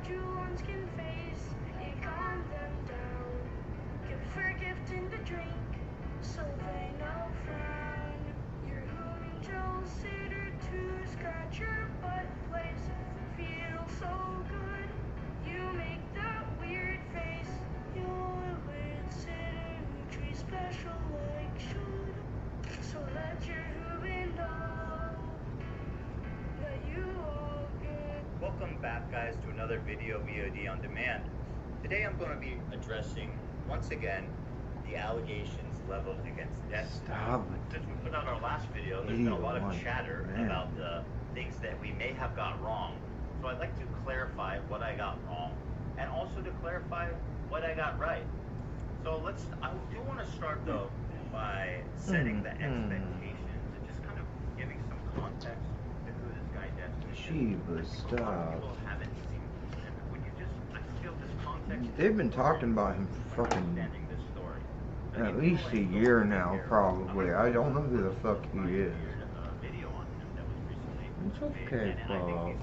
what you once can face. You calm them down. Gift for gift in the drink, so they no frown. You're human Chelsea to scratch your butt place. Feel so good. You make that weird face. Your lids hidden, tree special like should. So let your human know that you all good. Welcome back, guys, to another video VOD on demand. Today I'm going to be addressing, once again, the allegations leveled against Destiny. Stop. Since we put out our last video, there's been a lot of chatter about the things that we may have got wrong. So I'd like to clarify what I got wrong, and also to clarify what I got right. So I do want to start, though, by setting the expectations and just kind of giving some context to who this guy Destiny is. Stop. People haven't seen him. Would you just, I feel this context. They've been talking about him for fucking at least a year now, probably. I don't know who the fuck he is. It's okay, Bob.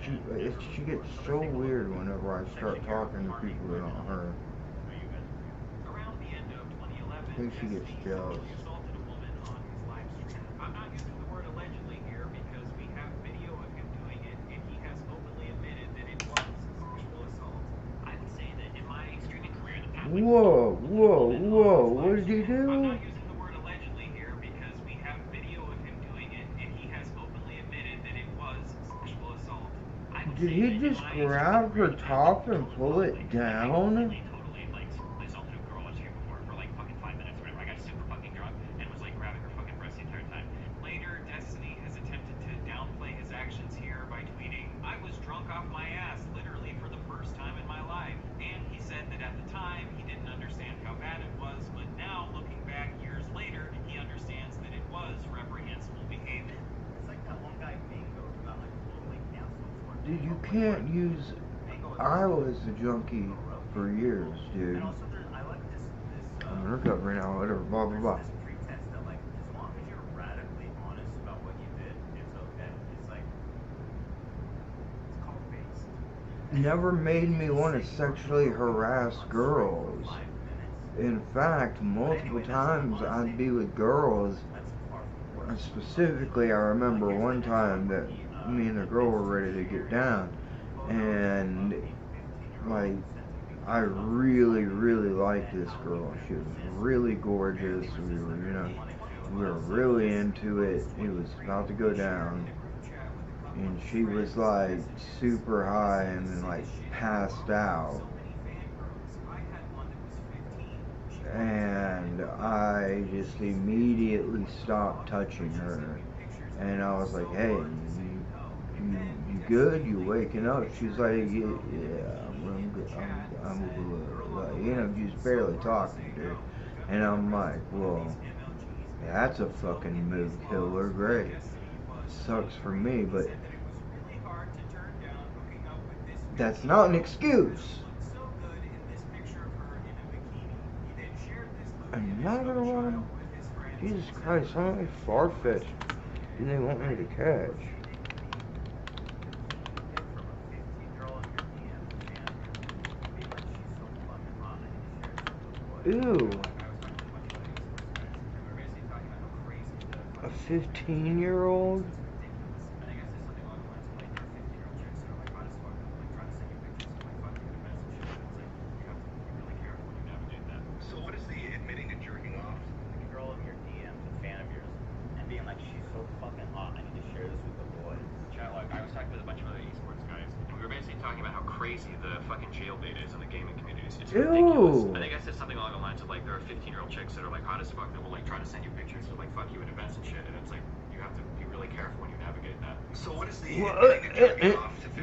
She gets so weird whenever I start talking to people that aren't her. I think she gets jealous. I'm not using the word allegedly here because we have video of him doing it, and he has openly admitted that it was sexual assault. I would say that in my streaming career, the past. Whoa, what did he do? I'm not using the word allegedly here because we have video of him doing it, and he has openly admitted that it was sexual assault. Did he just grab her top and pull it down? Dude, you can't use. I was a junkie for years, dude. I'm in recovery now, whatever, blah, blah, blah. Never made me want to sexually harass girls. In fact, multiple times I'd be with girls. Specifically, I remember one time that me and the girl were ready to get down, and like I really liked this girl. She was really gorgeous. We were really into it. It was about to go down, and she was like super high and then like passed out, and I just immediately stopped touching her, and I was like, hey, you good? You waking up? She's like, yeah, I'm good. I'm good. Like, just barely talking, dude. And I'm like, well, that's a fucking mood killer. Great. Sucks for me, but that's not an excuse. Another one? Jesus Christ, how many far-fetched do they want me to catch? Ew. A 15-year-old? So what is the admitting to jerking off? Like a girl in your DMs, a fan of yours, and being like, she's so fucking hot, I need to share this with the boys. Like, I was talking with a bunch of other esports guys, and we were basically talking about how crazy the fucking jailbait is in the gaming communities. It's ridiculous. I think I said something along the lines of like, there are 15-year-old chicks that are like hot as fuck that will like try to send you pictures of like fuck you at events and shit, and it's like you have to be really careful when you navigate that. So what is the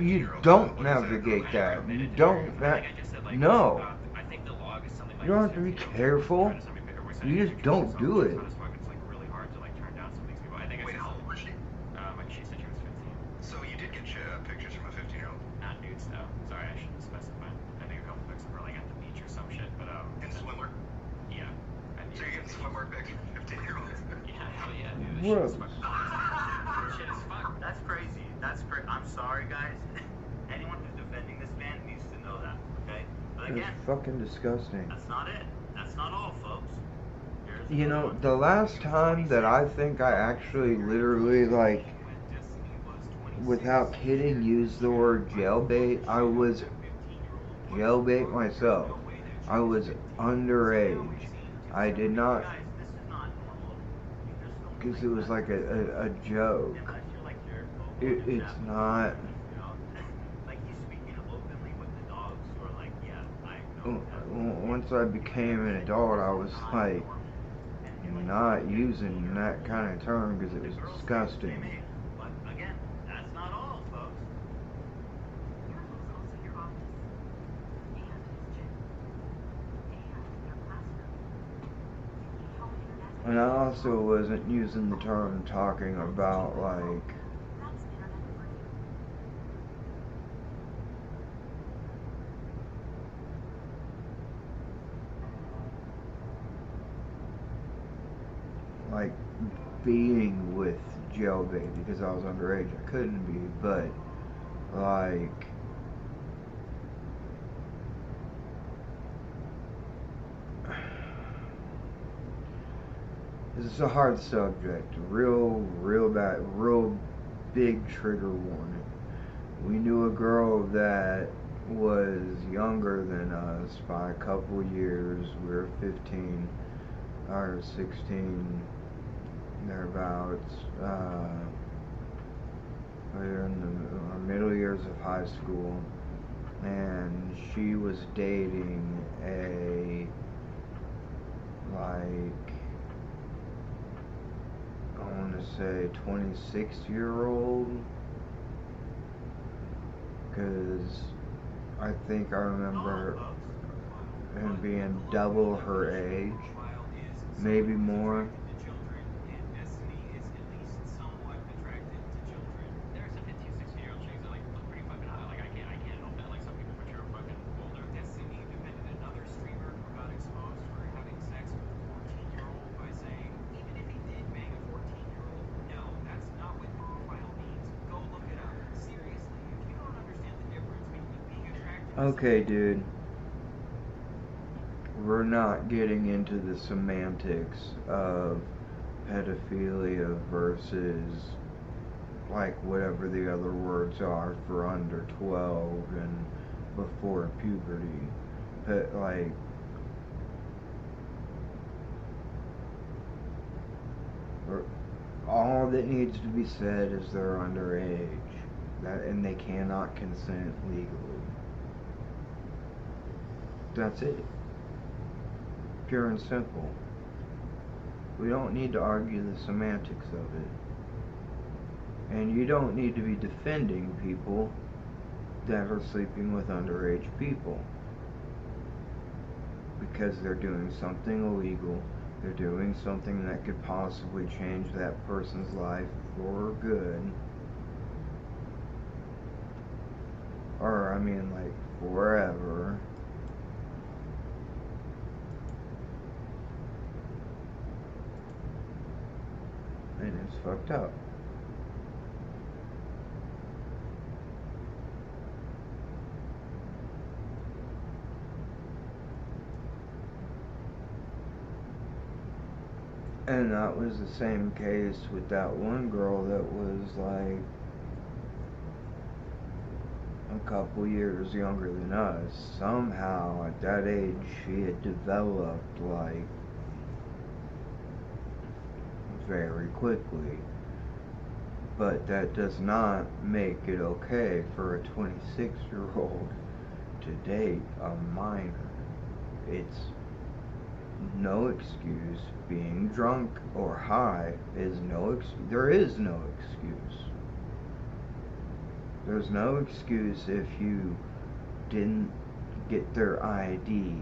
you don't navigate that. You don't. No. I think the log is something like you don't have to be careful. You just don't do it. It's like really hard to like turn down some of these people. I think. Wait, how old was she? She said she was 15. So you did get pictures from a 15-year-old? Not nudes though. Sorry, I shouldn't specify. I think a couple pics of her like at the beach or some shit, but in swimwear? Yeah. So you're getting swimwear pics from 15-year-olds? Yeah, hell yeah, dude. What? Shit is fucked. That's crazy. I'm sorry, guys. again, it's fucking disgusting. that's not it. That's not all, folks. You know, the last time that I think I actually literally, like, without kidding, used the word jailbait, I was jailbait myself. I was underage. I did not, Guys, this is not normal. because it was like a joke. Unless you're like Jared Fogle, It's not. you know, like he's speaking openly with the dogs, or like, yeah, I know. Once I became an adult, I was like not using that kind of term because it was disgusting. But again, that's not all, folks. Your home is also your office, and his gym, and your classroom. You need home internet. And I also wasn't using the term talking about like That's internet for you. like being with jailbait because I was underage. I couldn't be, but like this is a hard subject. Real bad, real big trigger warning. We knew a girl that was younger than us by a couple years. We were 15 or 16, thereabouts. We were in our middle years of high school, and she was dating a, like, I want to say 26-year-old, because I think I remember him being double her age, maybe more. There are some 15, 16-year-old chicks that like look pretty fucking hot. Like I can't help that. Like some people picture her fucking older. Destiny defended another streamer who got exposed for having sex with a 14-year-old by saying, even if he did bang a 14-year-old, no, that's not what profile means. Go look it up. Seriously, if you don't understand the difference between being attracted to Okay, dude. We're not getting into the semantics of pedophilia versus like whatever the other words are for under 12 and before puberty. But like all that needs to be said is they're underage, and they cannot consent legally. That's it. Pure and simple. We don't need to argue the semantics of it. And you don't need to be defending people that are sleeping with underage people because they're doing something illegal. They're doing something that could possibly change that person's life for good. Or, I mean, like, forever. And it's fucked up. And that was the same case with that one girl that was like a couple years younger than us. Somehow at that age she had developed like very quickly. But that does not make it okay for a 26-year-old to date a minor. It's no excuse. Being drunk or high is no excuse. There is no excuse. There's no excuse if you didn't get their ID.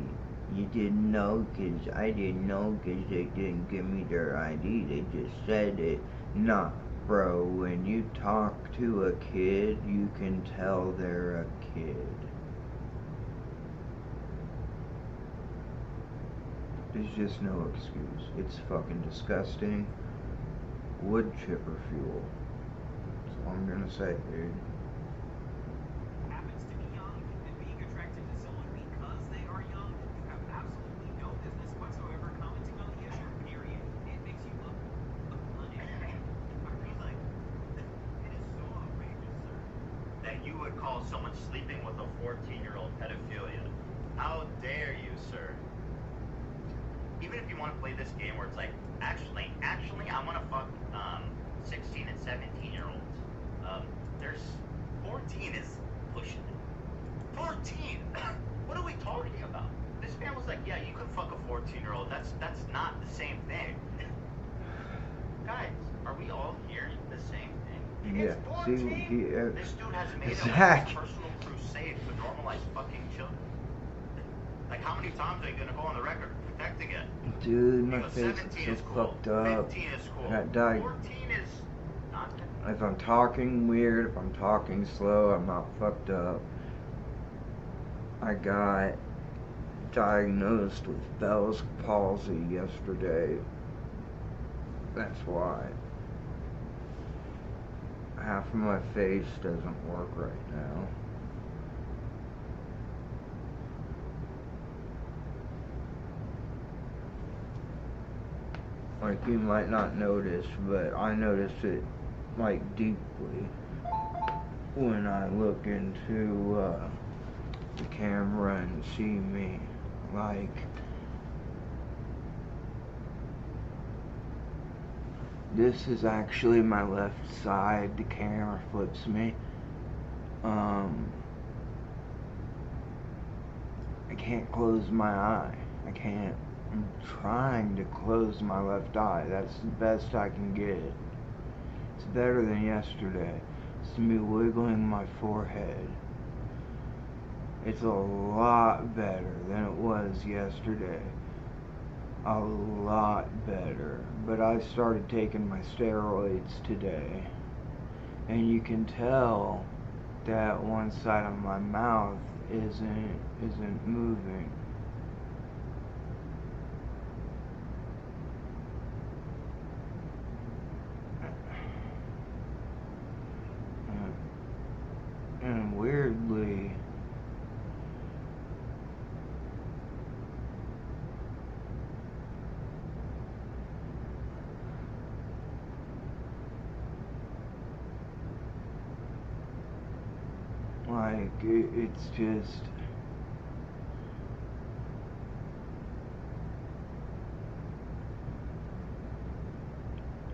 You didn't know because I didn't know because they didn't give me their ID. They just said it. Nah, bro, when you talk to a kid, you can tell they're a kid. There's just no excuse. It's fucking disgusting. Wood chipper fuel. That's all I'm gonna say, dude. happens to be young and being attracted to someone because they you would call someone sleeping with a 14-year-old pedophilia. How dare you, sir? Even if you want to play this game where it's like, actually, I want to fuck 16 and 17-year-olds. There's 14 is pushing it. 14. What are we talking about? This man was like, yeah, you could fuck a 14-year-old. That's not the same thing. Guys, are we all hearing the same thing? Yeah. It's 14. This dude has made it like a personal crusade to normalize fucking children. Like, how many times are you gonna go on the record protecting it? Dude, my face is so fucked up. 15 is cool. That died. 14 is not. If I'm talking weird, if I'm talking slow, I'm not fucked up. I got diagnosed with Bell's palsy yesterday. That's why. Half of my face doesn't work right now. Like, you might not notice, but I notice it, like, deeply when I look into the camera and see me. Like, this is actually my left side. The camera flips me. I can't close my eye. I can't. I'm trying to close my left eye. That's the best I can get. It's better than yesterday. It's me wiggling my forehead. It's a lot better than it was yesterday. A lot better. But I started taking my steroids today. And you can tell that one side of my mouth isn't moving. And weirdly, like, it's just,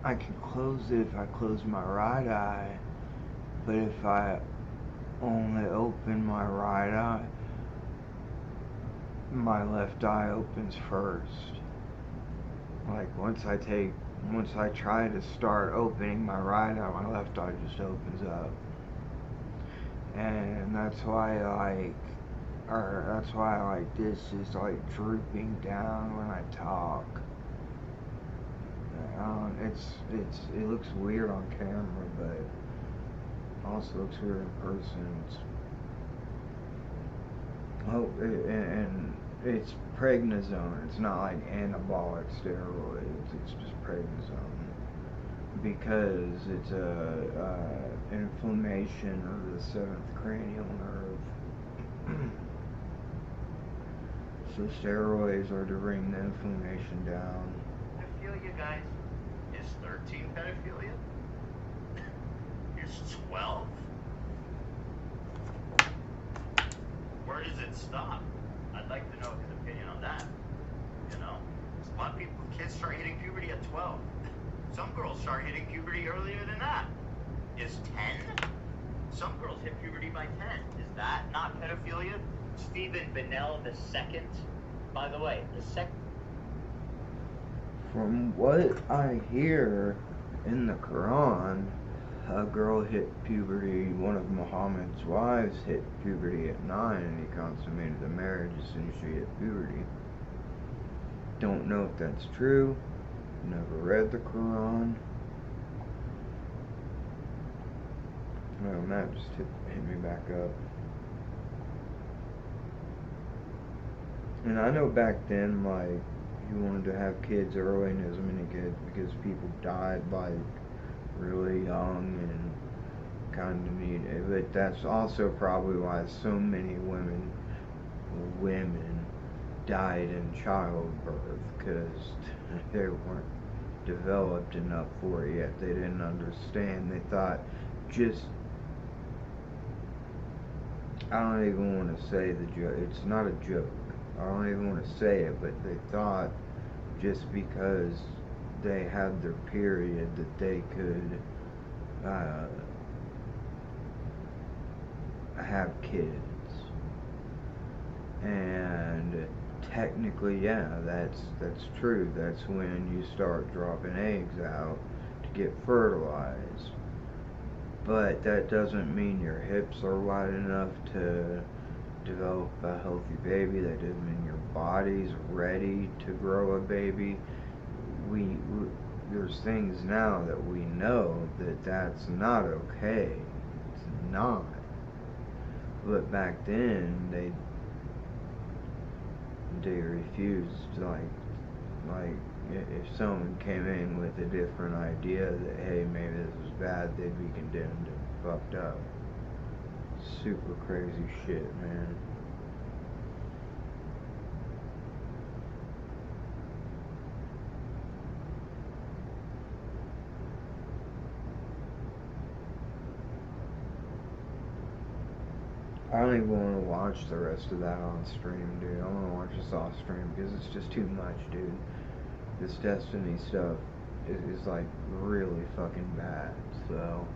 I can close it if I close my right eye, but if I only open my right eye, my left eye opens first. Like, once I try to start opening my right eye, my left eye just opens up. And that's why this is like drooping down when I talk. It looks weird on camera, but it also looks weird in person. And it's prednisone. It's not like anabolic steroids. It's just prednisone because it's inflammation of the 7th cranial nerve. So steroids are to bring the inflammation down. Pedophilia, guys, is 13 pedophilia? Is 12? Where does it stop? I'd like to know his opinion on that. You know, a lot of kids start hitting puberty at 12. Some girls start hitting puberty earlier than that. Is 10? Some girls hit puberty by 10. Is that not pedophilia? Stephen Bennell II, by the way, the second. From what I hear in the Quran, a girl hit puberty, one of Muhammad's wives hit puberty at 9, and he consummated the marriage as soon as she hit puberty. Don't know if that's true. Never read the Quran. No, Matt just hit me back up. And I know back then, like, you wanted to have kids early and as many kids because people died, like, really young and kind of needed. But that's also probably why so many women died in childbirth, because they weren't developed enough for it yet. They didn't understand. They thought just I don't even want to say the joke. It's not a joke. I don't even want to say it, but they thought just because they had their period that they could have kids. And technically, yeah, that's true. That's when you start dropping eggs out to get fertilized. But that doesn't mean your hips are wide enough to develop a healthy baby. That doesn't mean your body's ready to grow a baby. We there's things now that we know that that's not okay. It's not. But back then they refused. Like if someone came in with a different idea that hey maybe this is bad, they'd be condemned and fucked up. Super crazy shit, man. I don't even want to watch the rest of that on stream, dude. I want to watch this off stream because it's just too much, dude. This Destiny stuff is like really fucking bad. So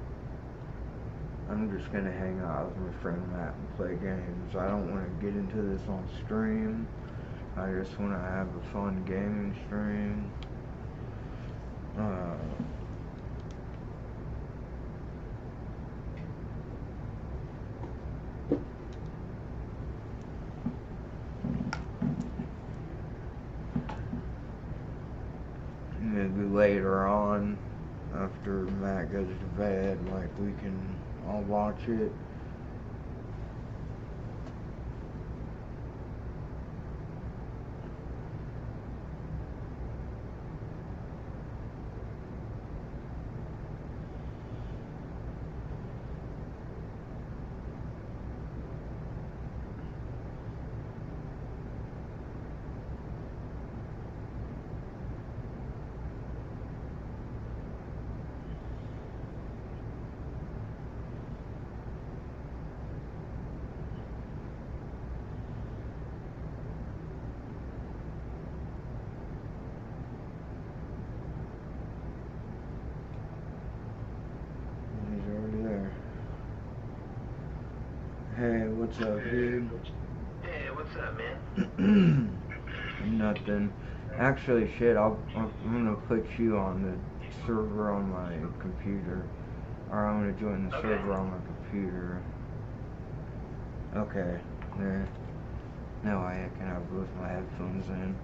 I'm just gonna hang out with my friend Matt and play games. I don't want to get into this on stream. I just want to have a fun gaming stream. Maybe later on, after Matt goes to bed, like we can all watch it. Hey, what's up, dude? Hey, what's up, man? Nothing. Actually, shit, I'm gonna put you on the server on my computer. Or I'm gonna join the server on my computer. Okay, there. Now I can have both my headphones in.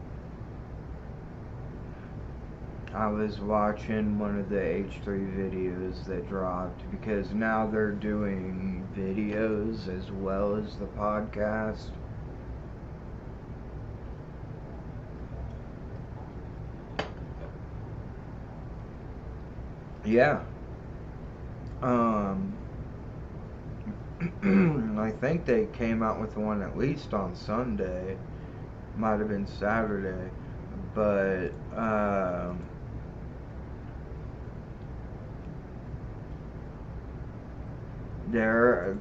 I was watching one of the H3 videos that dropped because now they're doing videos as well as the podcast. Yeah. I think they came out with one at least on Sunday. Might have been Saturday. But,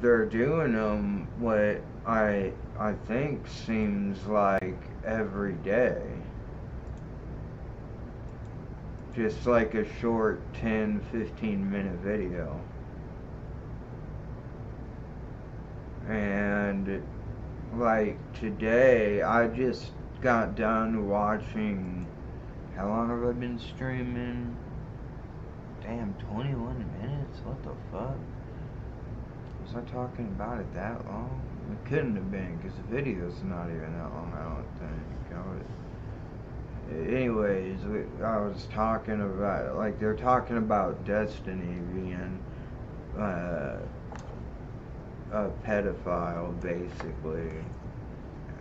they're doing them what I think seems like every day. Just like a short 10-15 minute video. And like today I just got done watching, how long have I been streaming? Damn, 21 minutes? What the fuck? Was I talking about it that long? It couldn't have been, because the video's not even that long, I don't think. Anyways, I was talking about, like, they're talking about Destiny being a pedophile, basically.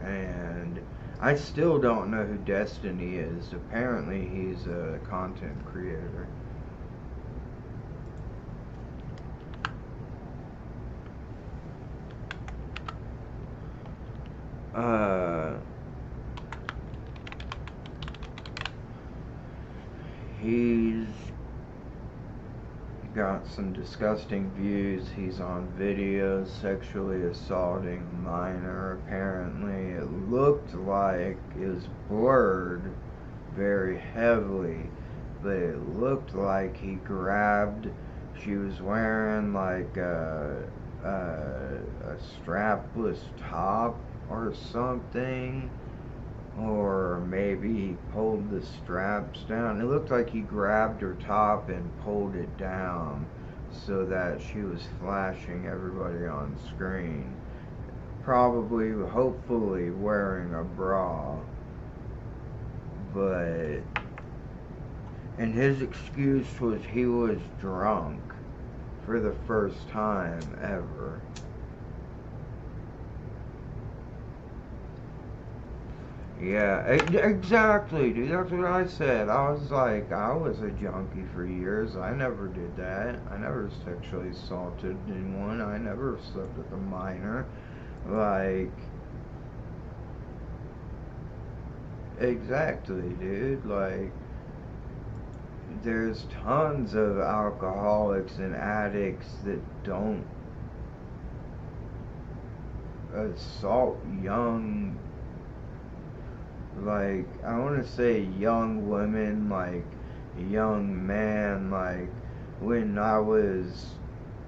And I still don't know who Destiny is. Apparently he's a content creator. got some disgusting views. He's on videos sexually assaulting a minor. Apparently, it looked like it was blurred very heavily, but it looked like he grabbed. She was wearing like a strapless top or something, or maybe he pulled the straps down. It looked like he grabbed her top and pulled it down so that she was flashing everybody on screen. Probably, hopefully, wearing a bra. But, and his excuse was he was drunk for the first time ever. Yeah, exactly, dude. That's what I said. I was like, I was a junkie for years. I never did that. I never sexually assaulted anyone. I never slept with a minor. Like, exactly, dude. Like, there's tons of alcoholics and addicts that don't assault young, like, I want to say young women, like a young man. Like, when I was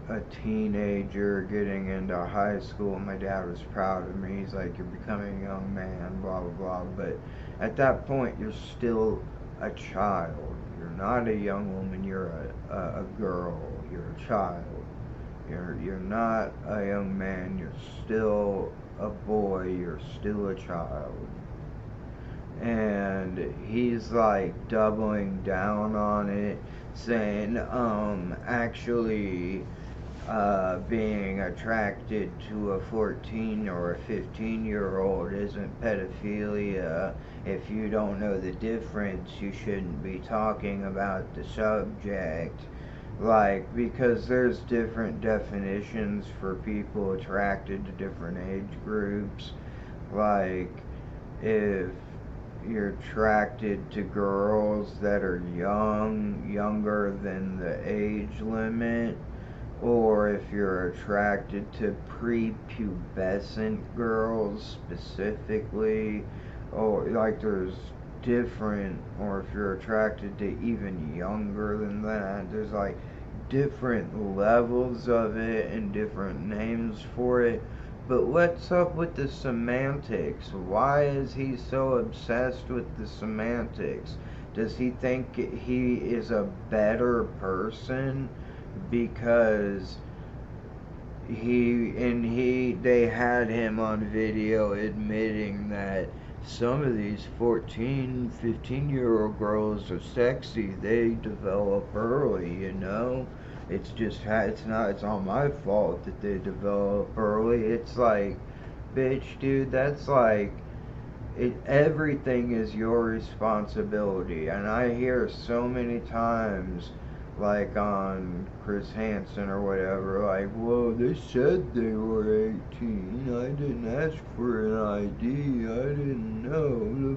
a teenager getting into high school, my dad was proud of me. He's like, you're becoming a young man, blah blah blah. But at that point, you're still a child. You're not a young woman. You're a girl. You're a child. You're not a young man. You're still a boy. You're still a child. And he's like doubling down on it, saying, actually, being attracted to a 14 or a 15-year-old isn't pedophilia. If you don't know the difference, you shouldn't be talking about the subject. Like, because there's different definitions for people attracted to different age groups. Like, if you're attracted to girls that are younger than the age limit, or if you're attracted to prepubescent girls specifically, or like there's different, or if you're attracted to even younger than that, there's like different levels of it and different names for it. But what's up with the semantics? Why is he so obsessed with the semantics? Does he think he is a better person because they had him on video admitting that some of these 14, 15-year-old girls are sexy. They develop early, you know? It's not my fault that they develop early. It's like, bitch, dude, that's like, everything is your responsibility. And I hear so many times, like on Chris Hansen or whatever, like, well, they said they were 18. I didn't ask for an ID. I didn't know.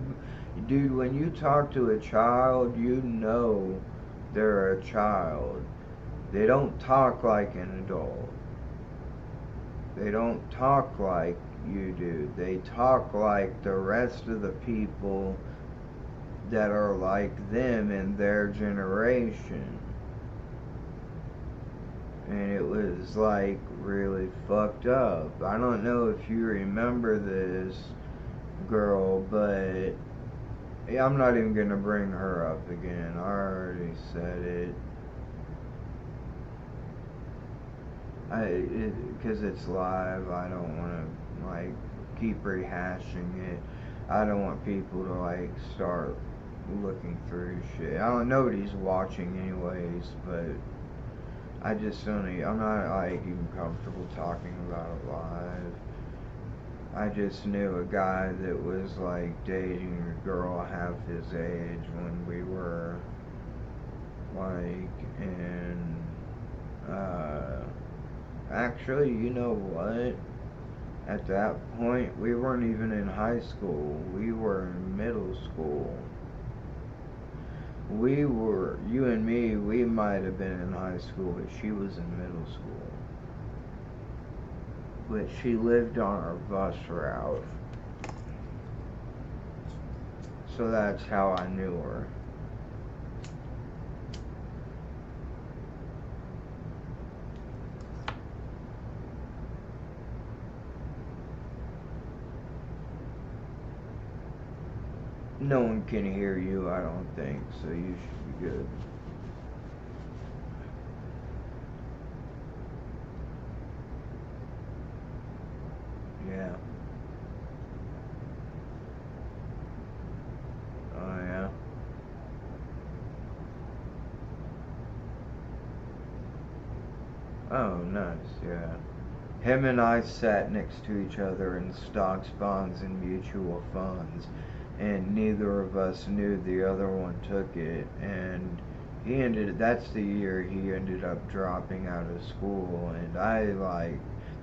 Dude, when you talk to a child, you know they're a child. They don't talk like an adult. They don't talk like you do. They talk like the rest of the people that are like them in their generation. And it was like really fucked up. I don't know if you remember this girl, but I'm not even gonna bring her up again. I already said it. Because it's live, I don't want to like keep rehashing it. I don't want people to like start looking through shit. Nobody's watching anyways, but I'm not like even comfortable talking about it live. I just knew a guy that was like dating a girl half his age when we were like in, actually, you know what? At that point, we weren't even in high school. We were in middle school. you and me, we might have been in high school, but she was in middle school. But she lived on our bus route. So that's how I knew her. No one can hear you, I don't think, so you should be good. Yeah. Oh, yeah. Oh, nice, yeah. Him and I sat next to each other in stocks, bonds, and mutual funds, and neither of us knew the other one took it, and that's the year he ended up dropping out of school, and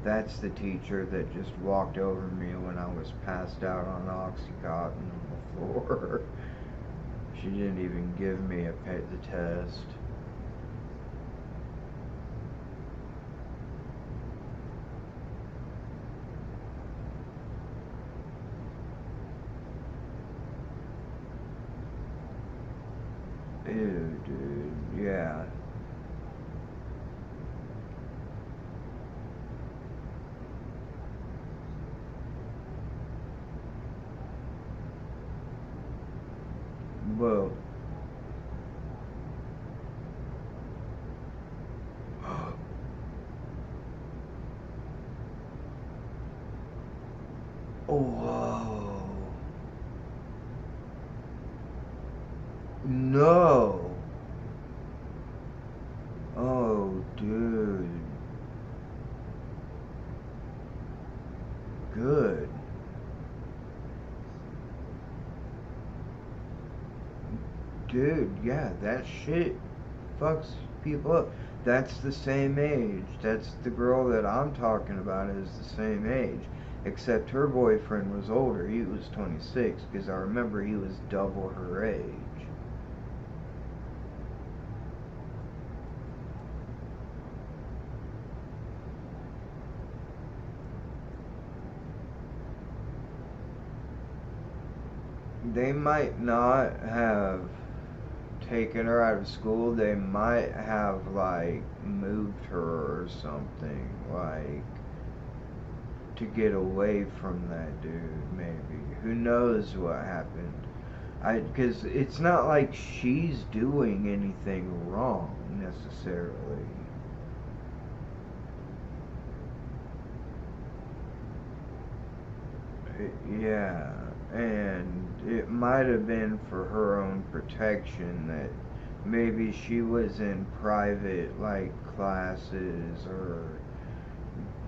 that's the teacher that just walked over me when I was passed out on Oxycontin on the floor. She didn't even give me the test. Ew, dude, yeah. Well, oh, whoa. No. Oh, dude. Good. Dude, yeah, that shit fucks people up. That's the same age. That's the girl that I'm talking about is the same age. Except her boyfriend was older. He was 26, because I remember he was double her age. They might not have taken her out of school. They might have, like, moved her or something, like, to get away from that dude, maybe. Who knows what happened? Because it's not like she's doing anything wrong, necessarily. Yeah, and it might have been for her own protection that maybe she was in private, like, classes or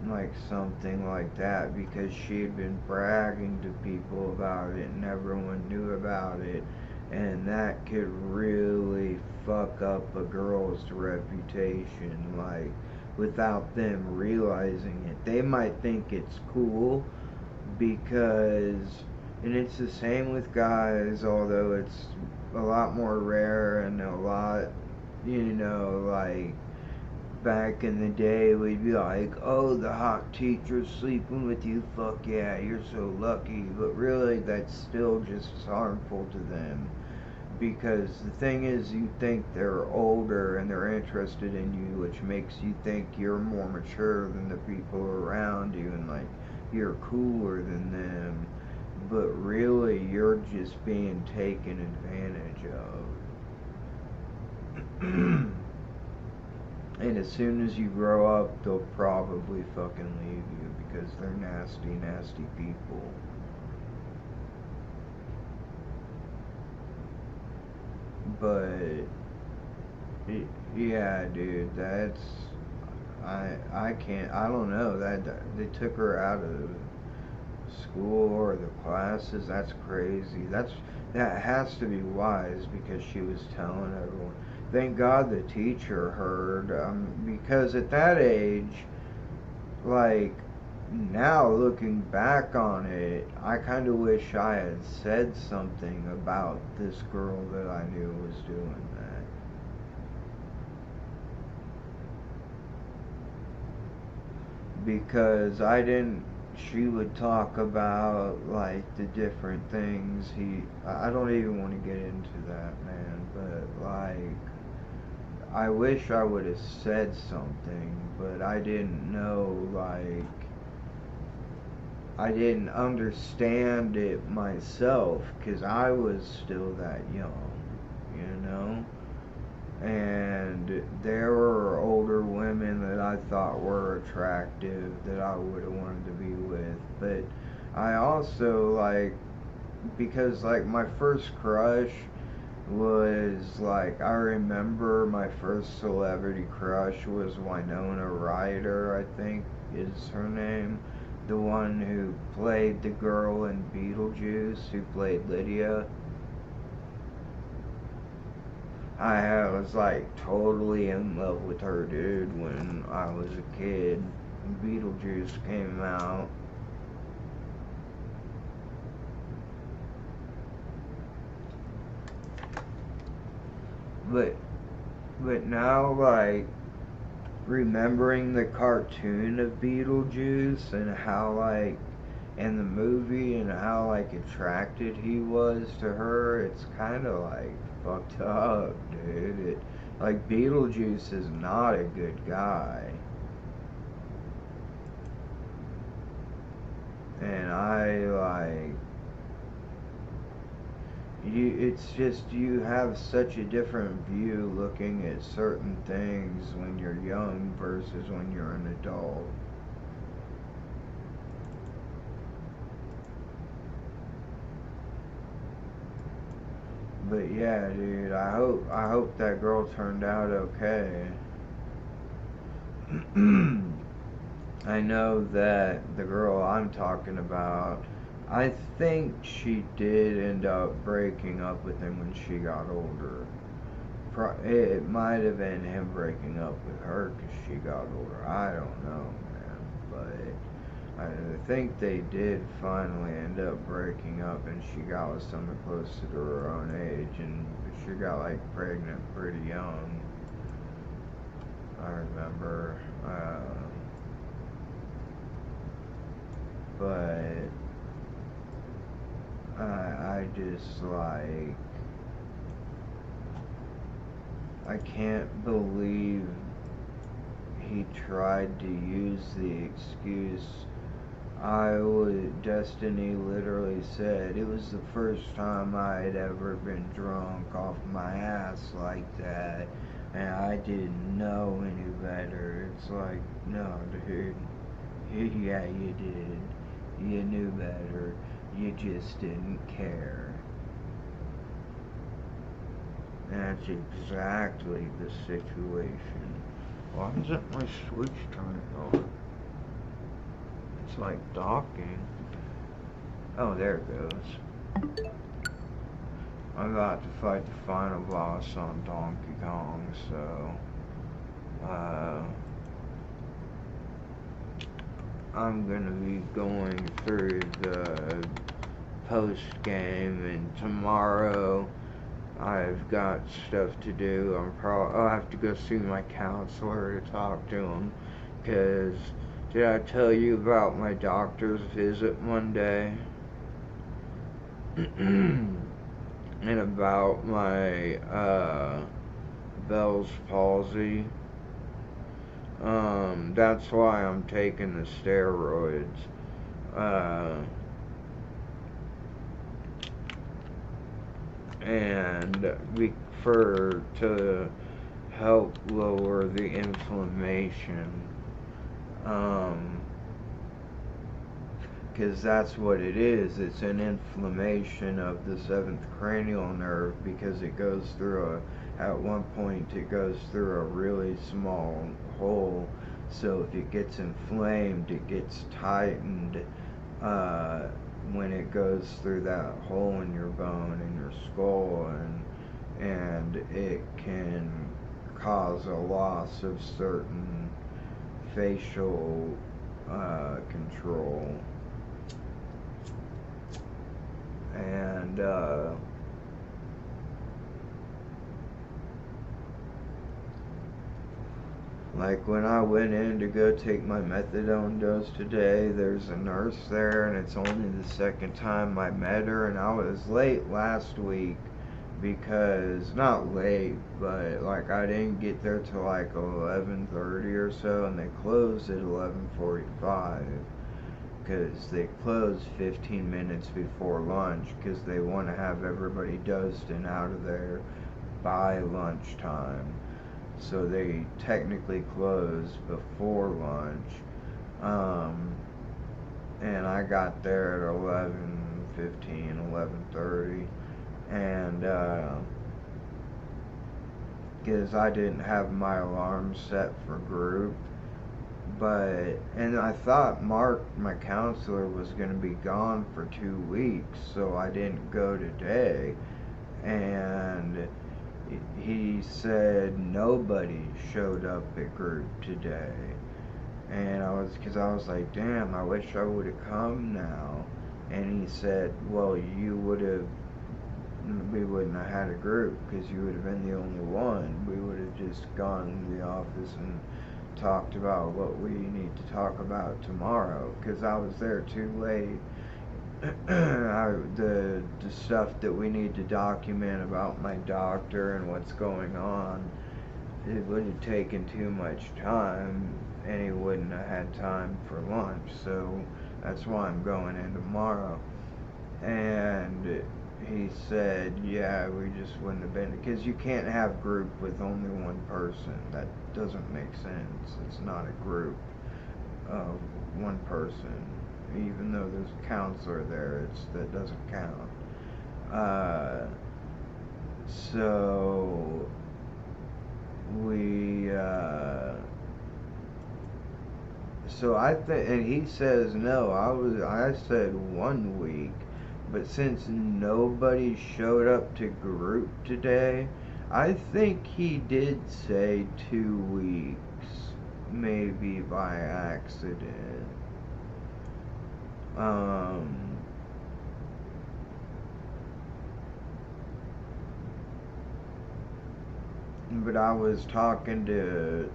like something like that, because she had been bragging to people about it and everyone knew about it, and that could really fuck up a girl's reputation, like, without them realizing it. They might think it's cool because, and it's the same with guys, although it's a lot more rare and a lot, like, back in the day, we'd be like, oh, the hot teacher's sleeping with you, fuck yeah, you're so lucky. But really, that's still just as harmful to them. Because the thing is, you think they're older and they're interested in you, which makes you think you're more mature than the people around you, and like, you're cooler than them. But really, you're just being taken advantage of. And as soon as you grow up, they'll probably fucking leave you because they're nasty, nasty people. But, yeah, dude, I can't, I don't know, they took her out of school or the classes. That's crazy. That has to be wise, because she was telling everyone. Thank God the teacher heard, because at that age, like, now looking back on it, I kind of wish I had said something about this girl that I knew was doing that. Because she would talk about like the different things I don't even want to get into that, man, but like, I wish I would have said something, but I didn't know, like, I didn't understand it myself, because I was still that young, you know? And there were older women that I thought were attractive that I would have wanted to be with, but I also, like, because, like, my first crush was, like, I remember my first celebrity crush was Winona Ryder, I think is her name. The one who played the girl in Beetlejuice, who played Lydia. I was like totally in love with her, dude, when I was a kid. Beetlejuice came out. But now, like, remembering the cartoon of Beetlejuice and how, like, in the movie and how, like, attracted he was to her, it's kind of, like, fucked up, dude. Like, Beetlejuice is not a good guy. And it's just, you have such a different view looking at certain things when you're young versus when you're an adult. But yeah, dude, I hope that girl turned out okay. I know that the girl I'm talking about, I think she did end up breaking up with him when she got older. It might have been him breaking up with her because she got older. I don't know, man. But I think they did finally end up breaking up, and she got with someone closer to her own age, and she got like pregnant pretty young. I remember. But I just like, I can't believe he tried to use the excuse. Destiny literally said it was the first time I had ever been drunk off my ass like that, and I didn't know any better. It's like, no, dude. Yeah, you did. You knew better. You just didn't care. That's exactly the situation. Why isn't my switch turned on? It's like docking. Oh, there it goes. I'm about to fight the final boss on Donkey Kong, so I'm gonna be going through the post game, and tomorrow I've got stuff to do. I'll have to go see my counselor to talk to him, because did I tell you about my doctor's visit Monday? And about my Bell's palsy. That's why I'm taking the steroids. And to help lower the inflammation. Because that's what it is. It's an inflammation of the 7th cranial nerve, because it goes through at one point it goes through a really small hole. So if it gets inflamed, it gets tightened when it goes through that hole in your bone in your skull, and it can cause a loss of certain facial control. And like when I went in to go take my methadone dose today, there's a nurse there, and it's only the second time I met her, and I was late last week because, not late, but like I didn't get there till like 11:30 or so, and they closed at 11:45 because they close 15 minutes before lunch because they want to have everybody dosed and out of there by lunchtime. So they technically close before lunch. And I got there at 11:15, 11:30, and because I didn't have my alarm set for group. And I thought Mark, my counselor, was going to be gone for 2 weeks, so I didn't go today. And he said nobody showed up at group today. And because I was like, damn, I wish I would have come now. And he said, well, we wouldn't have had a group because you would have been the only one. We would have just gone to the office and talked about what we need to talk about tomorrow, because I was there too late. The stuff that we need to document about my doctor and what's going on, it would have taken too much time, and he wouldn't have had time for lunch, so that's why I'm going in tomorrow. And he said, yeah, we just wouldn't have been, because you can't have group with only one person. That doesn't make sense. It's not a group of one person. Even though there's a counselor there, that doesn't count. So I think, and he says no. I said 1 week, but since nobody showed up to group today, I think he did say 2 weeks, maybe by accident. But I was talking to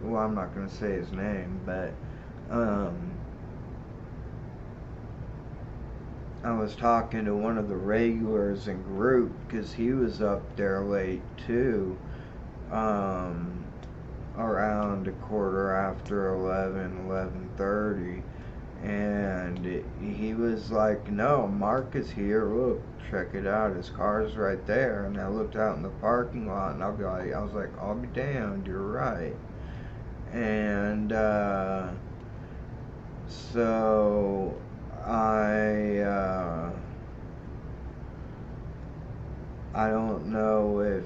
well, I'm not going to say his name, but I was talking to one of the regulars in group because he was up there late too, around 11:15, 11:30, and he was like, no, Mark is here, look, check it out, his car's right there. And I looked out in the parking lot, and I was like, I'll be damned, you're right. And so I don't know if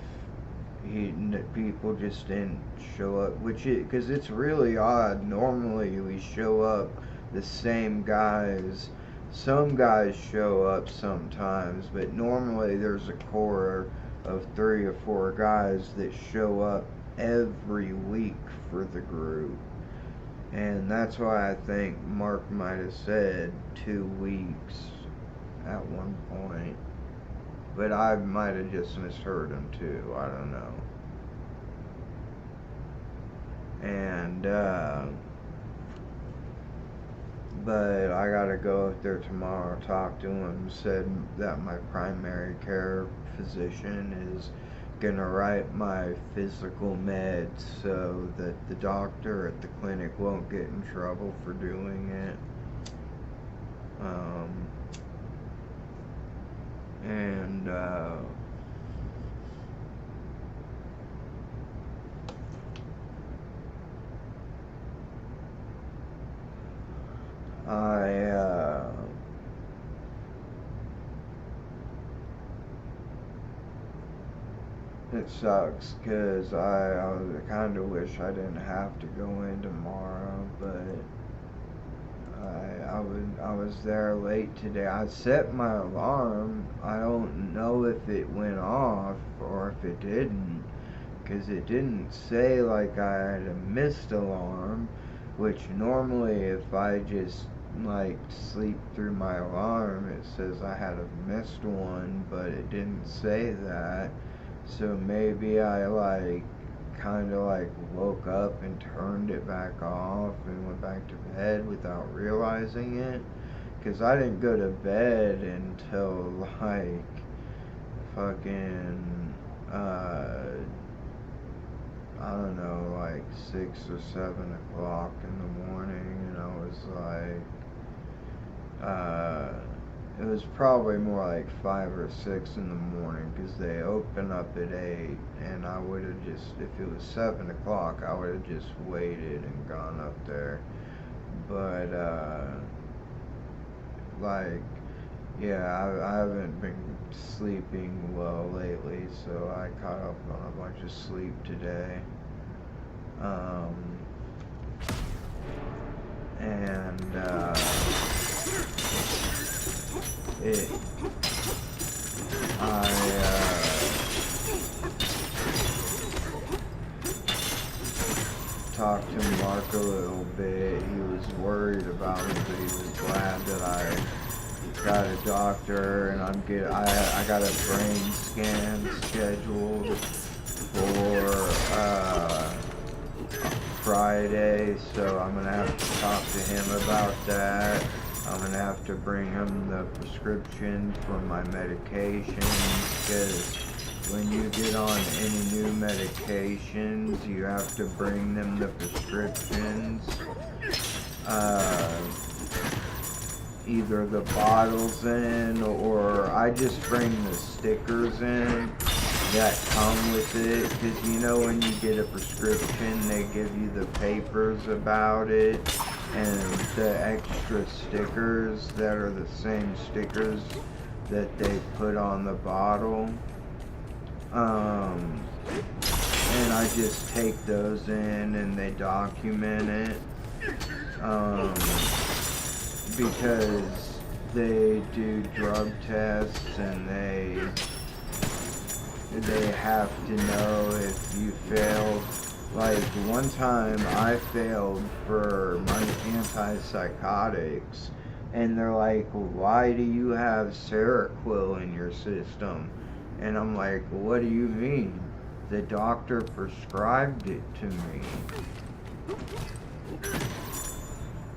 people just didn't show up, because it's really odd. Normally we show up the same guys. Some guys show up sometimes, but normally there's a core of 3 or 4 guys that show up every week for the group. And that's why I think Mark might have said 2 weeks at one point. But I might have just misheard him too. I don't know. And but I gotta go up there tomorrow, talk to him. Said that my primary care physician is gonna write my physical meds so that the doctor at the clinic won't get in trouble for doing it. And it sucks because I kind of wish I didn't have to go in tomorrow, but I was there late today. I set my alarm. I don't know if it went off or if it didn't, because it didn't say like I had a missed alarm, which normally if I just like sleep through my alarm, it says I had a missed one, but it didn't say that. So maybe I like kind of like woke up and turned it back off and went back to bed without realizing it, because I didn't go to bed until like fucking I don't know, like 6 or 7 o'clock in the morning, and I was like, it was probably more like 5 or 6 in the morning, because they open up at 8, and I would have just, if it was 7 o'clock, I would have just waited and gone up there. But, like, yeah, I haven't been sleeping well lately, so I caught up on a bunch of sleep today. And I talked to Mark a little bit. He was worried about it, but he was glad that I got a doctor, and I got a brain scan scheduled for Friday, so I'm gonna have to talk to him about that. I'm gonna have to bring him the prescription for my medications, because when you get on any new medications, you have to bring them the prescriptions. Either the bottles in, or I just bring the stickers in that come with it, because you know when you get a prescription they give you the papers about it and the extra stickers that are the same stickers that they put on the bottle, and I just take those in and they document it, because they do drug tests and they have to know if you failed. Like one time I failed for my antipsychotics, and they're like, why do you have Seroquel in your system? And I'm like, what do you mean? The doctor prescribed it to me.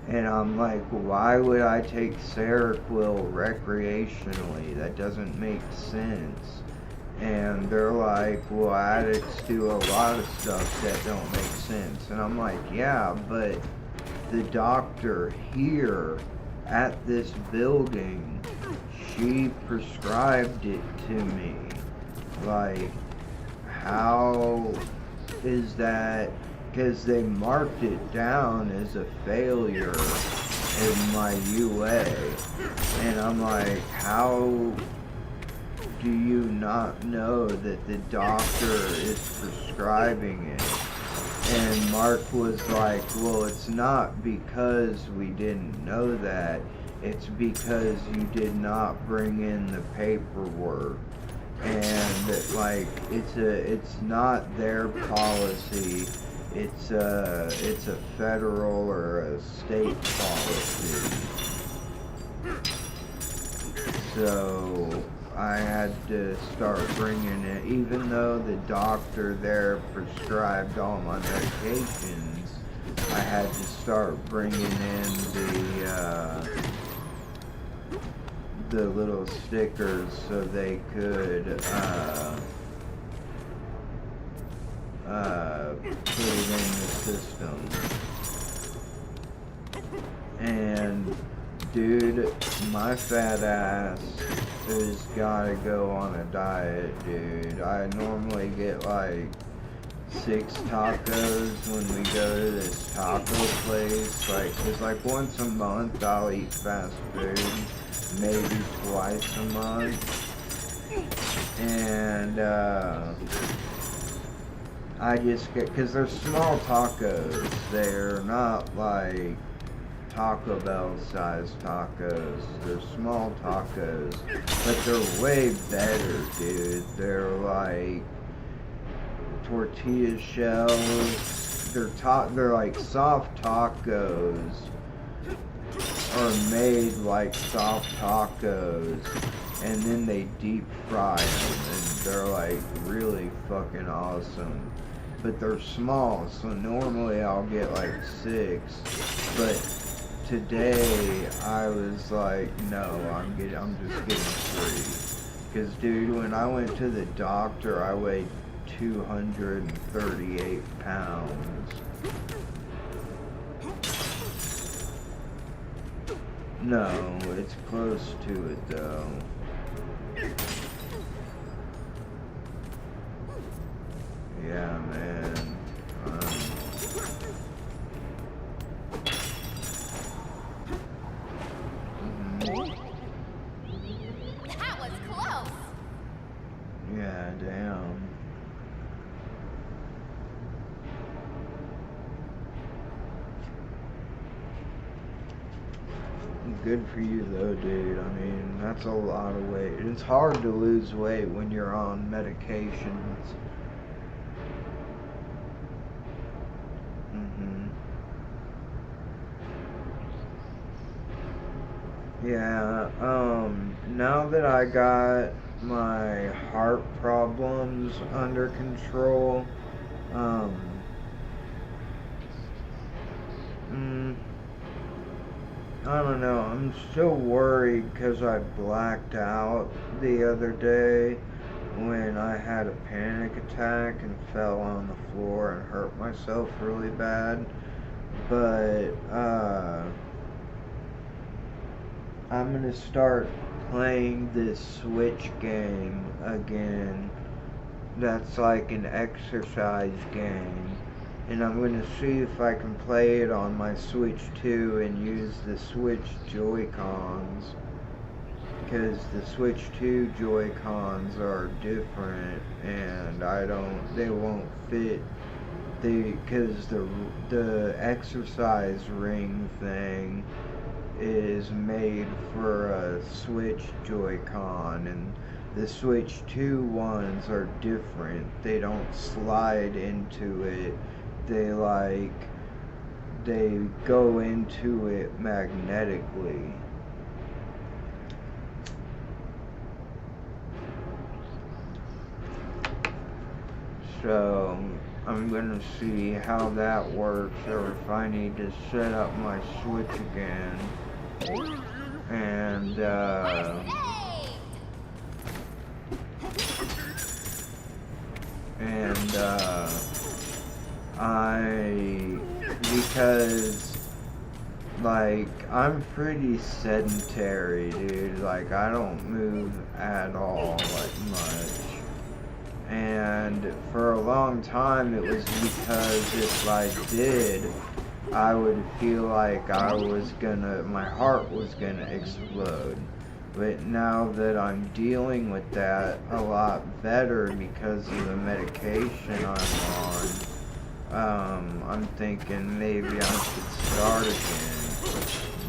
And I'm like, why would I take Seroquel recreationally? That doesn't make sense. And they're like, well, addicts do a lot of stuff that don't make sense. And I'm like, yeah, but the doctor here at this building, she prescribed it to me. Like, how is that? Because they marked it down as a failure in my UA. And I'm like, how do you not know that the doctor is prescribing it? And Mark was like, well, it's not because we didn't know that. It's because you did not bring in the paperwork. And like, it's not their policy. It's a federal or a state policy. So I had to start bringing it, even though the doctor there prescribed all my medications, I had to start bringing in the little stickers so they could put it in the system. And dude, my fat ass has gotta go on a diet, dude. I normally get like 6 tacos when we go to this taco place, like, cause like once a month I'll eat fast food, maybe twice a month, and I just get, cause they're small tacos, they're not like Taco Bell sized tacos. They're small tacos, but they're way better, dude. They're like tortilla shells, they're like soft tacos, or made like soft tacos, and then they deep fry them, and they're like really fucking awesome. But they're small, so normally I'll get like 6, but today I was like, no, I'm just getting 3. Cause dude, when I went to the doctor, I weighed 238 pounds. No, it's close to it though. Yeah, man. That was close. Yeah, damn. Good for you though, dude. I mean, that's a lot of weight. It's hard to lose weight when you're on medications. Yeah, now that I got my heart problems under control, I don't know, I'm still worried because I blacked out the other day when I had a panic attack and fell on the floor and hurt myself really bad. But, I'm gonna start playing this Switch game again. That's like an exercise game. And I'm gonna see if I can play it on my Switch 2 and use the Switch Joy-Cons. Because the Switch 2 Joy-Cons are different and they won't fit. Because the exercise ring thing is made for a Switch Joy-Con, and the Switch 2 ones are different. They don't slide into it. They go into it magnetically. So I'm gonna see how that works, or if I need to set up my Switch again. And because like I'm pretty sedentary, dude. Like I don't move at all, like much. And for a long time it was because if I did, I would feel like my heart was gonna explode. But now that I'm dealing with that a lot better because of the medication I'm on, I'm thinking maybe I should start again.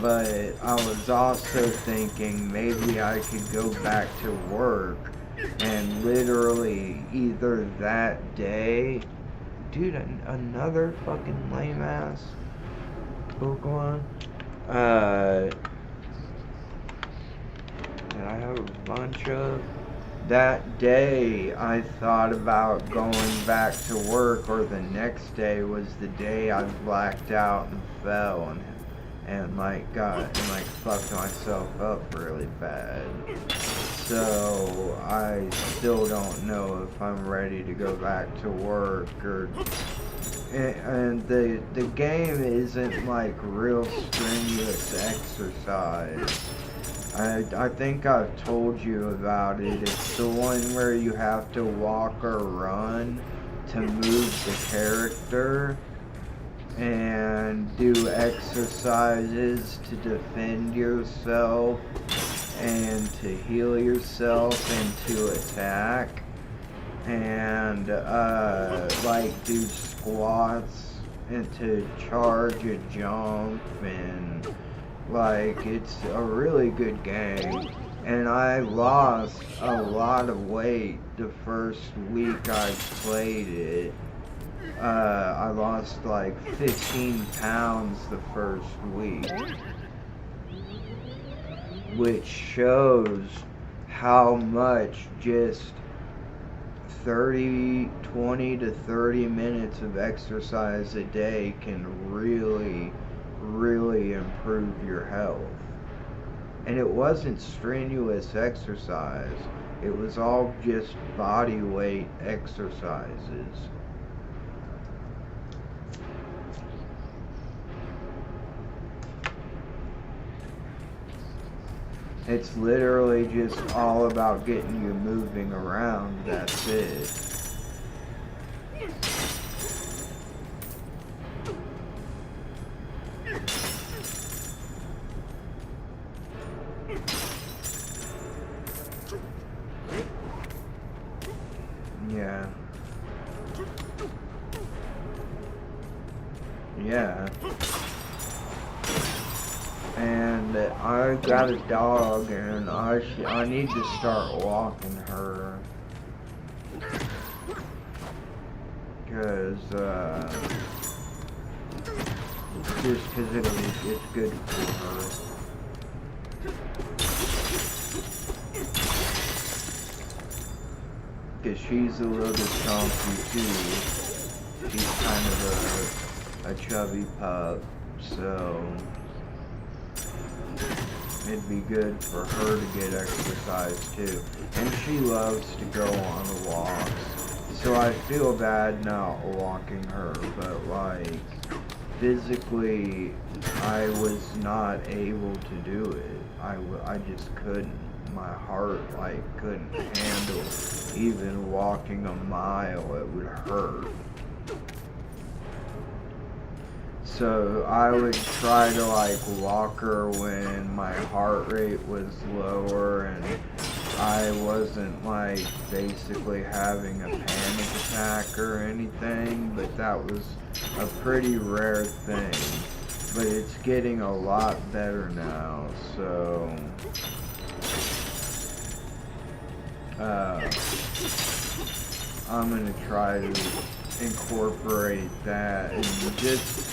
But I was also thinking maybe I could go back to work and literally either that day, dude, another fucking lame ass Pokemon. That I have a bunch of. That day I thought about going back to work, or the next day was the day I blacked out and fell and fucked myself up really bad. So I still don't know if I'm ready to go back to work, and the game isn't like real strenuous exercise. I think I've told you about it. It's the one where you have to walk or run to move the character and do exercises to defend yourself and to heal yourself and to attack, and like do squats and to charge a jump, and like it's a really good game. And I lost a lot of weight the first week I played it, I lost like 15 pounds the first week, which shows how much just 20 to 30 minutes of exercise a day can really, really improve your health. And it wasn't strenuous exercise. It was all just body weight exercises. It's literally just all about getting you moving around, that's it. Yeah. Yeah. And I got a dog, and I need to start walking her, cause just cause it's good for her. Cause she's a little bit chunky too. She's kind of a chubby pup, so it'd be good for her to get exercise too. And she loves to go on walks. So I feel bad not walking her, but like physically I was not able to do it. I just couldn't. My heart like couldn't handle even walking a mile. It would hurt. So I would try to like walk her when my heart rate was lower and I wasn't like basically having a panic attack or anything, but that was a pretty rare thing. But it's getting a lot better now, so I'm gonna try to incorporate that, and just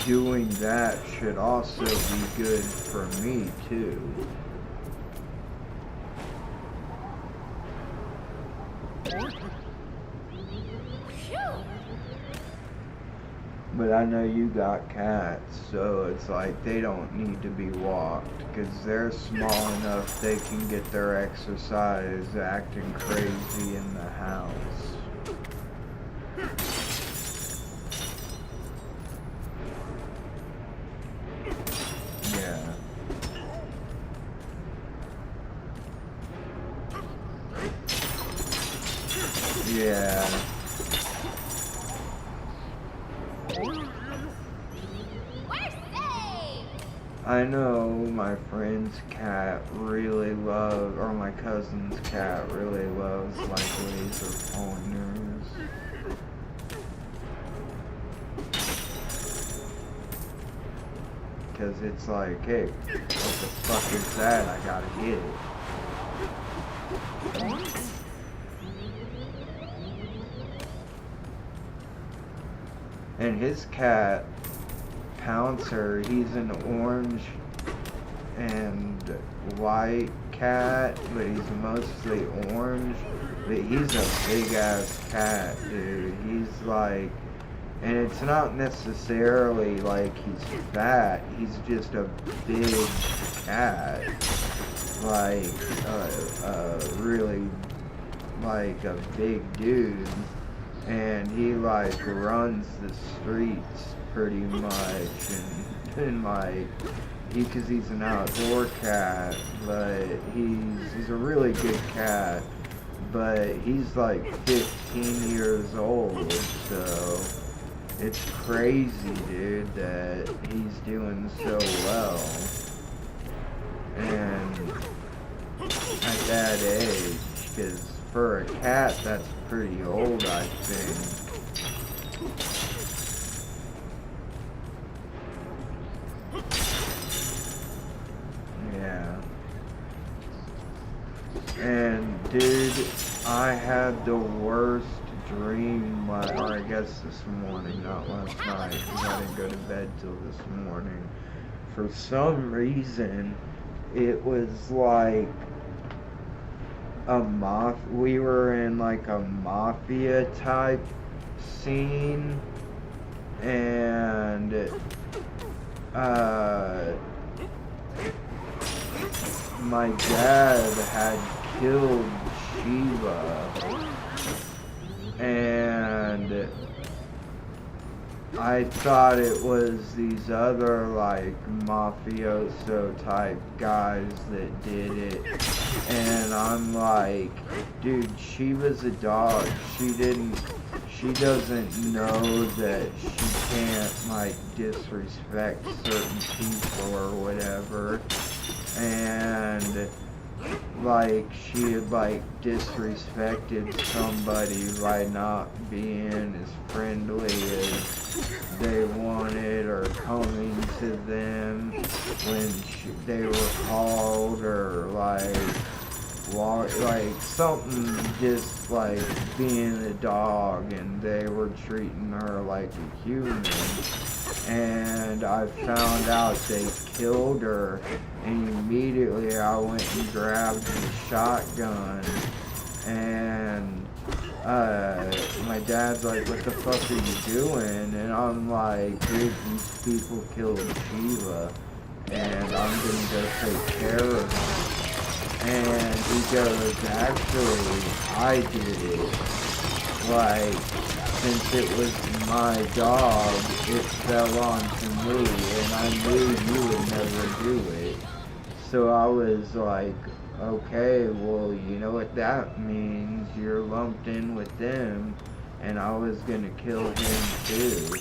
doing that should also be good for me too. But I know you got cats, so it's like they don't need to be walked, because they're small enough they can get their exercise acting crazy in the house. Yeah. Yeah. I know my friend's cat really loves, or my cousin's cat really loves like laser pointers. Cause it's like, hey, what the fuck is that? I gotta get it. And his cat, Pouncer, he's an orange and white cat, but he's mostly orange. But he's a big ass cat, dude. He's like, and it's not necessarily like he's fat, he's just a big cat. Like, really, like a big dude. And he like runs the streets pretty much, and like, because he's an outdoor cat, but he's a really good cat, but he's like 15 years old, so it's crazy, dude, that he's doing so well, and at that age, because for a cat, that's pretty old, I think. Yeah. And dude, I had the worst dream, or I guess this morning, not last night, because I didn't go to bed till this morning. For some reason, it was like we were in like a mafia type scene, and my dad had killed Sheila, and I thought it was these other like mafioso type guys that did it, and I'm like, dude, she was a dog. She doesn't know that she can't like disrespect certain people or whatever, and like she had like disrespected somebody by not being as friendly as they wanted, or coming to them when they were called, or like something, just like being a dog, and they were treating her like a human. And I found out they killed her, and immediately I went and grabbed the shotgun, and my dad's like, what the fuck are you doing? And I'm like, dude, these people killed Sheila, and I'm gonna go take care of them. And he goes, actually, I did it. Like, since it was my dog, it fell onto me, and I knew you would never do it. So I was like, okay, well, you know what that means, you're lumped in with them, and I was gonna kill him too.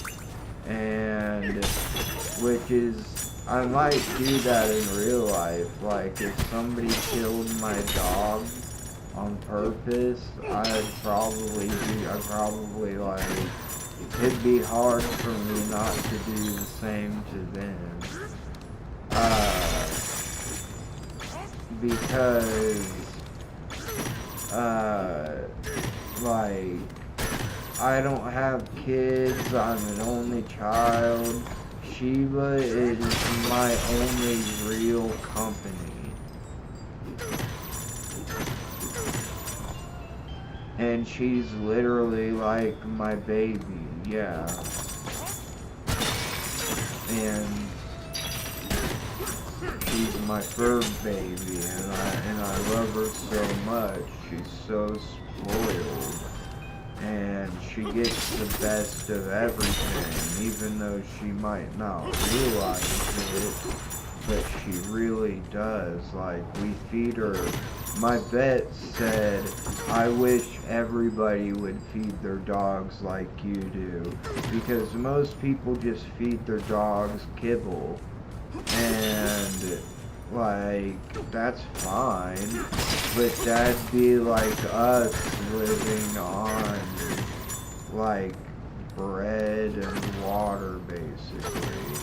And, which is, I might do that in real life. Like, if somebody killed my dog on purpose, I'd probably like, it'd be hard for me not to do the same to them. Because, like, I don't have kids, I'm an only child. Sheila is my only real company. And she's literally like my baby, yeah. And she's my fur baby, and I love her so much. She's so spoiled. And she gets the best of everything, even though she might not realize it, but she really does. Like, we feed her. My vet said, I wish everybody would feed their dogs like you do, because most people just feed their dogs kibble, and like, that's fine, but that'd be like us living on like bread and water basically,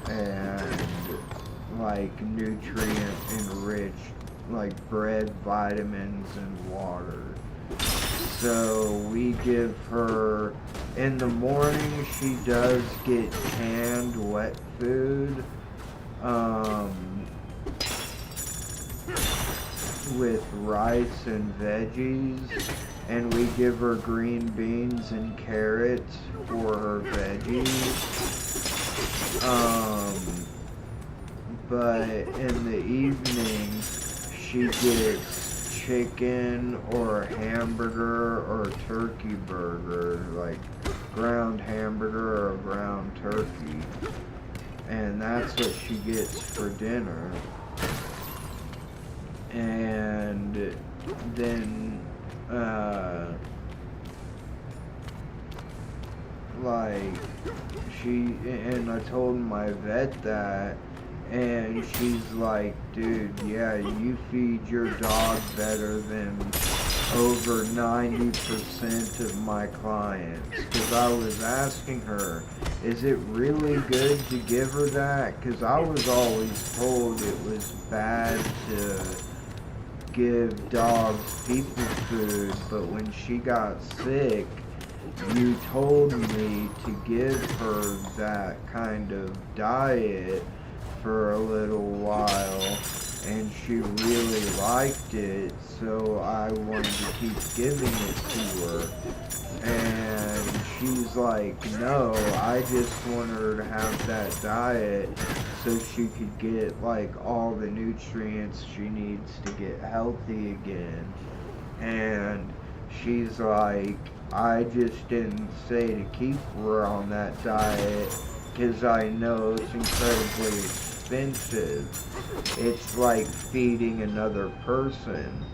and like nutrient enriched, like bread, vitamins, and water. So we give her, in the morning she does get canned wet food, with rice and veggies, and we give her green beans and carrots for her veggies. But in the evening, she gets chicken or hamburger or turkey burger, like ground hamburger or ground turkey. And that's what she gets for dinner. And then, like, and I told my vet that, and she's like, dude, yeah, you feed your dog better than over 90% of my clients. Because I was asking her, is it really good to give her that? Because I was always told it was bad to give dogs people food, but when she got sick, you told me to give her that kind of diet for a little while, and she really liked it, so I wanted to keep giving it to her. And she's like, no, I just want her to have that diet so she could get like all the nutrients she needs to get healthy again. And she's like, I just didn't say to keep her on that diet because I know it's incredibly expensive. It's like feeding another person.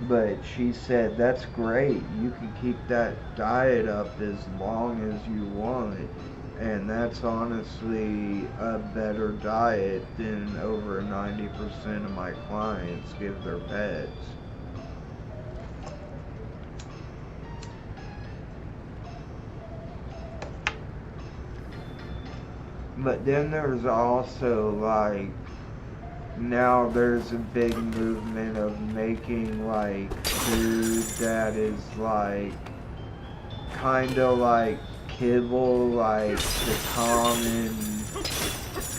But she said, that's great. You can keep that diet up as long as you want. And that's honestly a better diet than over 90% of my clients give their pets. But then there's also like, now there's a big movement of making like food that is like kind of like kibble, like the common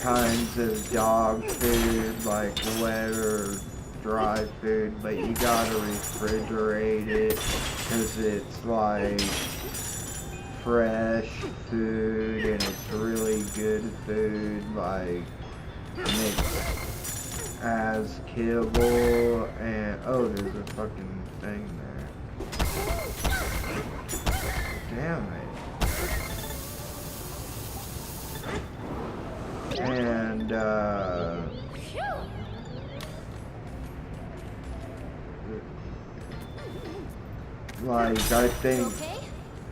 kinds of dog food, like wet or dry food, but you gotta refrigerate it because it's like fresh food and it's really good food, like mixed as kibble. And oh, there's a fucking thing there. Damn it. And like I think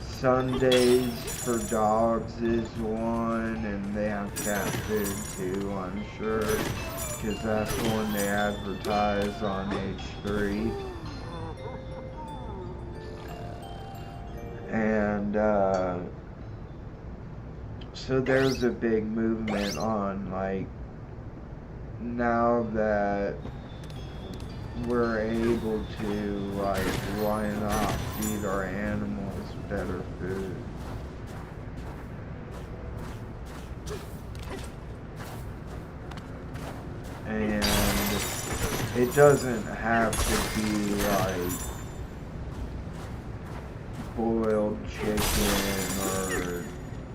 Sundays for dogs is one, and they have cat food too, I'm sure, because that's the one they advertise on H3. And so there's a big movement on, like, now that we're able to, like, why not feed our animals better food? And it doesn't have to be like boiled chicken or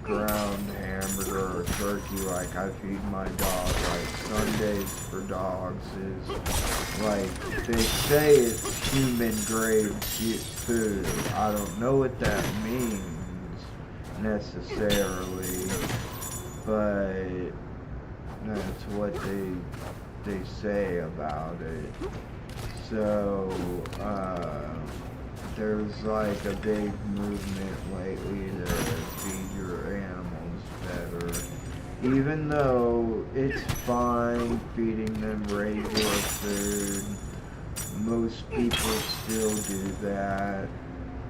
ground hamburger or turkey like I feed my dog. Like Sundays for dogs is like, they say it's human grade food. I don't know what that means necessarily, but that's what they say about it. So there's like a big movement lately to feed your animals better, even though it's fine feeding them regular food. Most people still do that,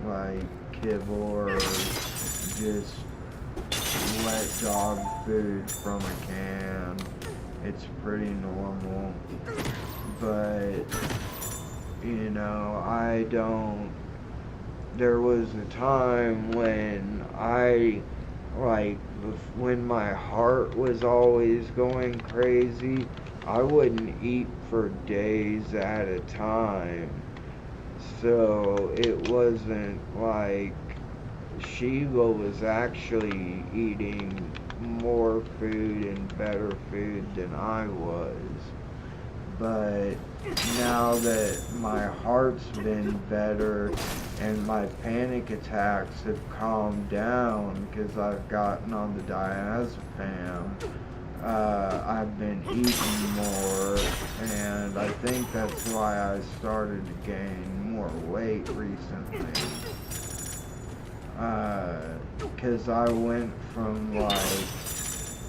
like kibble or just wet dog food from a can. It's pretty normal, but you know, there was a time when when my heart was always going crazy, I wouldn't eat for days at a time. So it wasn't like Shiva was actually eating more food and better food than I was. But now that my heart's been better and my panic attacks have calmed down because I've gotten on the diazepam, I've been eating more, and I think that's why I started to gain more weight recently. Because I went from like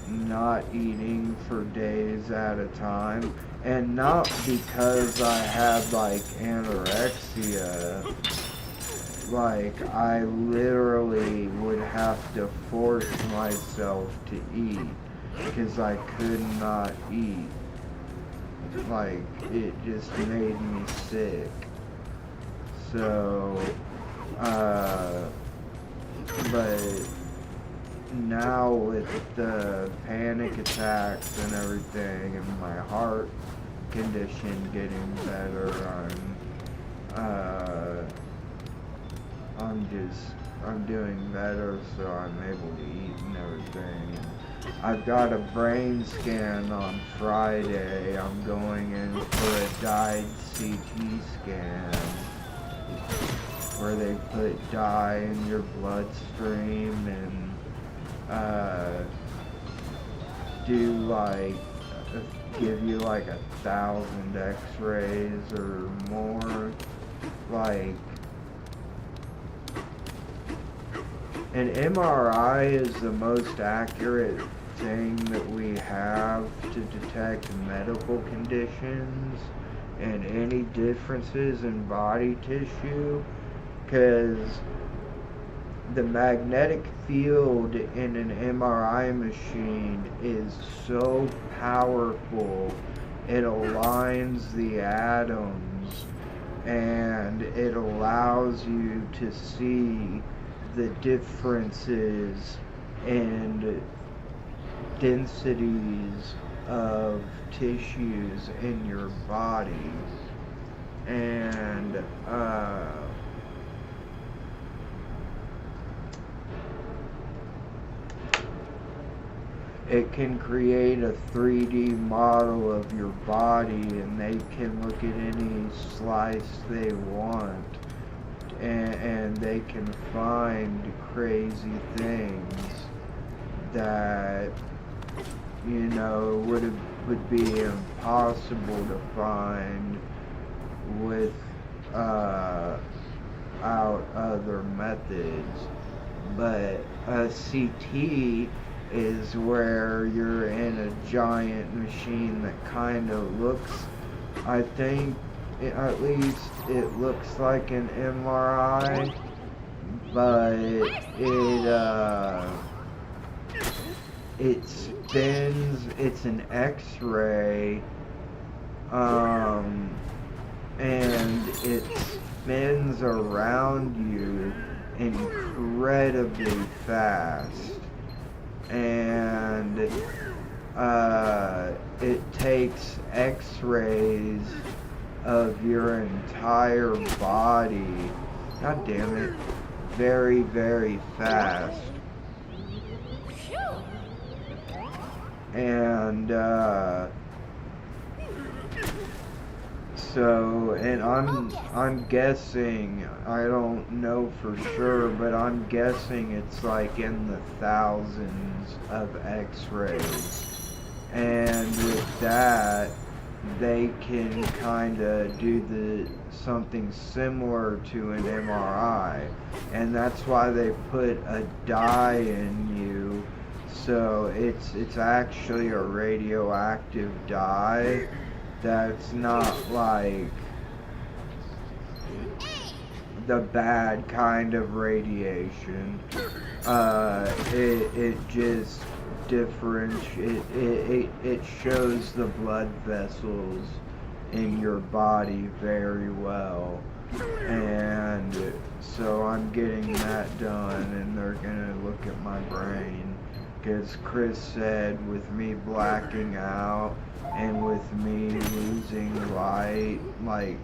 not eating for days at a time, and not because I had like anorexia. Like I literally would have to force myself to eat because I could not eat. like, it just made me sick. So, but now with the panic attacks and everything, and my heart condition getting better, I'm doing better, so I'm able to eat and everything. I've got a brain scan on Friday. I'm going in for a dyed CT scan, where they put dye in your bloodstream and do like give you like 1,000 x-rays or more. Like, an MRI is the most accurate thing that we have to detect medical conditions and any differences in body tissue, because the magnetic field in an MRI machine is so powerful, it aligns the atoms and it allows you to see the differences and densities of tissues in your body. And it can create a 3D model of your body, and they can look at any slice they want, and they can find crazy things that, you know, would be impossible to find without other methods. But a CT is where you're in a giant machine that kind of looks, I think, at least it looks like an MRI, but it spins, it's an X-ray, and it spins around you incredibly fast. And it takes x-rays of your entire body, god damn it, very, very fast. And so, and I'm guessing, I don't know for sure, but I'm guessing it's like in the thousands of x-rays. And with that, they can kind of do something similar to an MRI. And that's why they put a dye in you. So it's actually a radioactive dye. That's not like the bad kind of radiation. It just it shows the blood vessels in your body very well. And so I'm getting that done, and they're gonna look at my brain, because Chris said with me blacking out and with me losing light, like,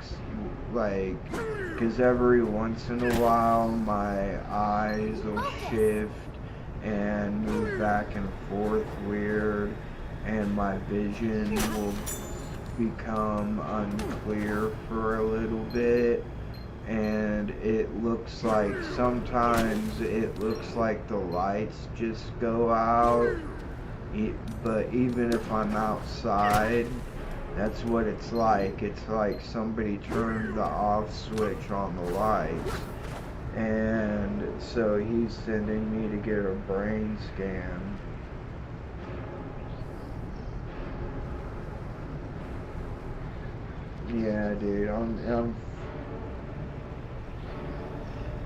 because every once in a while my eyes will shift and move back and forth weird, and my vision will become unclear for a little bit, and it looks like, sometimes it looks like the lights just go out, but even if I'm outside, that's what it's like. It's like somebody turned the off switch on the lights. And so he's sending me to get a brain scan. Yeah, dude,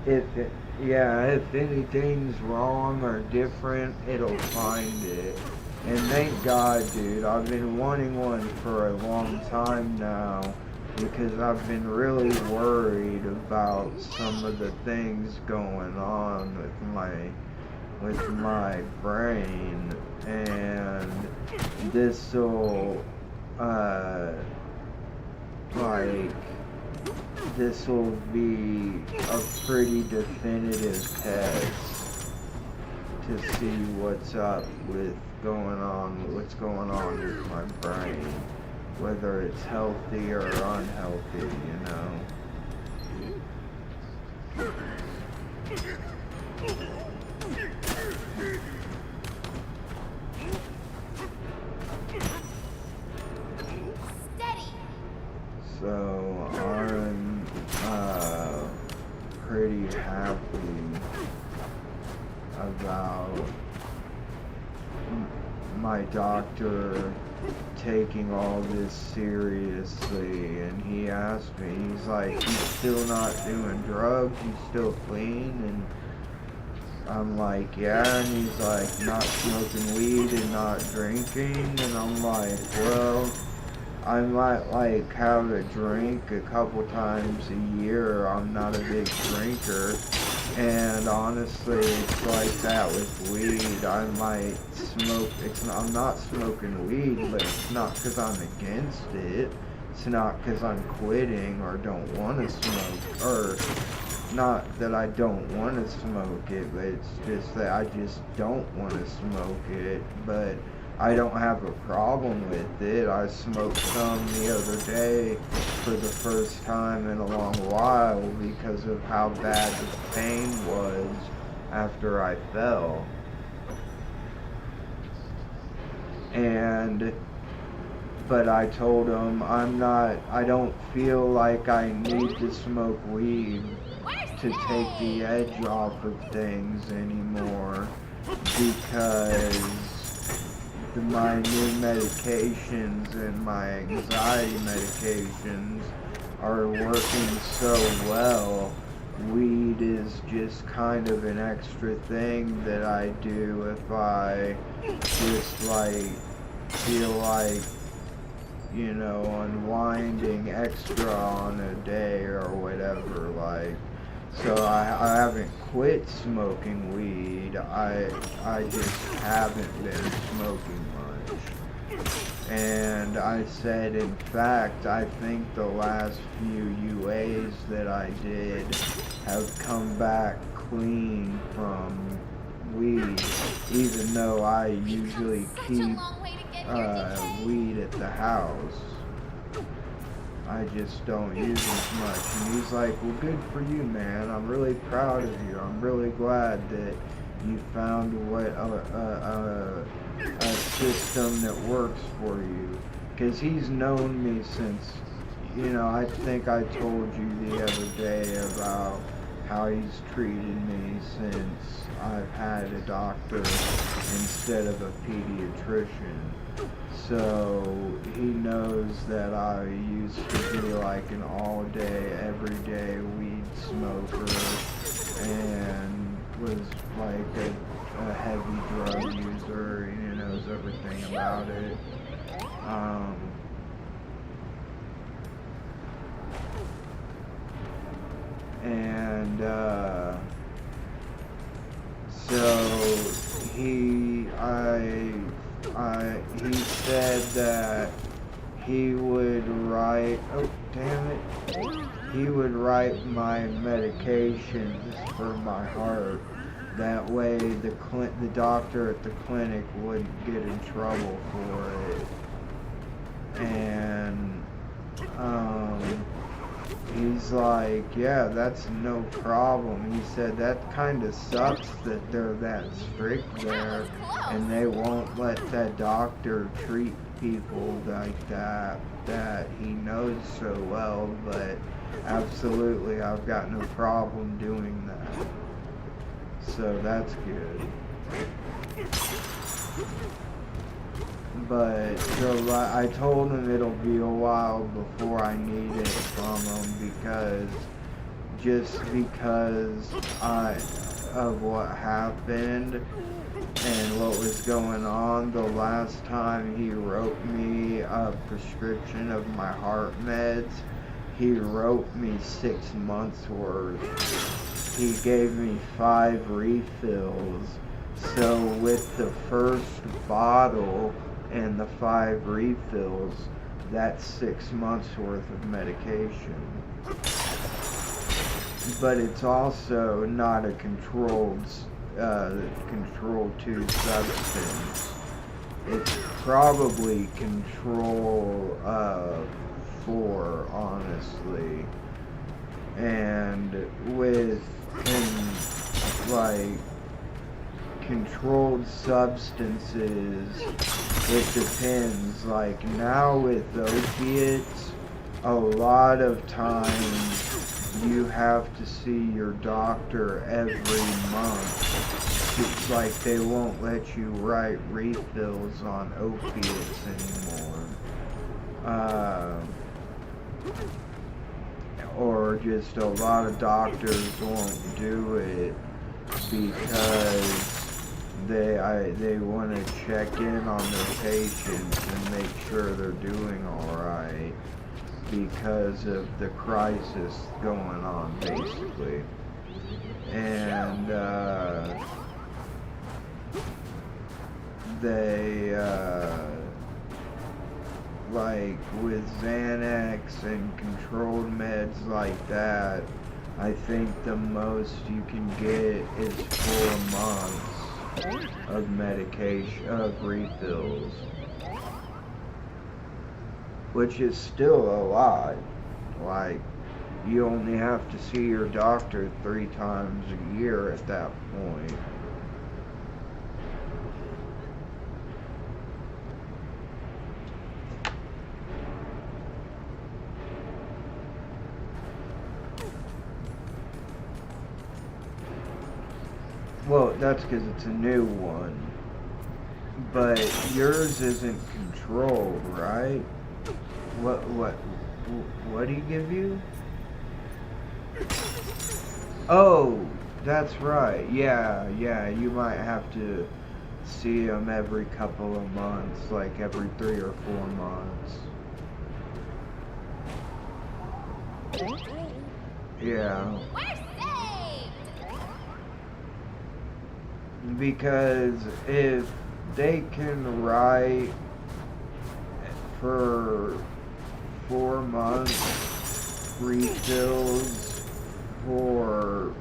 if anything's wrong or different, it'll find it. And thank God, dude. I've been wanting one for a long time now because I've been really worried about some of the things going on with my brain, and this'll this'll be a pretty definitive test to see what's going on with my brain, whether it's healthy or unhealthy, you know. Steady. So I'm pretty happy about my doctor taking all this seriously, and he asked me, he's like, "You still not doing drugs? You still clean?" And I'm like, "Yeah." And he's like, "Not smoking weed and not drinking?" And I'm like, "Well, I might like have a drink a couple times a year. I'm not a big drinker." And honestly, it's like that with weed. I might smoke. I'm not smoking weed, but it's not because I'm against it. It's not because I'm quitting or don't want to smoke, or not that I don't want to smoke it, but it's just that I just don't want to smoke it. But I don't have a problem with it. I smoked some the other day for the first time in a long while because of how bad the pain was after I fell. But I told him I don't feel like I need to smoke weed to take the edge off of things anymore, because my new medications and my anxiety medications are working so well. Weed is just kind of an extra thing that I do if I just like feel like, you know, unwinding extra on a day or whatever, like. So I haven't quit smoking weed, I just haven't been smoking much. And I said, in fact, I think the last few UAs that I did have come back clean from weed, even though I usually keep weed at the house. I just don't use as much. And he's like, "Well, good for you, man. I'm really proud of you. I'm really glad that you found a system that works for you." Because he's known me since, you know, I think I told you the other day about how he's treated me since I've had a doctor instead of a pediatrician. So he knows that I used to be like an all-day, everyday weed smoker and was like a heavy drug user, and he knows everything about it. So he said that he would write, oh damn it, he would write my medications for my heart. That way the doctor at the clinic wouldn't get in trouble for it. And he's like, "Yeah, that's no problem." He said that kind of sucks that they're that strict there and they won't let that doctor treat people like that he knows so well, but absolutely I've got no problem doing that. So that's good. But so I told him it'll be a while before I need it from him, because of what happened and what was going on the last time he wrote me a prescription of my heart meds. He wrote me 6 months worth. He gave me 5 refills. So with the first bottle and the 5 refills, that's 6 months worth of medication. But it's also not a controlled 2 substance. It's probably control 4, honestly. And with controlled substances, it depends. Like now with opiates, a lot of times you have to see your doctor every month. It's like they won't let you write refills on opiates anymore. Or just a lot of doctors won't do it because they want to check in on their patients and make sure they're doing alright because of the crisis going on, basically. And they like with Xanax and controlled meds like that, I think the most you can get is 4 months of medication, of refills, which is still a lot. Like, you only have to see your doctor 3 times a year at that point. Well, that's because it's a new one. But yours isn't controlled, right? What do you give you? Oh, that's right. Yeah, you might have to see him every couple of months, like every 3 or 4 months. Yeah. Because if they can write for 4 months refills for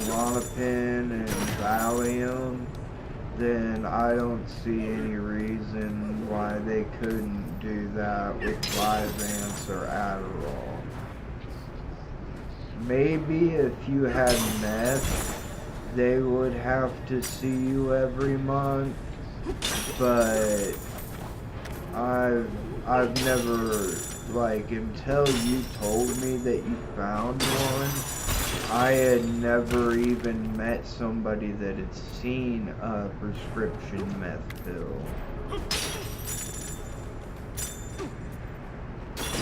Klonopin and Valium, then I don't see any reason why they couldn't do that with Vyvanse or Adderall. Maybe if you had meth, they would have to see you every month, but I've never, like, until you told me that you found one, I had never even met somebody that had seen a prescription meth pill.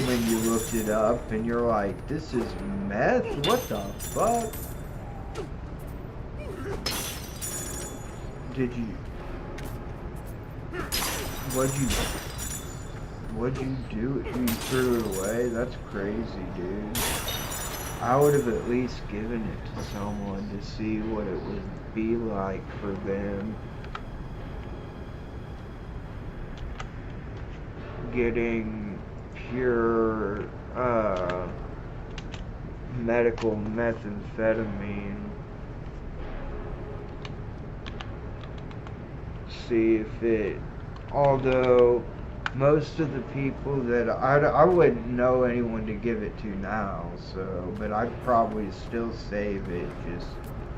When you looked it up and you're like, this is meth? What the fuck? What'd you do? You threw it away? That's crazy, dude. I would have at least given it to someone to see what it would be like for them getting pure medical methamphetamine. See if it, although most of the people that I wouldn't know anyone to give it to now, so, but I'd probably still save it just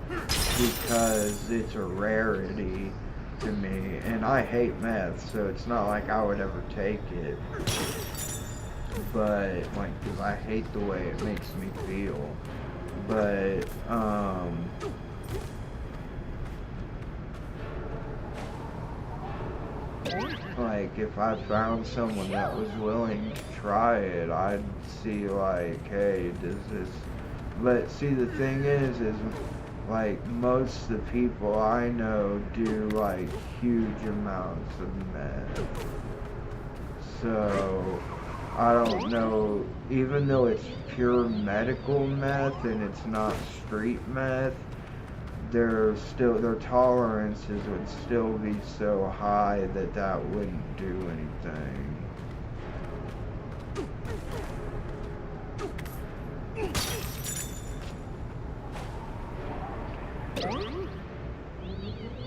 because it's a rarity to me, and I hate meth, so it's not like I would ever take it, but, like, because I hate the way it makes me feel, but, like, if I found someone that was willing to try it, I'd see, like, hey, does this But see, the thing is like most of the people I know do like huge amounts of meth. So I don't know, even though it's pure medical meth and it's not street meth, their tolerances would still be so high that that wouldn't do anything.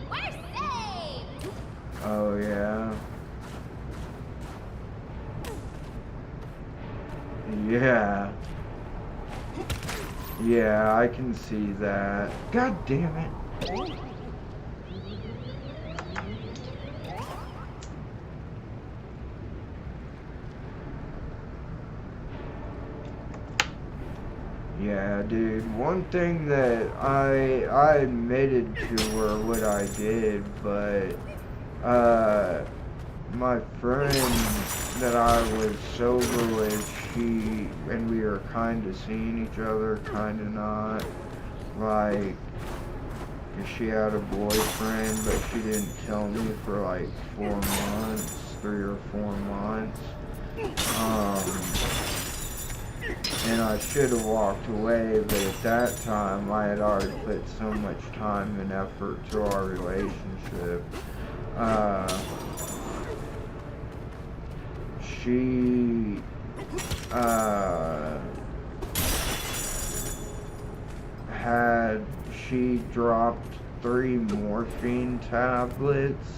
We're saved! Oh yeah. Yeah. Yeah, I can see that. God damn it. Yeah, dude, one thing that I admitted to her what I did, but my friend that I was sober with, and we were kind of seeing each other, kind of not, like, she had a boyfriend, but she didn't tell me for like 4 months, 3 or 4 months, and I should have walked away, but at that time I had already put so much time and effort to our relationship. She dropped 3 morphine tablets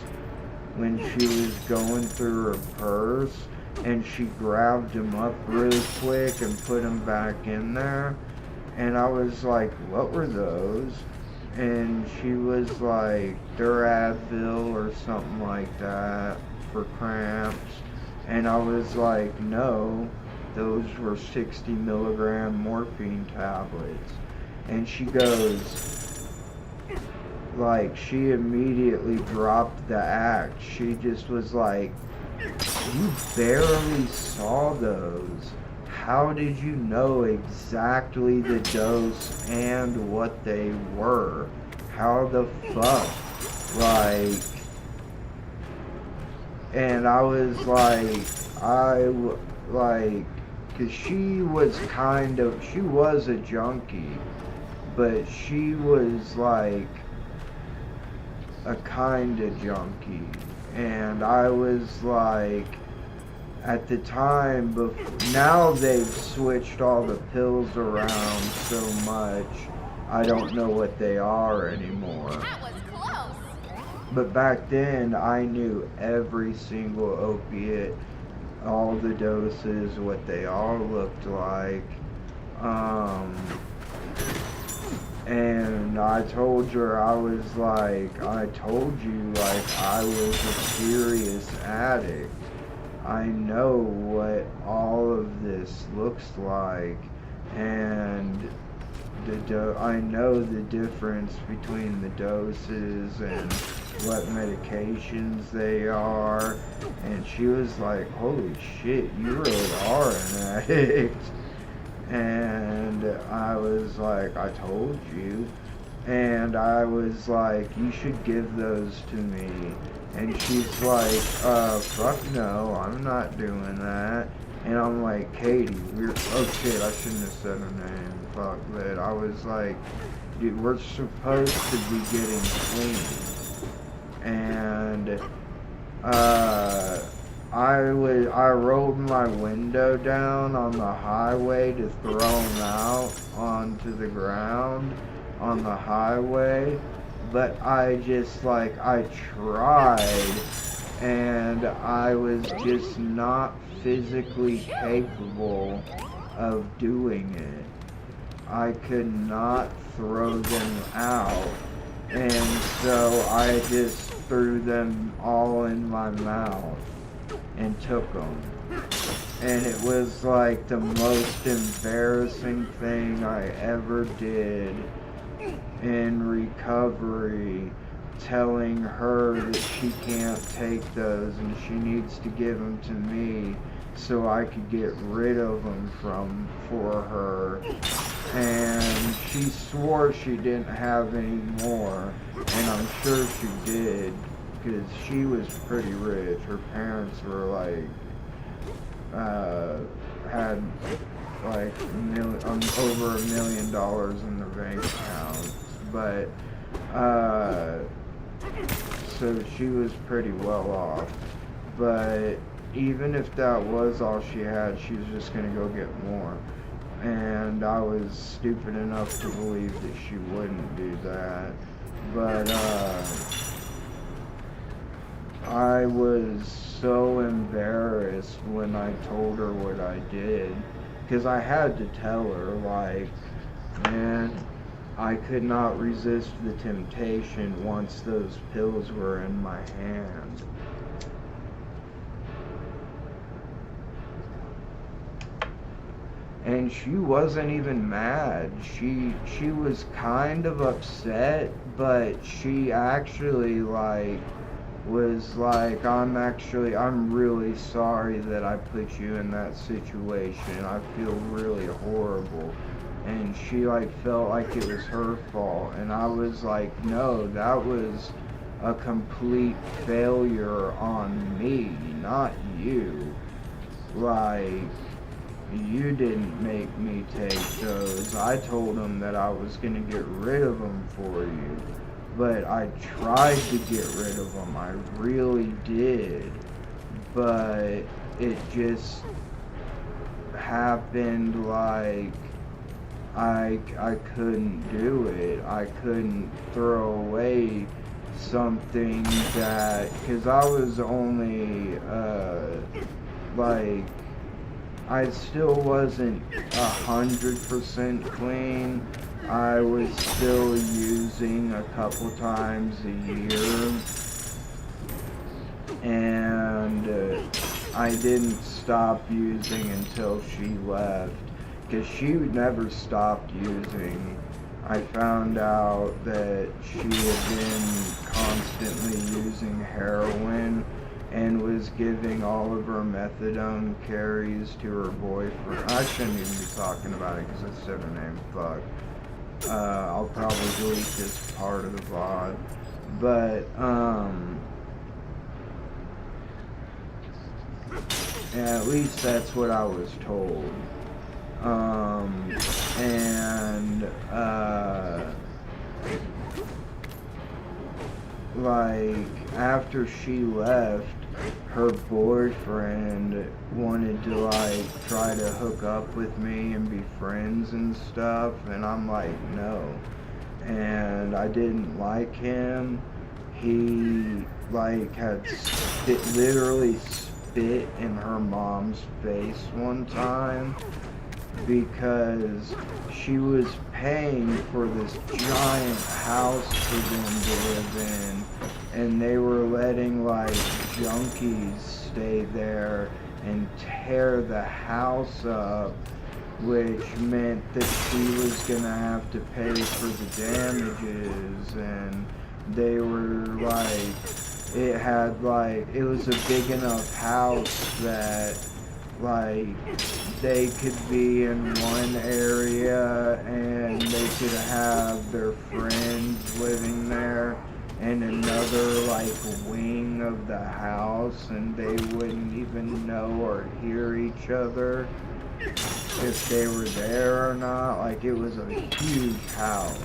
when she was going through her purse, and she grabbed them up really quick and put them back in there, and I was like, what were those? And she was like, Advil or something like that for cramps, and I was like, no, those were 60 milligram morphine tablets. And she goes, like, she immediately dropped the act. She just was like, you barely saw those. How did you know exactly the dose and what they were? How the fuck? Like, and I was like, cause she was a junkie, but she was like a kind of junkie, and I was like, at the time, now they've switched all the pills around so much, I don't know what they are anymore. That was close! But back then, I knew every single opiate, all the doses, what they all looked like. And I told her, I told you, like, I was a serious addict. I know what all of this looks like, and I know the difference between the doses and what medications they are. And she was like, holy shit, you really are an addict. And I was like, I told you. And I was like, you should give those to me. And she's like, fuck no, I'm not doing that. And I'm like, Katie, oh shit, I shouldn't have said her name, fuck. But I was like, dude, we're supposed to be getting clean. And I rolled my window down on the highway to throw them out onto the ground on the highway, but I tried, and I was just not physically capable of doing it. I could not throw them out, and so I just threw them all in my mouth and took them. And it was like the most embarrassing thing I ever did in recovery, telling her that she can't take those and she needs to give them to me so I could get rid of them for her. and she swore she didn't have any more, and I'm sure she did, because she was pretty rich. Her parents were like, had like over $1 million in their bank accounts, but so she was pretty well off. But even if that was all she had, she was just gonna go get more. And I was stupid enough to believe that she wouldn't do that. But I was so embarrassed when I told her what I did, because I had to tell her, like, man, I could not resist the temptation once those pills were in my hand. And she wasn't even mad. She was kind of upset, but she actually was like, I'm really sorry that I put you in that situation. I feel really horrible. And she felt like it was her fault. And I was like, no, that was a complete failure on me, not you. You didn't make me take those. I told them that I was going to get rid of them for you. But I tried to get rid of them. I really did. But it just happened I couldn't do it. I couldn't throw away something that, because I was only I still wasn't 100% clean. I was still using a couple times a year, and I didn't stop using until she left, because she never stopped using. I found out that she had been constantly using heroin and was giving all of her methadone carries to her boyfriend. I shouldn't even be talking about it because I said her name. Fuck. I'll probably delete this part of the VOD. But, yeah, at least that's what I was told. After she left, her boyfriend wanted to try to hook up with me and be friends and stuff, and I'm like, no. And I didn't like him. He had literally spit in her mom's face one time because she was paying for this giant house for them to live in, and they were letting junkies stay there and tear the house up, which meant that she was gonna have to pay for the damages. And they were it was a big enough house that they could be in one area and they could have their friends living there in another wing of the house, and they wouldn't even know or hear each other if they were there or not. It was a huge house.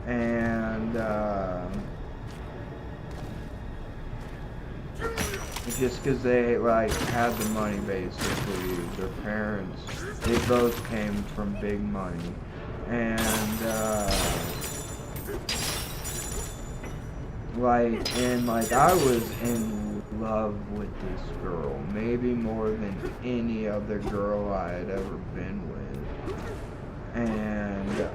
And just because they had the money, basically. Their parents, they both came from big money. And I was in love with this girl, maybe more than any other girl I had ever been with. And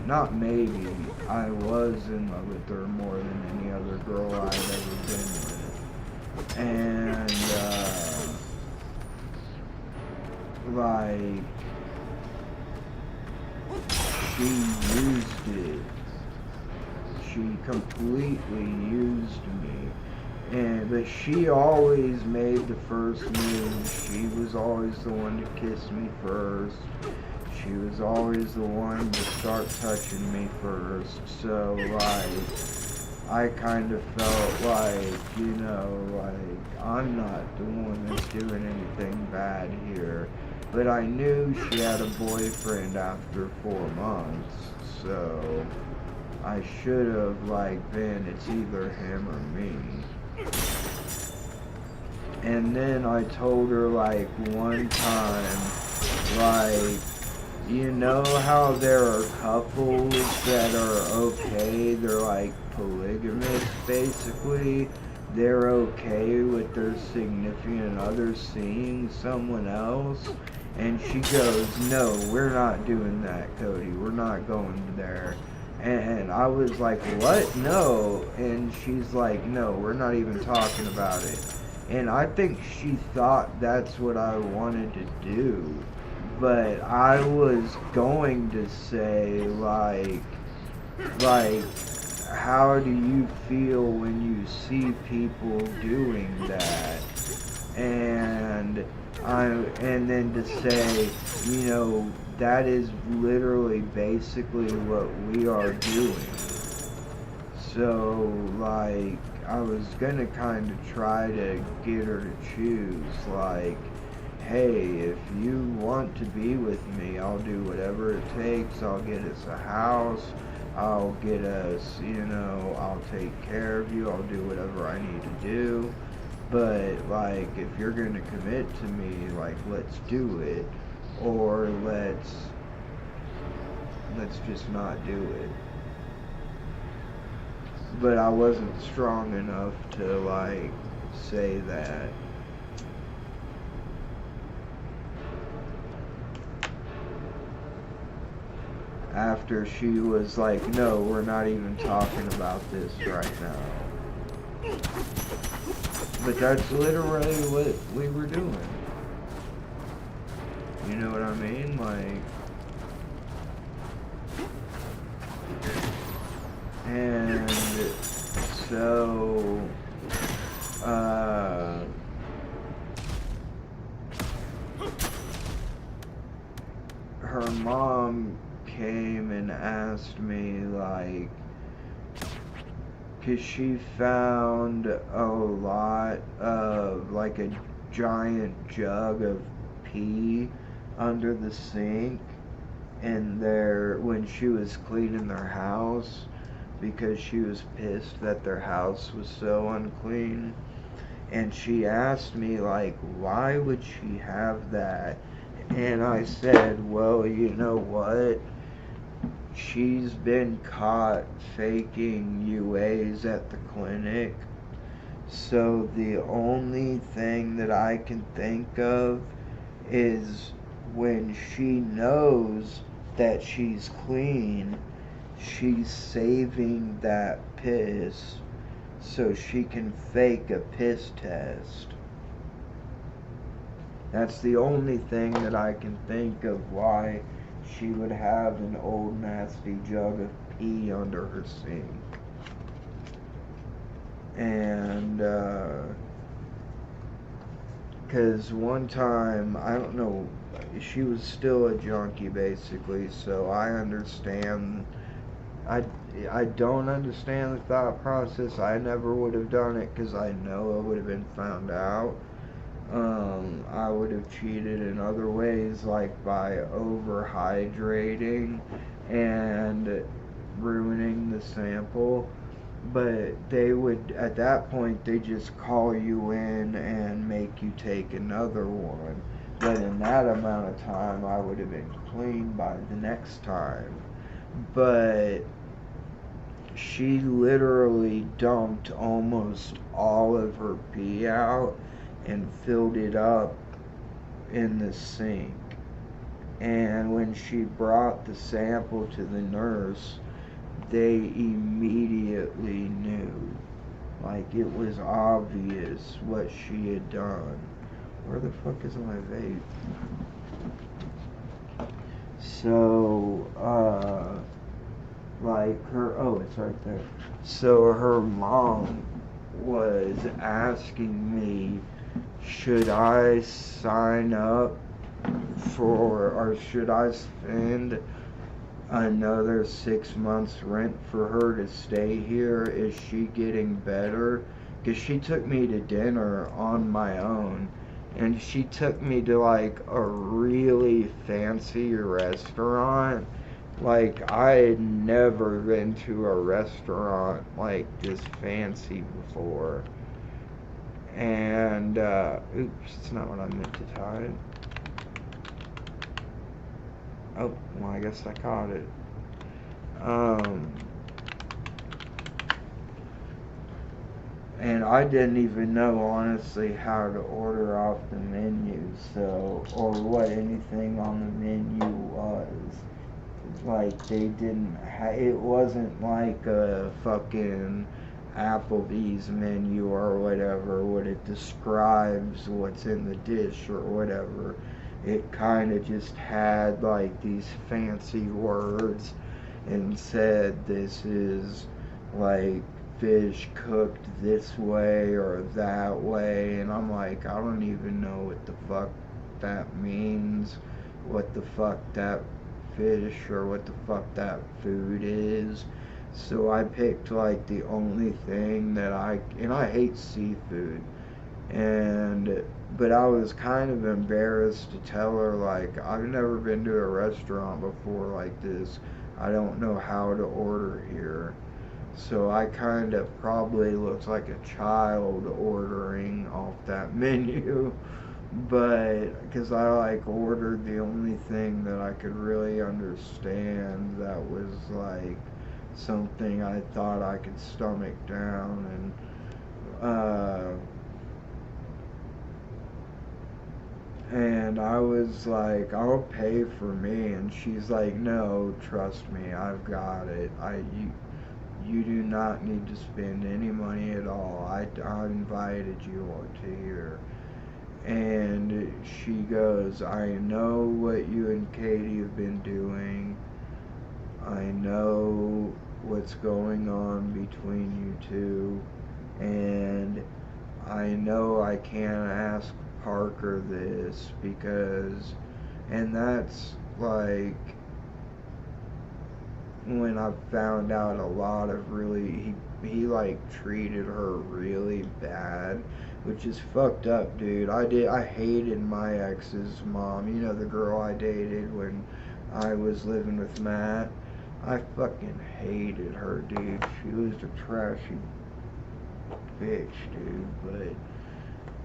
not maybe, I was in love with her more than any other girl I had ever been with. And she used it. She completely used me. But she always made the first move. She was always the one to kiss me first. she was always the one to start touching me first. So, like, I kind of felt like, you know, like, I'm not the one that's doing anything bad here. But I knew she had a boyfriend after 4 months, so I should have, like, been, it's either him or me. And then I told her, like, one time, like, you know how there are couples that are okay, they're like polygamous basically, they're okay with their significant other seeing someone else, and she goes, no, we're not doing that, Cody, we're not going there. And I was like, what? No. And she's like, no, we're not even talking about it. And I think she thought that's what I wanted to do. But I was going to say, like, how do you feel when you see people doing that? And then to say, you know, that is literally basically what we are doing. So, like, I was gonna kind of try to get her to choose, like, hey, if you want to be with me, I'll do whatever it takes. I'll get us a house. I'll get us, you know, I'll take care of you. I'll do whatever I need to do. But, like, if you're going to commit to me, like, let's do it. Or let's just not do it. But I wasn't strong enough to, like, say that. After she was like, no, we're not even talking about this right now. But that's literally what we were doing. You know what I mean? Like, and so, her mom came and asked me, like, because she found a lot of, like, a giant jug of pee under the sink in there when she was cleaning their house, because she was pissed that their house was so unclean. And she asked me, like, why would she have that? And I said, well, you know what? She's been caught faking UAs at the clinic. So the only thing that I can think of is when she knows that she's clean, she's saving that piss so she can fake a piss test. That's the only thing that I can think of why she would have an old nasty jug of pee under her sink. And, because one time, I don't know, she was still a junkie basically, so I understand. I don't understand the thought process. I never would have done it because I know I would have been found out. I would have cheated in other ways, like by overhydrating and ruining the sample. But they would, at that point, they just call you in and make you take another one. But in that amount of time, I would have been clean by the next time. But she literally dumped almost all of her pee out and filled it up in the sink. And when she brought the sample to the nurse, they immediately knew. Like, it was obvious what she had done. Where the fuck is my vape? So, like, it's right there. So her mom was asking me, should I sign up or should I spend another 6 months rent for her to stay here? Is she getting better? Because she took me to dinner on my own, and she took me to like a really fancy restaurant. Like, I had never been to a restaurant like this fancy before. And oops, it's not what I meant to tie. Oh, well, I guess I caught it. And I didn't even know, honestly, how to order off the menu, so, or what anything on the menu was. Like, they didn't, it wasn't like a fucking Applebee's menu or whatever, what it describes what's in the dish or whatever. It kind of just had like these fancy words and said this is like fish cooked this way or that way, and I'm like, I don't even know what the fuck that means, what the fuck that fish or what the fuck that food is. So I picked like the only thing that and I hate seafood, but I was kind of embarrassed to tell her, like, I've never been to a restaurant before like this. I don't know how to order here. So I kind of probably looked like a child ordering off that menu. But, because I like ordered the only thing that I could really understand that was like something I thought I could stomach down. And I was like, I'll pay for me, and she's like, no, trust me, I've got it. You do not need to spend any money at all. I invited you to here. And she goes, I know what you and Katie have been doing. I know what's going on between you two. And I know I can't ask Parker this because, and that's like when I found out a lot of really, he like treated her really bad, which is fucked up, dude. I hated my ex's mom, you know, the girl I dated when I was living with Matt. I fucking hated her, dude. She was a trashy bitch, dude, but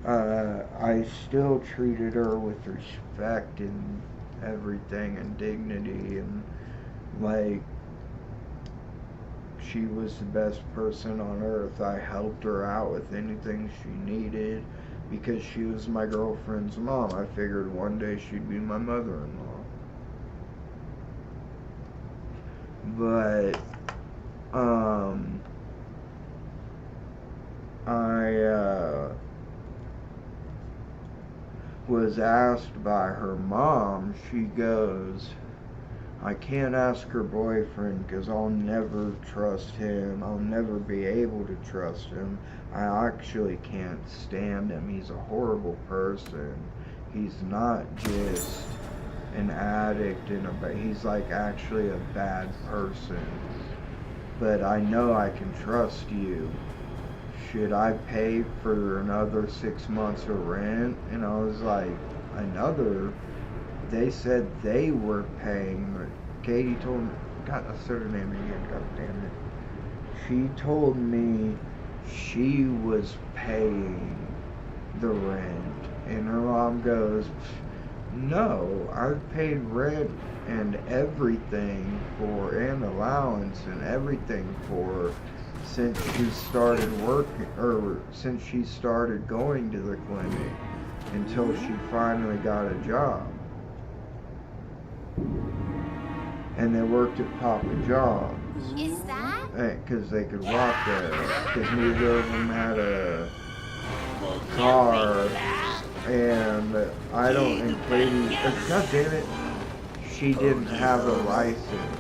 I still treated her with respect and everything and dignity, and like, she was the best person on earth. I helped her out with anything she needed because she was my girlfriend's mom. I figured one day she'd be my mother-in-law. But I was asked by her mom, she goes, I can't ask her boyfriend because I'll never trust him. I'll never be able to trust him. I actually can't stand him. He's a horrible person. He's not just an addict he's like actually a bad person. But I know I can trust you. Should I pay for another 6 months of rent? And I was like, they said they were paying. Katie told me, God, I said her name again, god damn it. She told me she was paying the rent. And her mom goes, no, I've paid rent and everything and allowance and everything since she started working, or since she started going to the clinic until she finally got a job. And they worked at Papa John's. Is that? Because they could walk there. Because neither of them had a car. And I don't, and Katie, god damn it, she didn't have a license.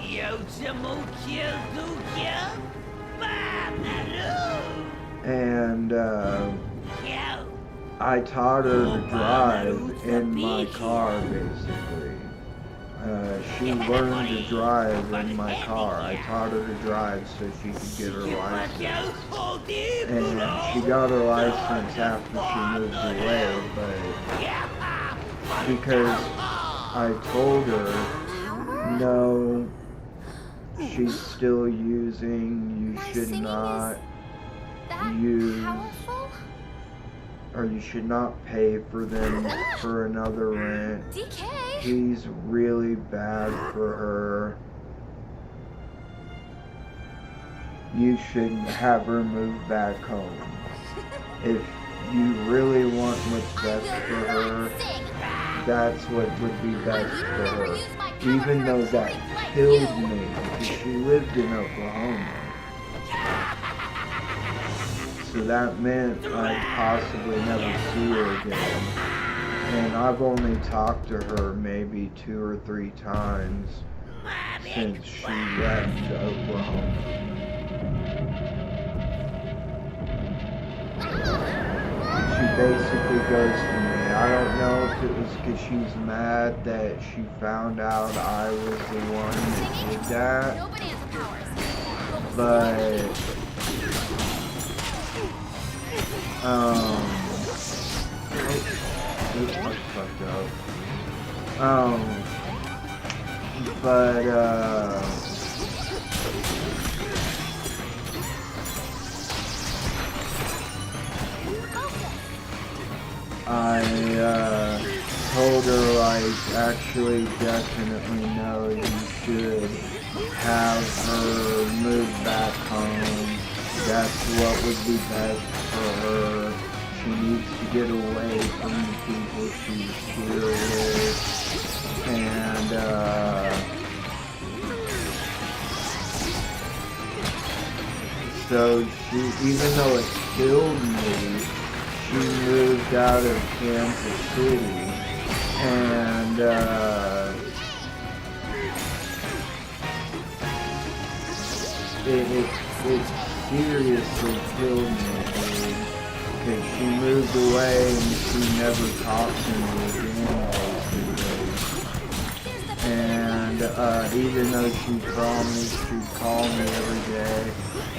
And I taught her to drive in my car, basically. She learned to drive in my car. I taught her to drive so she could get her license. And she got her license after she moved away, but because I told her, no, she's still using, you should not use, powerful? or you should not pay for them for another rent. DK. He's really bad for her. You should have her move back home. If you really want what's best for her, that's what would be best for her. Even though that killed me, because she lived in Oklahoma. So that meant I'd possibly never see her again. And I've only talked to her maybe 2 or 3 times since she left Oklahoma. She basically ghosted me. I don't know if it was because she's mad that she found out I was the one that did that, but oops, I fucked up. I told her, like, actually, definitely no, you should have her move back home. That's what would be best for her. She needs to get away from the people she's here with. And, so she, even though it killed me, she moved out of Kansas City. And, it seriously killed me, dude. Because she moved away and she never talked to me again basically. And even though she promised she'd call me every day,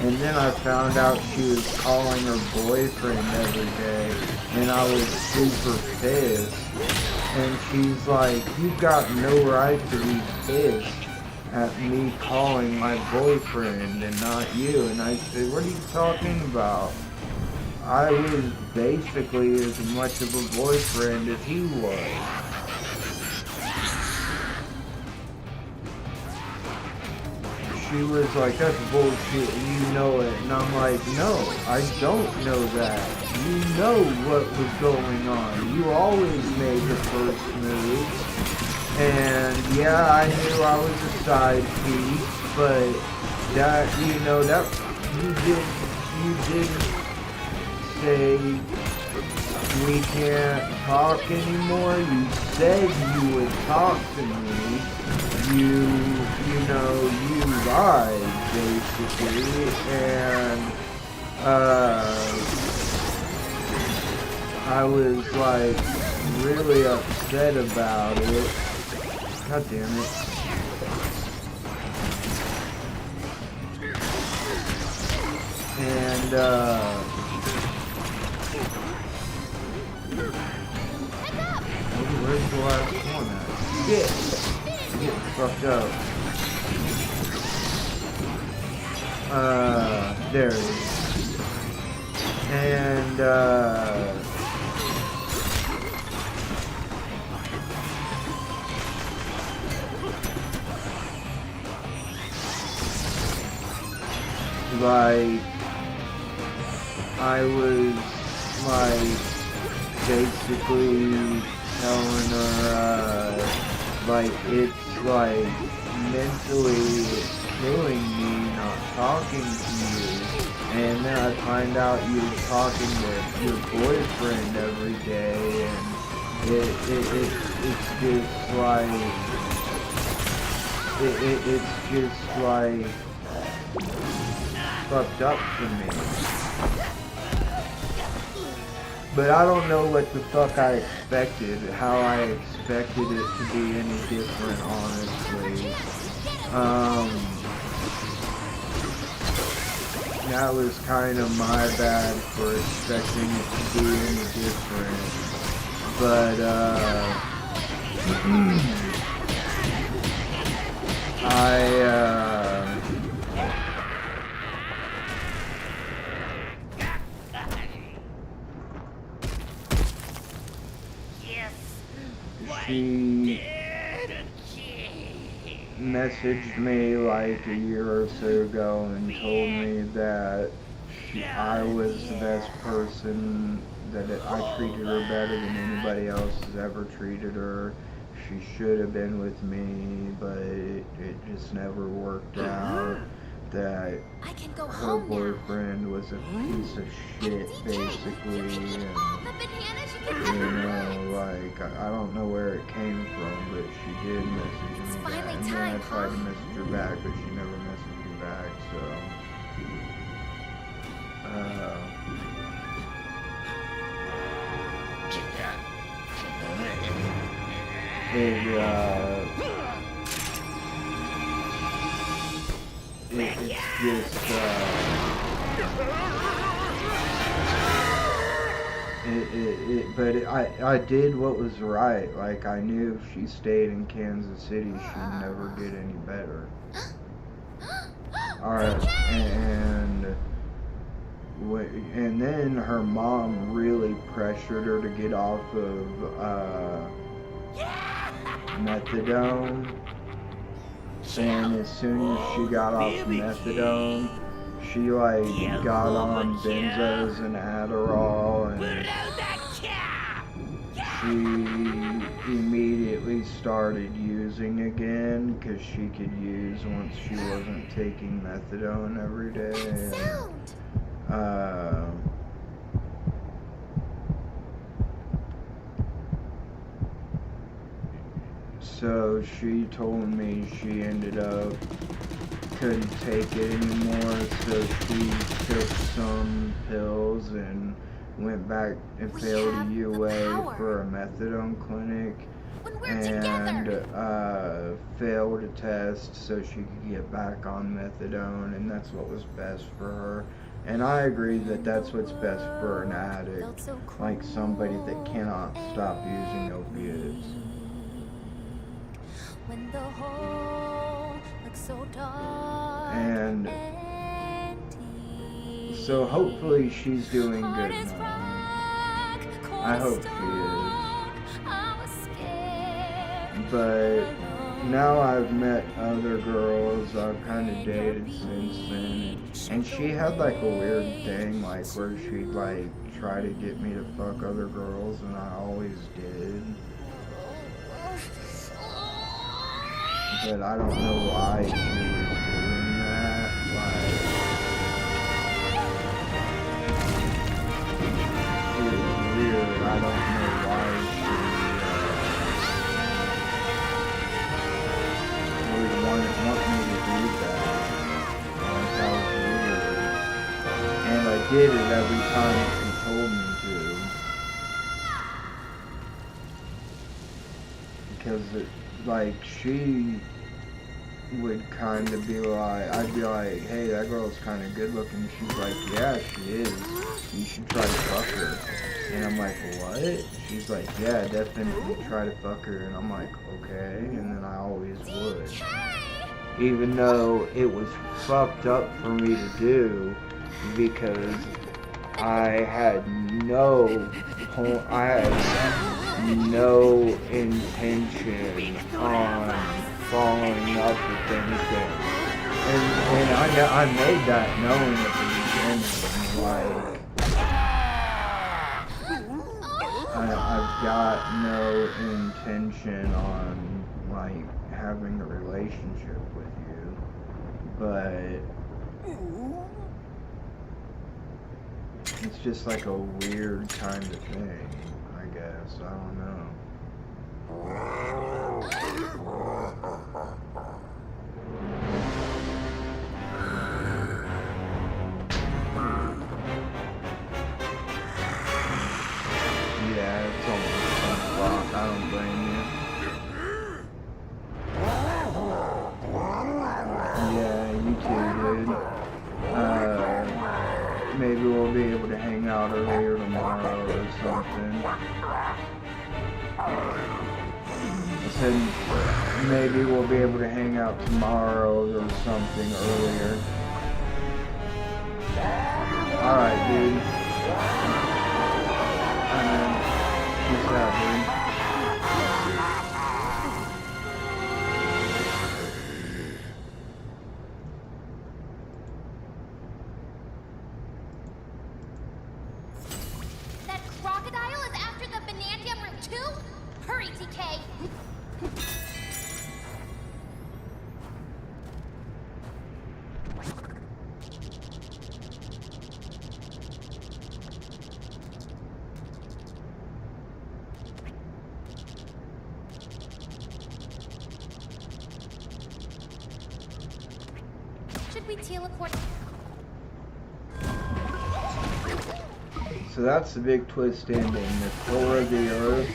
and then I found out she was calling her boyfriend every day, and I was super pissed. And she's like, "You've got no right to be pissed at me calling my boyfriend and not you." And I said, "What are you talking about? I was basically as much of a boyfriend as he was." She was like, "That's bullshit, and you know it." And I'm like, "No, I don't know that. You know what was going on. You always made the first move. And yeah, I knew I was a side piece, but that, you know, that you didn't say we can't talk anymore. You said you would talk to me. You lied, basically, and, I was, like, really upset about it. God damn it. And, where's the last one at? Shit! I'm getting fucked up. There it is. And, like, I was, like, basically telling her, like, it's, like, mentally killing me not talking to you. And then I find out you're talking to your boyfriend every day, and it's just like, it's just like fucked up for me. But I don't know what the fuck I expected, how I expected it to be any different, honestly. That was kind of my bad for expecting it to be any different. But, she messaged me like a year or so ago and told me that I was the best person, that I treated her better than anybody else has ever treated her. She should have been with me, but it just never worked out. That her boyfriend was a piece of shit, basically, and, you know, like, I don't know where it came from, but she did message me back, and then I tried to message her back, but she never messaged me back, so, it's just, but I did what was right. Like, I knew if she stayed in Kansas City, she'd never get any better. Alright, and then her mom really pressured her to get off of methadone. And as soon as she got off methadone, she like got on benzos and Adderall, and she immediately started using again because she could use once she wasn't taking methadone every day. So she told me she ended up couldn't take it anymore, so she took some pills and went back and failed a UA for a methadone clinic, and failed a test so she could get back on methadone, and that's what was best for her. And I agree that that's what's best for an addict, like somebody that cannot stop using opiates. And so hopefully she's doing good now. I hope she is. But now I've met other girls I've kind of dated since then, and she had like a weird thing, like where she'd like try to get me to fuck other girls, and I always did. But I don't know why she was doing that. Like, it was weird. I don't know why she would want me to do that. Like, that was weird. And I did it every time she told me to. Because it, like, she would kind of be like, I'd be like, hey, that girl's kind of good looking. She's like, yeah, she is. You should try to fuck her. And I'm like, what? She's like, yeah, definitely try to fuck her. And I'm like, okay. And then I always would. Even though it was fucked up for me to do, because I had no intention on following up with anything. And I made that known at the beginning. Like, I've got no intention on, like, having a relationship with you. But it's just like a weird kind of thing, I guess. I don't know. want to, dude. Maybe we'll be able to hang out earlier tomorrow or something. I said maybe we'll be able to hang out tomorrow or something earlier. Alright, dude. Peace out, dude. That crocodile is after the Bananza room too? Hurry, TK! Should we teleport? So that's the big twist ending. The core of the earth,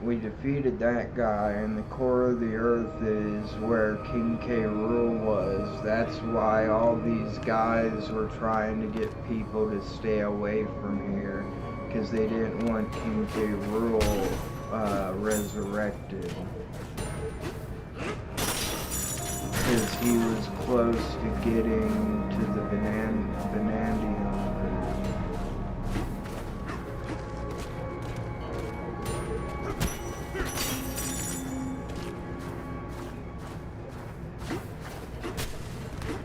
we defeated that guy, and the core of the earth is where King K. Rool was. That's why all these guys were trying to get people to stay away from here, because they didn't want King K. Rool resurrected. Because he was close to getting to the Banandium.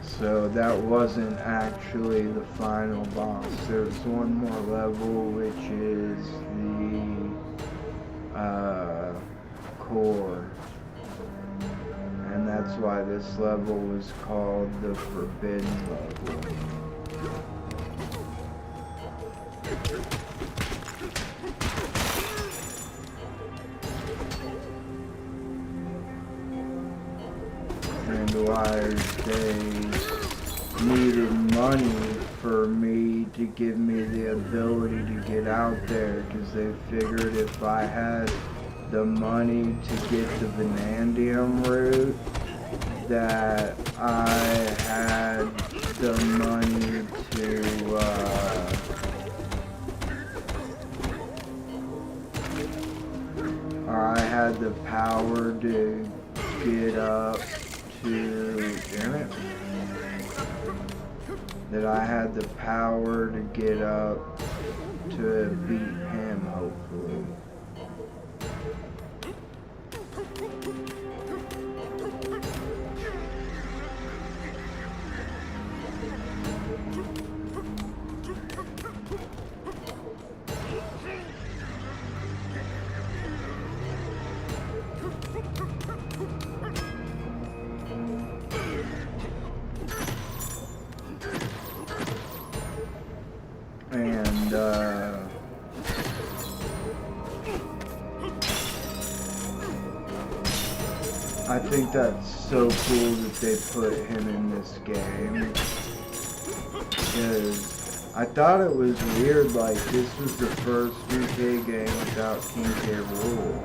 So that wasn't actually the final boss. There's one more level, which is the core. And that's why this level was called the Forbidden level. And why they needed money for me to give me the ability to get out there, because they figured if I had the money to get the Banandium route, that I had the money to or I had the power to get up to, damn it, that I had the power to get up to beat him, hopefully. And I think that's so cool that they put him in this game, because I thought it was weird, like this was the first 2K game without King K. Rool,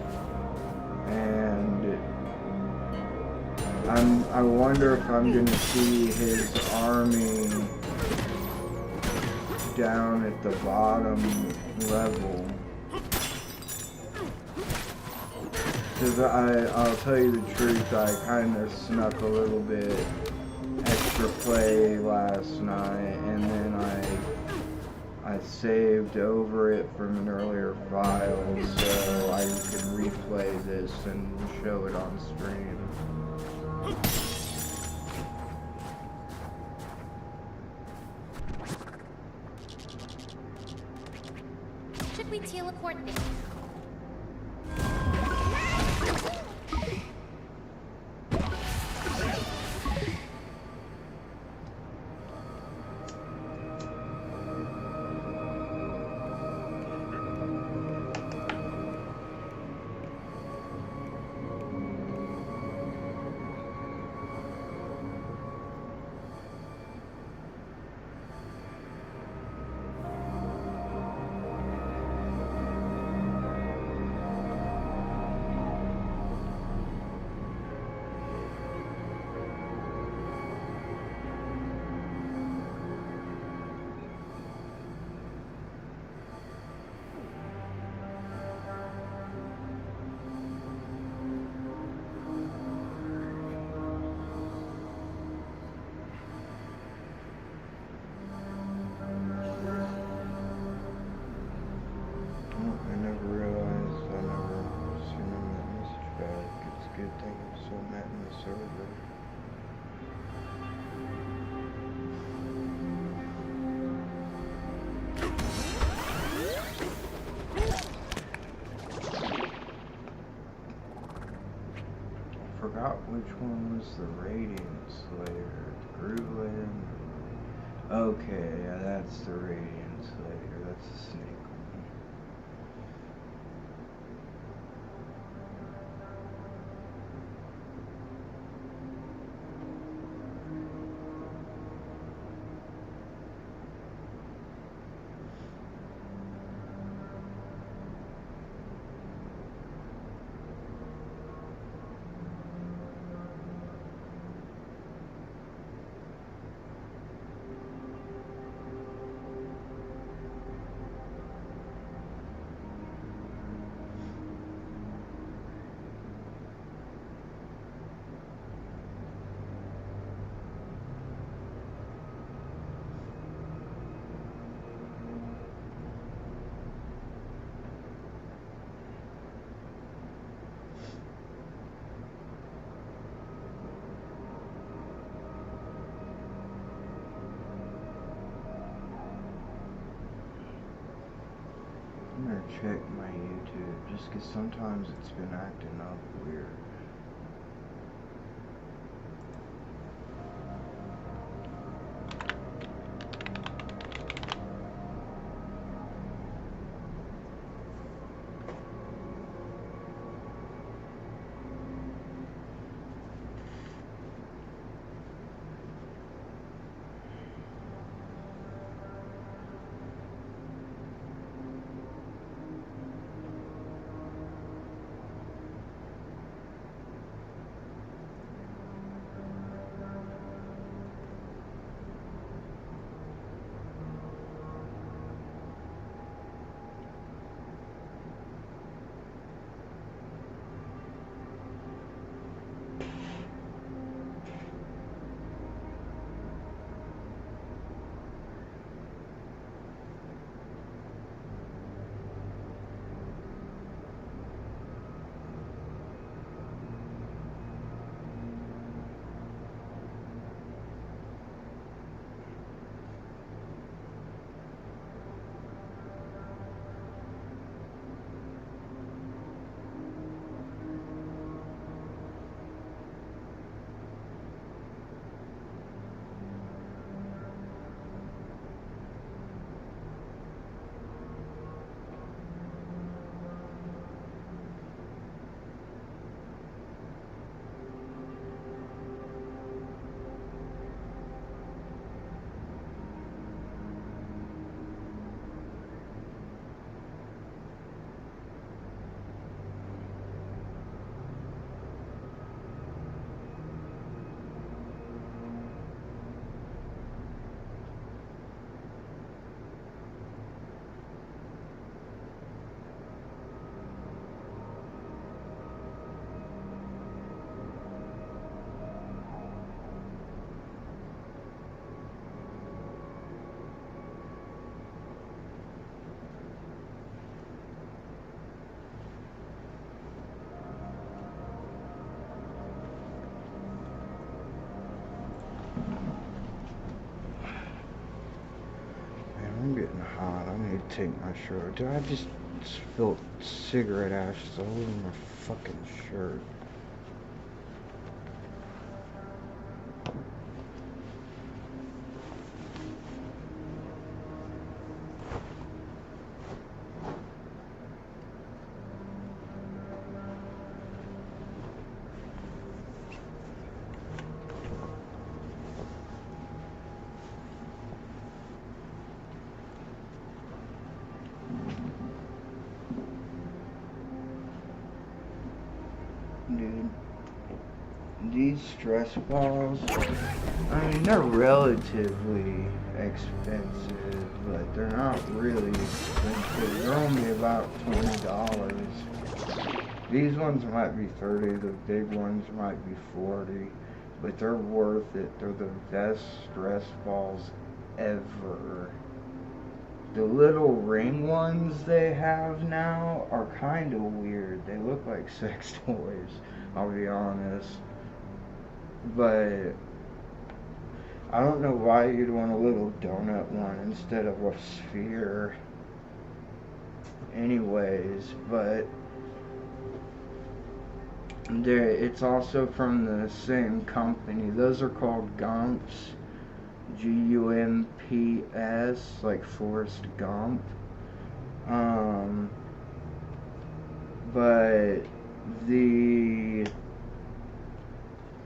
and I wonder if I'm gonna see his army down at the bottom level. Because I'll tell you the truth, I kind of snuck a little bit extra play last night, and then I saved over it from an earlier file so I could replay this and show it on stream. Should we teleport there? forgot which one was the Radiant Slayer. The Grooveland. Okay, yeah, that's the Radiant Slayer. That's the snake one. I'm gonna check my YouTube just because sometimes it's been acting up weird. I'm getting hot. I need to take my shirt. Dude, I just spilled cigarette ashes all over my fucking shirt. Dude, these stress balls, I mean, they're relatively expensive, but they're not really expensive. They're only about $20. These ones might be 30, the big ones might be 40, but they're worth it. They're the best stress balls ever. The little ring ones they have now are kind of weird. They look like sex toys, I'll be honest. But I don't know why you'd want a little donut one instead of a sphere. Anyways, but It's also from the same company. Those are called Gumps. Gumps, like Forrest Gump. But the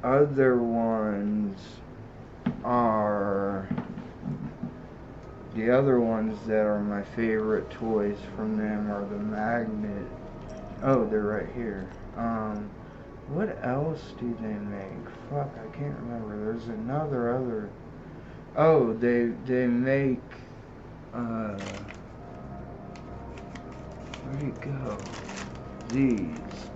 other ones that are my favorite toys from them are the magnet. Oh, they're right here. What else do they make? Fuck, I can't remember. There's other. Oh, they make, where'd it go? These.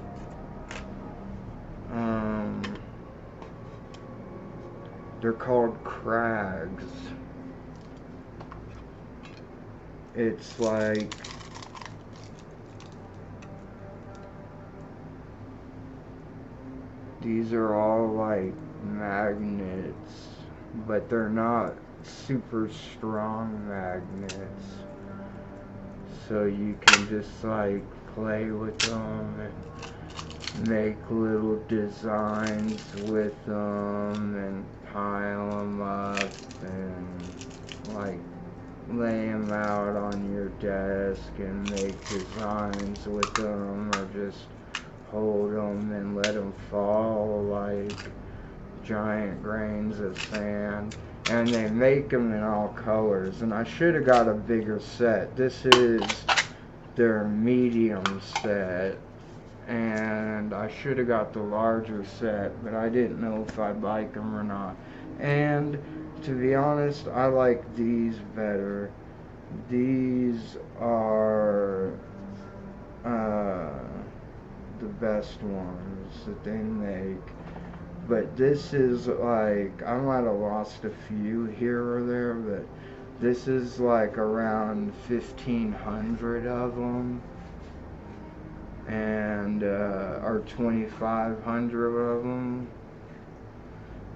They're called Crags. It's like, these are all like magnets, but they're not super strong magnets. So you can just like play with them and make little designs with them and pile them up and like lay them out on your desk and make designs with them, or just hold them and let them fall like giant grains of sand. And they make them in all colors, and I should have got a bigger set. This is their medium set, and I should have got the larger set, but I didn't know if I'd like them or not. And to be honest, I like these better. These are the best ones that they make. But this is like, I might have lost a few here or there, but this is like around 1,500 of them. And, or 2,500 of them.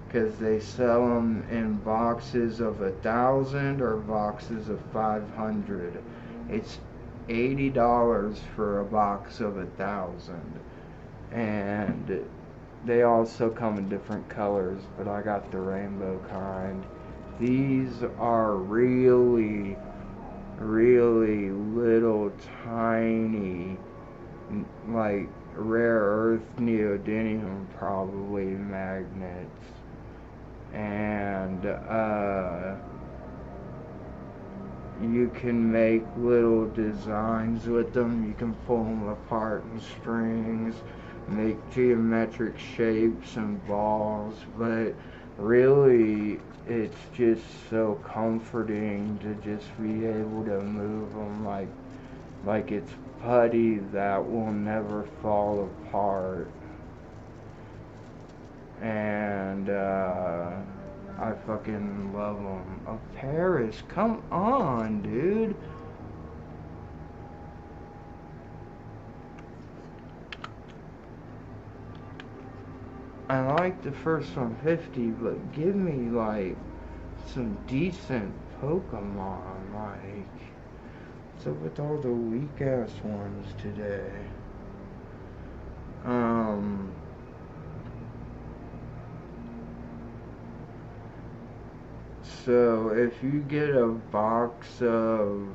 Because they sell them in boxes of 1,000 or boxes of 500. It's $80 for a box of 1,000. And they also come in different colors, but I got the rainbow kind. These are really, really little tiny, like rare earth neodymium probably magnets. And you can make little designs with them. You can pull them apart in strings, make geometric shapes and balls, but really it's just so comforting to just be able to move them like it's putty that will never fall apart. And I fucking love them. Oh, Paris, come on, dude. I like the first 150, but give me like some decent Pokemon. Like, what's up with all the weak ass ones today? So if you get a box of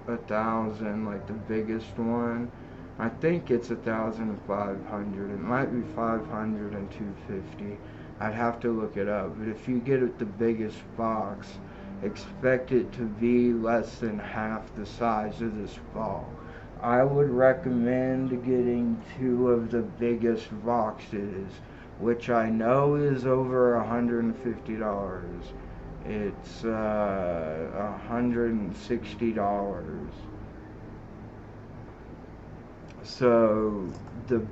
1,000, like the biggest one, I think it's 1,500. It might be 500 and 250. I'd have to look it up. But if you get it the biggest box, expect it to be less than half the size of this ball. I would recommend getting 2 of the biggest boxes, which I know is over $150. It's $160. So the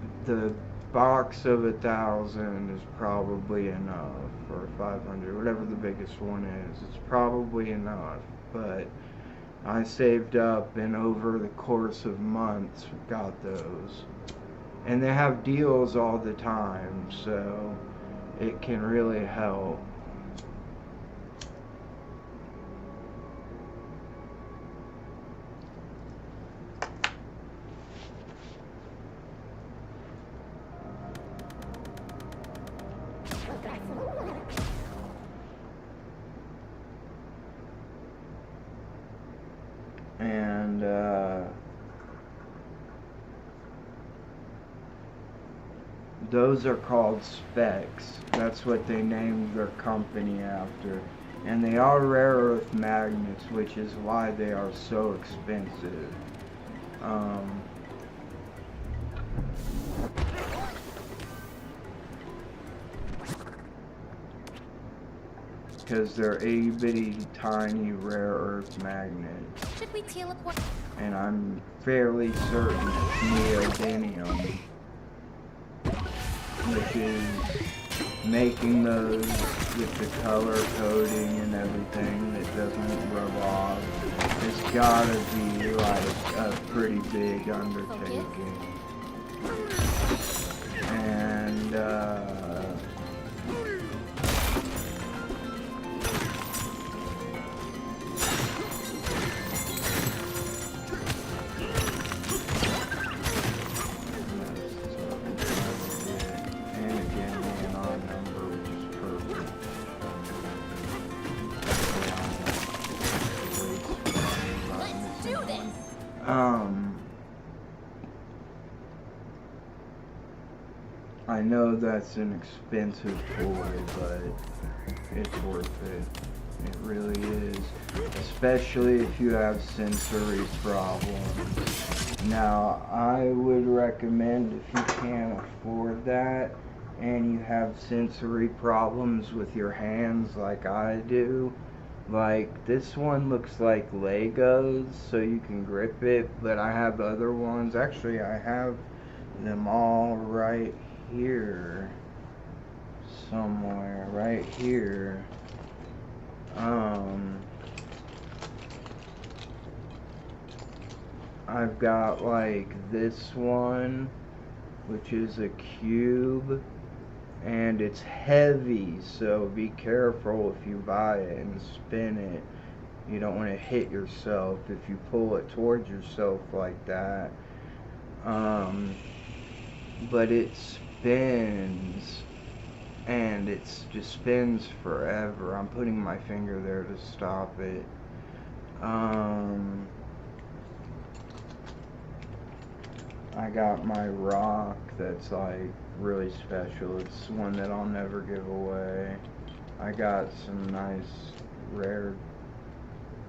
box of 1,000 is probably enough, or 500, whatever the biggest one is. It's probably enough, but I saved up and over the course of months got those. And they have deals all the time, so it can really help. And those are called specs. That's what they named their company after. And they are rare earth magnets, which is why they are so expensive. Because they're itty bitty tiny rare earth magnets. Should we teleport? And I'm fairly certain it's neodymium, which is making those with the color coding and everything that doesn't rub off. It's gotta be like a pretty big undertaking. And I know that's an expensive toy, but it's worth it. It really is. Especially if you have sensory problems. Now, I would recommend if you can't afford that and you have sensory problems with your hands like I do, like this one looks like Legos, so you can grip it, but I have other ones. Actually, I have them all right here somewhere, right here. I've got like this one, which is a cube, and it's heavy, so be careful if you buy it and spin it. You don't want to hit yourself if you pull it towards yourself like that. But it spins, and it just spins forever. I'm putting my finger there to stop it. I got my rock that's like really special. It's one that I'll never give away. I got some nice rare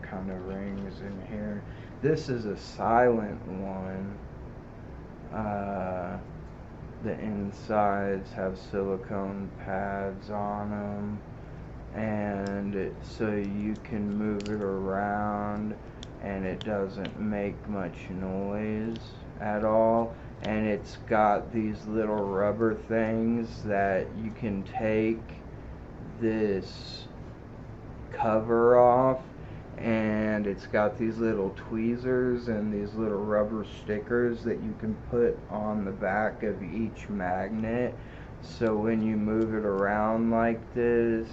kind of rings in here. This is a silent one. The insides have silicone pads on them, and so you can move it around and it doesn't make much noise at all. And it's got these little rubber things that you can take this cover off, and it's got these little tweezers and these little rubber stickers that you can put on the back of each magnet, so when you move it around like this,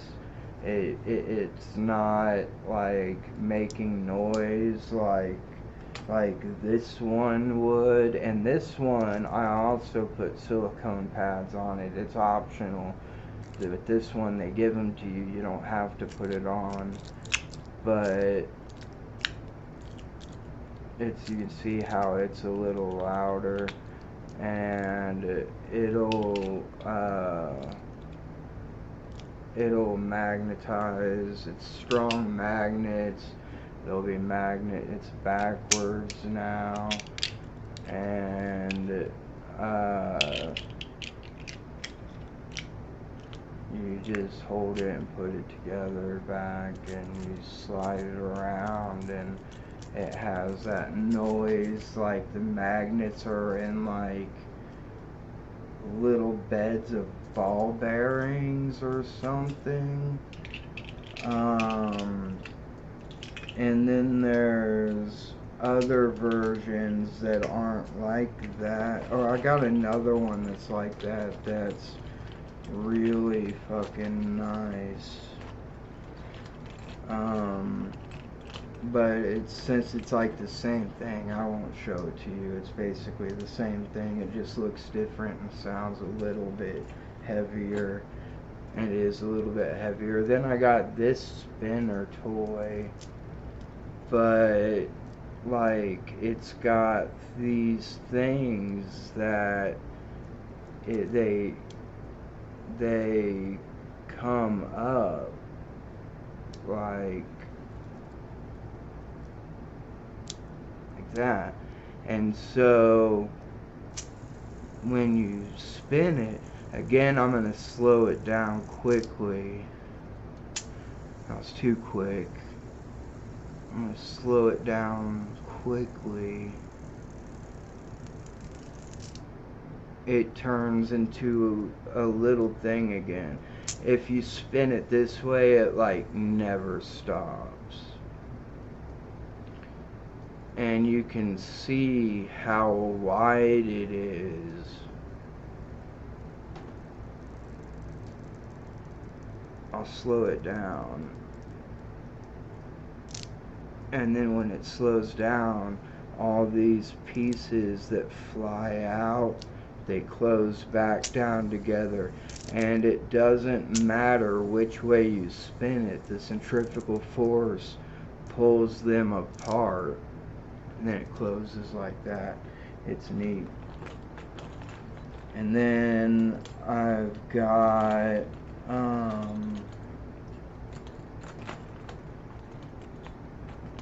it's not like making noise like this one would. And this one, I also put silicone pads on it. It's optional, but this one they give them to you. You don't have to put it on. But it's, you can see how it's a little louder, and it'll magnetize. It's strong magnets. There'll be it's backwards now, and you just hold it and put it together back, and you slide it around, and it has that noise like the magnets are in like little beds of ball bearings or something. And then there's other versions that aren't like that. Or I got another one that's like that, that's really fucking nice. But since it's like the same thing, I won't show it to you. It's basically the same thing. It just looks different and sounds a little bit heavier. And it is a little bit heavier. Then I got this spinner toy, but like it's got these things that they come up like that, and so when you spin it again, I'm gonna slow it down quickly. That was too quick. I'm gonna slow it down quickly. It turns into a little thing again. If you spin it this way, it like never stops. And you can see how wide it is. I'll slow it down. And then when it slows down, all these pieces that fly out, they close back down together. And it doesn't matter which way you spin it, the centrifugal force pulls them apart. And then it closes like that. It's neat. And then I've got I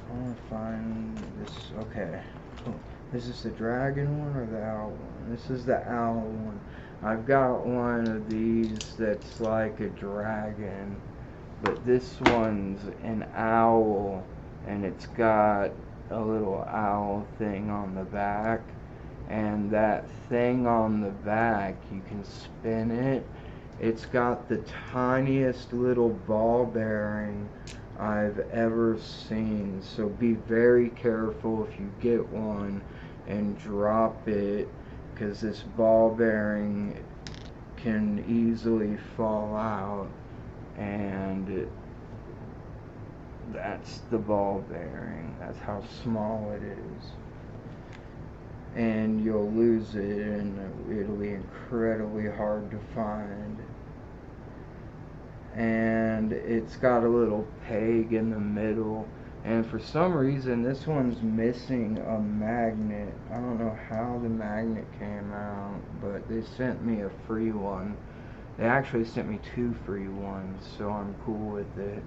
want to find this. Okay, cool. Is this the dragon one or the owl one? This is the owl one. I've got one of these that's like a dragon, but this one's an owl, and it's got a little owl thing on the back, and that thing on the back, you can spin it. It's got the tiniest little ball bearing I've ever seen, so be very careful if you get one and drop it, because this ball bearing can easily fall out, and that's the ball bearing. That's how small it is. And you'll lose it, and it'll be incredibly hard to find. And it's got a little peg in the middle, and for some reason this one's missing a magnet. I don't know how the magnet came out, but they sent me a free one. They actually sent me 2 free ones, so I'm cool with it.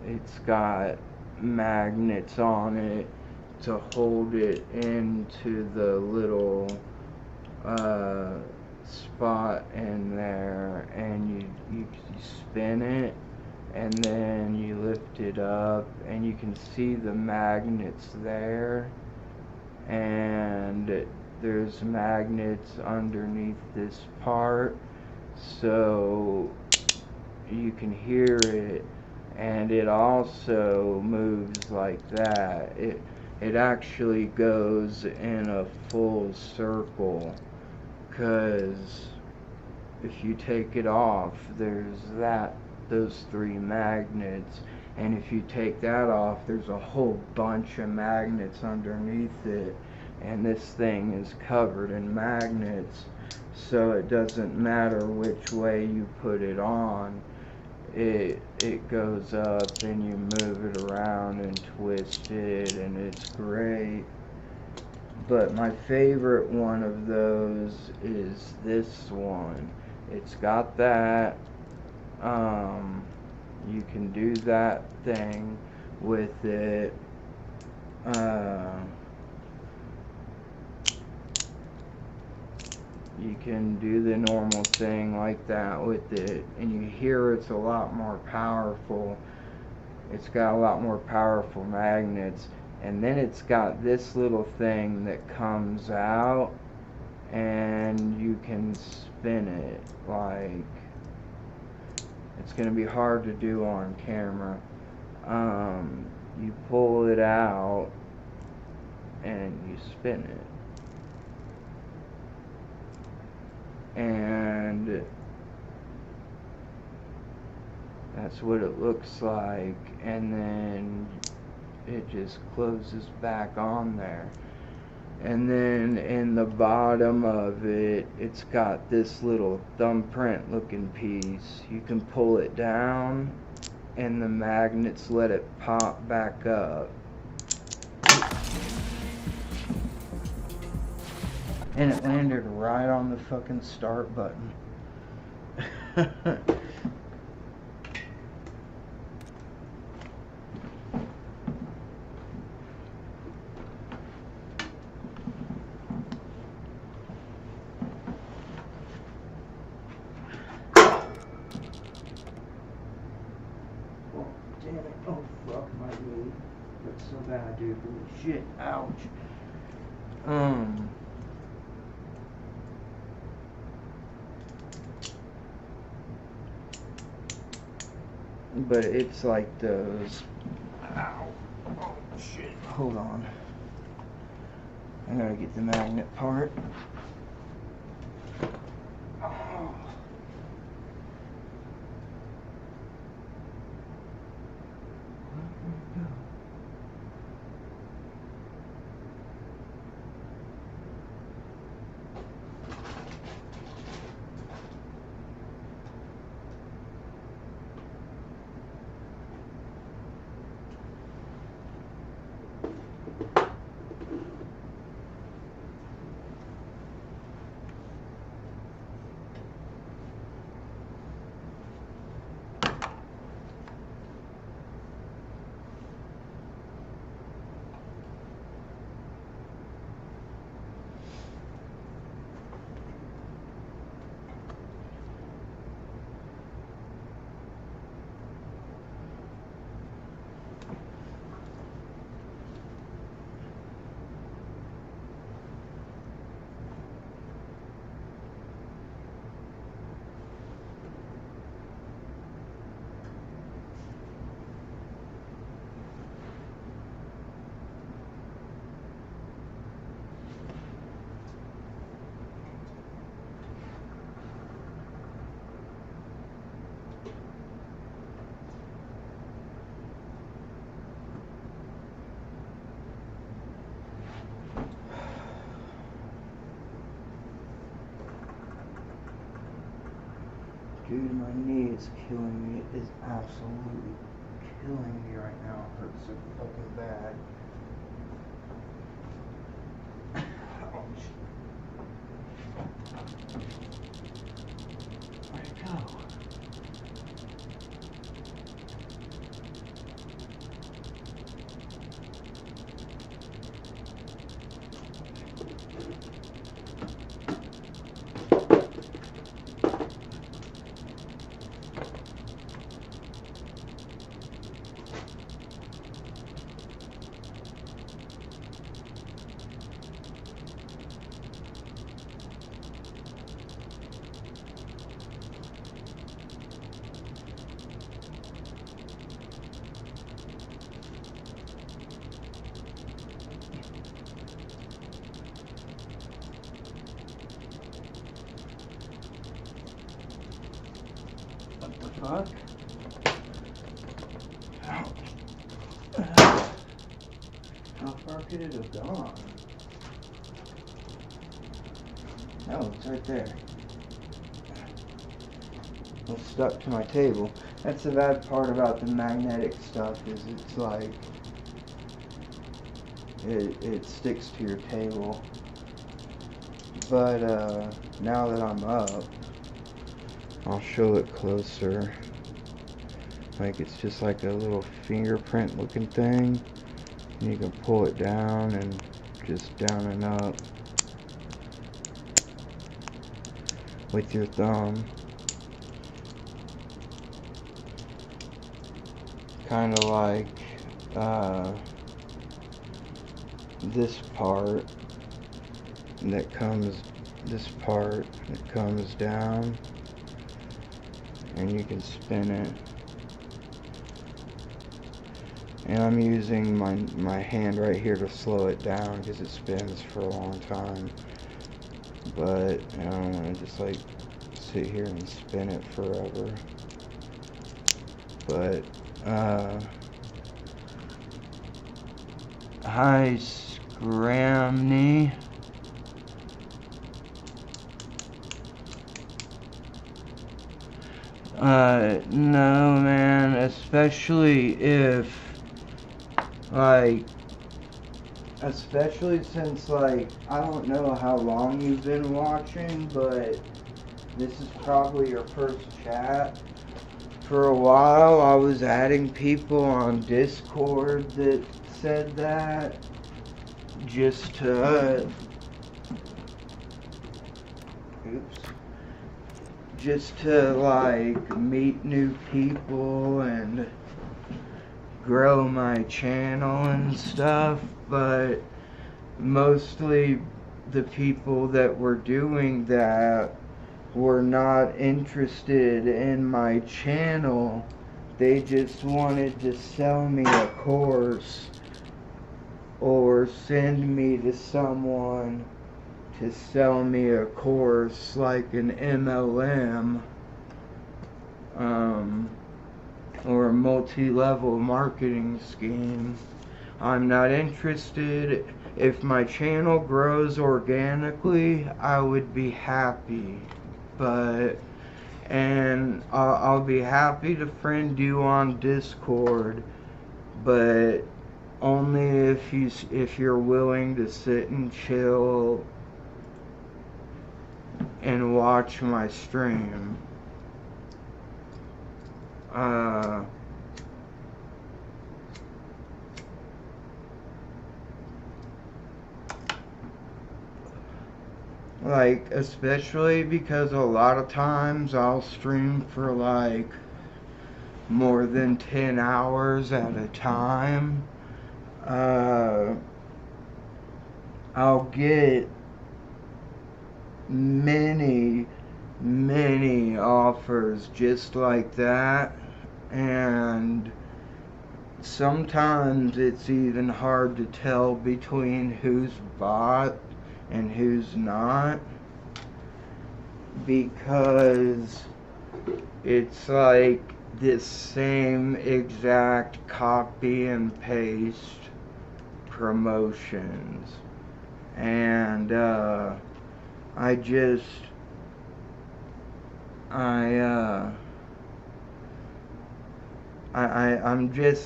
It's got magnets on it to hold it into the little spot in there, and you spin it, and then you lift it up, and you can see the magnets there, and there's magnets underneath this part, so you can hear it, and it also moves like that. It actually goes in a full circle, because if you take it off, there's those 3 magnets, and if you take that off, there's a whole bunch of magnets underneath it, and this thing is covered in magnets, so it doesn't matter which way you put it on. It goes up, and you move it around and twist it, and it's great. But my favorite one of those is this one. It's got that. You can do that thing with it. You can do the normal thing like that with it, and you hear it's a lot more powerful. It's got a lot more powerful magnets, and then it's got this little thing that comes out, and you can spin it. Like, it's going to be hard to do on camera. You pull it out and you spin it, and that's what it looks like, and then it just closes back on there. And then in the bottom of it, it's got this little thumbprint looking piece. You can pull it down, and the magnets let it pop back up. And it landed right on the fucking start button. Damn it. Oh, fuck my knee. That's so bad, dude. Holy shit. Ouch. But it's like those. Ow. Oh, shit. Hold on. I gotta get the magnet part. Oh. Dude, my knee is killing me. It is absolutely killing me right now. It hurts so fucking bad. Ouch. Where'd it go? Fuck. Ouch. How far could it have gone? Oh, it's right there. It's stuck to my table. That's the bad part about the magnetic stuff, is it's like it sticks to your table. But now that I'm up, I'll show it closer. Like, it's just like a little fingerprint looking thing. And you can pull it down and just down and up with your thumb. Kind of like this part that comes down, and you can spin it. And I'm using my hand right here to slow it down because it spins for a long time. But I don't want to just like sit here and spin it forever. But hi Scramney. No, man, especially if, like, especially since, like, I don't know how long you've been watching, but this is probably your first chat. For a while, I was adding people on Discord that said that just to, just to, like, meet new people and grow my channel and stuff, but mostly the people that were doing that were not interested in my channel. They just wanted to sell me a course or send me to someone to sell me a course like an MLM or a multi-level marketing scheme. I'm not interested. If my channel grows organically, I would be happy. And I'll be happy to friend you on Discord, but only if you're willing to sit and chill and watch my stream. Like, especially because a lot of times I'll stream for like more than 10 hours at a time. I'll get many offers just like that, and sometimes it's even hard to tell between who's bot and who's not, because it's like this same exact copy and paste promotions, and I'm just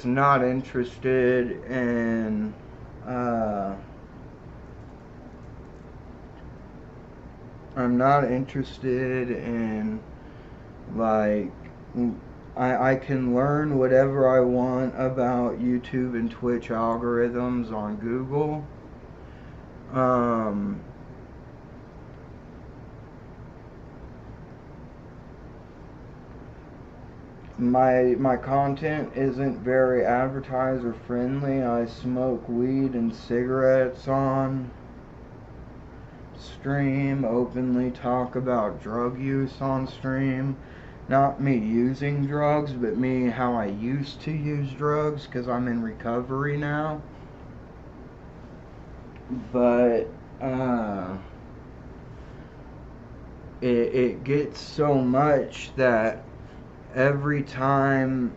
not interested in I'm not interested in, like, I can learn whatever I want about YouTube and Twitch algorithms on Google. My content isn't very advertiser friendly. I smoke weed and cigarettes on stream, openly talk about drug use on stream. Not me using drugs, but me how I used to use drugs, because I'm in recovery now. But it gets so much that every time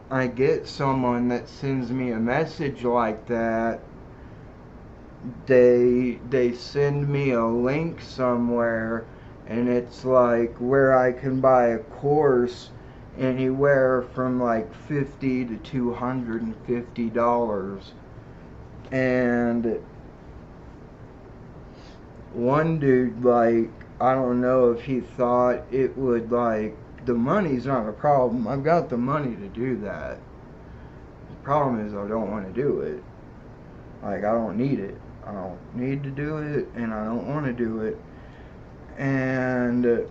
I get someone that sends me a message like that, they send me a link somewhere, and it's like where I can buy a course anywhere from like $50 to $250. And one dude, like, I don't know if he thought it would, like, the money's not a problem. I've got the money to do that. The problem is I don't want to do it. Like, I don't need it. I don't need to do it, and I don't want to do it. And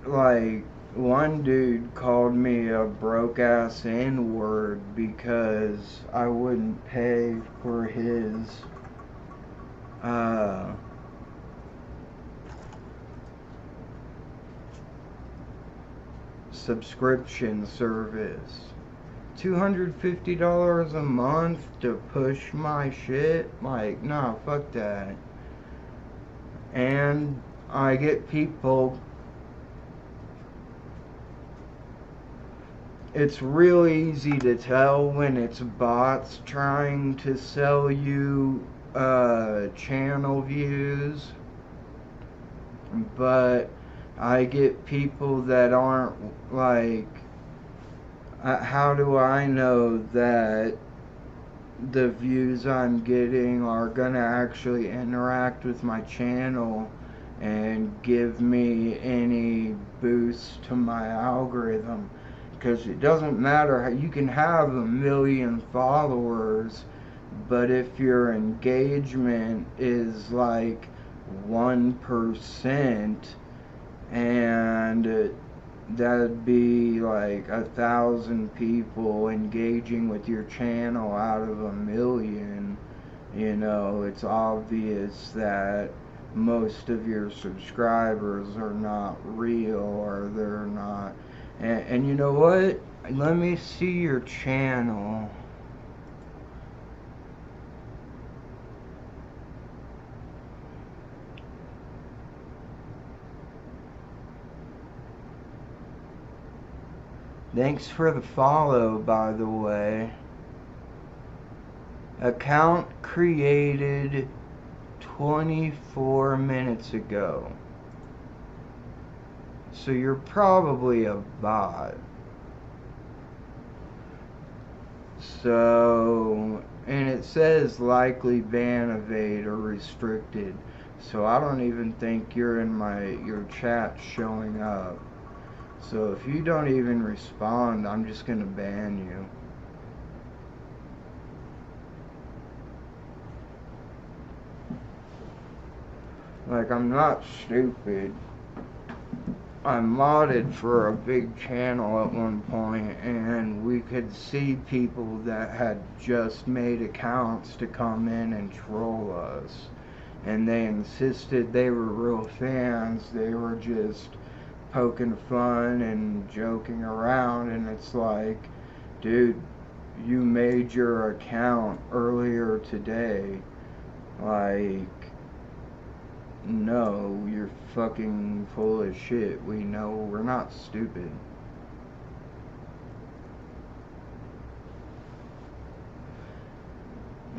like, one dude called me a broke ass N-word because I wouldn't pay for his subscription service. $250 a month to push my shit? Like, nah, fuck that. And I get people, it's real easy to tell when it's bots trying to sell you channel views, but I get people that aren't, like, how do I know that the views I'm getting are gonna actually interact with my channel and give me any boost to my algorithm. Because it doesn't matter how you can have 1 million followers, but if your engagement is like 1%, and that'd be like 1,000 people engaging with your channel out of 1 million, you know, it's obvious that most of your subscribers are not real, or they're not. And you know what? Let me see your channel. Thanks for the follow, by the way. Account created 24 minutes ago. So you're probably a bot. So, and it says likely ban, evade, or restricted. So I don't even think you're in your chat showing up. So if you don't even respond, I'm just gonna ban you. Like, I'm not stupid. I modded for a big channel at one point, and we could see people that had just made accounts to come in and troll us. And they insisted they were real fans. They were just poking fun and joking around, and it's like, dude, you made your account earlier today. Like, no, you're fucking full of shit. We know, we're not stupid.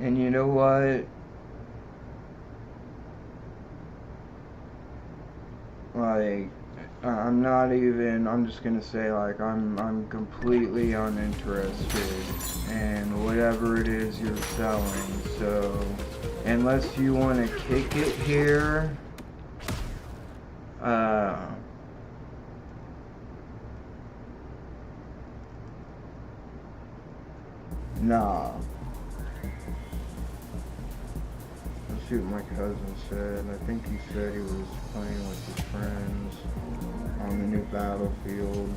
And you know what? Like, I'm just gonna say, like, I'm completely uninterested in whatever it is you're selling. So, unless you want to kick it here, nah. Let's see what my cousin said. I think he said he was playing with his friends on the new Battlefield.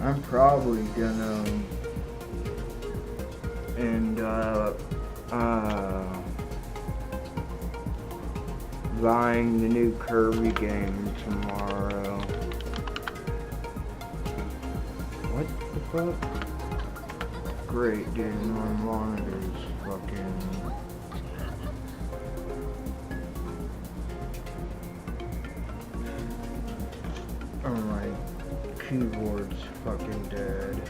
I'm probably gonna end up buying the new Kirby game tomorrow. What the fuck? Great, dude, my monitor's fucking... Oh, my keyboard's fucking dead.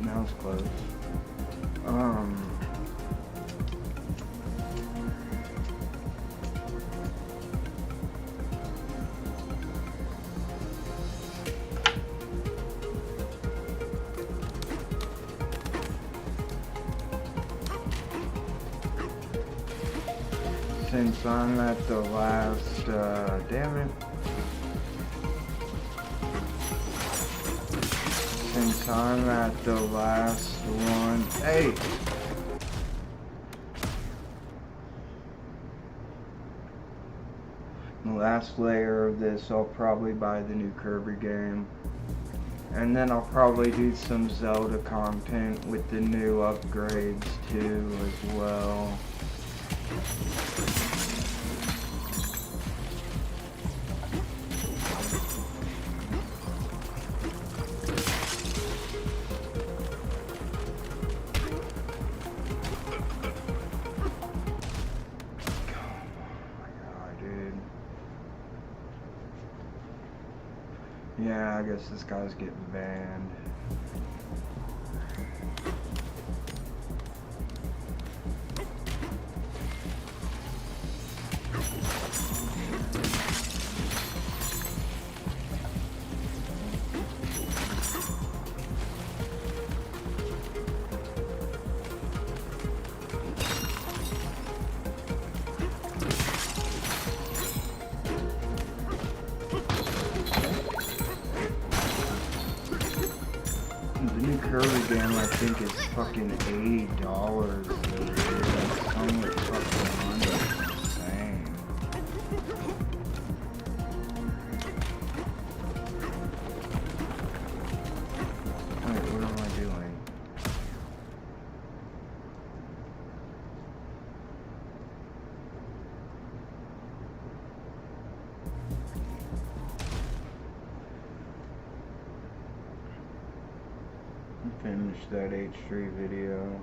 That was close. Since I'm at the last, damn it. Since I'm at the last one, hey! The last layer of this, I'll probably buy the new Kirby game. And then I'll probably do some Zelda content with the new upgrades too, as well. Yeah, I guess this guy's getting banned. The new Kirby game, I think, is fucking $80. It's only fucking money. Insane. Wait, what am I doing? Finish that H3 video.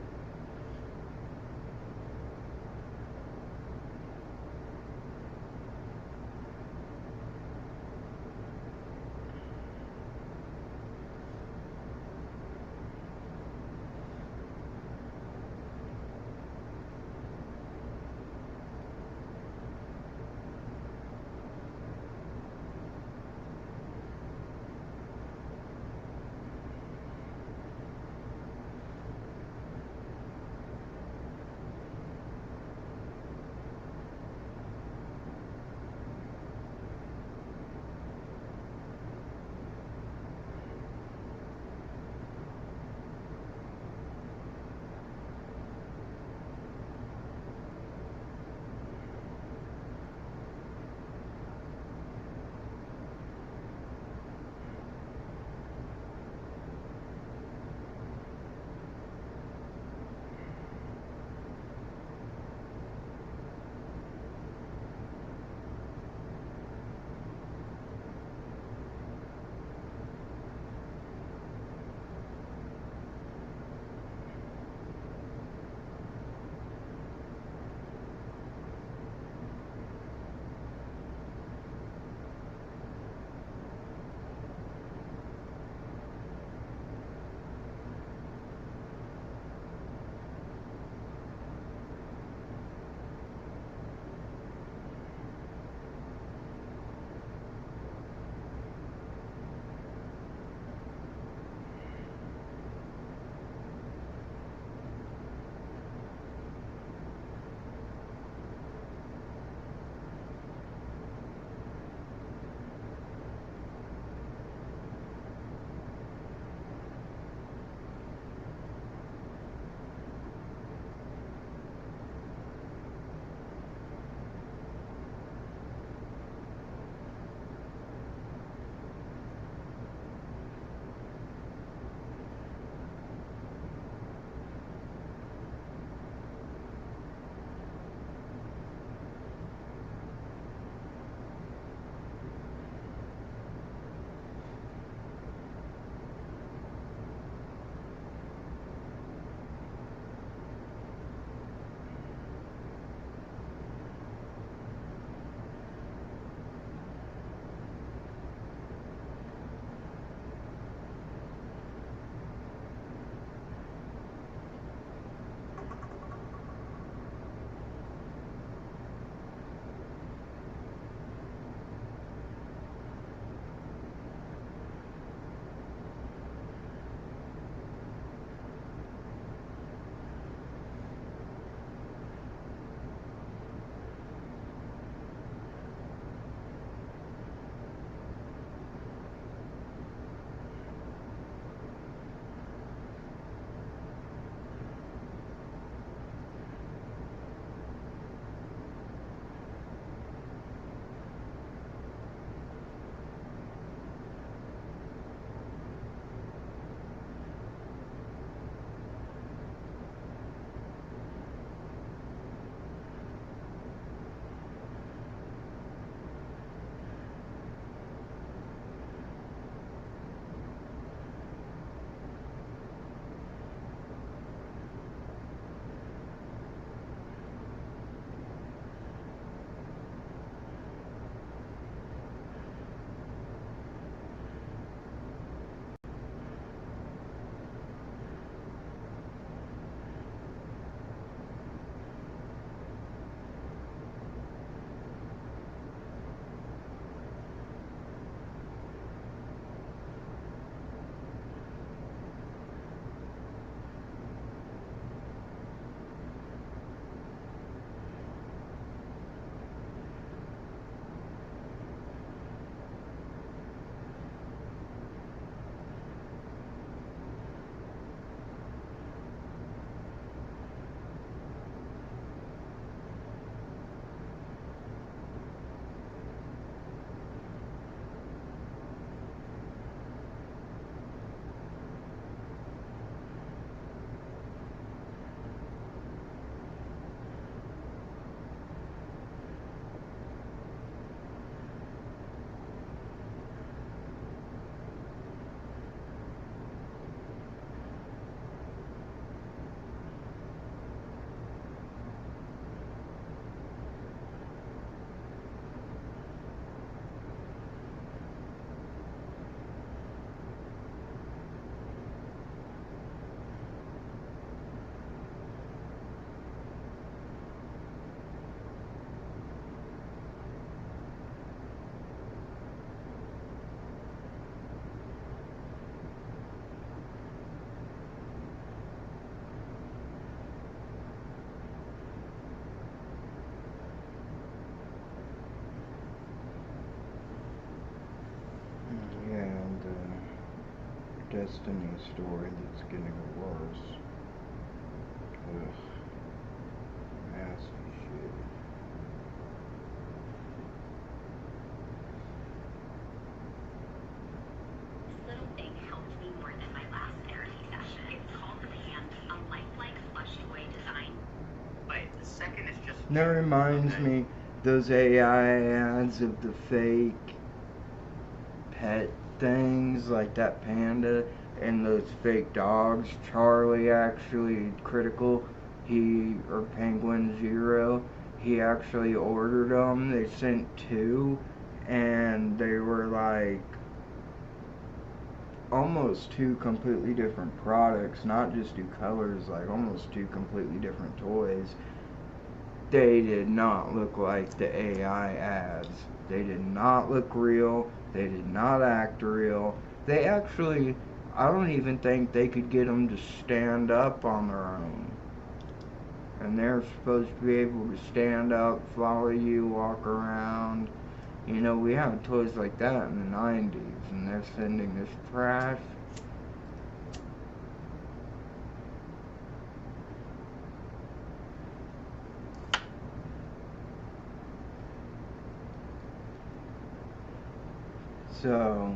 Destiny story that's getting worse. Ugh. Nasty shit. This little thing helped me more than my last therapy session. It's called the Pan, a lifelike plush toy design. Wait, the second is just... That reminds me, those AI ads of the fake pet things, like that panda, and those fake dogs. Charlie actually, Critical, or Penguin Zero, he actually ordered them. They sent 2, and they were like almost 2 completely different products, not just 2 colors, like almost 2 completely different toys. They did not look like the AI ads. They did not look real. They did not act real. They actually, I don't even think they could get them to stand up on their own. And they're supposed to be able to stand up, follow you, walk around. You know, we had toys like that in the 90s, and they're sending this trash. So,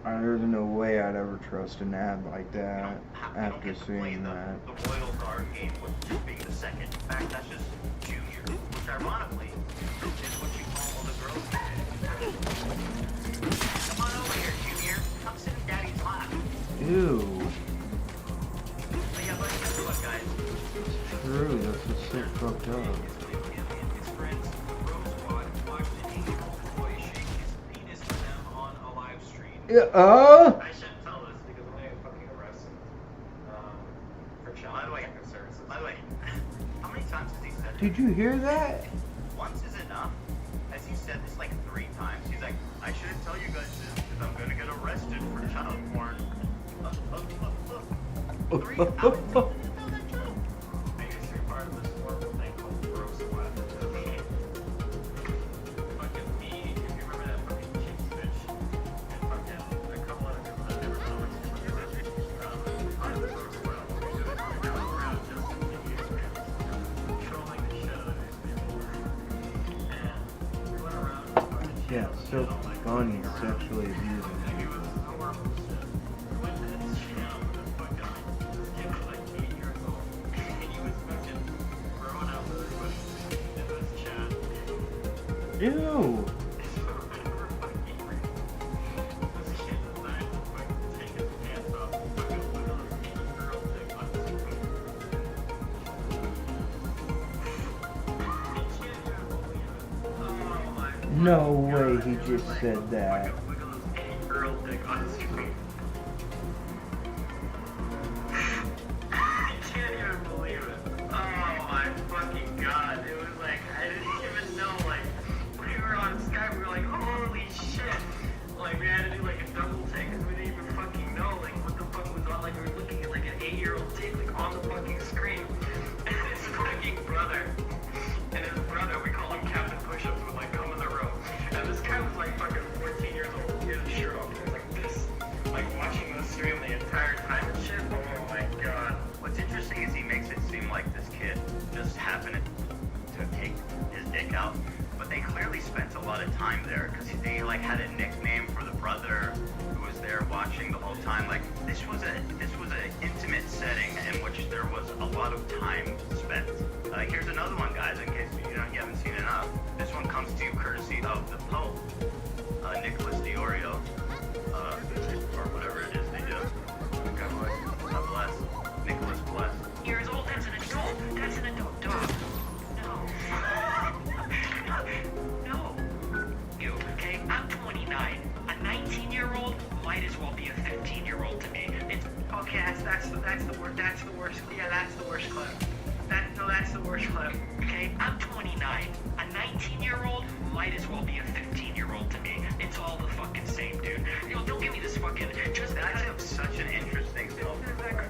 there's no way I'd ever trust an ad like that after seeing that. The Royals are game with you being the second. In fact, that's just Junior, which ironically is what you call all the girls. Come on over here, Junior. Come sit in Daddy's lap. Ew. But yeah, but guess what, guys? It's true, that's what's so fucked up. His friends, Rose Squad, watched an 8-year-old boy shake his penis to them on a live stream. Yeah, I shouldn't tell this because I'm gonna get fucking arrested for child protective services. By the way, how many times has he said this? Did you hear that? Once is enough. Has he said this like 3 times? He's like, I shouldn't tell you guys this because I'm gonna get arrested for child porn. 3 out of 10 didn't know that joke. I used to be part of this horrible thing called Rose Squad. Fucking me, if you remember that fucking chick bitch, and fucking a couple other people that never know what's going on. Part of the Rose Squad. What we do is we go around just in the experience, trolling the shit out of these people. And we went around and fucking Yeah, so funny, sexually abusing. like it was horrible shit. We went to this channel with this fucking kid was like 8 years old, and he was fucking throwing out everybody in this chat. Ew. We're fucking weird. This kid decided to fucking take his pants off and fucking put on a girl dick on his screen. You can't even believe it. Oh my No way he just said that. wiggle his girl dick on his screen. I can't even believe it. Oh my fucking god. It was like, I didn't even know, like, we were on Skype, we were like, holy shit. Like, we had to do like a double take because we didn't even fucking know, like, what the fuck was on. Like, we were looking at like an 8-year-old dick, like, on the fucking screen. And his fucking brother, we call him Captain Push-Ups, would like come in the room. And this guy was like fucking 14 years old. He had a shirt off. He was like this, like watching the stream the entire time and shit. Oh my god. What's interesting is he makes it seem like this kid just happened to take his dick out, but they clearly spent a lot of time there because they like had a nickname for the brother who was there watching the whole time. Like this was an intimate setting in which there was a lot of time spent. Here's another one, guys, in case you haven't seen enough. This one comes to you courtesy of the Pope, Nicholas Diorio, or whatever it is they do. God bless. Nicholas bless. Years old, that's an adult. That's an adult dog. No. You, okay? I'm 29. A 19-year-old might as well be a 15-year-old to me. It's okay. That's the worst. That's the worst. Yeah, that's the worst clip. That's the worst clip. Okay, I'm 29. A 19-year-old might as well be a 15-year-old to me. It's all the fucking same, dude. Don't give me this fucking. Just That's such an interesting film.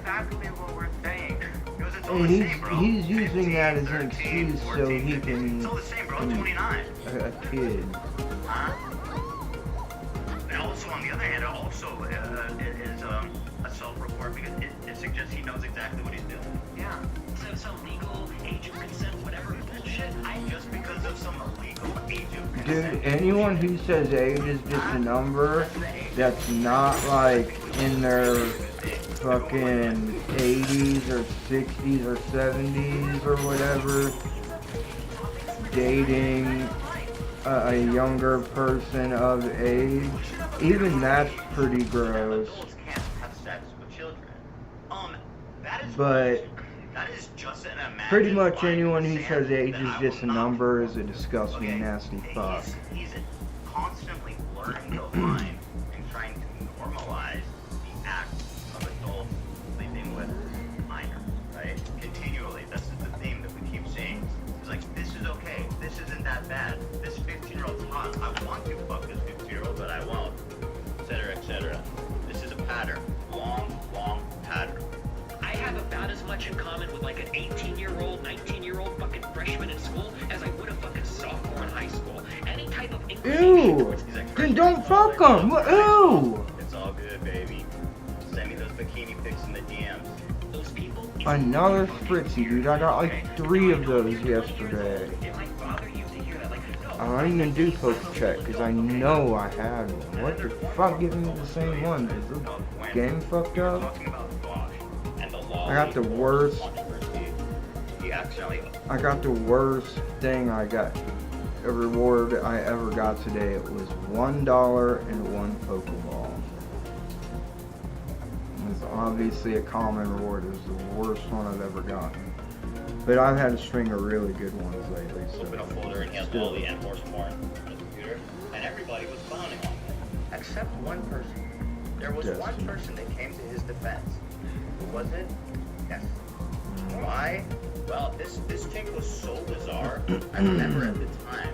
exactly what we're saying. Because it's all the same, bro. He's using 15, that as an 13, excuse so 14, he 15. It's all can the same, bro. I'm 29. a kid. Huh? And all of a also, on the other hand, it also is a self-report because it suggests he knows exactly what he's doing. Yeah. So some legal age of consent, whatever bullshit. Just because of some illegal age of consent. Dude, anyone who says age is just a number that's not like in their fucking 80s or 60s or 70s or whatever, dating a younger person of age, even that's pretty gross. Can't have sex with children. But that is just an imagined pretty much line anyone who of says sand age that is I just a will not number is a cross. disgusting, Okay? nasty fuck. He's constantly blurring the line and trying to normalize the act of adults sleeping with minors, right? Continually. That's the theme that we keep seeing. It's like, this is okay. This isn't that bad. This 15-year-old's hot. I want to fuck this 15-year-old, but I won't. Etc., etc. This is a pattern. Long pattern. I have about as much in common with like an 18-year-old, 19-year-old fucking freshman in school as I would a fucking sophomore in high school. Any type of inclination Ew! towards Then don't fuck them! Ew! It's all good, baby. Send me those bikini pics in the DMs. those people. Another Fritzy, dude. I got like 3 of those yesterday. It might bother you to hear that, like, no. I don't even do post check because I know I had one. What the fuck giving me the same one? Is the game fucked up? Talking about Bosch and the law. I got the worst. He actually. I got the worst thing I got. A reward I ever got today. It was $1 and 1 Pokeball. It was obviously a common reward. It was the worst one I've ever gotten. But I've had a string of really good ones lately. So Open a folder and he has all the N-Force porn on the computer, and everybody was clowning on him, except one person. There was one person that came to his defense. Who was it? Yes. Why? Well, this chick was so bizarre. I remember at the time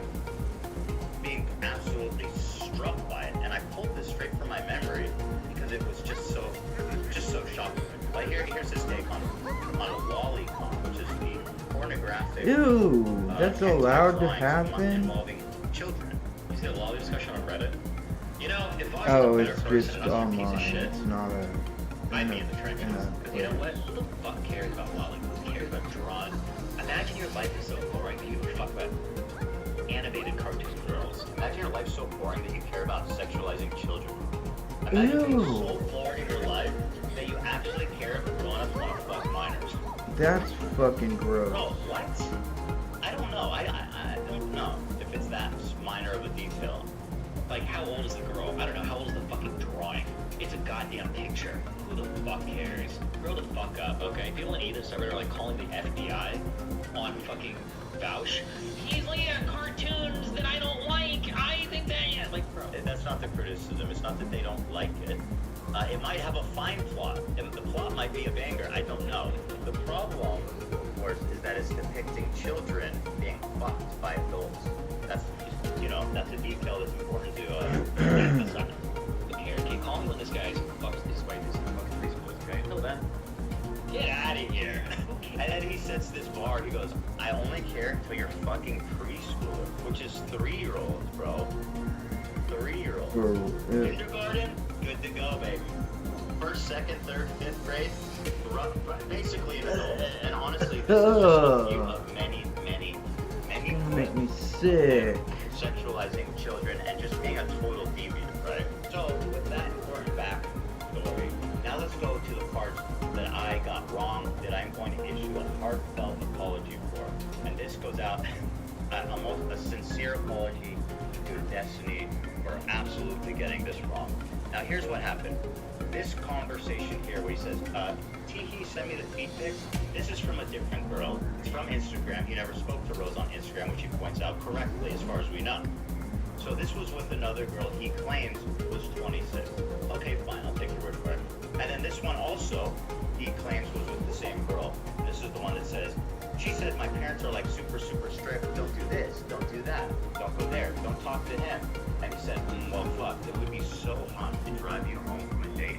being absolutely struck by it, and I pulled this straight from my memory because it was just so shocking. Like here's his take on a lolicon, which is the pornographic. Ew, that's allowed to happen? Involving children. You see a lolly discussion on Reddit? You know, if I was Oh, a better it's person just and I was a piece online. of shit, It's not a. I'd be in the trenches. in a Because you know what? Who the fuck cares about lolly? Who cares about drawing? Imagine your life is so boring that you don't fuck about animated cartoon girls. Imagine your life so boring that you care about sexualizing children. Imagine being so bored in your life that you actually care if grown-ups want to fuck minors. That's fucking gross. Bro, what? I don't know. I don't know if it's that minor of a detail. Like, how old is the girl? I don't know. How old is the fucking drawing? It's a goddamn picture. Who the fuck cares? Grow the fuck up, okay? People on either side are like calling the FBI on fucking Vouch. He's looking at cartoons that I don't like. I think that, yeah, like, bro. That's not the criticism. It's not that they don't like it. It might have a fine plot, and the plot might be a banger. I don't know. The problem, of course, is that it's depicting children being fucked by adults. That's, that's a detail that's important to emphasize. Look here, keep calling me when this guy's fucks this way, this fucking preschool guy. Until then, get out of here. And then he sets this bar. He goes, I only care until you're fucking preschooler, which is 3-year-olds, bro. 3-year-olds. Kindergarten, good to go, baby. First, second, third, fifth grade, basically an adult. And honestly, this is just a few of many Make me sick. sexualizing children and just being a total deviant, right? So, with that important backstory, now let's go to the parts that I got wrong that I'm going to issue a heartfelt apology for. And this goes out a sincere apology to Destiny for absolutely getting this wrong. Now here's what happened. This conversation here where he says, Teehee, send me the feed pics. This is from a different girl. It's from Instagram. He never spoke to Rose on Instagram, which he points out correctly as far as we know. So this was with another girl he claims was 26. Okay, fine, I'll take your word for it. And then this one also, he claims was with the same girl. This is the one that says, she said my parents are like super strict. Don't do this, don't do that, don't go there, don't talk to him. And he said, well, fuck, it would be so hot to drive you home from a date,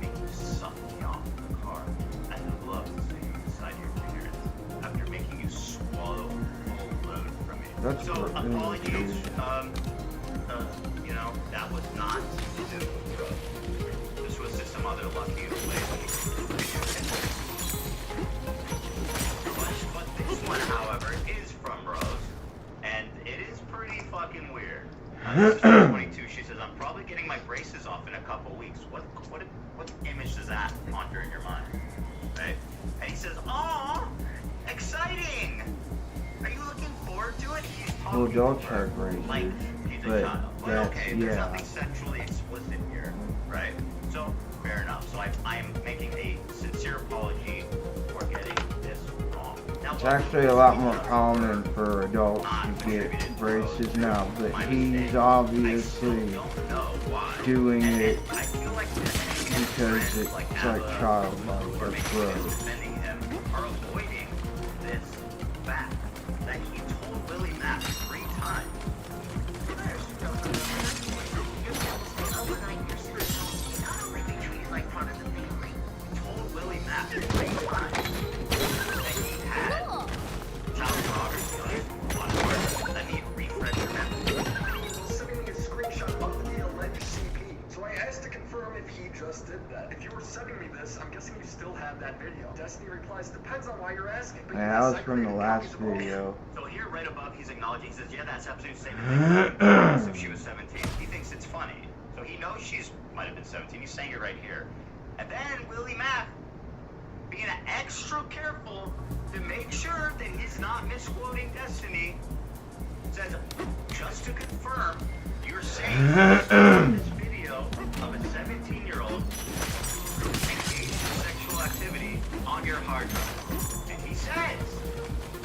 make you suck me off in the car, and I'd love to see you inside your parents after making you swallow a full load from me. So apologies, that was not to do Sister 22, she says, I'm probably getting my braces off in a couple weeks. What image does that conjure in your mind? Right? And he says, aw, exciting! Are you looking forward to it? He's talking Well, dogs to her have braces, like he's a but child. But that's, okay, there's yeah. nothing sexually explicit here, right? So, fair enough. So I'm making a sincere apology for getting this wrong. Now, It's actually a lot more common for adults to get braces now, but he's obviously doing it because it's like childlike or gross. Defending him are avoiding this fact that he told Willie Mack 3 times. Told Willie Mack 3 times that he had child pornography on his hard. Let me refresh your memory. Sending me a screenshot of the alleged CP. So I asked to confirm if he just did that. If you were sending me this, I'm guessing you still have that video. Destiny replies, depends on why you're asking. But Yeah, that was from the last video. So here, right above, he's acknowledging. He says, "Yeah, that's absolutely the same thing." If she was 17, he thinks it's funny. So he knows she's might have been 17. He's saying it right here. And then Willie Mack, being extra careful to make sure that he's not misquoting Destiny, says, "Just to confirm, you're saying this video of a 17-year-old engaged in sexual activity on your hard drive." And he says,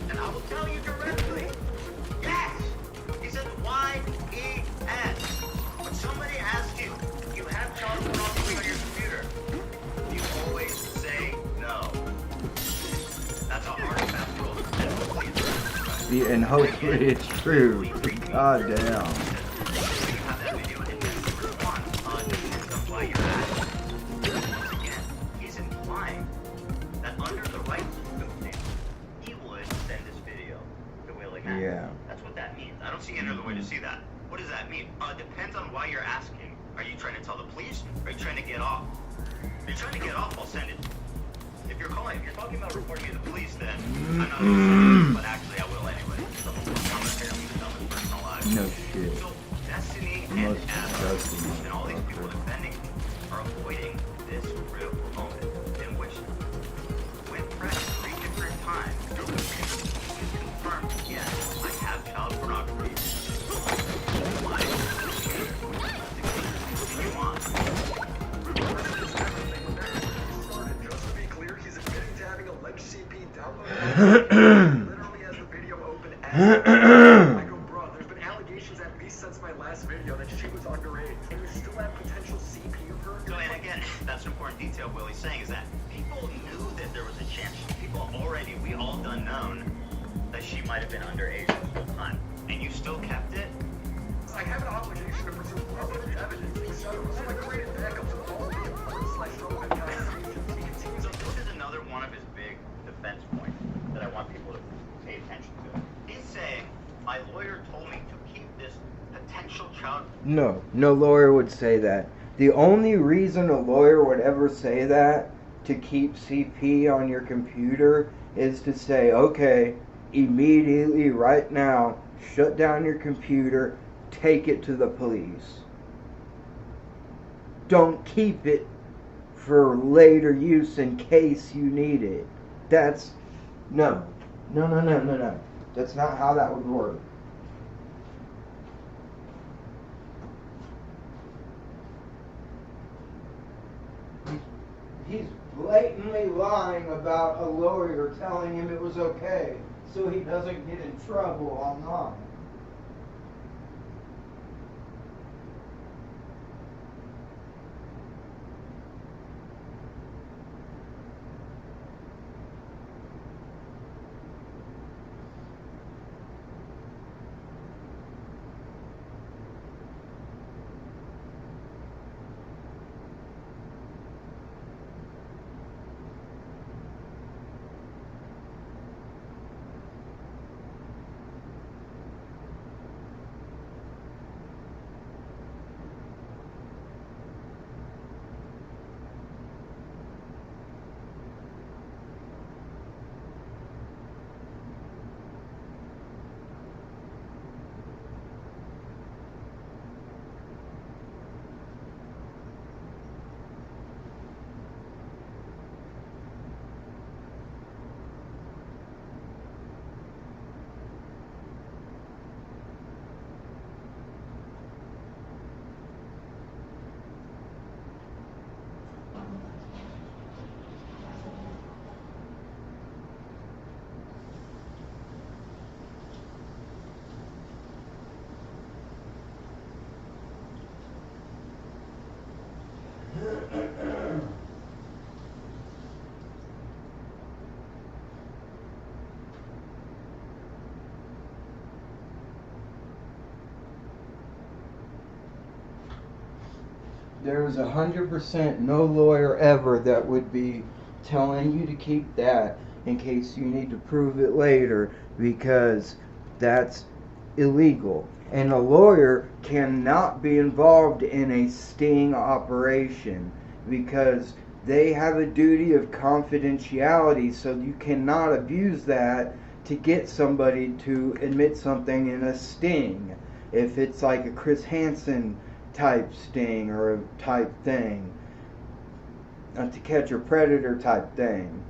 and I will tell you directly, yes! He said, Y-E-S. When somebody asks you, you have child pornography on your computer, you always say no. That's a hard and fast rule. And hopefully it's true. Yeah, and hopefully it's true. God damn. You have that video and then you respond depends on why you're asking. Once again, he's implying that under the right circumstances, he would send this video to Willie Mack. Yeah. That's what that means. I don't see any other way to see that. What does that mean? Depends on why you're asking. Are you trying to tell the police? Or are you trying to get off? If you're trying to get off, I'll send it. If you're talking about reporting me to the police, then I'm not going to send it, but actually I will anyway. So I'm apparently dumb in personal lives. No shit. So Destiny Most and Adam disgusting and all these people defending him are avoiding this critical moment in which, when pressed 3 different times, he's confirmed, yes, I have child pornography. My computer. What do you want? Just to be clear, he's admitting to having alleged CP downloaded. Literally has the video open as I go, bro, there's been allegations at least since my last video that she was underage. And you still have potential CP of her? So, and again, that's an important detail Willie's saying is that people knew that there was a chance. People already, we all done known that she might have been underage this whole time. And you still kept it? I have an obligation to pursue relevant evidence, etc. So I created backups of all the important/relevant conversations. He continues So this is another one of his big defense points that I want people to pay attention to. He's saying, my lawyer told me to keep this potential child... No lawyer would say that. The only reason a lawyer would ever say that, to keep CP on your computer, is to say, okay, immediately, right now, shut down your computer, take it to the police. Don't keep it for later use in case you need it. That's... No. That's not how that would work. He's blatantly lying about a lawyer telling him it was okay so he doesn't get in trouble online. There's 100% no lawyer ever that would be telling you to keep that in case you need to prove it later, because that's illegal. And a lawyer cannot be involved in a sting operation because they have a duty of confidentiality, so you cannot abuse that to get somebody to admit something in a sting. If it's like a Chris Hansen type sting or a type thing, a To Catch a Predator type thing,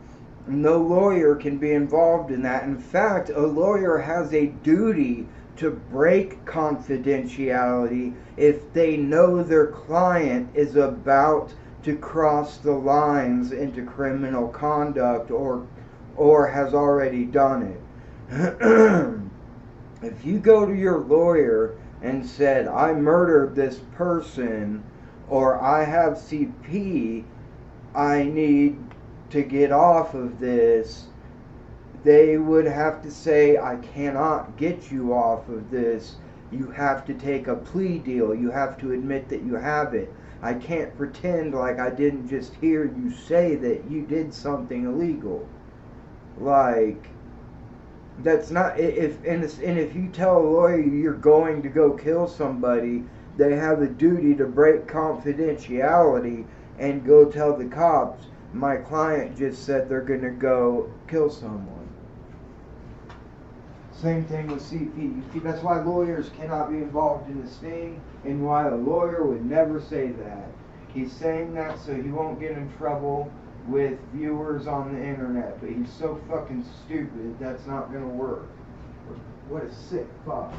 no lawyer can be involved in that. In fact, a lawyer has a duty to break confidentiality if they know their client is about to cross the lines into criminal conduct or has already done it. If you go to your lawyer and said, I murdered this person, or I have CP, I need to get off of this, they would have to say, I cannot get you off of this. You have to take a plea deal. You have to admit that you have it. I can't pretend like I didn't just hear you say that you did something illegal. Like, that's not, if you tell a lawyer you're going to go kill somebody, they have a duty to break confidentiality and go tell the cops, my client just said they're going to go kill someone. Same thing with CP. That's why lawyers cannot be involved in the sting, and why a lawyer would never say that. He's saying that so he won't get in trouble with viewers on the internet, but he's so fucking stupid that's not going to work. What a sick fuck.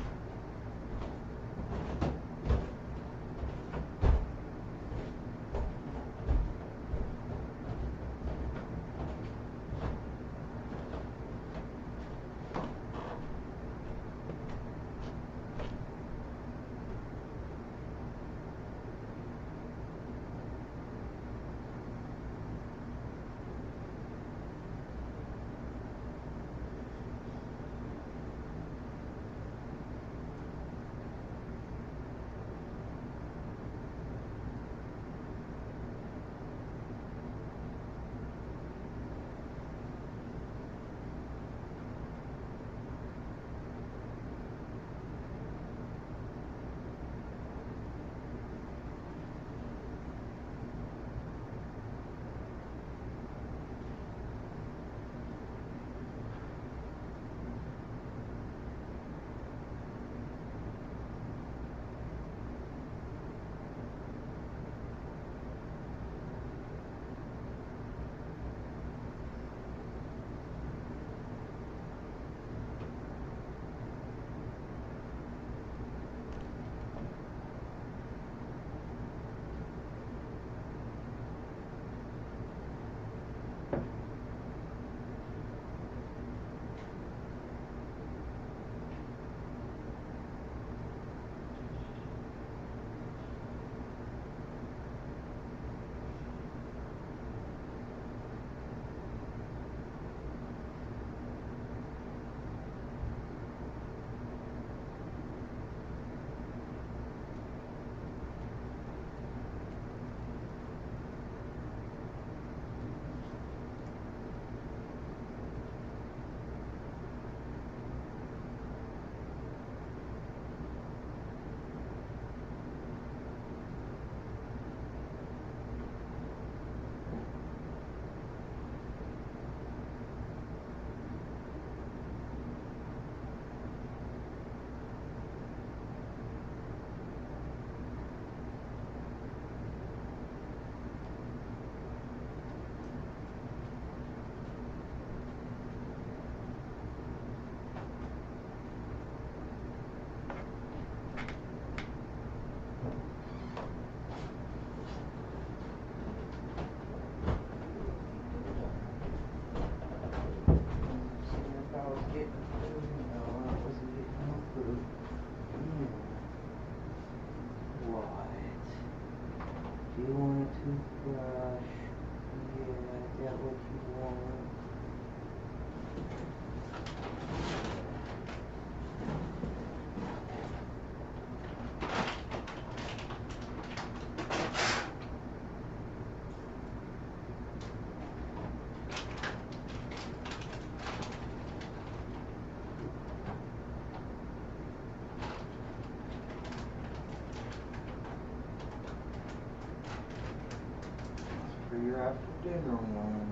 for your after dinner one.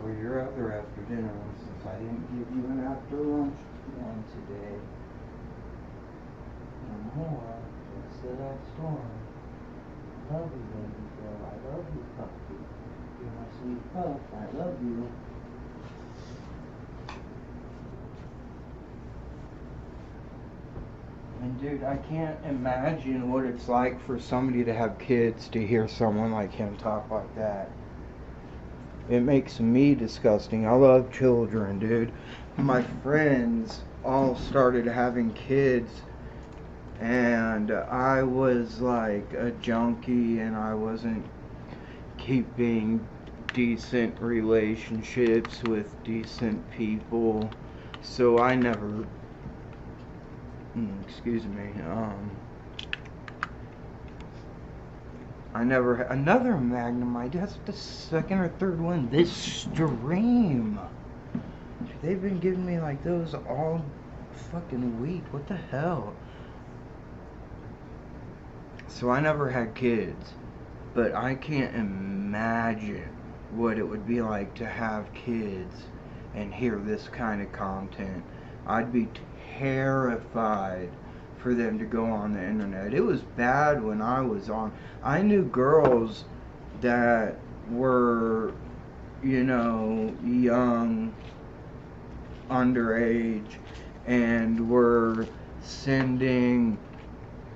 Or your other after dinner one, since I didn't give you an after lunch one today. No more. That's the last one. Love you, baby girl. I love you, puppy. You're my sweet pup. I love you. And dude, I can't imagine what it's like for somebody to have kids to hear someone like him talk like that. It makes me disgusting. I love children, dude. My friends all started having kids, and I was like a junkie, and I wasn't keeping decent relationships with decent people, so I never, excuse me, I never, another Magnum, that's the second or third one this stream. They've been giving me like those all fucking week. What the hell? So I never had kids, but I can't imagine what it would be like to have kids and hear this kind of content. I'd be terrified for them to go on the internet. It was bad when I was on. I knew girls that were, you know, young, underage, and were sending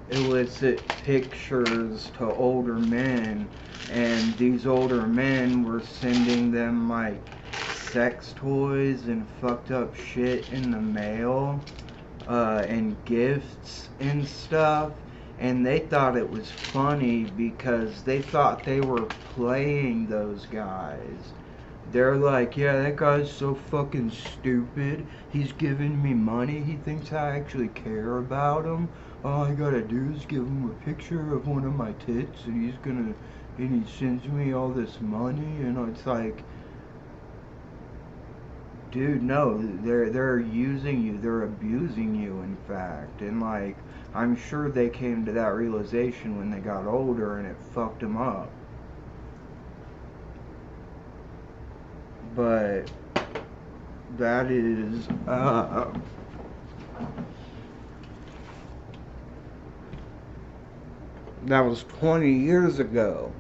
illicit pictures to older men, and these older men were sending them like sex toys and fucked up shit in the mail, and gifts and stuff, and they thought it was funny because they thought they were playing those guys. They're like, yeah, that guy's so fucking stupid. He's giving me money. He thinks I actually care about him. All I gotta do is give him a picture of one of my tits, and he sends me all this money, and it's like, dude, no, they're using you, they're abusing you, in fact, and like, I'm sure they came to that realization when they got older, and it fucked them up. But that is, that was 20 years ago.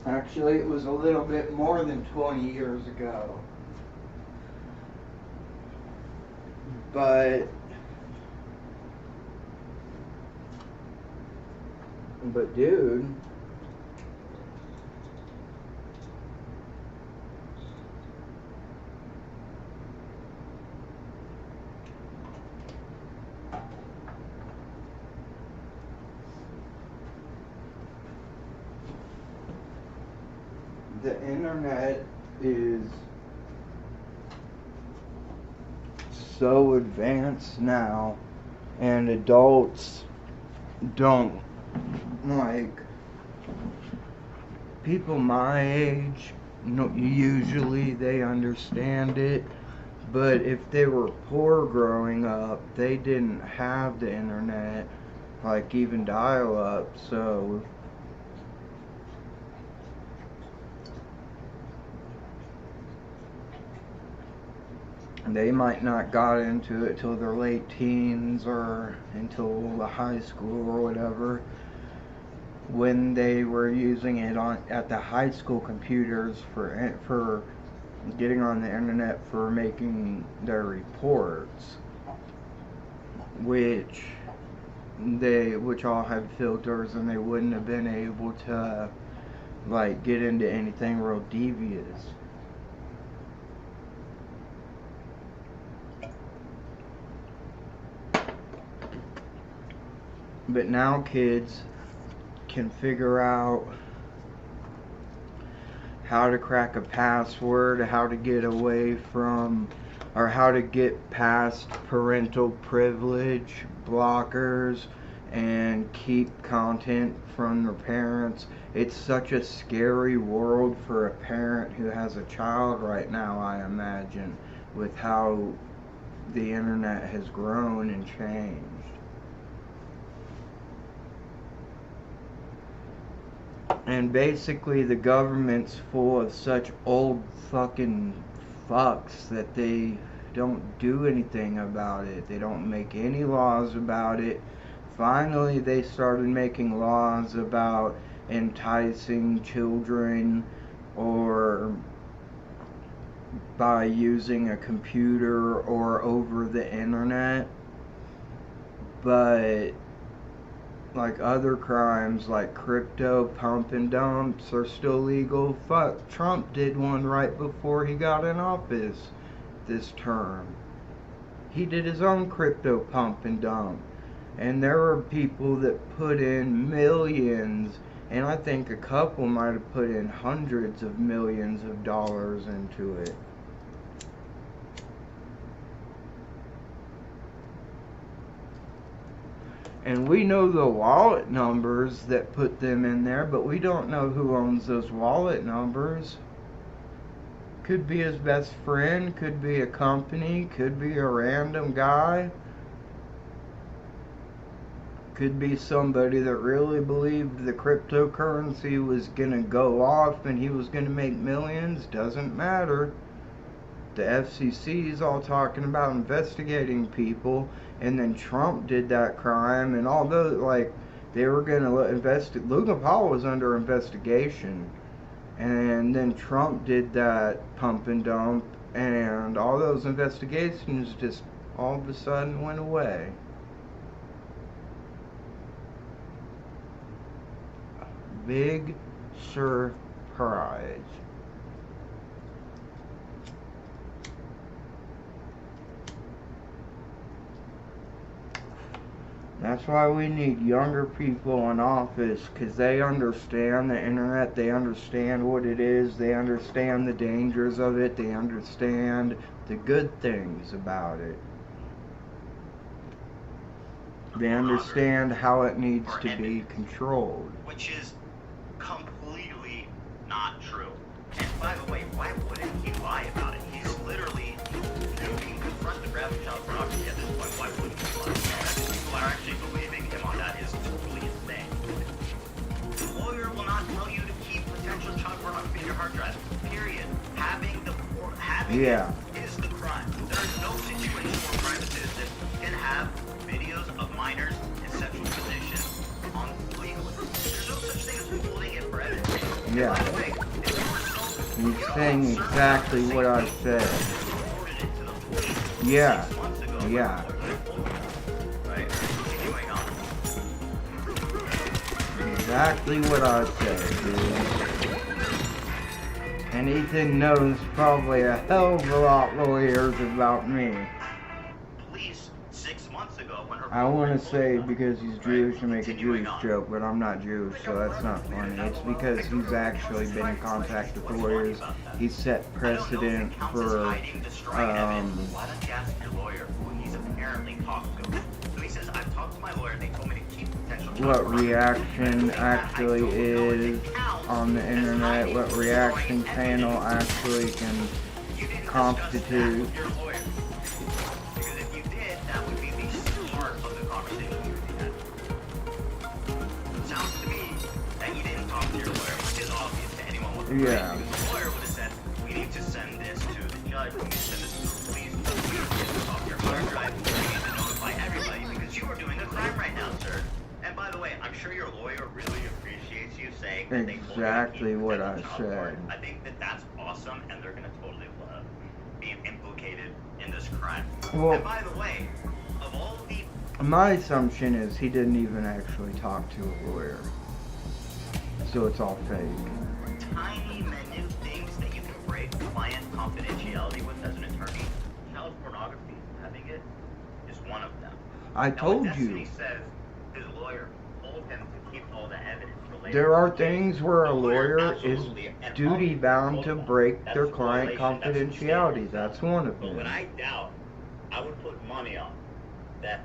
Actually, it was a little bit more than 20 years ago. But dude, the internet is so advanced now, and adults don't, like, people my age, no, usually they understand it, but if they were poor growing up, they didn't have the internet, like even dial-up, so they might not got into it till their late teens or until the high school or whatever, when they were using it at the high school computers for getting on the internet for making their reports, which all had filters, and they wouldn't have been able to like get into anything real devious. But now kids can figure out how to crack a password, how to get away from, or how to get past parental privilege blockers, and keep content from their parents. It's such a scary world for a parent who has a child right now, I imagine, with how the internet has grown and changed. And basically the government's full of such old fucking fucks that they don't do anything about it. They don't make any laws about it. Finally they started making laws about enticing children or by using a computer or over the internet. But like other crimes like crypto pump and dumps are still legal. Fuck, Trump did one right before he got in office this term. He did his own crypto pump and dump. And there were people that put in millions, and I think a couple might have put in hundreds of millions of dollars into it. And we know the wallet numbers that put them in there, but we don't know who owns those wallet numbers. Could be his best friend, could be a company, could be a random guy. Could be somebody that really believed the cryptocurrency was gonna go off and he was gonna make millions. Doesn't matter. The FCC is all talking about investigating people, and then Trump did that crime, and although like they were gonna investigate, Logan Paul was under investigation, and then Trump did that pump and dump, and all those investigations just all of a sudden went away. Big surprise. That's why we need younger people in office, because they understand the internet, they understand what it is, they understand the dangers of it, they understand the good things about it. They understand how it needs to be controlled. Which is completely not true. And by the way, why wouldn't he lie about it? He's literally, being confronted with graphic child pornography at this point. Why wouldn't he lie? The people are actually believing him on that is totally insane. The lawyer will not tell you to keep potential child pornography in your hard drive. Period. Having it is the crime. There is no situation where private citizens can have videos of minors in sexual position on legally. There's no such thing as holding it for evidence. Yeah. By the way, he's saying exactly what I said. Yeah. Yeah. Right. Continuing on. Exactly what I said, dude. And Ethan knows probably a hell of a lot lawyers about me. Police 6 months ago when her I want to say because he's Jewish to make a Jewish joke, but I'm not Jewish, so that's not funny. It's because he's actually been in contact with lawyers. He's set precedent for, why don't you ask your lawyer who he's apparently talked to? So he says, I've talked to my lawyer, they told me to keep potential what reaction actually is on the internet, what reaction channel actually can constitute. Because if you did, that would be the start of the conversation you had. It sounds to me that you didn't talk to your lawyer, which is obvious to anyone with a brain. Yeah. Because the lawyer would have said, we need to send this to the judge, we need to send this to the police, we need to get this off your hard drive, we need to notify everybody because you are doing a crime right now, sir. And by the way, I'm sure your lawyer really appreciates you saying that they told you exactly what I said. I think that that's awesome, and they're going to totally be implicated in this crime. Well, and by the way, of all the... my assumption is he didn't even actually talk to a lawyer. So it's all fake. Tiny, minute things that you can break client confidentiality with as an attorney, child pornography, having it, is one of them. I told you. Destiny says his lawyer told him to keep all the evidence related. There are things where a lawyer is duty bound to break their client confidentiality. That's one of But them. what I doubt, I would put money on that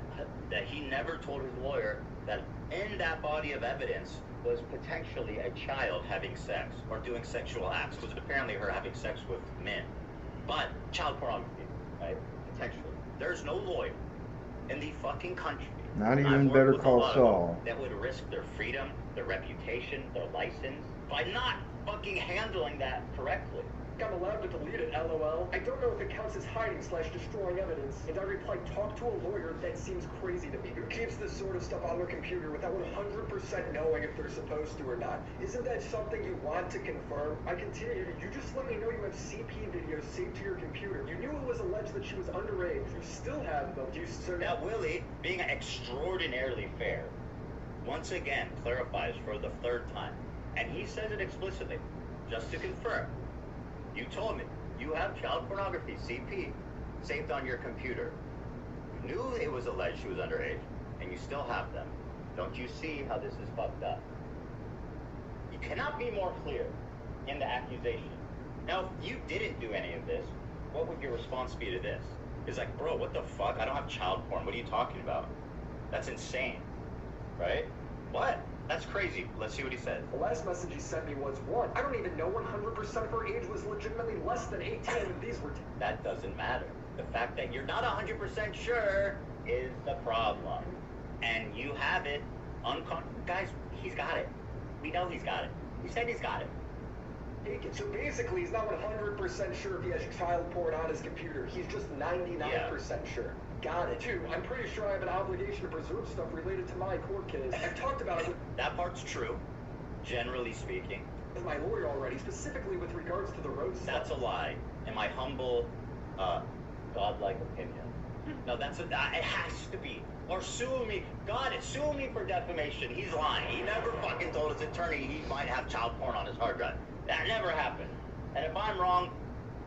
he never told his lawyer that in that body of evidence was potentially a child having sex or doing sexual acts, because apparently her having sex with men. But child pornography, right? Potentially. There's no lawyer in the fucking country. Not even Better Call Saul. That would risk their freedom, their reputation, their license by not fucking handling that correctly. I'm allowed to delete it, LOL. I don't know if it counts as hiding/destroying evidence. And I replied, talk to a lawyer. That seems crazy to me. Who keeps this sort of stuff on their computer without 100% knowing if they're supposed to or not? Isn't that something you want to confirm? I continued, you just let me know you have CP videos saved to your computer. You knew it was alleged that she was underage. You still have them. Do you still... Now, Willie, being extraordinarily fair, once again clarifies for the third time. And he says it explicitly, just to confirm. You told me you have child pornography, CP, saved on your computer. You knew it was alleged she was underage, and you still have them. Don't you see how this is fucked up? You cannot be more clear in the accusation. Now, if you didn't do any of this, what would your response be to this? It's like, bro, what the fuck? I don't have child porn. What are you talking about? That's insane, right? What? That's crazy. Let's see what he said. The last message he sent me was, one, I don't even know 100% of her age was legitimately less than 18 and these were... That doesn't matter. The fact that you're not 100% sure is the problem. And you have it Guys, he's got it. We know he's got it. He said he's got it. So basically, he's not 100% sure if he has child porn on his computer. He's just 99% sure. Got it. Two, I'm pretty sure I have an obligation to preserve stuff related to my court case. I've talked about it with... That part's true, generally speaking. ...with my lawyer already, specifically with regards to the road stuff. That's a lie, in my humble, godlike opinion. No, it has to be. Or sue me. God, sue me for defamation. He's lying. He never fucking told his attorney he might have child porn on his hard drive. That never happened. And if I'm wrong,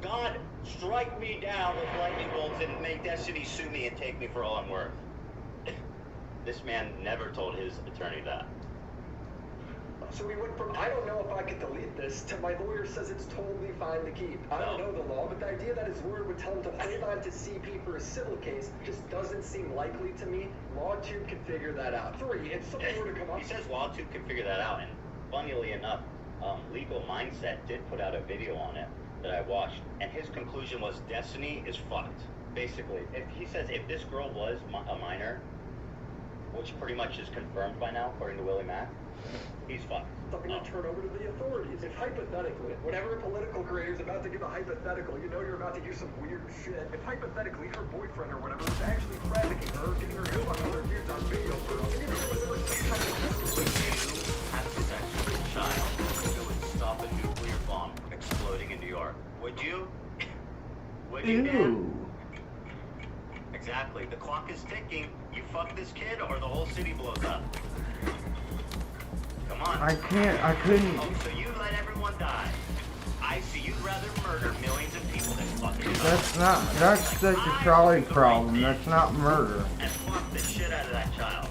God, strike me down with lightning bolts and make Destiny sue me and take me for all I'm worth. This man never told his attorney that. So we went from, I don't know if I could delete this, to my lawyer says it's totally fine to keep. I don't know the law, but the idea that his lawyer would tell him to hold on to CP for a civil case just doesn't seem likely to me. LawTube can figure that out. Three, if something were to come up... He says LawTube can figure that out, and funnily enough, Legal Mindset did put out a video on it that I watched, and his conclusion was Destiny is fucked. Basically, he says if this girl was a minor, which pretty much is confirmed by now, according to Willie Mack, he's fucked. Something to turn over to the authorities. If hypothetically, whenever a political creator's about to give a hypothetical, you know you're about to hear some weird shit. If hypothetically her boyfriend or whatever was actually trafficking her, getting her hooked on other dudes on video for us, even if it was some kind of... Would you have sex with a child who would stop a nuclear bomb from exploding in New York? Would you? Would you? Ew. Exactly. The clock is ticking. You fuck this kid or the whole city blows up. Come on. I couldn't. Oh, so you let everyone die. I see you'd rather murder millions of people than fucking... That's the trolley problem. That's not murder. And fuck the shit out of that child.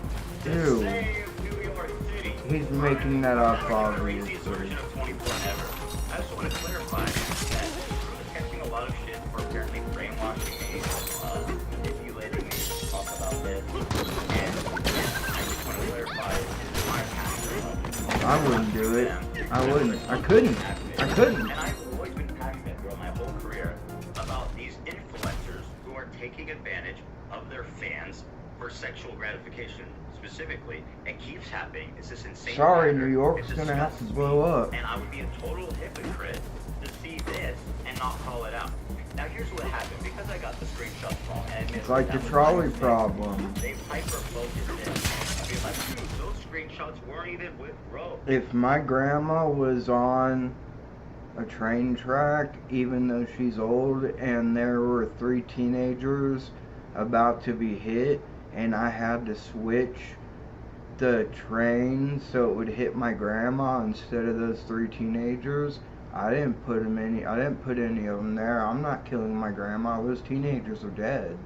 Ew. Save New York City. He's making that up, obviously. Version of 24 ever. I just want to clarify that we're catching a lot of shit for apparently brainwashing me, manipulating me to talk about this. And I just want to clarify is my passion. I wouldn't do it. I wouldn't. I couldn't. And I've always been passionate throughout my whole career about these influencers who are taking advantage of their fans for sexual gratification specifically. It keeps happening. It's this insane Sorry, pattern. New York's It gonna have to disgusts blow me. up. And I would be a total hypocrite to see this and not call it out. Now here's what happened. Because I got the screenshots wrong, and It's like the trolley problem. They hyper-focused it. I mean, like, dude, those screenshots weren't even with Bro. If my grandma was on a train track, even though she's old, and there were 3 teenagers about to be hit, and I had to switch the train so it would hit my grandma instead of those 3 teenagers, I didn't put any of them there. I'm not killing my grandma. Those teenagers are dead.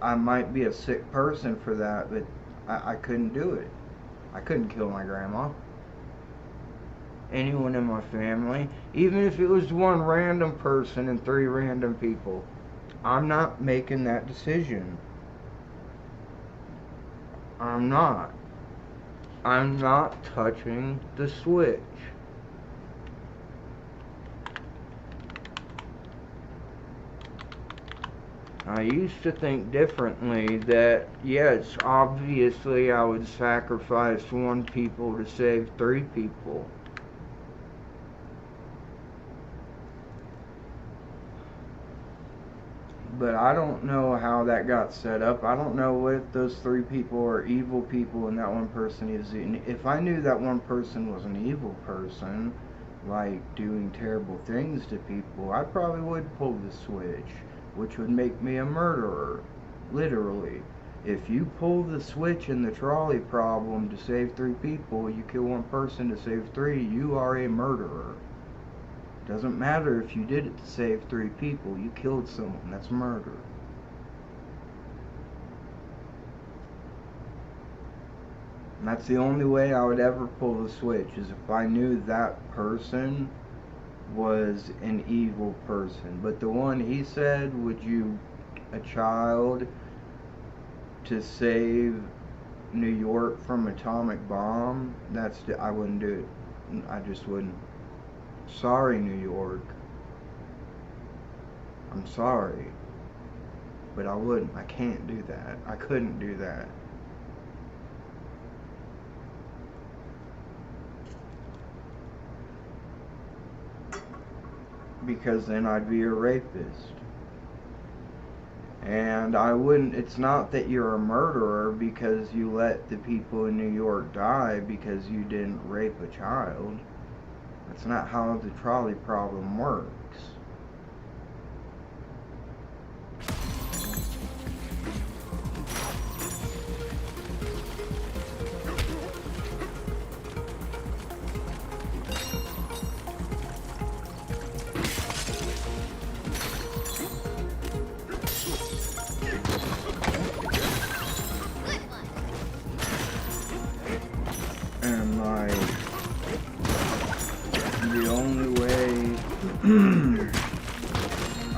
I might be a sick person for that, but I couldn't do it. I couldn't kill my grandma. Anyone in my family, even if it was one random person and 3 random people, I'm not making that decision. I'm not. I'm not touching the switch. I used to think differently that, yes, obviously I would sacrifice 1 people to save 3 people. But I don't know how that got set up. I don't know if those 3 people are evil people and that 1 person is... If I knew that 1 person was an evil person, like doing terrible things to people, I probably would pull the switch, which would make me a murderer, literally. If you pull the switch in the trolley problem to save 3 people, you kill 1 person to save 3, you are a murderer. Doesn't matter if you did it to save 3 people, you killed someone, that's murder. And that's the only way I would ever pull the switch, is if I knew that person was an evil person. But the one he said, would you, a child, to save New York from atomic bomb, I wouldn't do it. I just wouldn't. Sorry, New York. I'm sorry. But I wouldn't. I can't do that. I couldn't do that. Because then I'd be a rapist. And I wouldn't, it's not that you're a murderer because you let the people in New York die because you didn't rape a child. That's not how the trolley problem works. And like, the only way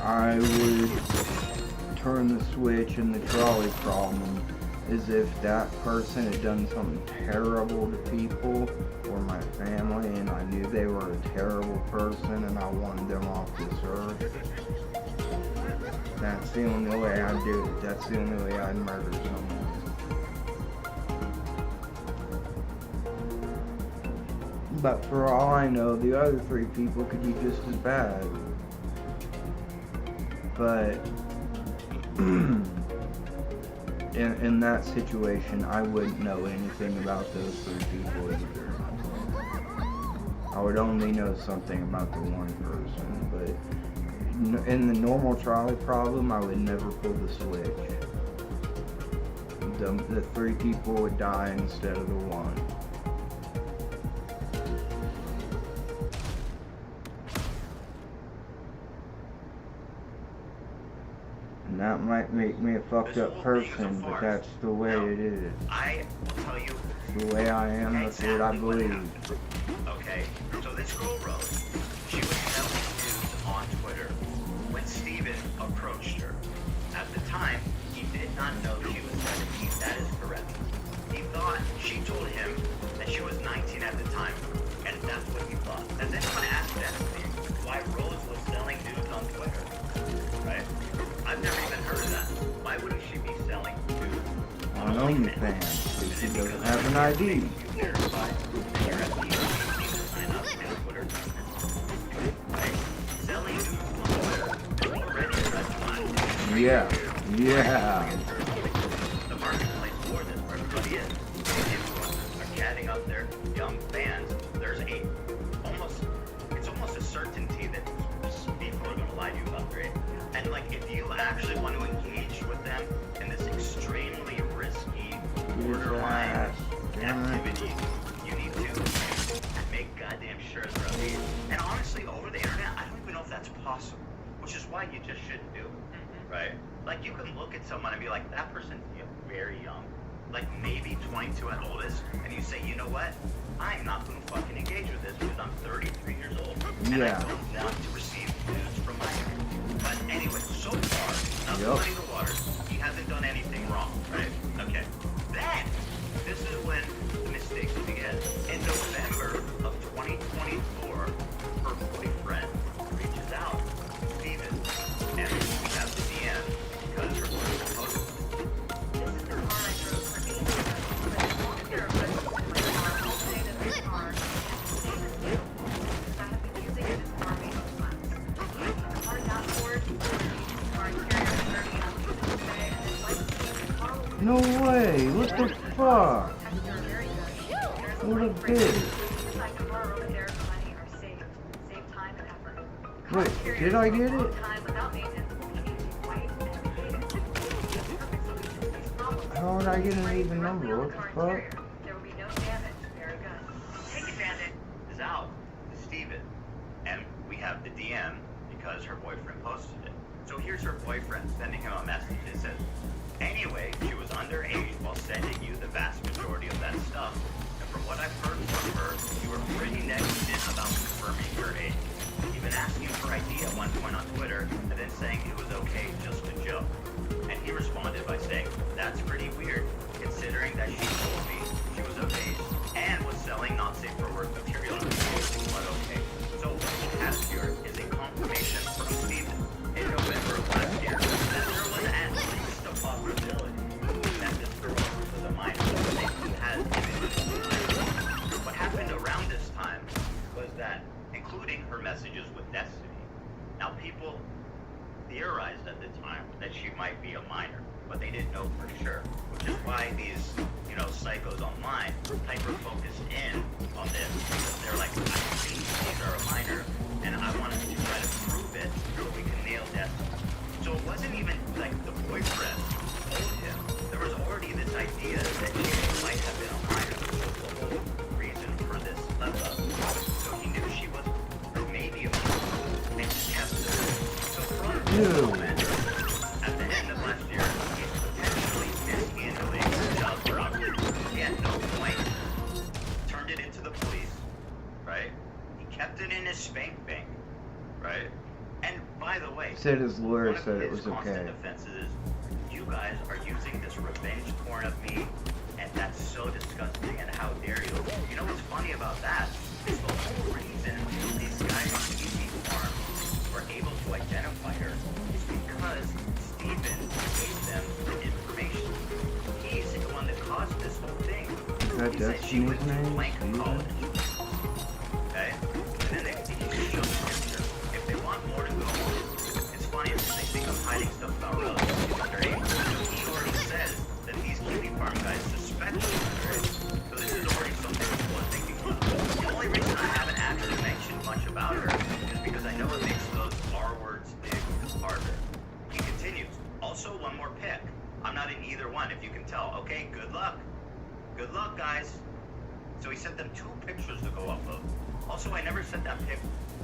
I would turn the switch in the trolley problem is if that person had done something terrible to people or my family and I knew they were a terrible person and I wanted them off this earth. That's the only way I'd do it. That's the only way I'd murder someone. But for all I know, the other 3 people could be just as bad. But in that situation, I wouldn't know anything about those 3 people either. I would only know something about the 1 person. But in the normal trolley problem, I would never pull the switch. The 3 people would die instead of the 1. And that might make me a fucked up person, but that's the way it is. I will tell you. The way I am, that's what I believe. Okay, so this girl wrote, she was selling news on Twitter when Steven approached her. At the time, he did not know she was 17, that is correct. He thought she told him that she was 19 at the time, and that's what he thought. Has anyone asked Destiny why Rose was selling news on Twitter? Right? I've never even heard of that. Why would she be selling news on OnlyFans? Because she doesn't have an ID. Yeah. The marketplace for this, where everybody is. Influencers are chatting up their young fans. There's it's almost a certainty that people are going to lie to you about grade. And like, if you actually want to engage with them in this extremely risky, borderline activity, you need to make goddamn sure they're up. And honestly, over the internet, I don't even know if that's possible, which is why you just shouldn't do it. Right? Like, you can look at someone and be like, that person's very young, like maybe 22 at oldest, and you say, you know what? I'm not going to fucking engage with this because I'm 33 years old, and I don't want to receive news from my parents. But anyway, so far, not muddy the waters, he hasn't done anything wrong, right? Okay. Then, this is when the mistakes began. In November of 2024, her boyfriend reaches out, Steven, and we have the DM because her boyfriend posted it. This is the car I drove for 8 years. But as long as there are residents in my car, I'll say that this car is new. Because I have been using this car for 8 months. The car dashboard, the car interior, dirty, I'll use it today, and then license car will No way! What the fuck? Texts are very good. What a bitch! Inside the car, road air, money are saved. Save time and effort. Car Wait, interior did I for a get long it? time without maintenance will keep you white and faded. It's a perfect solution to these problems. How would I get an even Directly number? on What the the car fuck? interior. There will be no damage. Very good. Take it, Bandit. Is out to Steven, and we have the DM because her boyfriend posted it. So here's her boyfriend sending him a message that says, anyway, she was underage while sending you the vast majority of that stuff, and from what I've heard from her, you were pretty negligent about confirming her age, even asking for ID at one point on Twitter, and then saying it was okay, just a joke. And he responded by saying, that's pretty weird, considering that she told me she was of age and was selling not safe for work material, but okay. So what we have here is a confirmation from Steven in November of last year that there was at least a possibility that this girl was a minor, that he had images of her. What happened around this time was that, including her messages with Destiny, now people theorized at the time that she might be a minor, but they didn't know for sure, which is why these, psychos online hyper-focused in on this, because they're like, I think these are a minor, and I want to try to prove it so we can nail Destiny. So it wasn't even like the boyfriend told him. There was already this idea that she might have been a minor, which was the whole reason for this level. So he knew she was, or maybe a minor, and he kept it. So from this moment, at the end of last year, he's potentially mishandling child pornography. He at no point turned it into the police, right? He kept it in his spank bank, right? And by the way, Said his lawyer one of said it his was constant okay. defenses is, you guys are using this revenge porn of me, and that's so disgusting, and how dare you? You know what's funny about that? Is the whole reason these guys on TV Farm were able to identify her is because Steven gave them the information. He's the one that caused this whole thing. That He said she Destiny's went to name? blank Steven? college. Okay? And then they show the picture. If they want more to go on, it's funny because they think I'm hiding stuff about Rose. She's underage. He already says that these cutie farm guys suspect she's underage. So this is already something people are thinking about. The only reason I haven't actually mentioned much about her is because I know it makes those R words dig harder. He continues. Also, one more pick. I'm not in either one, if you can tell. Okay, good luck. Good luck, guys. So he sent them 2 pictures to go off of. Also, I never said that pic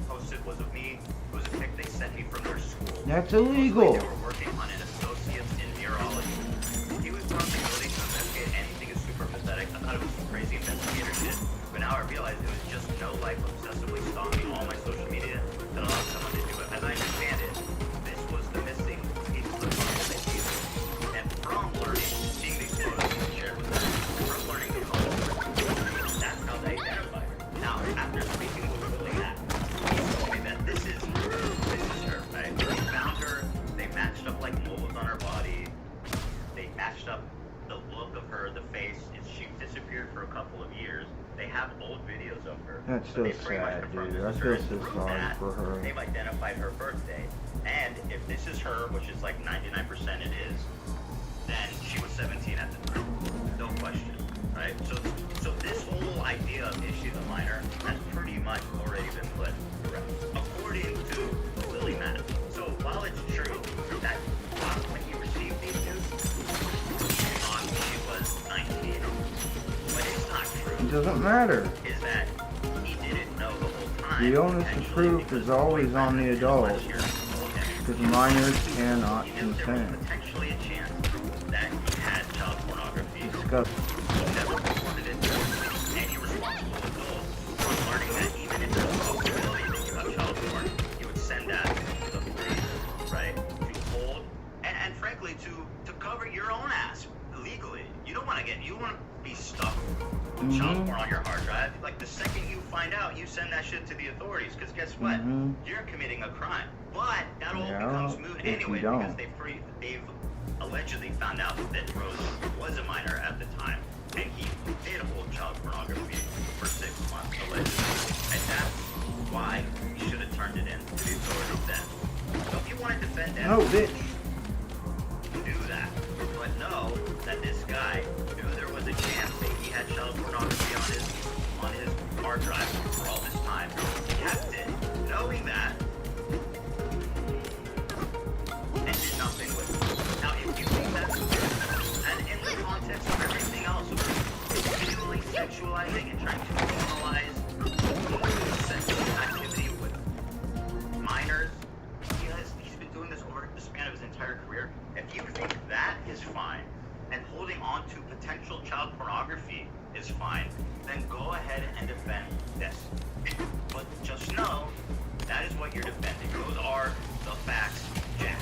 posted was of me. It was a pic they sent me from their school. That's Supposedly, illegal. they were working on an associate's in neurology. He was probably willing to investigate anything is super pathetic. I thought it was some crazy investigator shit. But now I realize it was just no life obsessively stalking all my social media that allowed someone to do it. As I understand it, this was the missing piece of the puzzle they needed. And from learning, seeing these photos he shared with them, from learning the culture, that's how they identified her. Now, after speaking with Willie Mack, he told me that this is her, right? They found her, they matched up like moles on her body, they matched up the look of her, the face. She disappeared for a couple of years. They have old videos of her. That's but so they pretty much sad, confirmed dude. this I is feel her. so And to prove sorry that, for her. They've identified her birthday. And if this is her, which is like 99% it is, then she was 17 at the time. No question, right? So this whole idea of is she the minor has pretty much already been put to rest, according to Willie Mack. So while it's true that when he received these news, he thought she was 19, but it's not true. It doesn't matter. Is that he didn't know the whole time. The onus of proof is always on the adult, because minors cannot He knew there was consent. potentially a chance that he had child pornography. Disgusting. He never reported it to any responsible adult. On learning that even if there's a possibility that you have child porn, he would send that to the police, right? To hold and frankly to cover your own ass legally. You don't want to be stuck find out, you send that shit to the authorities, because guess what? You're committing a crime. But that all becomes moot anyway, because they've allegedly found out that Rose was a minor at the time, and he did hold child pornography for 6 months, allegedly. And that's why you should have turned it in to the authorities then. So if you want to defend that, do that. But know that this guy knew there was a chance that he had child pornography on his hard drive for all this time. He kept it, knowing that, and did nothing with it. Now, if you think that's good, and in the context of everything else, of continually sexualizing and trying to normalize sexual activity with minors, he's been doing this over the span of his entire career. If you think that is fine, and holding on to potential child pornography is fine, then go ahead and defend this. But just know, that is what you're defending. Those are the facts, Jack.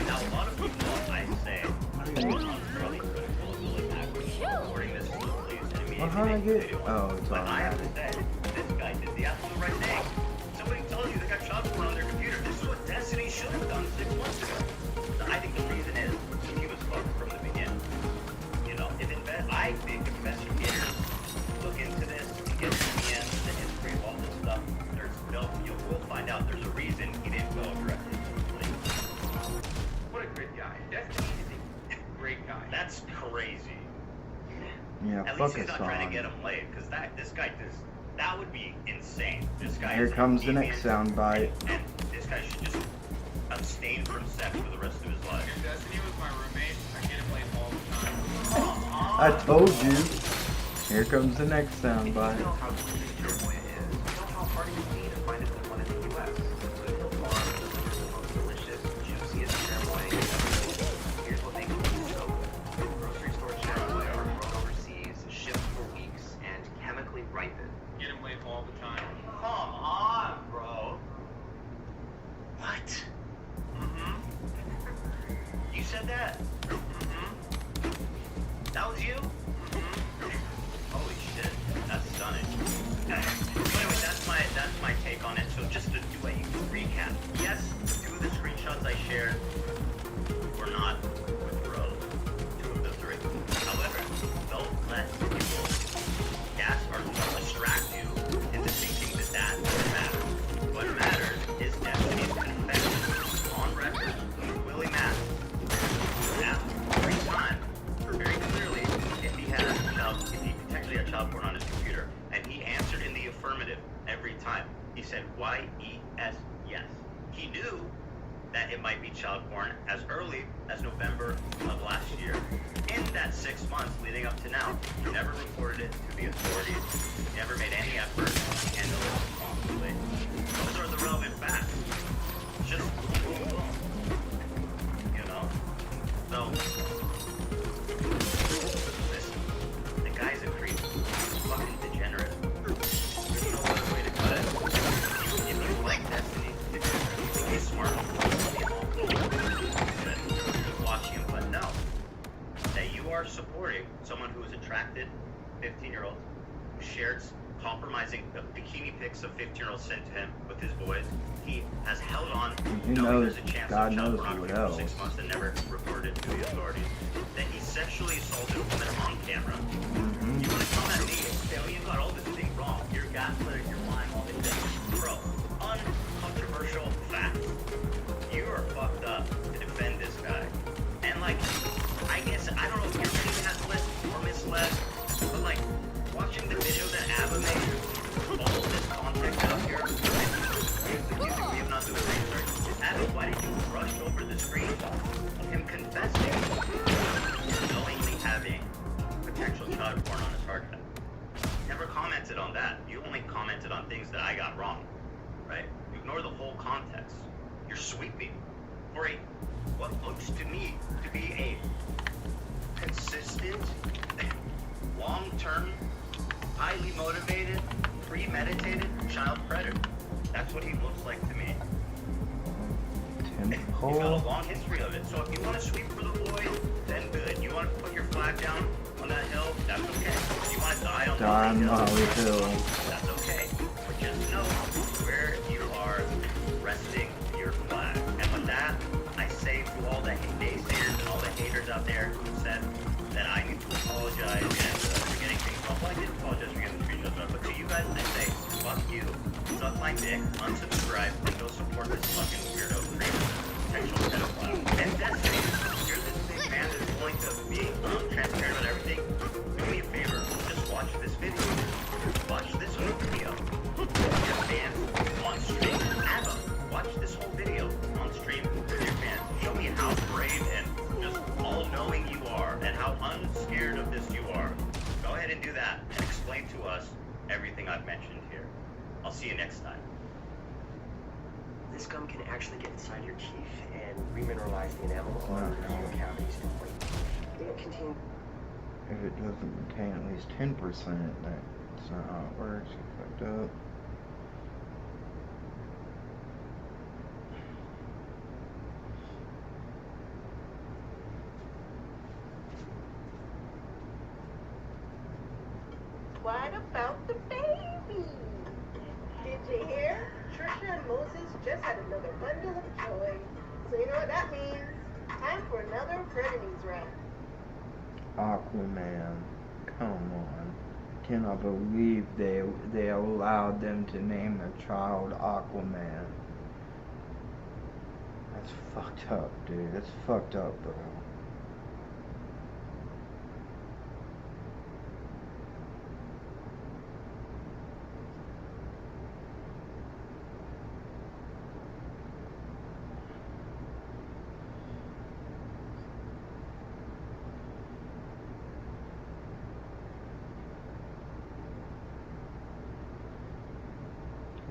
Now, a lot of people, I say, are really critical of Willie Mack reporting this to the police and immediately make a video. But I have to say, this guy did the absolute right thing. Somebody tells you they got child porn on their computer. This is what Destiny should have done 6 months ago. I think the reason is he was fucked from the beginning. You know, I think investigators look into this and get to the end, the history of all this stuff. You will find out there's a reason he didn't go directly to the police. What a great guy. Destiny is a great guy. That's crazy. Yeah, at least he's not trying to get him laid, because this guy does. That would be insane. This guy. Here comes the next soundbite. And this guy should just abstain from sex for the rest of his life. If Destiny was my roommate, I'd get him laid all the time. I told you. Here comes the next soundbite. You know how delicious Jeremiah is. You know how hard it would be to find a good one in the U.S. Good Hill Farm is the most delicious, juiciest Jeremiah you've ever seen. Here's what makes it so good. Grocery store Jeremiah are grown overseas, shipped for weeks, and chemically ripened. Get him laid all the time. Come on, bro. What? You said that? That was you? Holy shit, that's stunning. But anyway, that's my take on it. So just to do a recap. Yes, 2 of the screenshots I shared were not with Rose. 2 of the 3. However, don't let people gas or distract you into thinking that doesn't matter. What matters is Destiny's confession on record with Willie Mack. Asked 3 times, very clearly, if he potentially had child porn on his computer, and he answered in the affirmative every time. He said, Y-E-S, yes. He knew that it might be child porn as early as November of last year. In that 6 months leading up to now, he never reported it to the authorities. He never made any effort to handle it responsibly. Those are the relevant facts. Just boom, boom. You know? So, listen, the guy's a creep. Fucking degenerate. There's no other way to cut it. If you like Destiny, if you think he's smart, watch him, but no. That you are supporting someone who is attracted, 15-year-olds, who shared compromising bikini pics of 15-year-olds sent to him with his boys. He has held on, knowing there's a chance of child pornography for 6 months and never reported it to the authorities. That he sexually assaulted a woman on camera. You want to come at me and say, oh, you got all this thing wrong. You're gaslighting, you're lying, all these things. Bro, uncontroversial facts. You are fucked up to defend this guy. And like, I guess, I don't know if you're being misled or misled, but like, watching the video that Abba made, all this context out here, we have not done research. Abba, why did you rush over the screen of him confessing, knowingly having potential child porn on his hard drive? Never commented on that. You only commented on things that I got wrong, right? You ignore the whole context. You're sweeping for what looks to me to be a consistent, long-term, highly motivated, premeditated child predator. That's what he looks like to me. He's got a long history of it. So if you want to sweep for the boys, then good. You want to put your flag down on that hill, that's okay. If you want to die on Die Molly Hill, Hill. that's okay. But just know where you are resting your flag. And with that, I say to all the naysayers and all the haters out there who said that I need to apologize and for getting things wrong. Well, I did apologize for getting the screenshots wrong, but to you guys, I say, fuck you, suck my dick, unsubscribe, and go support this fucking weirdo creator, potential pedophile. And Destiny, you're this big fan that's willing to be transparent about everything. Do me a favor, just watch this video. Watch this whole video. Your fans on stream. Abba, watch this whole video on stream with your fans. Show me how brave and just all-knowing you are and how unscared of this you are. Go ahead and do that and explain to us everything I've mentioned here. I'll see you next time. This gum can actually get inside your teeth and remineralize the enamel on your cavities. It contains. If it doesn't contain at least 10%, that's not how it works. You fucked up. What about the baby? Did you hear? Trisha and Moses just had another bundle of joy. So you know what that means? Time for another Frenemies run. Aquaman. Come on. Cannot believe they allowed them to name a child Aquaman. That's fucked up, dude. That's fucked up, bro.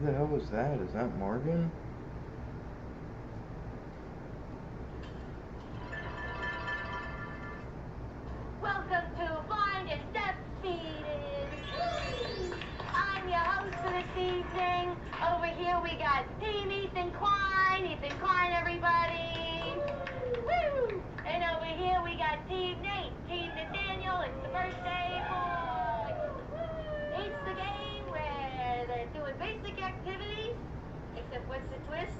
Who the hell was that? Is that Morgan? Welcome to Blind and Deaf Feeding. I'm your host for this evening. Over here we got Team Ethan Klein. Ethan Klein, everybody. Woo! And over here we got Team Nate. Team Nathaniel. It's the birthday boy. It's the game where they're doing basic activities. Except what's the twist?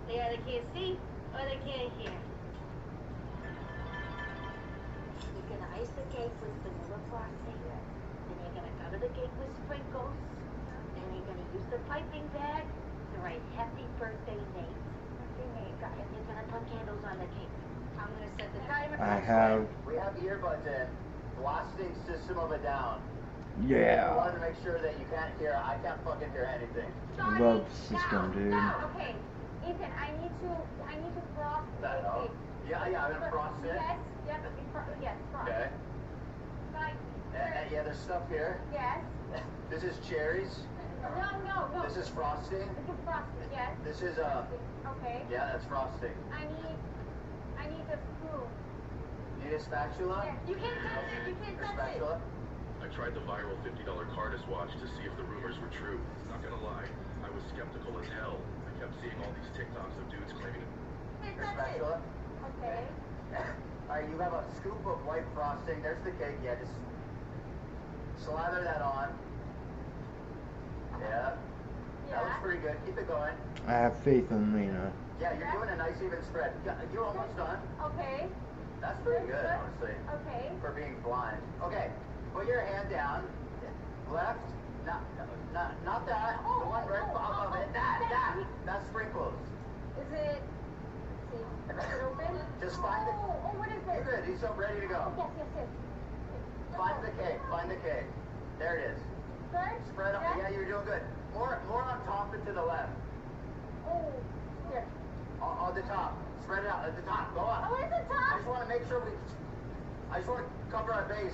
They either can't see or they can't hear. You're gonna ice the cake with vanilla frosting, then you're gonna cover the cake with sprinkles, then you're gonna use the piping bag to write Happy Birthday Nate. Happy Nate, got it. You're gonna put candles on the cake. I'm gonna set the timer. I have. We have earbuds in. Blasting System of a Down. I Yeah. wanted to make sure that you can't hear. I can't fucking hear anything. Love system, dude. Okay, Ethan, I need to frost the That, cake. yeah, I'm gonna frost it. Yes, yes, yes, frost. Okay. Fine. Yeah, there's stuff here. Yes. This is cherries. No. This is frosting. This is frosting, yes. This is Okay. yeah, that's frosting. I need a spoon. You need a spatula? Yes. You can't touch it. You can't Your touch it. spatula? I tried the viral $50 Cardis watch to see if the rumors were true. Not gonna lie, I was skeptical as hell. I kept seeing all these TikToks of dudes claiming it. Can't Your touch it. spatula? Okay. Alright, you have a scoop of white frosting. There's the cake. Yeah, just slather that on. Yeah. That looks pretty good. Keep it going. I have faith in Lena. Yeah, you're doing a nice even spread. You're almost done. Okay. That's pretty good, honestly. Okay. For being blind. Okay, put your hand down. Left. Not that. The one right above it. That's sprinkles. Is it? See, is it open? Just find the. Oh, what is You're it? good. He's so ready to go. Yes. Find the cake. Find the cake. There it is. Good? Spread up. Yeah, you're doing good. More on top and to the left. Oh, there. On the top. Spread it out at the top. Go up. Oh, it's the I top? just want to make sure I just want to cover our base.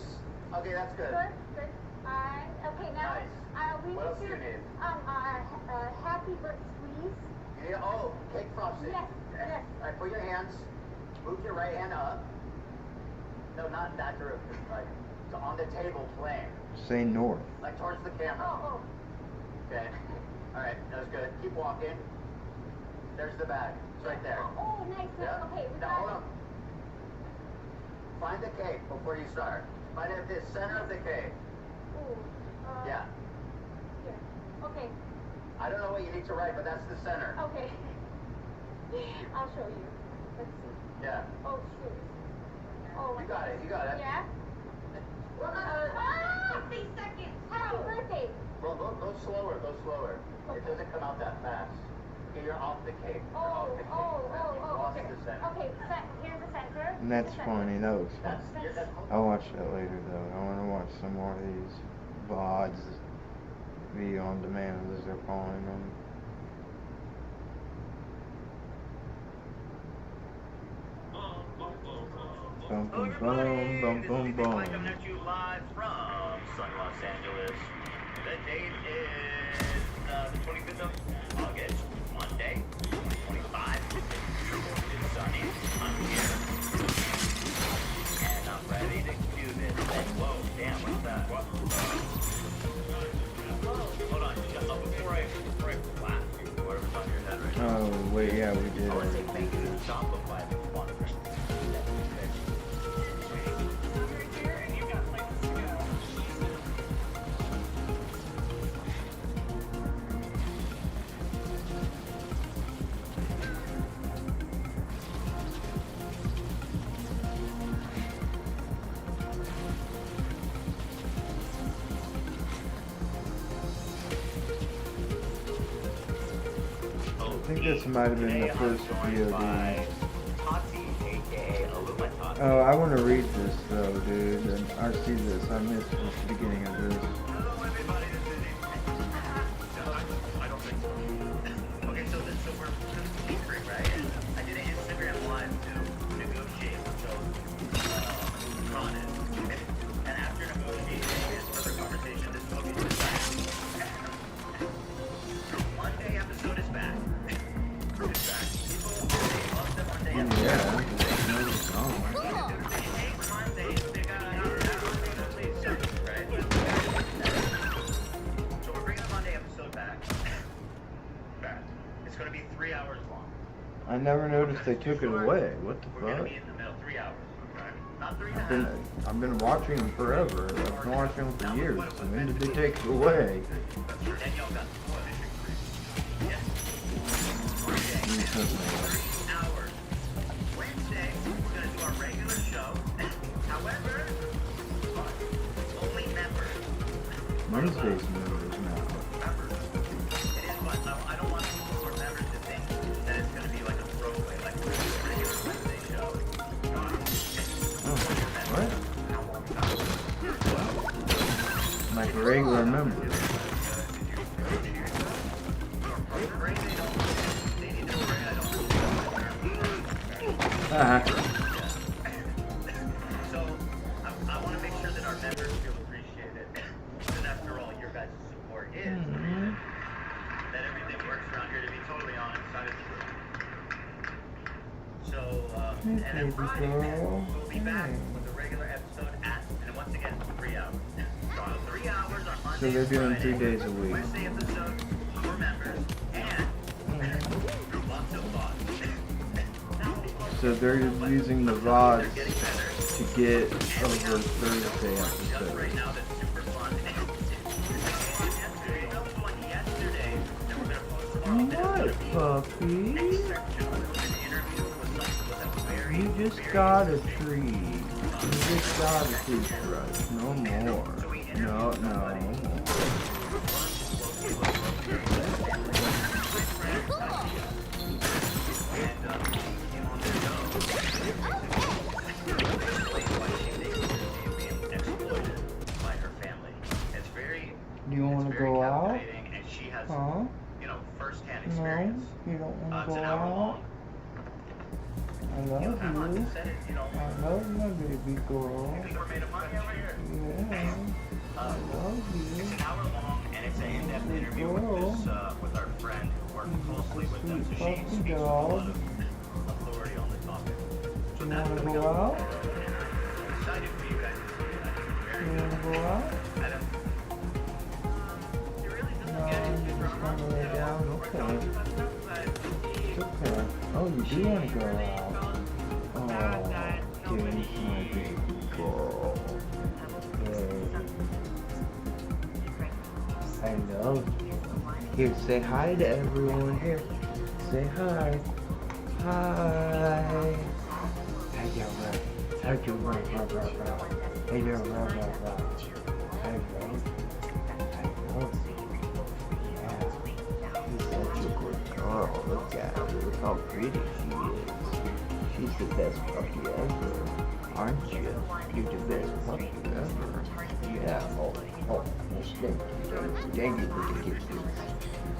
Okay, that's good. Good. Okay, now, Nice. we What else do need you to, need? happy birthday squeeze. You need, cake frosting. Yes. All right, put your hands. Move your right hand up. No, not in that direction. Like, so on the table, plain. Say north. Like towards the camera. Oh. Okay. All right, that was good. Keep walking. There's the bag. It's right there. Oh, nice. Yeah? Okay, we Now got hold it. on. Find the cake before you start. Find it at the center of the cave. Ooh. Yeah. Yeah. Okay. I don't know what you need to write, but that's the center. Okay. I'll show you. Let's see. Yeah. Oh, shoot. Oh, You got it. You got it. Yeah? 60 seconds. Happy birthday. Well, go slower. Go slower. It doesn't come out that fast. Okay, you're off the cave. You're off the cave. You lost Okay. the center. Okay, here's the center. And that's funny. That was fun. That's I'll watch that later though. I want to watch some more of these VODs, video on demand as they're calling them. Bum bum bum bum bum bum. Coming at you live from sunny Los Angeles. The date is the 25th of August, Monday, 2025. It's sunny. I'm here. And I'm ready to do this. Whoa, damn, what's that? What? Hold on, before I blast you, whatever's on your head right now. Oh wait, yeah, we did. I want to make it a Shopify sponsor. I think this might have been the first VOD. Oh, I want to read this though, dude. And I see this. I missed the beginning of this. I don't think so. Okay, so we're secret, right? I did an Instagram live to negotiate with those Ron and after negotiating his further conversation, this movie is back. Monday episode is back. It's back. People love the Monday episode. Yeah. So we're bringing the Monday episode back. It's going to be 3 hours long. I never noticed they took it away. What the We're going to fuck? be in the middle, 3 hours. Not 3.5. I've been watching them forever. I've been watching them for years. So when did they take it away? Danielle got yes. Hours. Wednesday, we're going to do our regular show. However, only members. Wednesday's members now. Members. It is, but I don't want more members to think that it's going to be like a throwaway, like we're doing a regular Wednesday show. What? Like regular members. So, I want to make sure that our members feel appreciated. And after all, your guys' support is that everything works around here, to be totally honest. That is true. So, and then Friday, we'll be back with a regular episode and once again, 3 hours. So, 3 hours on Monday. So they're doing Friday, 3 days a week. Wednesday episode for members and lots of fun. So they're using the VODs to get over Thursday episodes. Right now, that's super fun. What, puppy? You just got a treat. You just got a toothbrush. No more. No more. Do you want to go out? And she has, Huh? first-hand No, experience. you don't want It's to an go hour out? long. I love you. Said it, I love my baby girl. we're made of money over here. Yeah. I love you. It's an hour long, and it's an in-depth interview with our friend who worked closely with them, so she speaks with a lot of authority on the topic. So You that's want to what we go got. out? I'm excited for you guys to see it. I think it's very You want to good. go out? I don't- it really doesn't No, get I'm into just going to lay down. Okay. It's okay. Oh, you do want to go out? Oh, Gabe's my baby girl. I know. Here, say hi to everyone. Here, say hi. Hi. Hey, yo, bro. Hey, yo, bro. Hey, yo, bro. Hey, bro. Yeah. She's such a good girl. Look at her. Look how pretty she is. She's the best puppy ever. Aren't you? You're the best puppy ever. Yeah. Oh, thank you for the kisses.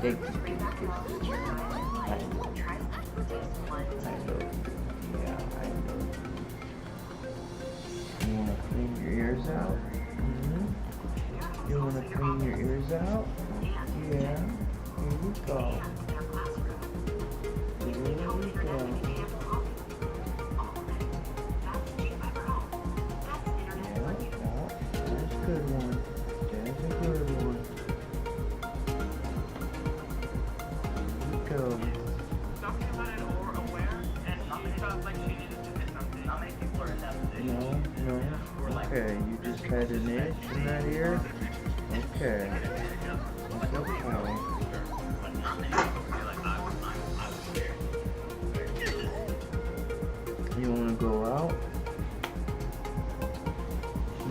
Thank you for the kisses. I know. Yeah, I know. You want to clean your ears out? Mm-hmm. You want to clean your ears out? Yeah. Here we go. Here we go. That's a good one. That's a good one. Here we go. Talking about it or aware, and it felt like she needed to do something. How many people are in that position? No. Okay, you just had an itch in that ear? Okay. That's okay. You want to go out?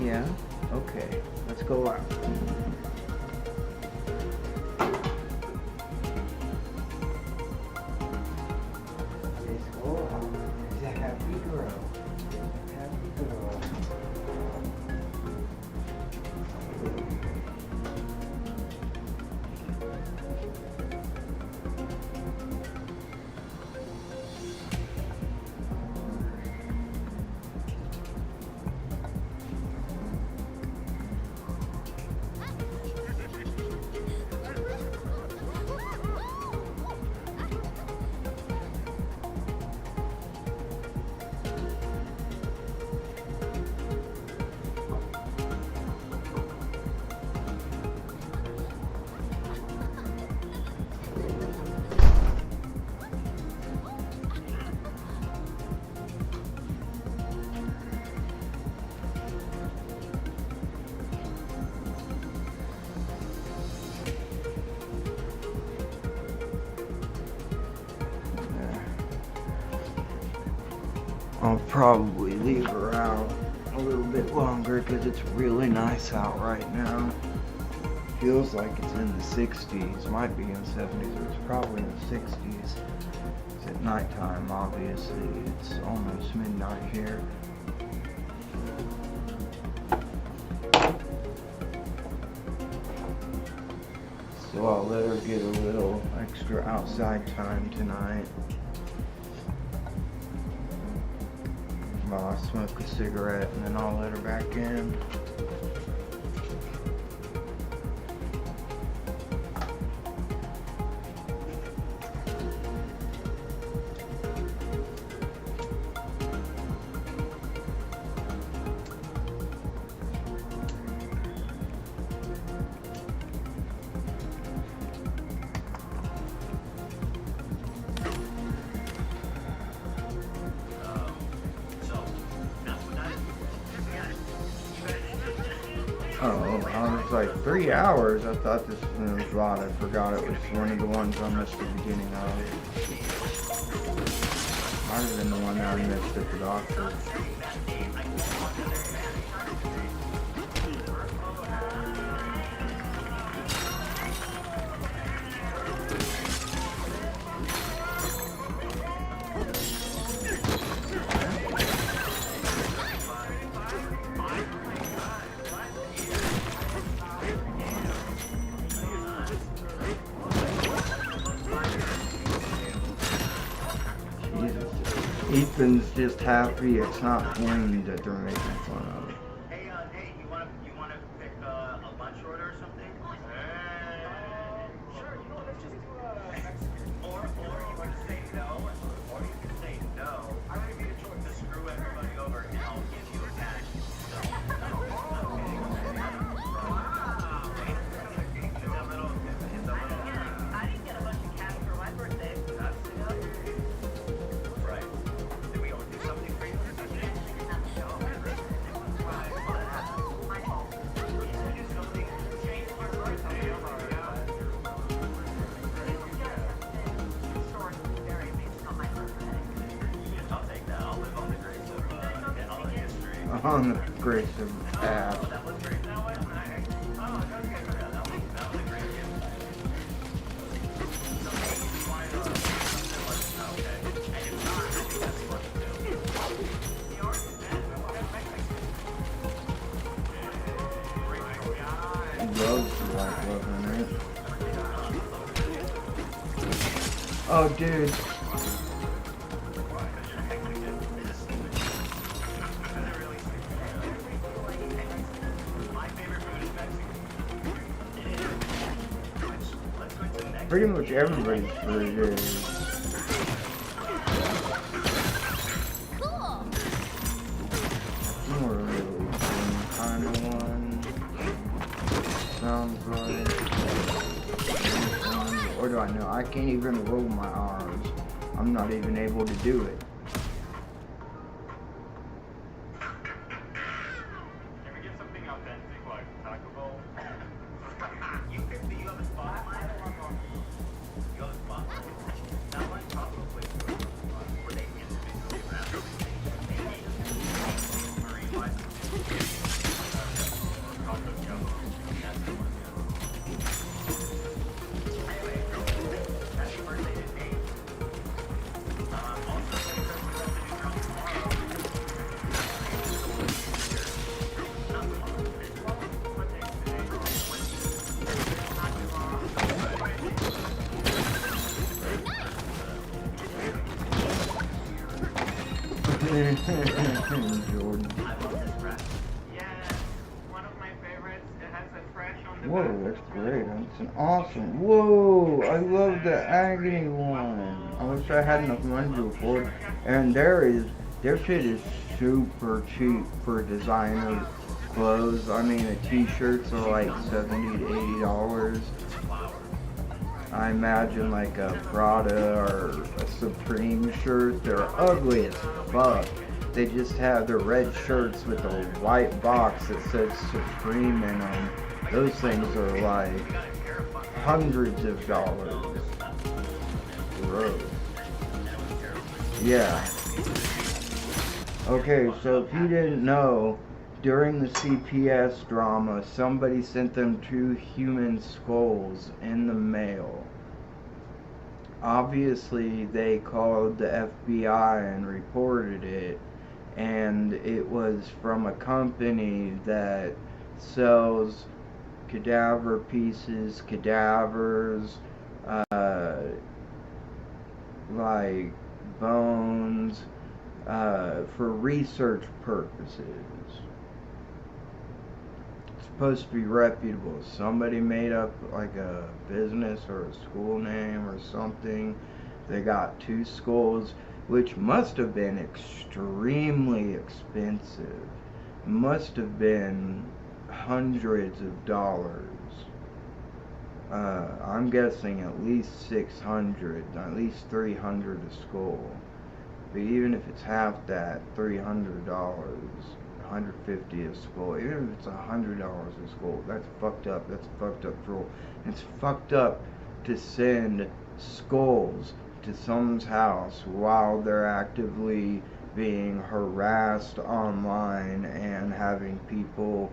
Yeah? Okay. Let's go out. Let's go out. It's a happy girl. Happy girl. I'll probably leave her out a little bit longer because it's really nice out right now. Feels like it's in the 60s, might be in the 70s, but it's probably in the 60s. It's at nighttime, obviously. It's almost midnight here. So I'll let her get a little extra outside time tonight. I'll smoke a cigarette and then I'll let her back in. Oh, I was like 3 hours. I thought this was a lot. I forgot it was one of the ones I missed the beginning of. Might have been the one that I missed at the doctor. Ethan's just happy it's not him that they're making fun of. Hey, you wanna pick a lunch order or something? Sure, you know what, let's just do Mexican. Or you want to say no, or you can say no. I already made a choice. To screw everybody over, and I'll give you a cash. I didn't get a bunch of cash for my birthday. Right. Did we all do something for you? on the aggressive app. That was great. That was nice. Oh, okay. That was a great game. So maybe you want to something like, okay. And if not, I think that's fun too. The art is bad, but what about Loves like loving it. Oh, dude. Pretty much everybody's pretty good. Cool. More really kind of one. Sounds like. Or do I know? I can't even roll my R's. I'm not even able to do it. Can we get something authentic like Taco Bell? You have a spot? You have a spot? Not like taco place where they individually wrap it. Marine life. Taco Bell. That's the one, yeah. Anyway, happy birthday to Nate. Also, Merry Christmas at the new drum tomorrow. Not tomorrow. It's tomorrow. What day is today? Not tomorrow. Jordan. I love this rap. Yeah, one of my favorites. It has a fresh on the Whoa, back. that's great. That's an awesome. Whoa, I love the agony one. I wish I had enough money to afford. And their shit is super cheap for designer clothes. I mean, the t-shirts are like $70 to $80. I imagine like a Prada or a Supreme shirt. They're ugly as fuck. They just have the red shirts with a white box that says Supreme in them. Those things are like hundreds of dollars. Gross. Yeah. Okay, so if you didn't know, during the CPS drama, somebody sent them 2 human skulls in the mail. Obviously, they called the FBI and reported it, and it was from a company that sells cadaver pieces, cadavers, like bones, for research purposes. It's supposed to be reputable. Somebody made up like a business or a school name or something. They got 2 skulls, which must have been extremely expensive. Must have been hundreds of dollars. I'm guessing at least 600, at least 300 a skull. But even if it's half that, $300, $150 a skull, even if it's $100 a skull, that's fucked up. That's a fucked up troll. It's fucked up to send skulls to someone's house while they're actively being harassed online and having people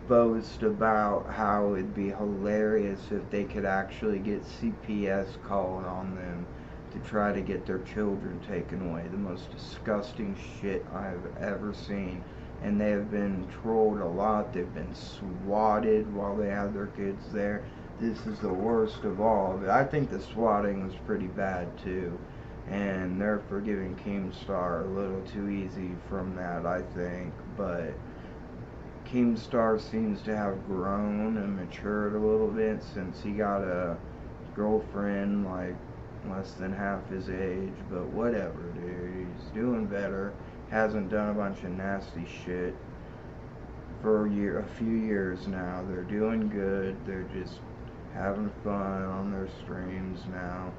boast about how it'd be hilarious if they could actually get CPS called on them to try to get their children taken away. The most disgusting shit I've ever seen. And they have been trolled a lot. They've been swatted while they have their kids there. This is the worst of all. But I think the swatting was pretty bad too. And they're forgiving Keemstar a little too easy from that, I think. But Keemstar seems to have grown and matured a little bit since he got a girlfriend like less than half his age. But whatever, dude. He's doing better. Hasn't done a bunch of nasty shit for a few years now. They're doing good. They're just having fun on their streams now.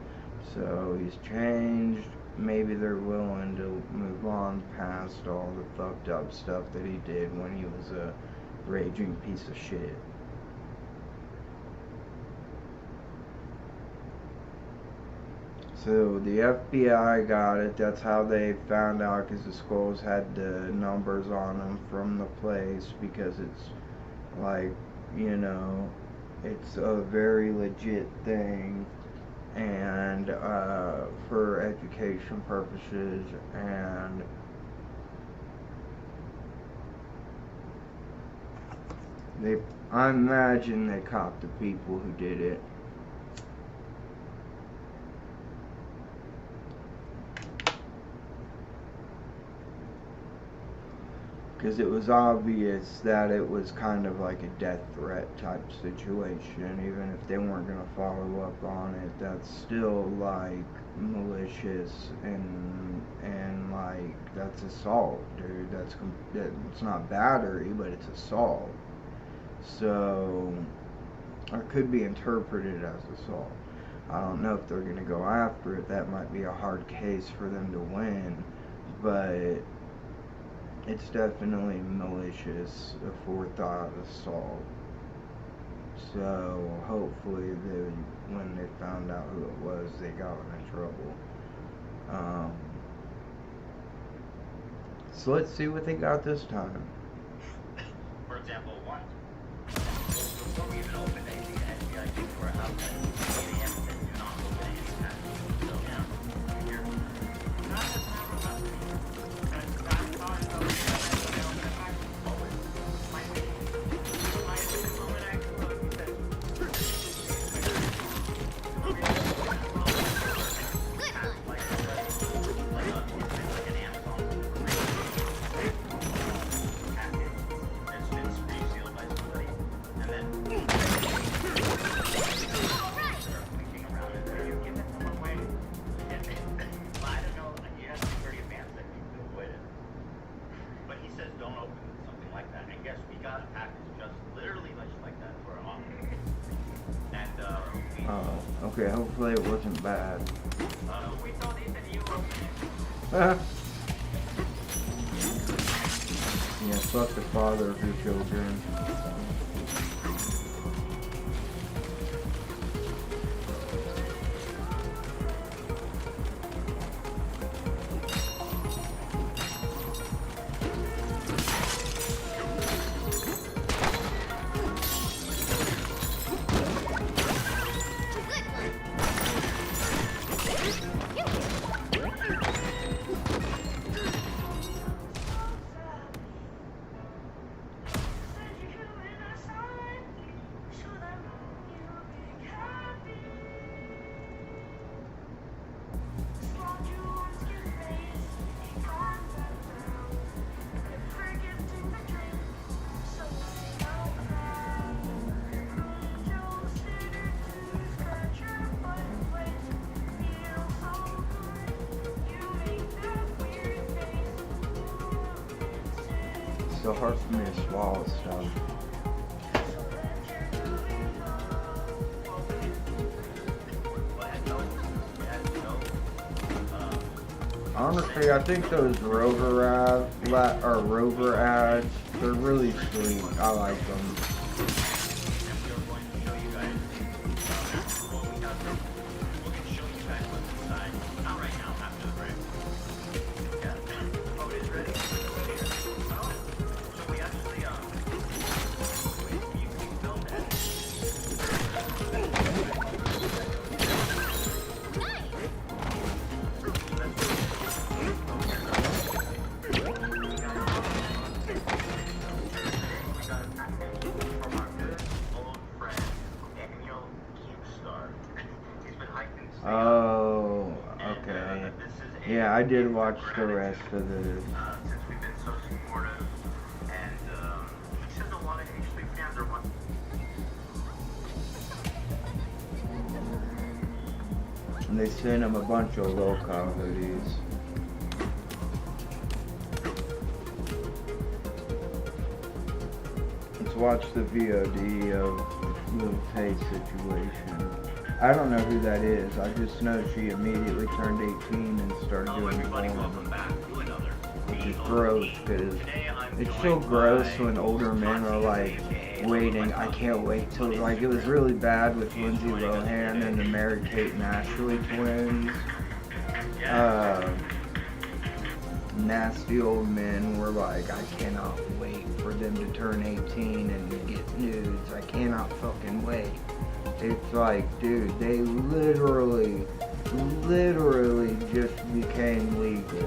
So he's changed. Maybe they're willing to move on past all the fucked up stuff that he did when he was a raging piece of shit. So the FBI got it. That's how they found out, because the skulls had the numbers on them from the place, because it's like, you know, it's a very legit thing, and for education purposes, and I imagine they caught the people who did it. Because it was obvious that it was kind of like a death threat type situation. Even if they weren't going to follow up on it, that's still like malicious, and like that's assault, dude. It's not battery, but it's assault. So it could be interpreted as assault. I don't know if they're going to go after it. That might be a hard case for them to win, but it's definitely malicious, aforethought assault. So hopefully when they found out who it was, they got in trouble. So let's see what they got this time. For example, one. Before we even opened anything, the FBI came to our house at 8 a.m. and said, do not open any packages. So, yeah, here. Okay, hopefully it wasn't bad. We told Ethan you opened it. Yeah, fuck the father of your children. It's so hard for me to swallow stuff. Honestly, I think those Rover ads, they're really sweet. I like them. Oh, okay. Yeah, I did watch the rest of the... Since we've been so supportive, and he says a lot of HB fans are watching. And they sent him a bunch of local hoodies. Let's watch the VOD of the Tay situation. I don't know who that is. I just know she immediately turned 18 and started doing porn. Welcome back to another Which is gross, because today I'm It's so gross when older men are like waiting. I can't wait till, like, it was really bad with Lindsay Lohan and the Mary-Kate and Ashley twins. Nasty old men were like, I cannot wait for them to turn 18 and get nudes. I cannot fucking wait. It's like, dude, they literally just became legal.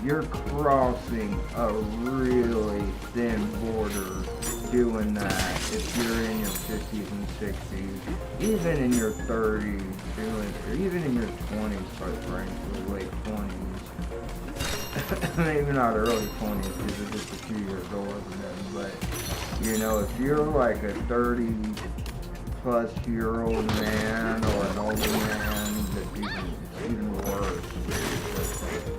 You're crossing a really thin border doing that if you're in your 50s and 60s, even in your 30s, or even in your 20s, quite frankly, late 20s. Maybe not early 20s because you're just a few years older than them, but, you know, if you're like a 30-plus-year-old man or an older man, that's even worse.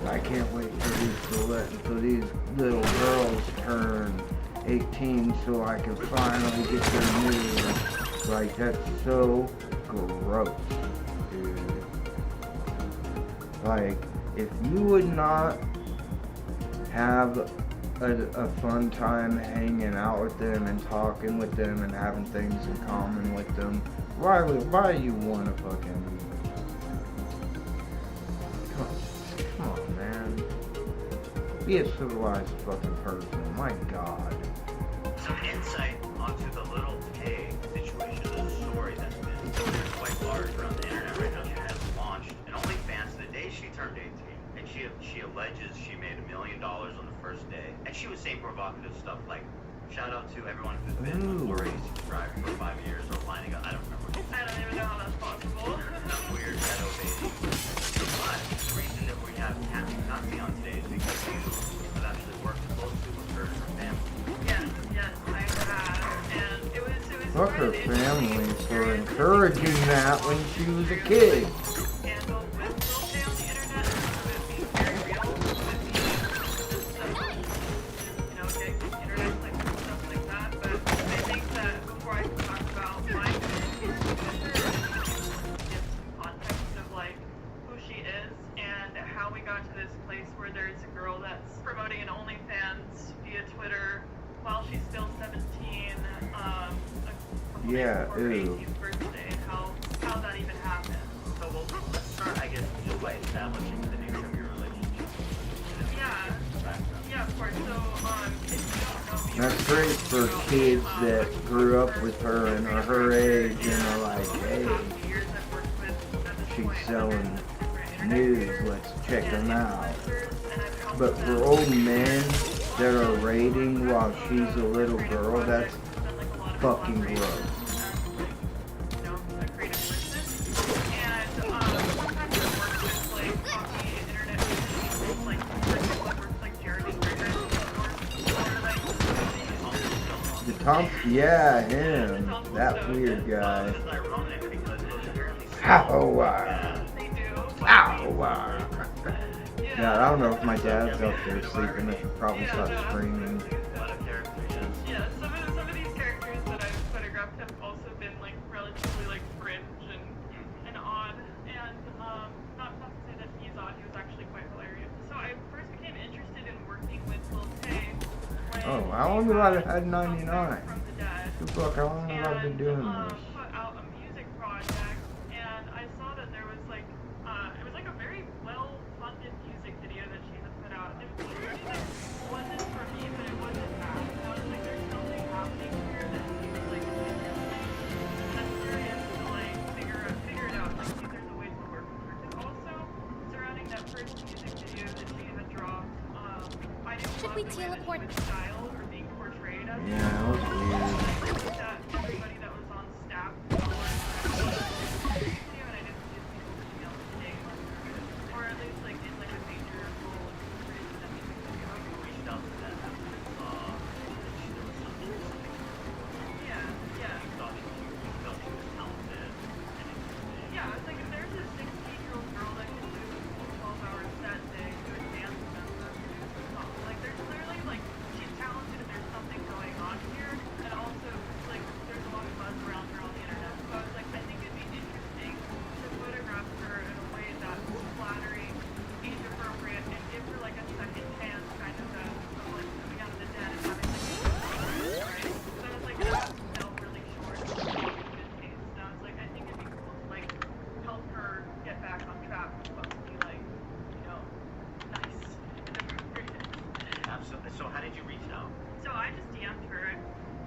I can't wait for these little girls turn 18 so I can finally get their news. Like, that's so gross, dude. Like, if you would not have a fun time hanging out with them and talking with them and having things in common with them, why do you want to fucking... Come on, man. Be a civilized fucking person. My God. Some insight onto the little pig situation. There's a story that's been quite large around the internet right now. She has launched an OnlyFans the day she turned 18. And she alleges she made $1 million on the first day. And she was saying provocative stuff like, shout out to everyone who's been already subscribed for 5 years or lining up. I don't remember. I don't even know how that's possible. Some weird ghetto baby. But the reason that we have Kathy Nazi on today is because you have actually worked closely with her and her family. Yes, I have. And it was Fuck her family for encouraging that when she was a kid. handled with Lil Tay on the internet, with being very real, with being you know, getting internet clicks and stuff like that. But I think that before I can talk about my communication with her, I need to give some context of like who she is and how we got to this place where there's a girl that's promoting an OnlyFans via Twitter while she's still 17. Yeah, for her 18th birthday, and how that even happened. So let's start, I guess, just by establishing the nature of your relationship. Yeah, of course. So, if you don't know me, That's great for kids that grew up with her and are her age and are like, hey, she's selling nudes, let's check them out. But for old men that are raiding while she's a little girl, that's fucking gross. Yeah, him. That weird guy. Ow. Yeah, I don't know if my dad's up there sleeping. I should probably stop screaming. Yeah, some of these characters that I've photographed have also been like relatively like cringe and odd. And not to say that he's odd, he was actually quite hilarious. So I first became interested in working with Lil Tay. Oh, how long have I had 99? From the dead. Fuck, how long have I been doing this? Put out a music project, and I saw that there was like, it was like a very well-funded music video that she had put out. It was something that wasn't for me, but it wasn't bad. I was like, there's something happening here that seems like I'm curious to like figure it out, like see if there's a way to work with her. And also, surrounding that first music video that she had dropped, I didn't love the way that she was styled or being portrayed as. Yeah, that was weird. That everybody that was on staff followed her video, and I didn't see people to be able to dig or at least like in like a major role in creating that music video. You reached out to them after you saw that there was something specific. Yeah. You thought she was talented and interesting. Yeah, it's like if there's a 16-year-old girl that can do a 12-hour set day, do a dance number, produce a song, like there's clearly like she's talented.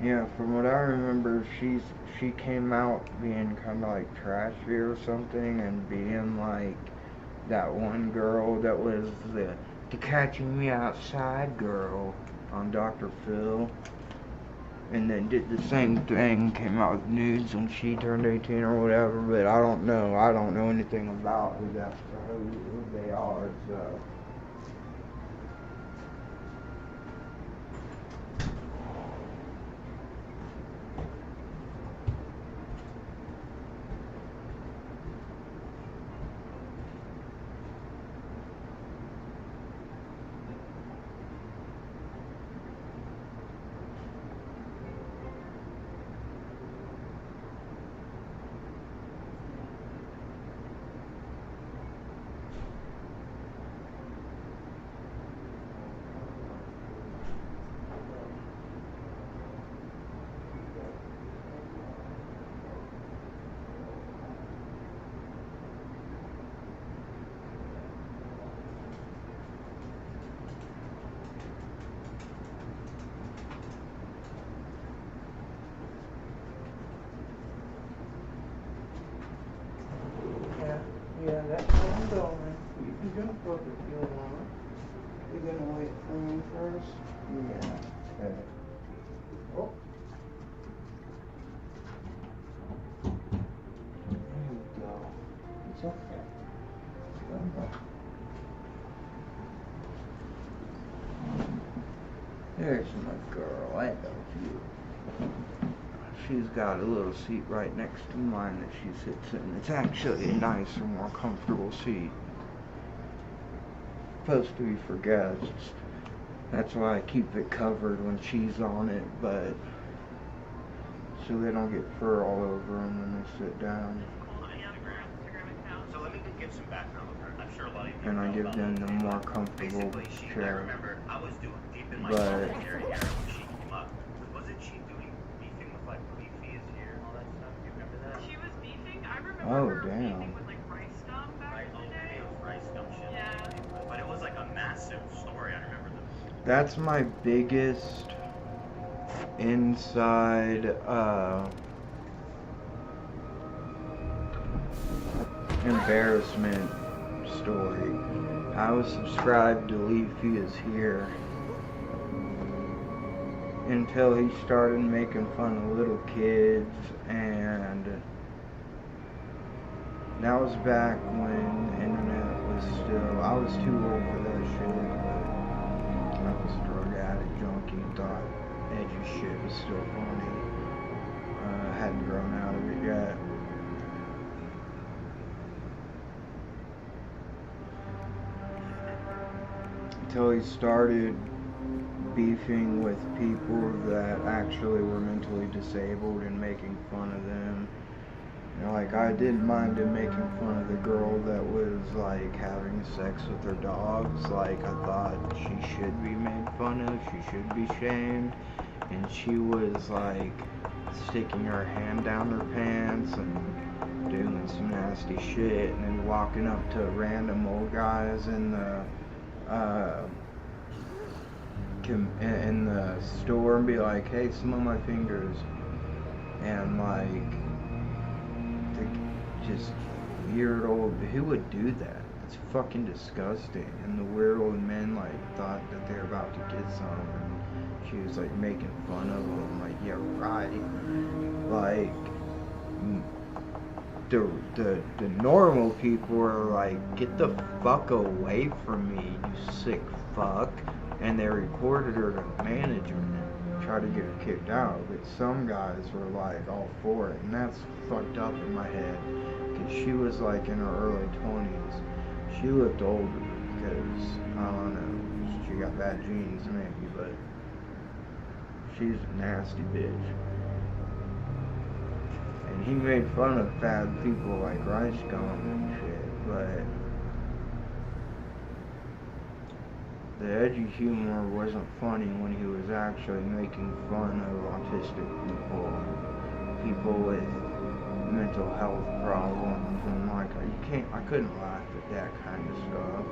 Yeah, from what I remember, she came out being kind of like trashy or something, and being like that one girl that was the Catching Me Outside girl on Dr. Phil, and then did the same thing, came out with nudes when she turned 18 or whatever. But I don't know anything about who they are, so. Yeah, that's where I'm going. You can jump up if you want. You're gonna wait for me first? Yeah. Okay. Oh. There we go. It's okay. There's my girl. I love you. She's got a little seat right next to mine that she sits in. It's actually a nicer, more comfortable seat. Supposed to be for guests. That's why I keep it covered when she's on it, but so they don't get fur all over them when they sit down. So let me give some background on her. I'm sure a lot of you And I know give about them her. the more comfortable I chair. remember I was doing deep in my But commentary here when she came up. Wasn't she doing beefing with like Leafy is here and all that stuff? Do you remember that? She was beefing? I remember her damn. beefing with like Rice Gum back in the day. It was Rice Gum shit. Yeah. But it was like a massive story. I remember that. That's my biggest inside embarrassment story. I was subscribed to Leafy is Here until he started making fun of little kids, and that was back when the internet was still, I was too old for that shit, but I was a drug addict, junkie, and thought edgy shit was still funny. Hadn't grown out of it yet. Until he started beefing with people that actually were mentally disabled and making fun of them. You know, like, I didn't mind him making fun of the girl that was like having sex with her dogs. Like, I thought she should be made fun of, she should be shamed. And she was like sticking her hand down her pants and doing some nasty shit, and then walking up to random old guys in the store and be like, hey, smell my fingers. And like, just weird old, who would do that? It's fucking disgusting. And the weird old men like thought that they're about to get some, and she was like making fun of them. Like, yeah, right. Like, the normal people are like, get the fuck away from me, you sick fuck. And they reported her to management, tried to get her kicked out. But some guys were like all for it, and that's fucked up in my head, because she was like in her early 20s. She looked older because, I don't know, she got bad genes maybe, but she's a nasty bitch. And he made fun of fat people like Rice Gum and shit, but the edgy humor wasn't funny when he was actually making fun of autistic people, people with mental health problems, and like, I couldn't laugh at that kind of stuff.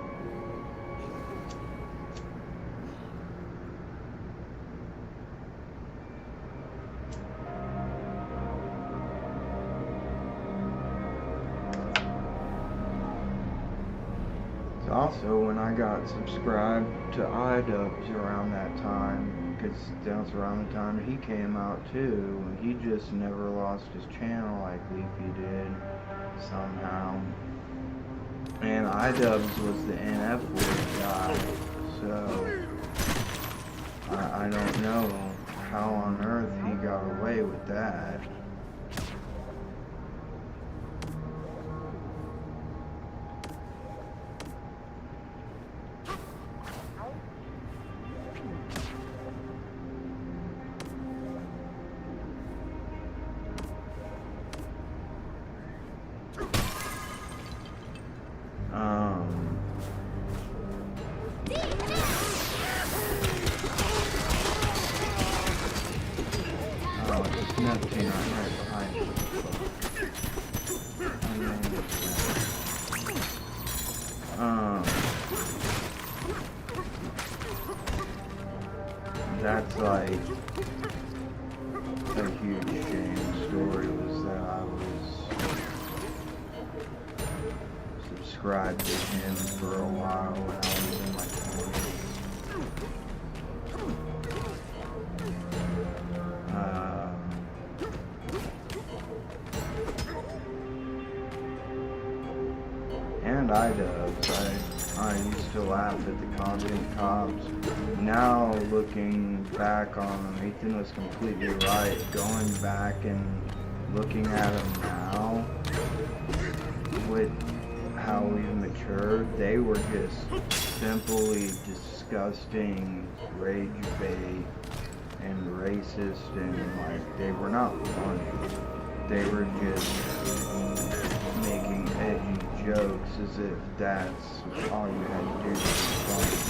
Also, when I got subscribed to iDubbbz around that time, because that was around the time he came out too, he just never lost his channel like Leafy did, somehow. And iDubbbz was the NF word guy, so I don't know how on earth he got away with that. That's like a huge shame story, was that I was subscribed to him for a while when I was in my 20s. And iDubbbz, I used to laugh at the content cops. Now, looking back on them, Ethan was completely right. Going back and looking at them now, with how we've matured, they were just simply disgusting, rage bait, and racist, and like, they were not funny. They were just making edgy jokes as if that's all you had to do to be funny.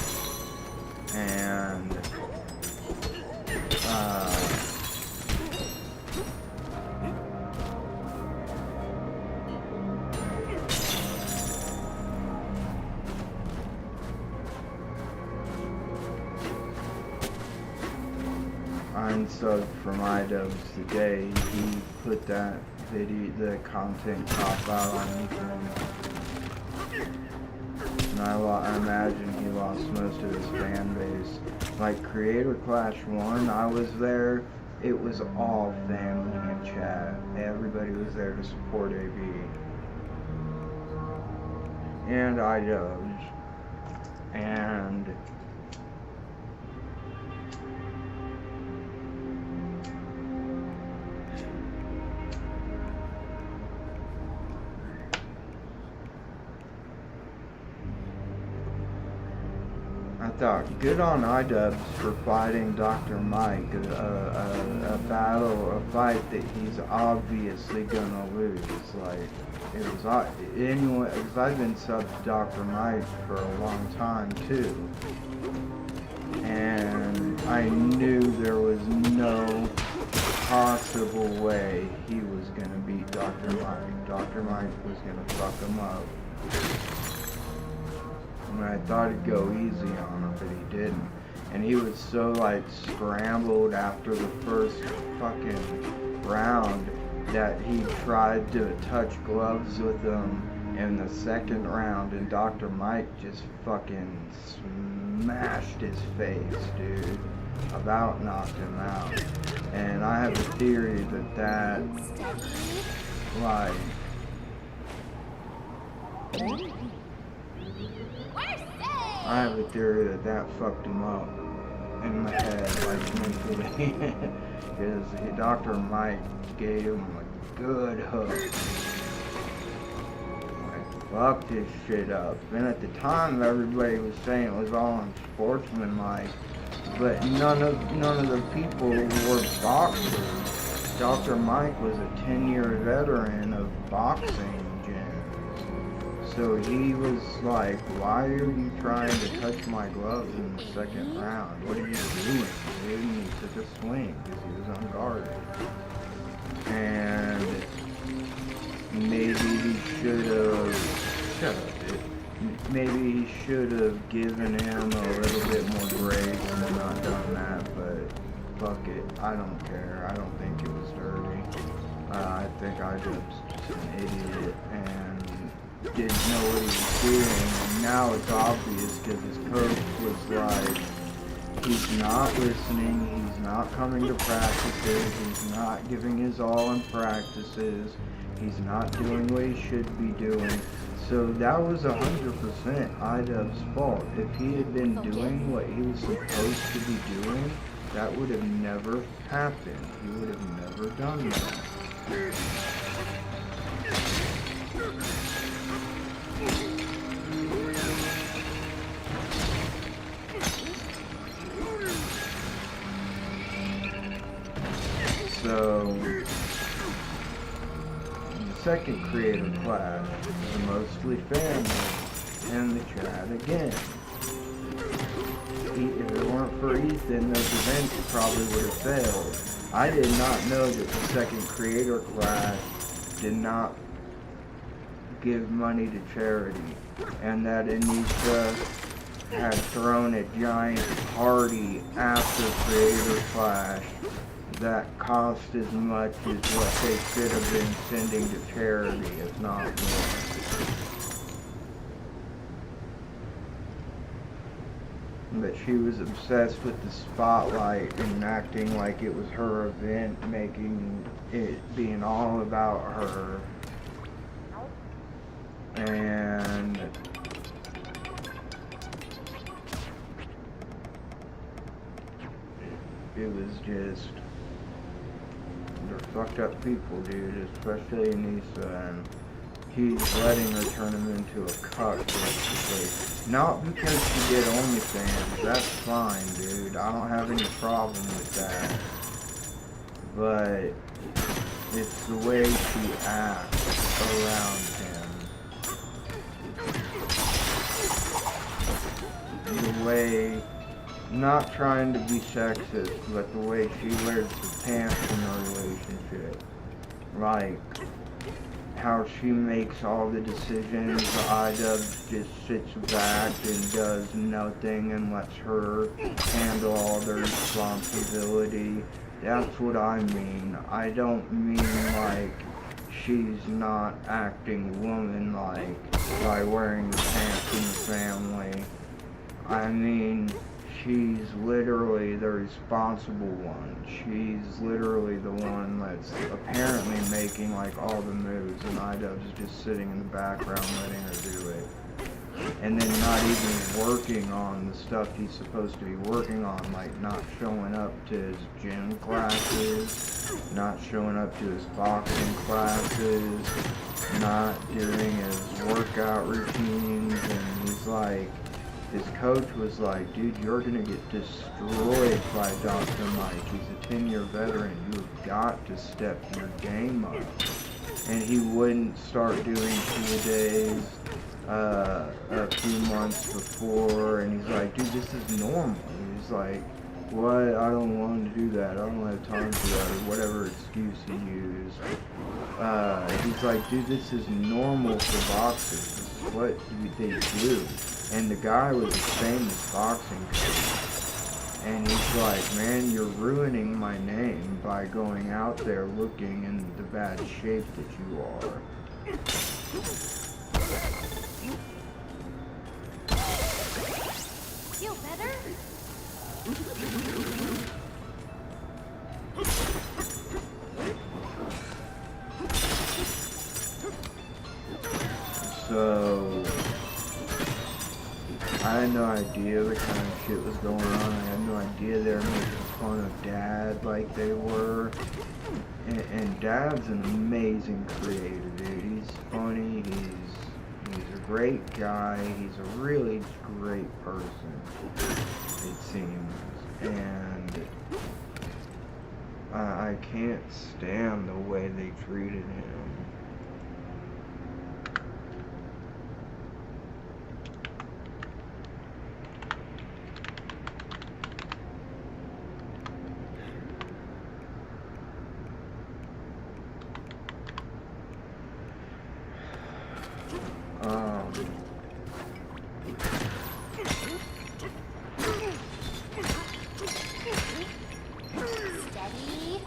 And I unsubbed from iDubbbz today. He put that video, the content cop out on Ethan. And I imagine he lost most of his fan base. Like Creator Clash 1, I was there. It was all family and chat. Everybody was there to support AB. And iDubbbz. And I thought, good on iDubbbz for fighting Dr. Mike, a fight that he's obviously gonna lose. Like, it was, anyway, because I've been subbed to Dr. Mike for a long time too. And I knew there was no possible way he was gonna beat Dr. Mike. Dr. Mike was gonna fuck him up. And I thought he'd go easy on him, but he didn't. And he was so like scrambled after the first fucking round that he tried to touch gloves with him in the second round, and Dr. Mike just fucking smashed his face, dude. About knocked him out. And I have a theory that like, I have a theory that fucked him up in the head, like mentally. Because Dr. Mike gave him a good hook. Like, fucked his shit up. And at the time, everybody was saying it was all unsportsmanlike, but none of the people were boxers. Dr. Mike was a 10-year veteran of boxing. So he was like, why are you trying to touch my gloves in the second round? What are you doing? And he took a swing because he was unguarded. And maybe he should have, shut up, dude. Maybe he should have given him a little bit more grace and not done that, but fuck it. I don't care. I don't think it was dirty. I think I was just an idiot, and didn't know what he was doing, and now it's obvious because his coach was like, he's not listening, he's not coming to practices, he's not giving his all in practices, he's not doing what he should be doing. So that was 100% Idub's fault. If he had been doing what he was supposed to be doing, that would have never happened. He would have never done that. So, the second creator class is mostly family, and the chat again. If it weren't for Ethan, those events probably would have failed. I did not know that the second creator class did not give money to charity, and that Anisha had thrown a giant party after creator class that cost as much as what they should have been sending to charity, if not more. But she was obsessed with the spotlight and acting like it was her event, making it being all about her. And it was just, they're fucked up people, dude, especially Anissa, and he's letting her turn him into a cuck, basically. Not because she did OnlyFans, that's fine, dude, I don't have any problem with that. But it's the way she acts around him. The way, not trying to be sexist, but the way she wears the pants in the relationship. Like, how she makes all the decisions, Idub just sits back and does nothing and lets her handle all the responsibility. That's what I mean. I don't mean like she's not acting woman-like by wearing the pants in the family. I mean, she's literally the responsible one. She's literally the one that's apparently making like all the moves, and Idub's just sitting in the background letting her do it. And then not even working on the stuff he's supposed to be working on, like not showing up to his gym classes, not showing up to his boxing classes, not doing his workout routines, and he's like, his coach was like, dude, you're going to get destroyed by Dr. Mike. He's a 10-year veteran. You've got to step your game up. And he wouldn't start doing 2 days a few months before. And he's like, dude, this is normal. He's like, what? I don't want to do that. I don't have time for that, or whatever excuse he used. He's like, dude, this is normal for boxers. This is what they do. And the guy was a famous boxing coach. And he's like, man, you're ruining my name by going out there looking in the bad shape that you are. Feel better? So I had no idea the kind of shit was going on. I had no idea they were making fun of Dad like they were. And Dad's an amazing creator, dude. He's funny, he's a great guy, he's a really great person, it seems. And I can't stand the way they treated him. Steady.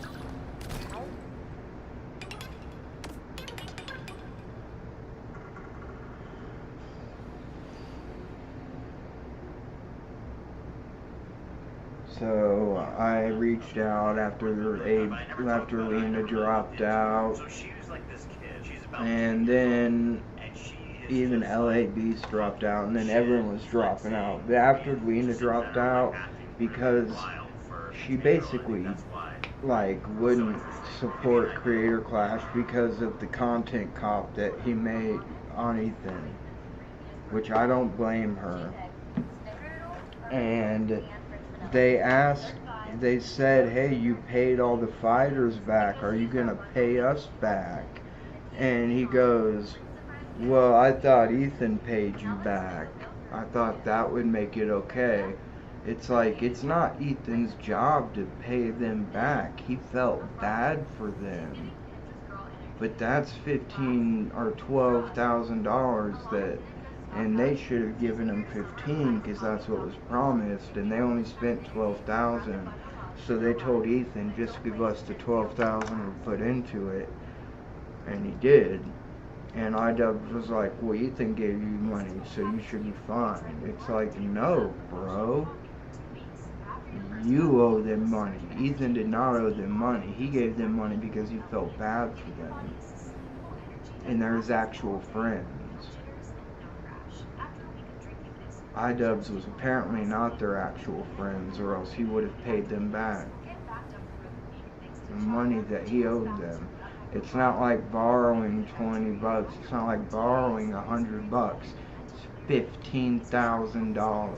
So I reached out after Lena dropped out, So she was like this kid. She's about and 10 years then old, and she is even just LA Beast dropped out, and then everyone was dropping out. But after Lena dropped out, because she basically like wouldn't support Creator Clash because of the content cop that he made on Ethan, which I don't blame her. And they said, hey, you paid all the fighters back, are you gonna pay us back? And he goes, well, I thought Ethan paid you back. I thought that would make it okay. It's like, it's not Ethan's job to pay them back. He felt bad for them. But that's $15,000 or $12,000 that, and they should have given him 15 because that's what was promised, and they only spent 12,000. So they told Ethan, just give us the 12,000 we put into it, and he did. And iDubbbz was like, well, Ethan gave you money, so you should be fine. It's like, no, bro. You owe them money. Ethan did not owe them money. He gave them money because he felt bad for them. And they're his actual friends. iDubbbz was apparently not their actual friends, or else he would have paid them back the money that he owed them. It's not like borrowing $20. It's not like borrowing $100. It's $15,000.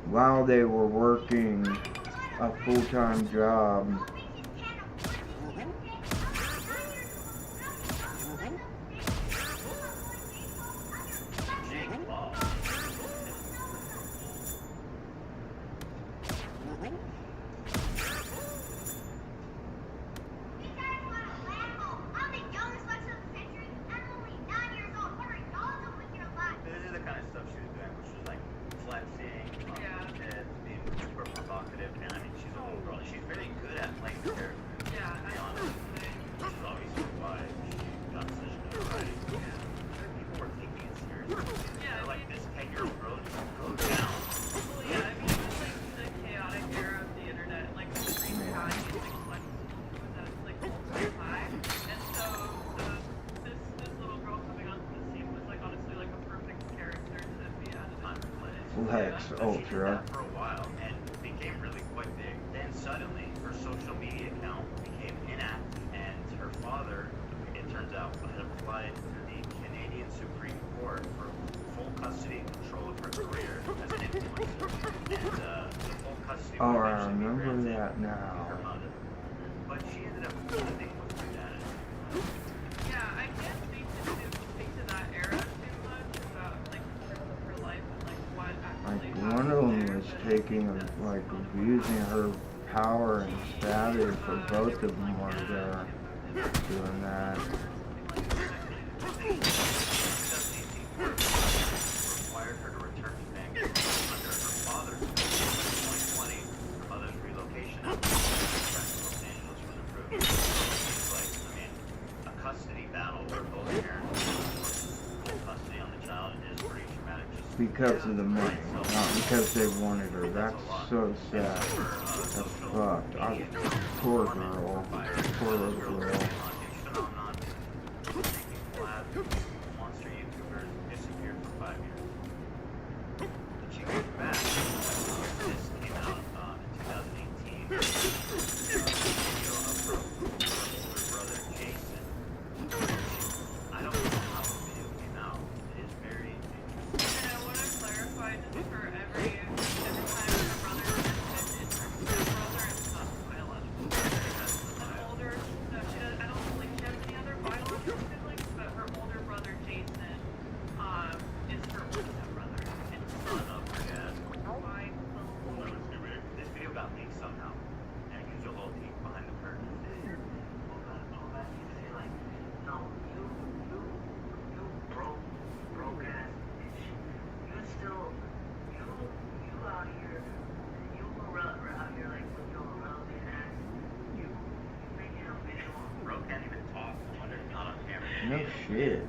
While they were working a full-time job. Ultra. For a while and became really quite big. Then suddenly her social media account became inactive, and her father, it turns out, had applied to the Canadian Supreme Court for full custody and control of her career as an influencer. And the full custody I remember that now. Her mother. But she ended up living with her dad. Yeah, I can't speak to that era too much about like her life and like what actually happened. One of them was taking, like, abusing her power and status, so both of them were there doing that. Required her to return to Bangor under her father's 2020. Her mother's relocation out to Los Angeles was approved. It's like, I mean, a custody battle where both parents have full custody on the child is pretty traumatic. Because of the money, not because they wanted her. That's so sad. That's fucked. Poor girl. Poor little girl. Monster YouTubers disappeared for 5 years. And she came back. This came out in 2018. A video of her older brother Jason. I don't know how the video came out. It is very interesting. And I want to clarify just for every time her brother mentioned her brother is not biological. An older, no, she does, I don't believe she has any other biological siblings, but her older brother Jason is her older. shit.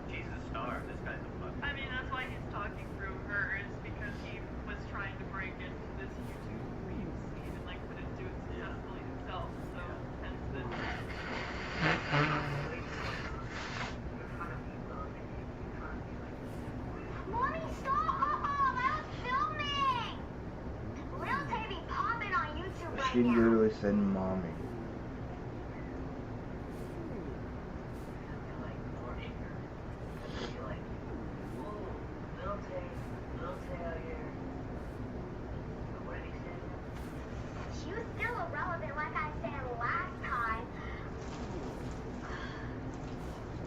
She's a star. This guy's a fuck. I mean, that's why he's talking through her, is because he was trying to break into this YouTube stream scene and like couldn't do it successfully himself. So hence this. Mommy, stop! I was filming! Lil Tay be popping on YouTube right She now. literally said mommy. She was still irrelevant, like I said last time.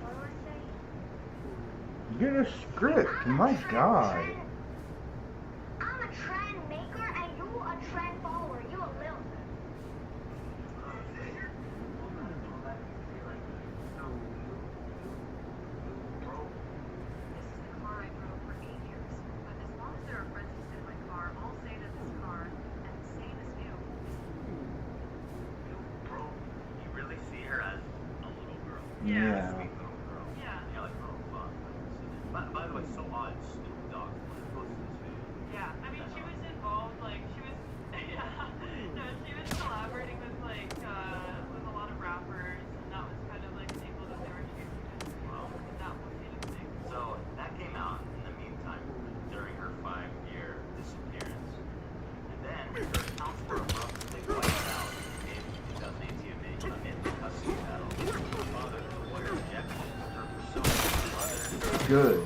What do I say? Get a script, my god. I'm a trend maker and you a trend follower. You a Lil. This is the car I drove for 8 years. But as long as there are friends who sit in my car, I'll say that this car, and same as new, You really see her as a little girl. Yeah. Sweet little girl. Yeah. You know, like, oh, fuck. By the way, so odd, Snoop Dogg posted this video. yeah. I mean, she was involved, like, she was, yeah. No, she was collaborating with, like, with a lot of rappers, and that was kind of, like, an angle that they were choosing to in that one thing. So that came out in the meantime during her 5-year disappearance. And then her accounts were abruptly wiped out in 2018 amid the custody battle. Her father, the lawyer, rejected her pursuing her brother. Good.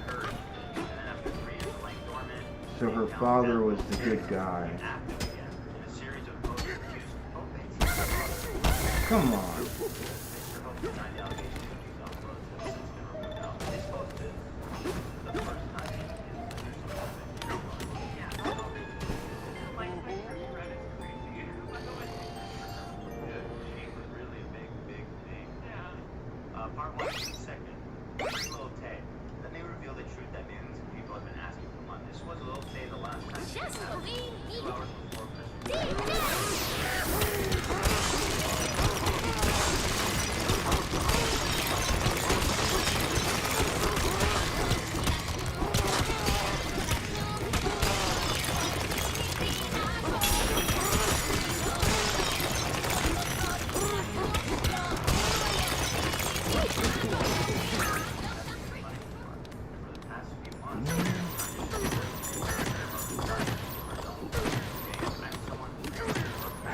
Encouraged. And then after 3 years laying dormant, So her father was the good guy. active again in a series of post-accused probates. Come on. Mr. Hope denied the allegations of these uploads have since been removed out. This post is the first time he is Yeah. Like, my first thread is crazy. By the way. She was really a big, big thing. Yeah. Part 1, second. Lil Tay. Let me reveal the truth that millions of people have been asking for months. This was Lil Tay the last time she Just was believe me. 2 hours before Christmas. For the past few months,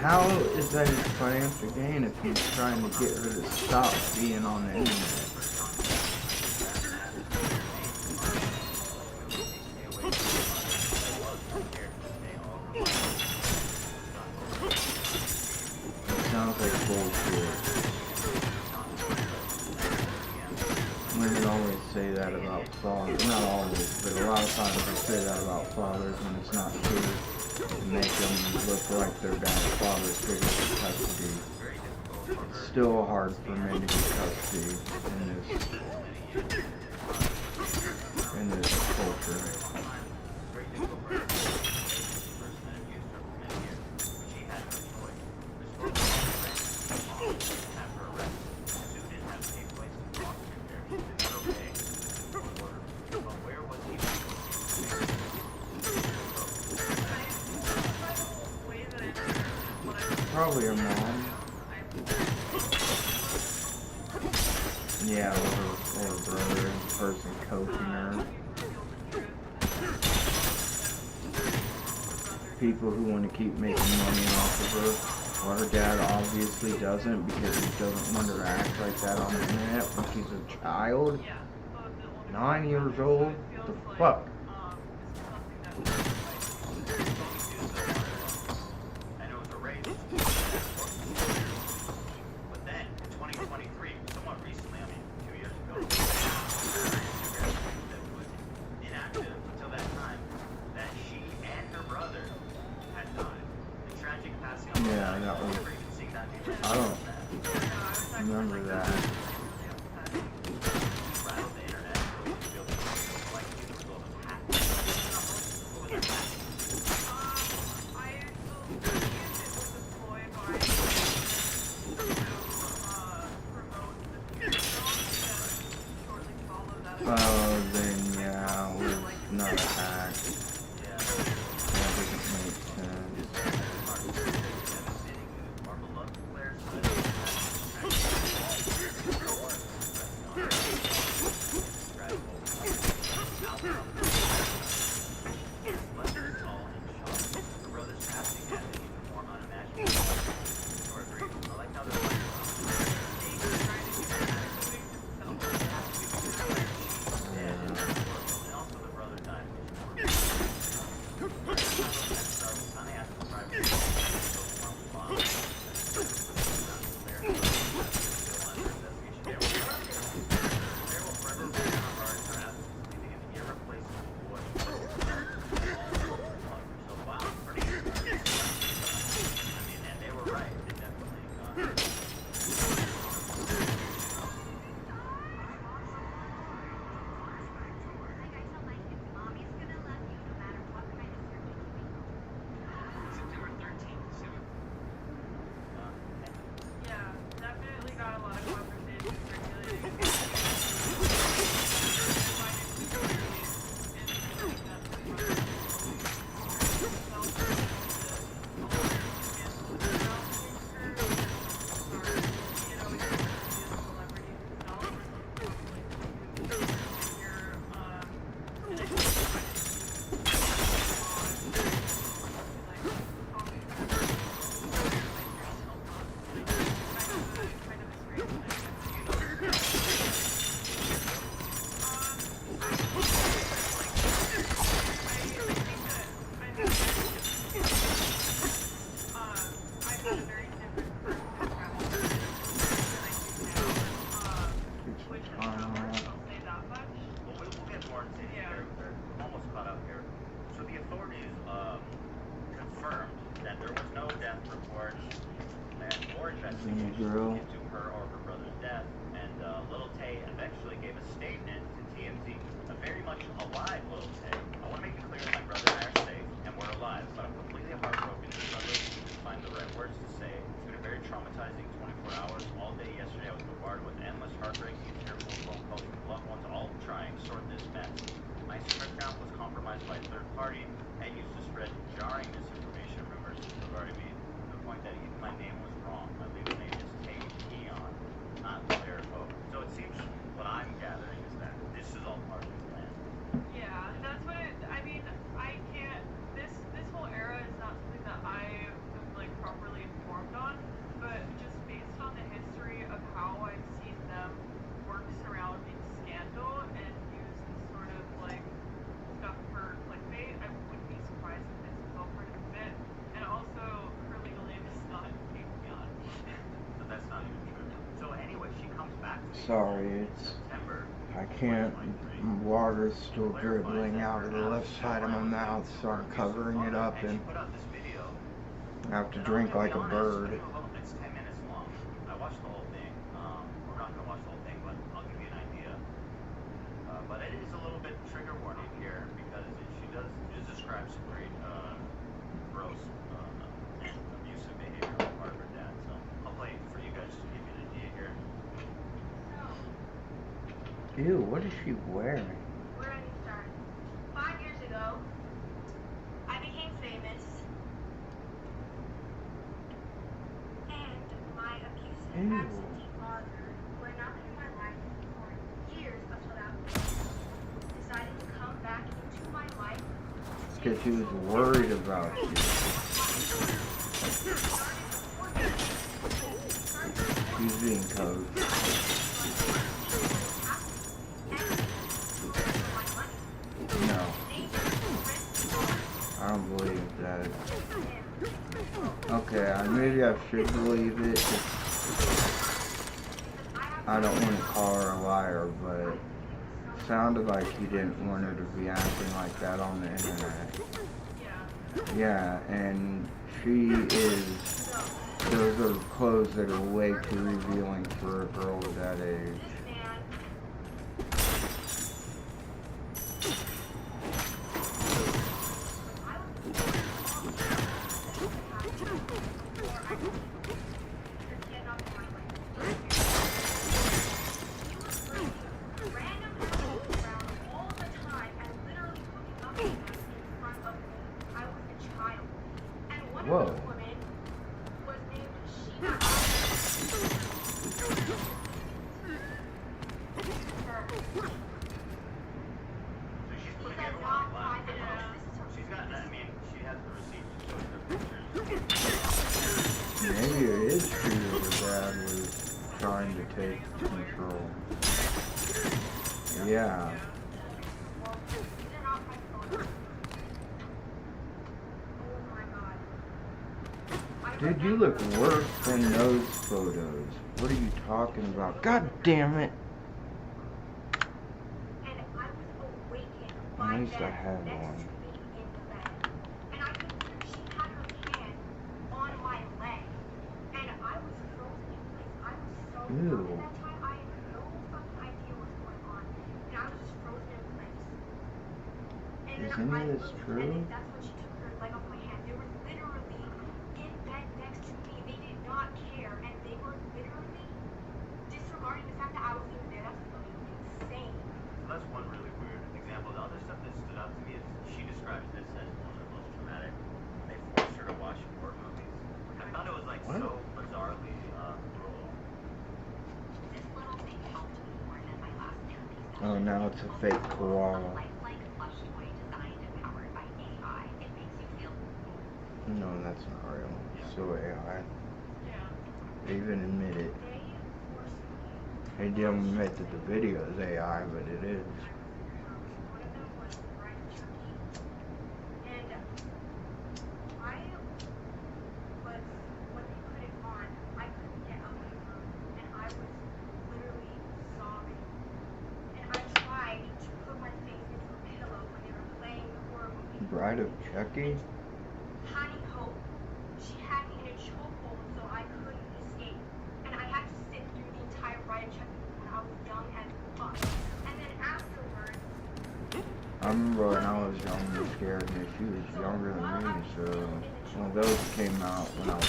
How is that his financial gain if he's trying to get her to stop being on the internet? It sounds like bullshit. Women always say that about fathers. Not always, but a lot of times they say that about fathers when it's not true. To make them look like their dad's father's figure for custody. It's still hard for men to get custody in this culture. Probably her mom. Yeah, or her brother, the person coaching her. People who want to keep making money off of her. Well, her dad obviously doesn't because he doesn't want her to act like that on the internet when she's a child. 9 years old? What the fuck? And it was a race. But then, in 2023, somewhat recently, I mean, 2 years ago, that was inactive until that time, that she and her brother had died. The tragic passing of Yeah, that was. I don't remember that. rattled the internet, really revealed the likelihood of Then yeah, it was not a hack. Yeah. That doesn't make sense. Girl. Into her or her brother's death, and Little Tay eventually gave a statement to TMZ. A very much alive Little Tay. I want to make it clear that my brother and I are safe, and we're alive, but I'm completely heartbroken and struggling to find the right words to say. It's been a very traumatizing 24 hours. All day yesterday I was bombarded with endless heartbreaking and tearful phone calls from loved ones, all trying to sort this mess. My Instagram account was compromised by a third party and used to spread jarring misinformation and rumors regarding me, to the point that even my name was wrong. My legal name is Keon, not Clarico. So it seems what I'm gathering is that this is all part of the plan. Yeah, that's what I mean, I can't, this whole era is not something that I am, like, properly informed on, but just based on the history of how I've seen them work surrounding Scandal and use this sort of, like, stuff for clickbait, I wouldn't be surprised if this was all part of it. And also, her legal name is not Keon. But that's not even true. So anyway, she comes back to me Sorry, in it's September. I can't. Water's still dribbling out of the left side of my mouth, so I'm covering it up and I have to drink like a bird. It's 10 minutes long. I watched the whole thing. We're not gonna watch the whole thing, but I'll give you an idea. But it is a little bit trigger warning here because she does describe some great gross and abusive behavior on the part of her dad. So I'll play it for you guys to give you an idea here. Ew, what is she wearing? Where did I start? 5 years ago, I became famous, and my abusive, Ew. absentee father, who had not been in my life for years until that point, decided to come back into my life. Because she was worried about you. She's being coached. No. I don't believe that. Okay, maybe I should believe it. I don't want to call her a liar, but it sounded like you didn't want her to be acting like that on the internet. Yeah, and she is. Those are clothes that are way too revealing for a girl of that age. So she's putting everyone on blast. She's got, I mean, she has the receipts to show her pictures. Maybe it is true that her dad was trying to take control. Yeah. Dude, you look worse than those photos. What are you talking about? God damn it! And I was awakened At by least I them had next one. to me in the bed. And I could see she had her hand on my leg. And I was frozen in place. I was so young at that time. I had no fucking idea what's going on. And I was just frozen in place. And Is then any I of this looked, true? and then that's when she took her leg off my hand. They were literally in bed next to me. They did not care. And they were literally disregarding the fact that I was even there. That's fucking insane. So that's one really weird example. The other stuff that stood out to me is she describes this as one of the most traumatic. They forced her to watch horror movies. I thought it was like What? so bizarrely cruel. This little thing helped me more than my last therapy session. Oh, now it's a fake koala. Lifelike plush toy designed and powered by AI. It makes you feel No, that's not real. So AI. Yeah. They even admit it. they forced me. They didn't admit that the video is AI, but it is. One of them was fried turkey. And I was, when they put it on, I couldn't get out of the room. And I was literally sobbing. And I tried to put my face into a pillow when they were playing the horror movie. Bride of Chucky? Honey Hope, she had me in a chokehold so I couldn't escape. And I had to sit through the entire ride check when I was young as fuck. And then afterwards, I remember when I was young, it scared me. She was younger than me, so well, those came out when I was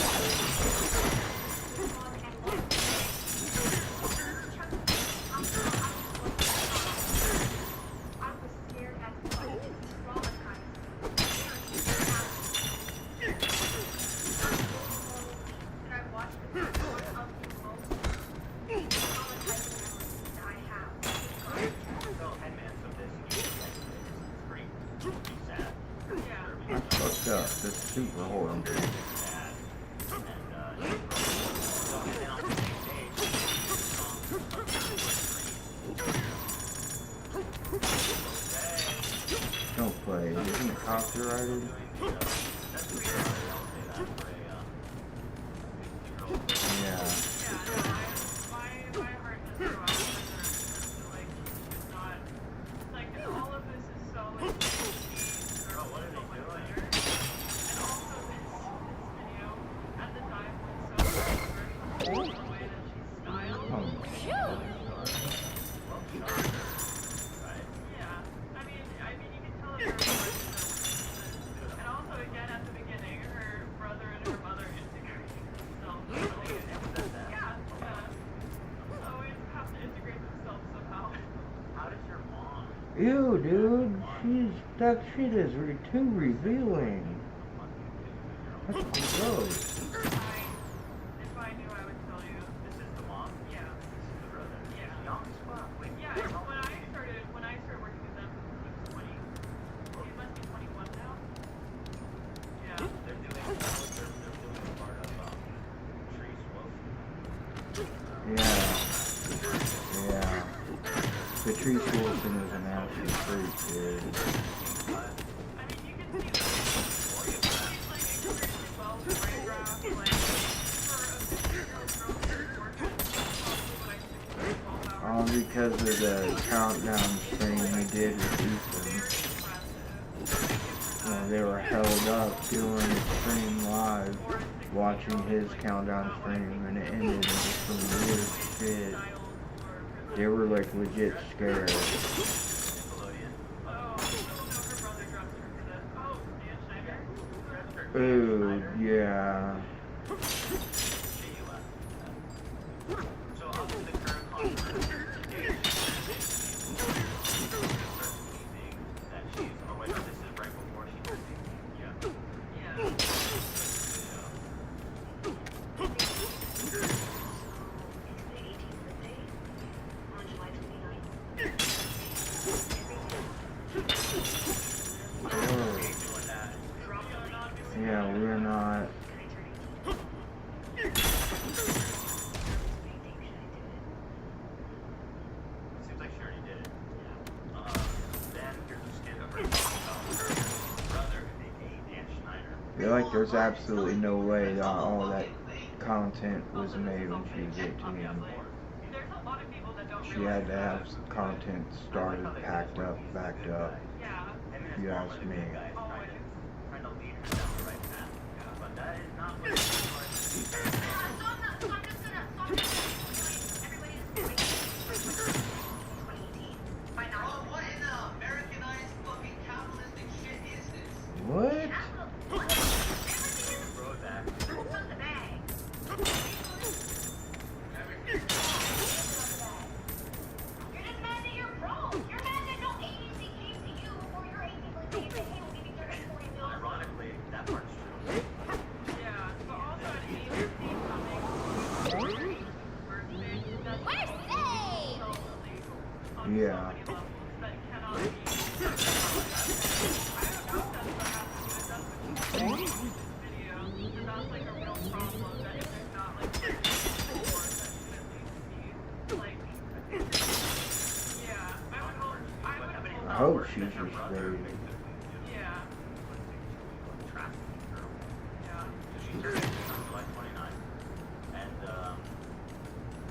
I was scared as fuck. It traumatized me. And I watched it as one of the most traumatizing memories that I have. So, hey man, so this is pretty sad. Yeah. That's fucked up. That's super horrible. Sad. And, so, and then on the same page, Don't play. Isn't it copyrighted? Yeah. Yeah, no, my heart does go out to her. Like, it's not, like, all of this is so, like, so much later. And also, this video, at the time, was so controversial in the way that she's styled. Oh, Yeah, I mean, you can tell that her voice and also, again, at the beginning, her brother and her mother integrating themselves. Yeah. Always have to integrate themselves somehow. How does your mom? ew, dude. That shit is too revealing. That's gross. If I knew, I would tell you. This is the mom. Yeah. This is the brother. Yeah. Young as fuck. Wait, Yeah, when I started working with them, he was 20. He must be 21 now. Yeah. They're doing a part of Trees Wilson. Yeah. Patrice Wilson is an absolute freak, dude. I mean, you can see that she's like extremely well choreographed, like for a 15-year-old girl to work with probably like 6 to 12 hours. All because of the countdown thing we did with Very Ethan. impressive. They were held up doing the stream live, watching his countdown stream, and it ended in just some weird shit. They were like legit scared. Oh, no, her brother dropped her for this. Oh, Dan Schneider? Ooh, yeah. So up to the current controversy, that she's, oh wait, no, this is right before she turned 18. Yeah. Yeah. the 18th birthday on July 29th. You're like, there's absolutely no way that all that content was made when she was 18. There's a lot of people that don't She had to have content started, packed up, backed up. Yeah. If you ask me. Trying to lead her down the right path. But that is not what it's What in the Americanized fucking capitalistic shit is this? What? Ironically, that part's true. Yeah, but also at AMC coming birthday, that's so illegal on so many Yeah. levels that cannot be. I don't know if that's what happened, but that's what you see in this video. That's like a real problem. That if there's not like support, that should at least be like. Yeah, I hope she's just very. Yeah. She turned 18 on July 29th, and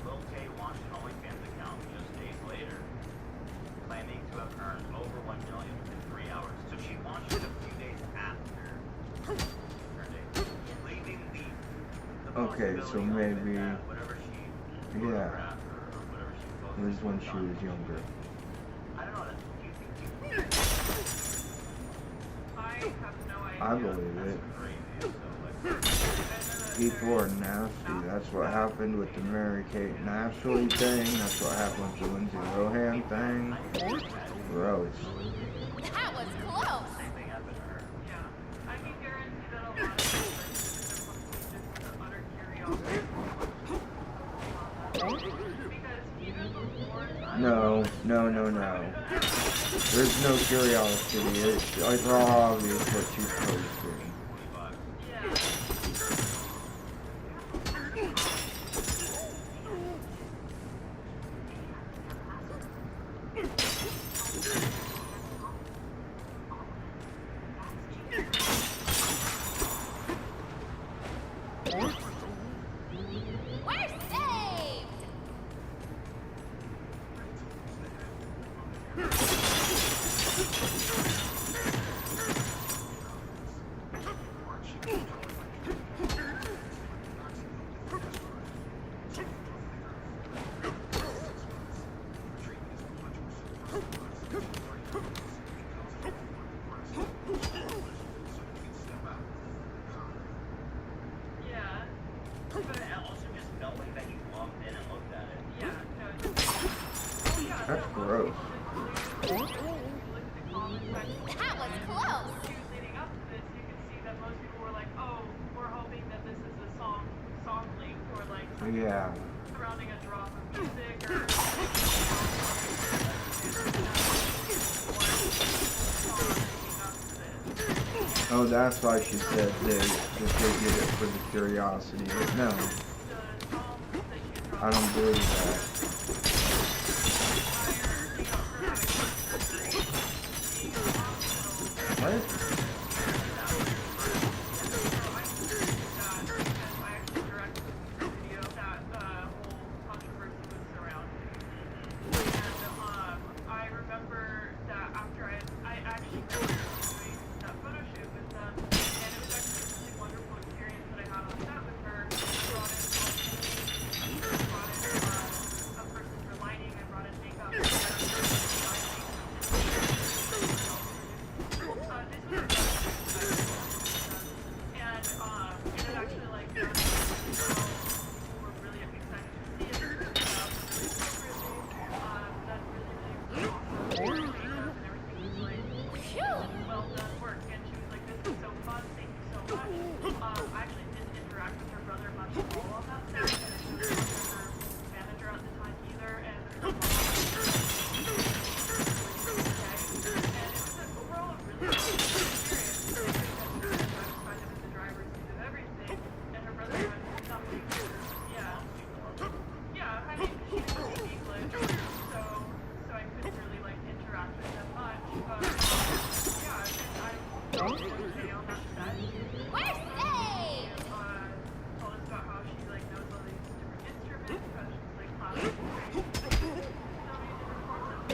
Lil K launched an OnlyFans account just days later, claiming to have earned over $1 million within 3 hours. So she launched it a few days after her date, leaving the Okay, so maybe. that whatever she Yeah. photographed or whatever she posted It was when she was younger. I don't know. Do you think I have no idea. I believe it. People are nasty. That's what happened with the Mary-Kate and Ashley thing. That's what happened with the Lindsay Lohan thing. Gross. That was close. Same thing happened to her. Yeah, I can guarantee that a lot of people are just an utter curiosity. Because even before No. There's no curiosity. It's like obvious what she's posting. yeah. We're saved. Yeah. But And also just knowing that you logged in and looked at it. yeah, no. Oh, yeah, That's no, gross. if you look at the comment section, That was close. reviews leading up to this, you can see that most people were like, "Oh, we're hoping that this is a song link or like something Yeah. surrounding a drop of music or." Oh, that's why she said that they did it for the curiosity. But no, I don't believe that. What? I remember that after I actually doing that photo shoot with them, and it was actually a really wonderful experience that I had on set with her. Brought in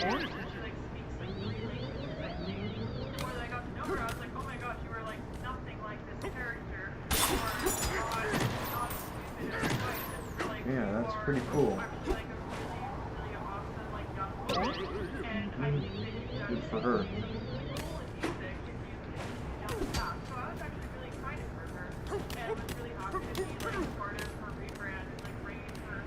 like speaks like 3 languages, I think. The more that I got to know her, I was like, oh my gosh, you are like nothing like this character. You are not stupid or annoying. Like, Yeah, that's you pretty are cool. actually like a really awesome like young woman. And I think that you've done Good for her. something really cool in music if you can the past. So I was actually really excited for her and was really happy to be like part of her rebrand and like bringing her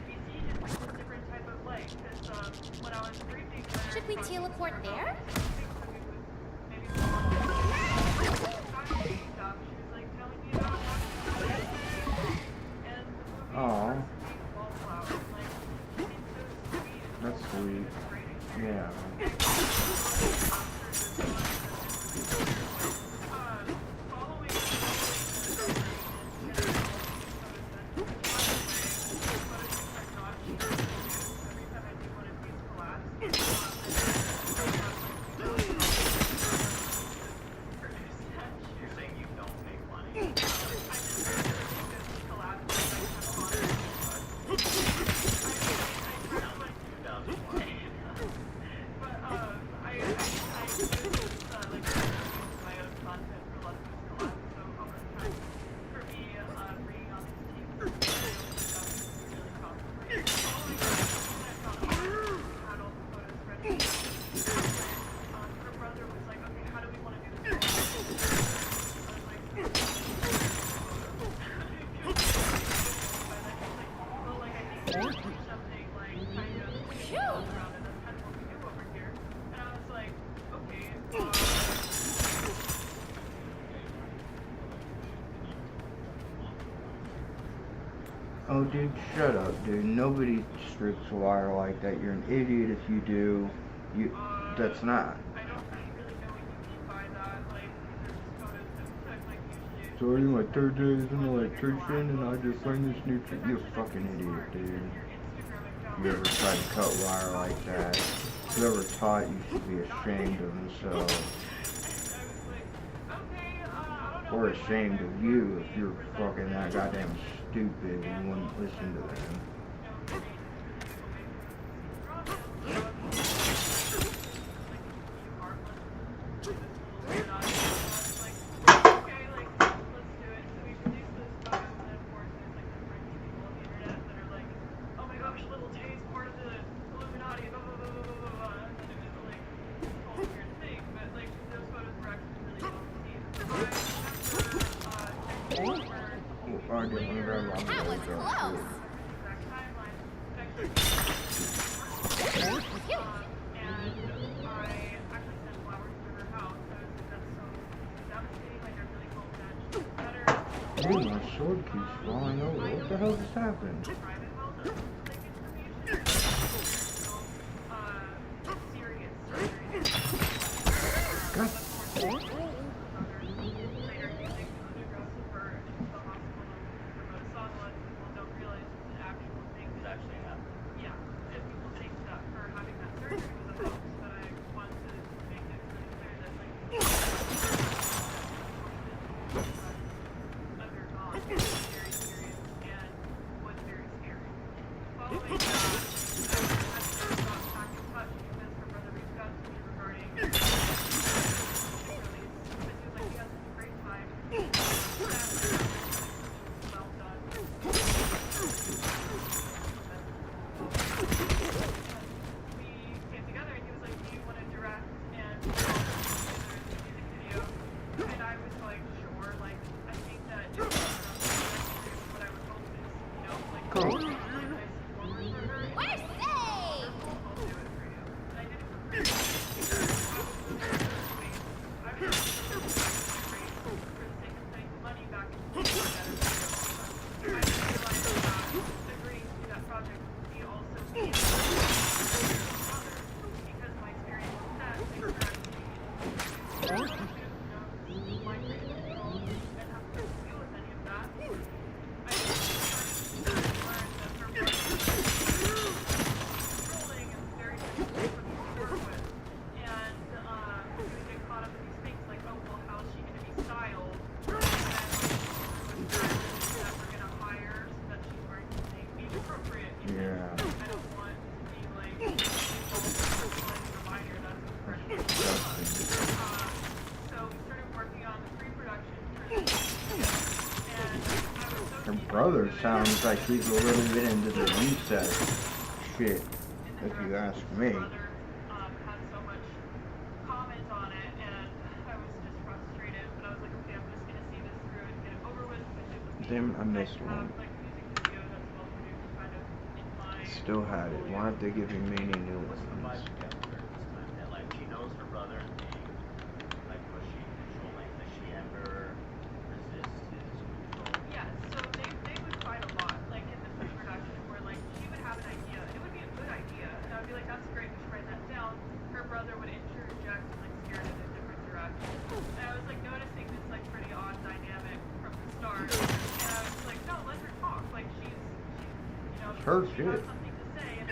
PC to like a different type of light. Because when I was briefing her, Should we teleport there? maybe she was like telling me about watching and the movie Aw, Wallflower. Like, she seems so sweet. that's sweet. Yeah. You're saying you don't make money? Oh, dude, shut up, dude. Nobody strips wire like that. You're an idiot if you do. That's not. So are you my third day as an electrician and I just learned this new trick? You're a fucking idiot, dude. You ever tried to cut wire like that? Whoever taught you should be ashamed of themselves. Or ashamed of you if you're fucking that goddamn stupid and wouldn't listen to them. That was close. Dude, my sword keeps falling over. What the hell just happened? God. brother sounds like he's a little bit into the incest shit, if you ask me. Had so much comment on it, and I was just frustrated. But I was like, okay, I'm just gonna see this through and get it over with. Damn, I missed one. Still had it. Why aren't they giving me any new ones? Like, she knows her brother being, like, pushy, controlling, that she ever resists his control. Yeah, so they would fight a lot, like in the pre-production, where like she would have an idea, and it would be a good idea, and I would be like, that's great, we should write that down. Her brother would interject and like steer it in a different direction. And I was like noticing this like pretty odd dynamic from the start, and I was like, no, let her talk, like she's you know, her she shit. has something to say, and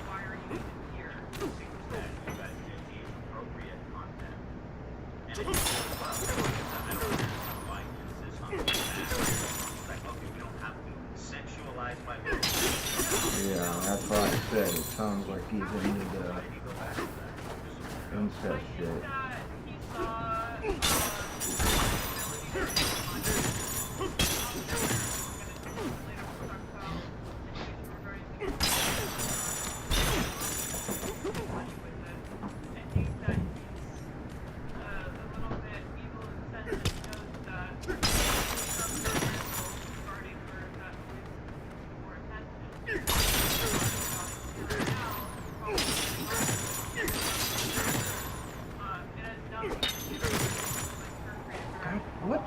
why are you even here? That you guys did age-appropriate content. And it's I don't understand why you insist on that. It's like, okay, we don't have to sexualize my little. Yeah, that's why I said it sounds like he's into the incest shit. He saw What?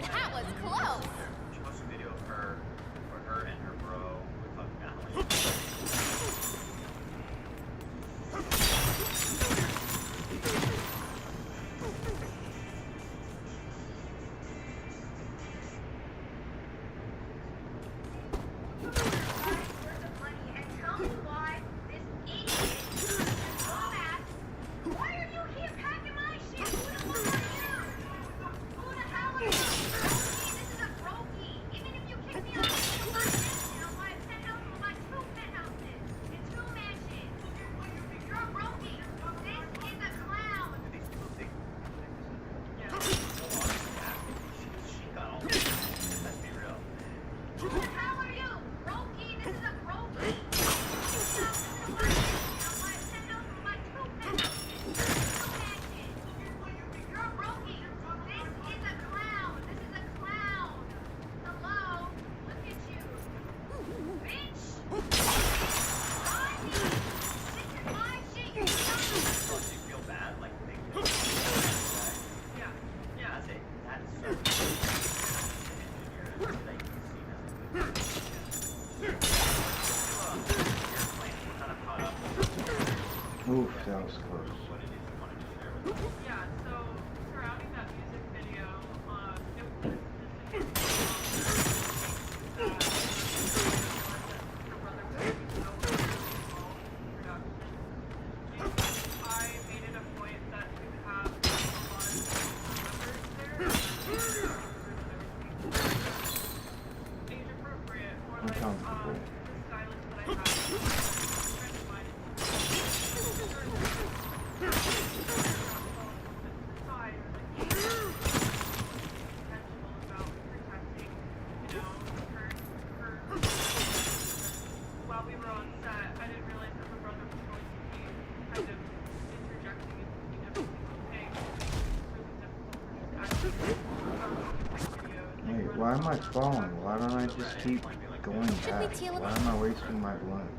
That was close. She posted a video of her, or her and her bro were talking about how much. Oof, that was close. Yeah, so surrounding that music video, it was I made it a point that we would have a lot of members there. Age appropriate, or like the stylist that I have. While we were on set, I didn't realize that my brother was going to be kind of interjecting and taking every single take. It was really difficult for me to actually Wait, why am I falling? Why don't I just keep going back? Why am I wasting my blunts?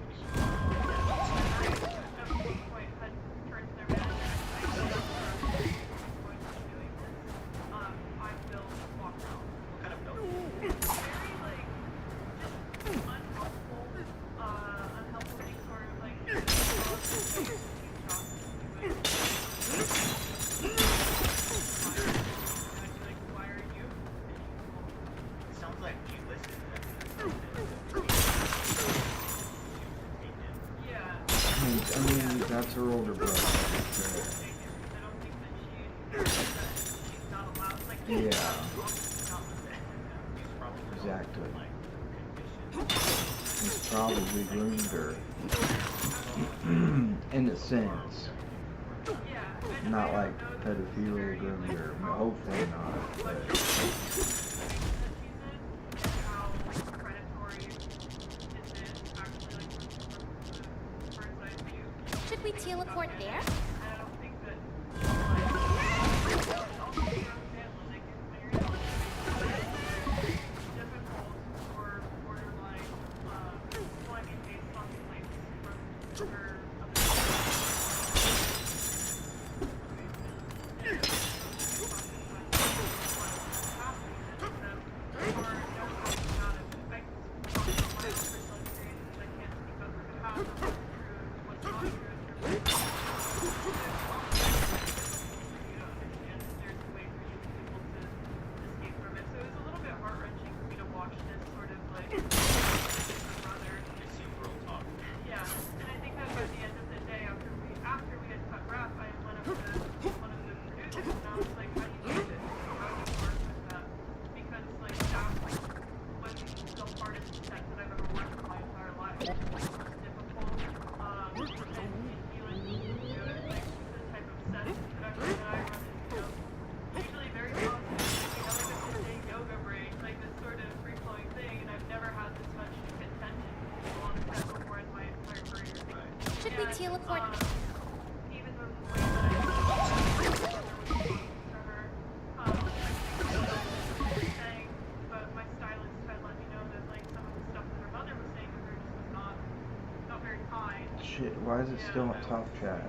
Sounds like you listen. I mean, that's her older brother. Yeah. Exactly. He's probably groomed her. In a sense. Not like pedophilia groomed her. Hopefully not. But Should we teleport there? Should we teleport? shit, why is it still on top chat?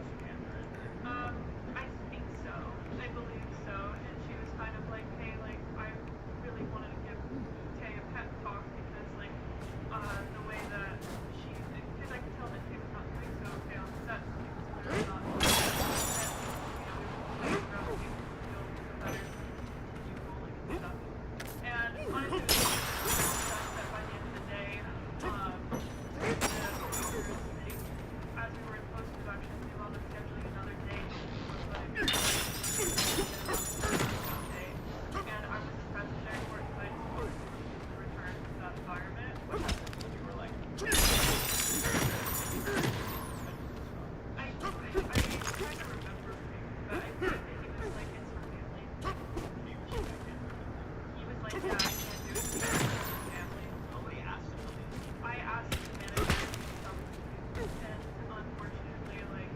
I think so. I believe so. And she was kind of like, hey, like, I really wanted to give Tay a pep talk because, like, the way that she, because I could tell that Tay was not doing so okay on set. She was clearly not. And, you know, we were playing around the game to feel better, do bowling and stuff. And honestly, it was just that by the end of the day, as we were in post-production, we wound up scheduling another day and I was impressed with their work, but I just wanted to return to that environment. You were like, I tried to remember, but I think he was like, it's her family. He was like, yeah, I can't do it because it's her family. Nobody asked him. I asked the manager and unfortunately, like,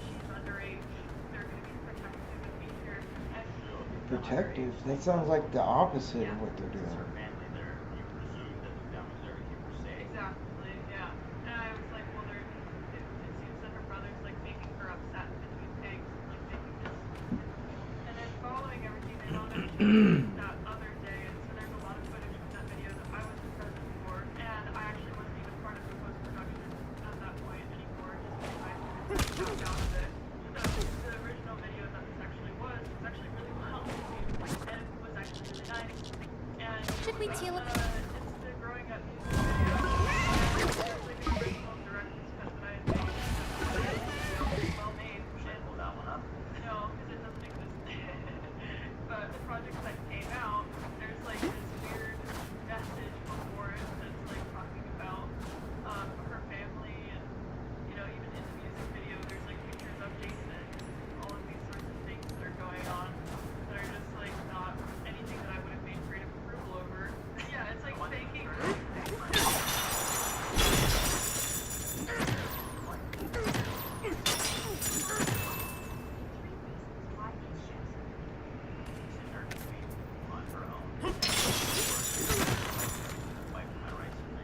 she's underage. They're going to be protective of me here. Protective? That sounds like the opposite of what they're doing. Exactly, yeah. And I was like, well, it seems that her brother's like making her upset between pigs, like making this. And then following everything, they wound up shooting that other day, and so there's a lot of footage from that video that I wasn't present for, and I actually wasn't even part of the post-production at that point anymore, just because I got out of it. The original video that this actually was actually really well, and it was actually really nice. And Should we teleport? it's the growing up music video. It's like an original director's cut that I had made. Well made. Should I pull that one up? No, because it doesn't exist. But the project that came out, there's like this weird message before it that's like talking about her family, and you know, even in the music video, there's like pictures of Jason, and all of these sorts of things that are going on that are just like not anything that I would have made creative approval over. Yeah, it's like faking. On her own. My rights are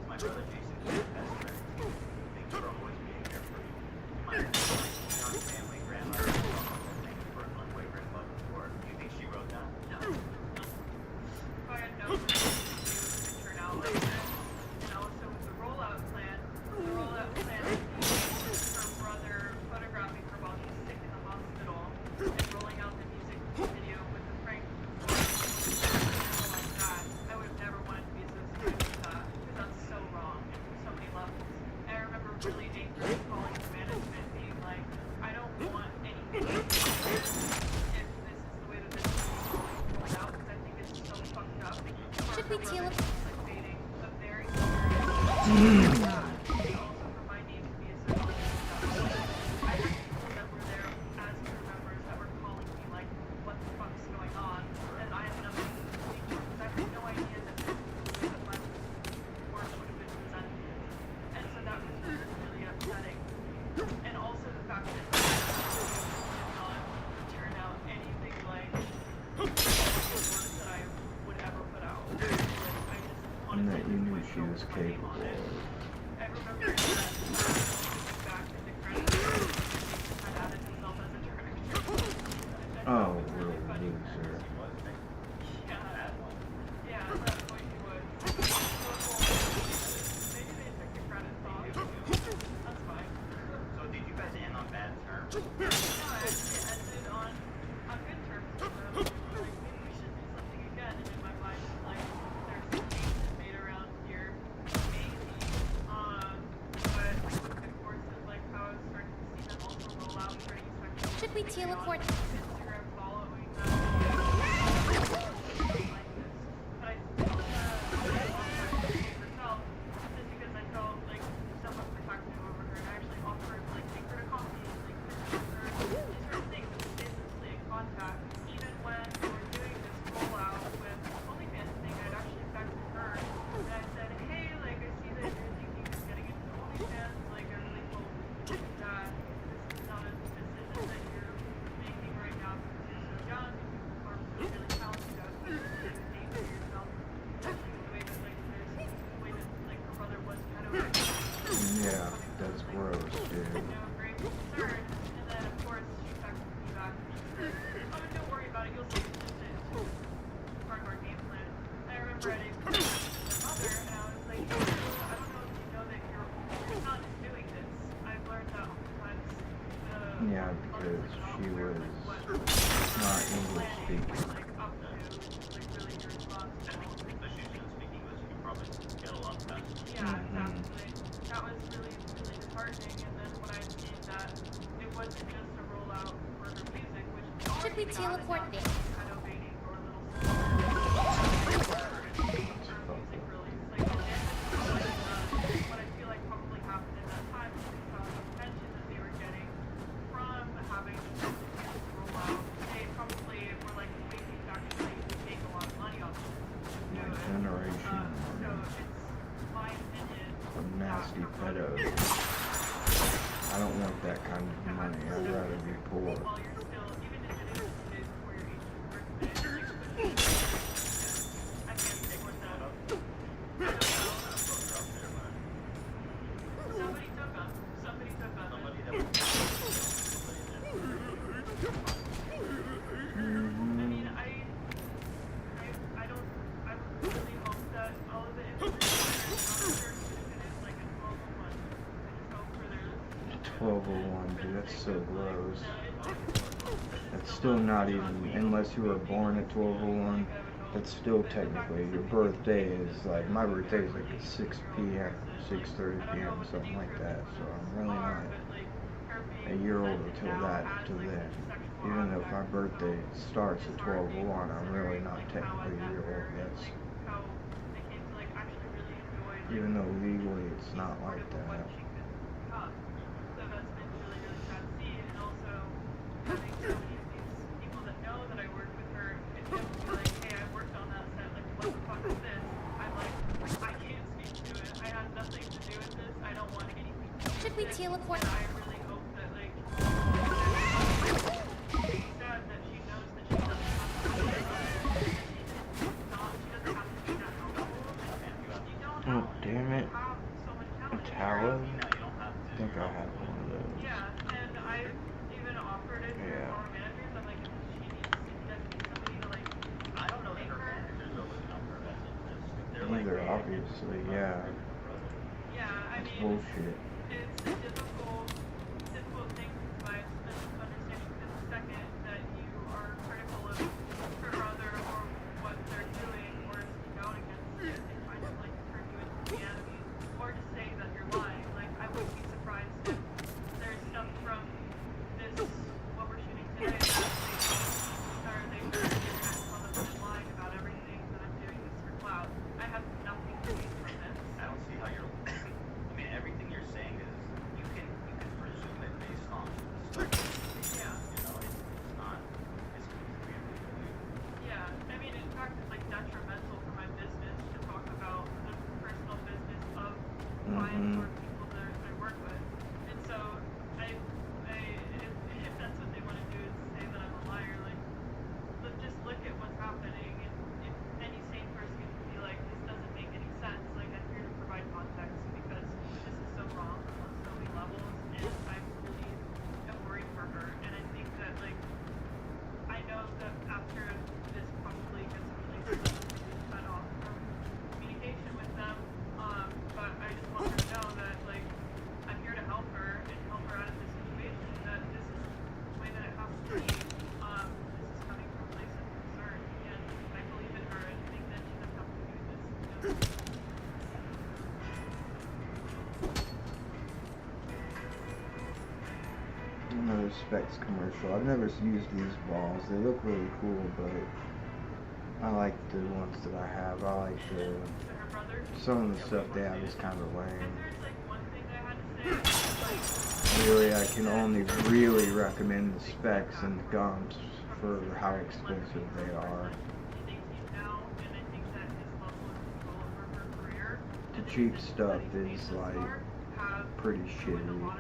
my brother Jason is the best friend. Thank you for always being there for me. My young family, grandma, thank you for unwavering love and support. Do you think she wrote that? No. If I had known that it would turn out like this, and also with the rollout plan, for my name to be associated with that. I had people that were there as crew members that were calling me like, what the fuck's going on? And I have nothing to speak for because I had no idea that this was the way that my work would have been presented. And so that was really, really upsetting. And also the fact that the did not turn out anything like the work that I would ever put out. Like, I just And honestly that you knew she was capable of. I remember that back in the credits, he had added himself as a director. Oh, real loser. Yeah, at that point he was. Maybe they took the credits off. That's fine. So did you guys end on bad terms? No, it ended on good terms with them. Like, maybe we should do something again. And in my mind, like, there's some changes made around here. Maybe. But of course, it's like how I was starting to see them also roll out training sections. Should we teleport? Instagram following them. Like this. But I still offered herself just because I felt like somewhat protective over her. And I actually offered to like take her to coffee, like visit her, these sort of things, and we stayed closely in contact. Even when we were doing this rollout with the OnlyFans thing, I'd actually texted her and I said, hey, like I see that you're thinking of getting into OnlyFans. Like I really hope that this is not a decision that you're making right now because you're so young and you are really talented out there. You should aim for yourself, especially the way that like her brother was kind of Yeah, that's gross, dude. great concern. And then of course she texted me back and she said, oh, don't worry about it, you'll see it's just part of our game plan. And I remember I didn't my mother and I was like, hey, I don't know if you know that your son is doing this. I've learned that oftentimes Yeah, because she was not English speaking. like up to like really your responsibility. Especially if you don't speak English, you probably get a lot faster. Yeah, exactly. That was really, really disheartening. And then when I seen that it wasn't just a rollout for her music, which Should we teleport there? kind of waiting for a little music release. Like, what I feel like probably happened in that time was because of the attention that they were getting from having this rollout. They probably were like, we can actually make a lot of money off of this. My generation So it's my opinion. of nasty pedos. I don't want that kind of money. I'd rather be poor. While you're still, even if it is the day before your 18th birthday, I can't stick with that. I don't know. Somebody took them. Somebody took them. Somebody that was I mean, I don't, I really hope that all of it is I'm sure even if it is like a 1201, I just hope for their 1201, dude, that's so gross. That's still not even, unless you were born at 1201, that's still technically, your birthday is like, my birthday is like at 6 p.m., 6:30 p.m., something like that, so I'm really not a year old until then. Even though if my birthday starts at 1201, I'm really not technically a year old, that's, even though legally it's not like that. So that's been really, really sad to see. And also having so many of these people that know that I work with her, and them be like, hey, I worked on that set, like, what the fuck is this? I'm like, I can't speak to it. I had nothing to do with this. I don't want anything to do with Should we it. teleport? And I really hope that, like, it's sad that she knows that she doesn't have to be that she doesn't have to be that helpful. You don't Oh, damn it. have so much A talent. tallow? you know, you don't have I to. think I have one of those. Yeah, and I even offered it to Yeah. our managers. I'm like, she needs somebody to like. I don't know that her managers are looking out for her best interest. They're like, Either, obviously, yeah. Yeah, I It's mean, bullshit. it's a difficult thing because my understanding because the second that you are critical of her brother or what they're doing or speak out against it, they kind of like turn you into the enemy or just say that you're lying. Like, I wouldn't be surprised if there's stuff from this, what we're shooting today, that they can't tell them I'm lying about everything, that I'm doing this for clout. I have nothing to gain from this. I don't see how you're clients or people that I work with. And so if that's what they want to do is say that I'm a liar, like, just look at what's happening. And if any sane person can be like, this doesn't make any sense, like, I'm here to provide context because this is so wrong on so many levels, and I really am worried for her. And I think that, like, I know that after this probably gets released, I'm going to cut off from communication with them. But I just want her to know that, like, I'm here to help her and help her out of this situation, that this is the way that it has to be. This is coming from a place of concern, and I believe in her and think that she doesn't have to do this. You know? Another Specs commercial. I've never used these balls. They look really cool, but I like the ones that I have. I like some of the stuff they have is kind of lame. Really, I can only really recommend the Specs and the gums for how expensive they are. The cheap stuff is like pretty shitty,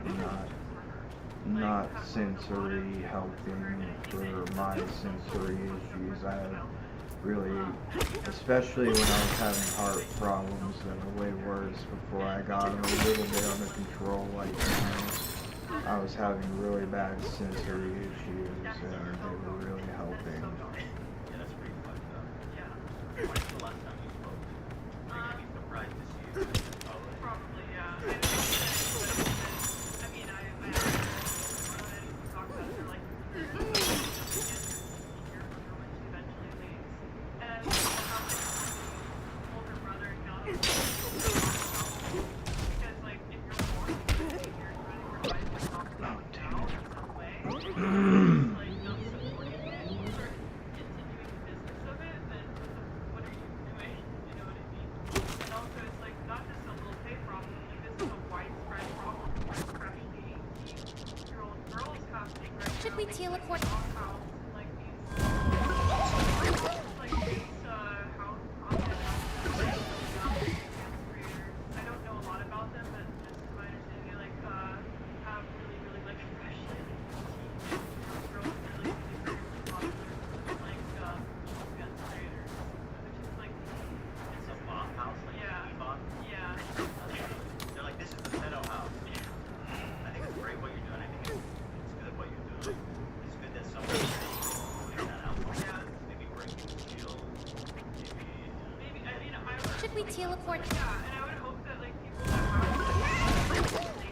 not sensory helping for my sensory issues. I have really, especially when I was having heart problems that were way worse before I got them a little bit under control, like now, I was having really bad sensory issues and they were really helping. Yeah, that's pretty fucked up. Yeah. When's the last time you spoke? I'd be surprised to see you. Probably, yeah. I mean, I talked about it for like years from when she eventually leaves. And I have like older brother accountable because like if you're born you're trying to provide yourself now in some way, like not supporting it or continuing the business of it, then what are you doing? You know what I mean? And also it's like not just a little pay problem, like this is a widespread problem. Especially 18-year-old girls have things right now. Should we teleport? Like these how content I don't know a lot about them, but just to my understanding, they like have really like freshly girls really popular like content creators, which is like It's a mom house, like yeah. a e-bot. Yeah. They're like, this is the pedo house. I think it's great what you're doing. I think it's good what you're doing. It's good that somebody's putting that out there. Yeah. Maybe breaking the seal. Maybe you know I would. Should we teleport? Yeah, and I would hope that like people that have like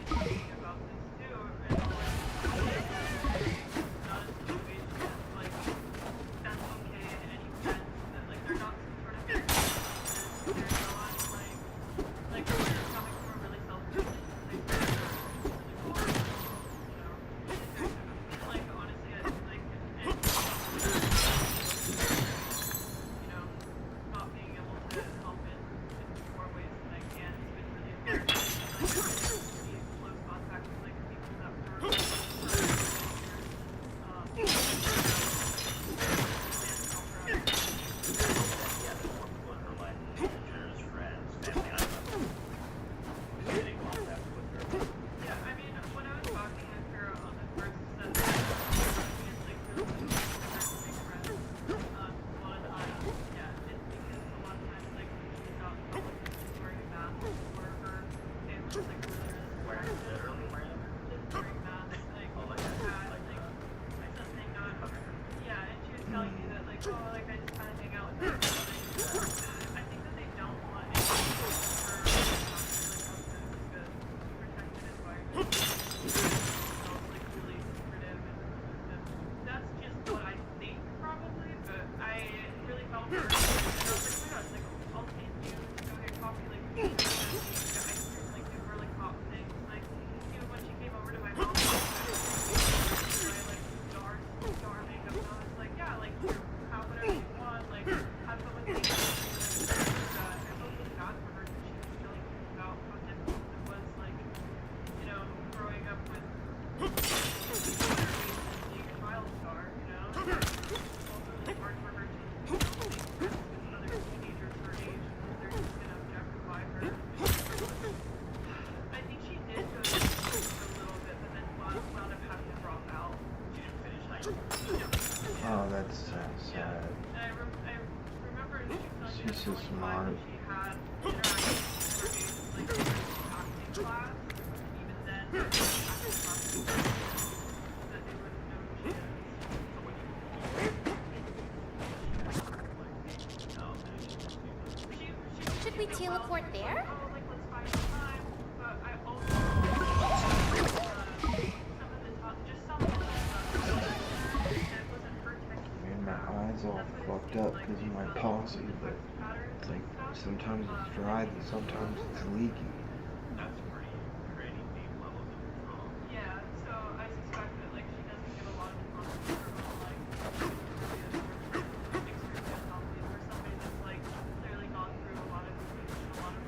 thinking about this too, and like not a situation that's like that's okay in any sense, that like they're not some sort of they're not like they're coming from a really selfish place. Like they're really cool, you know. Like honestly, I feel like and you know, not being able to help in more ways than That's just smart. She had interactions with her acting class, even then, acting classes that they wouldn't know who she is. Should we teleport there? Oh, like, let's find some time. But I also, some of the it wasn't her text. Man, my eyes all fucked up because of my palsy, but it's like sometimes it's dry and sometimes it's leaky. That's pretty deep levels of control. Yeah, so I suspect that like she doesn't give a lot of responsibility for like extremely anomalies for somebody that's like clearly gone through a lot of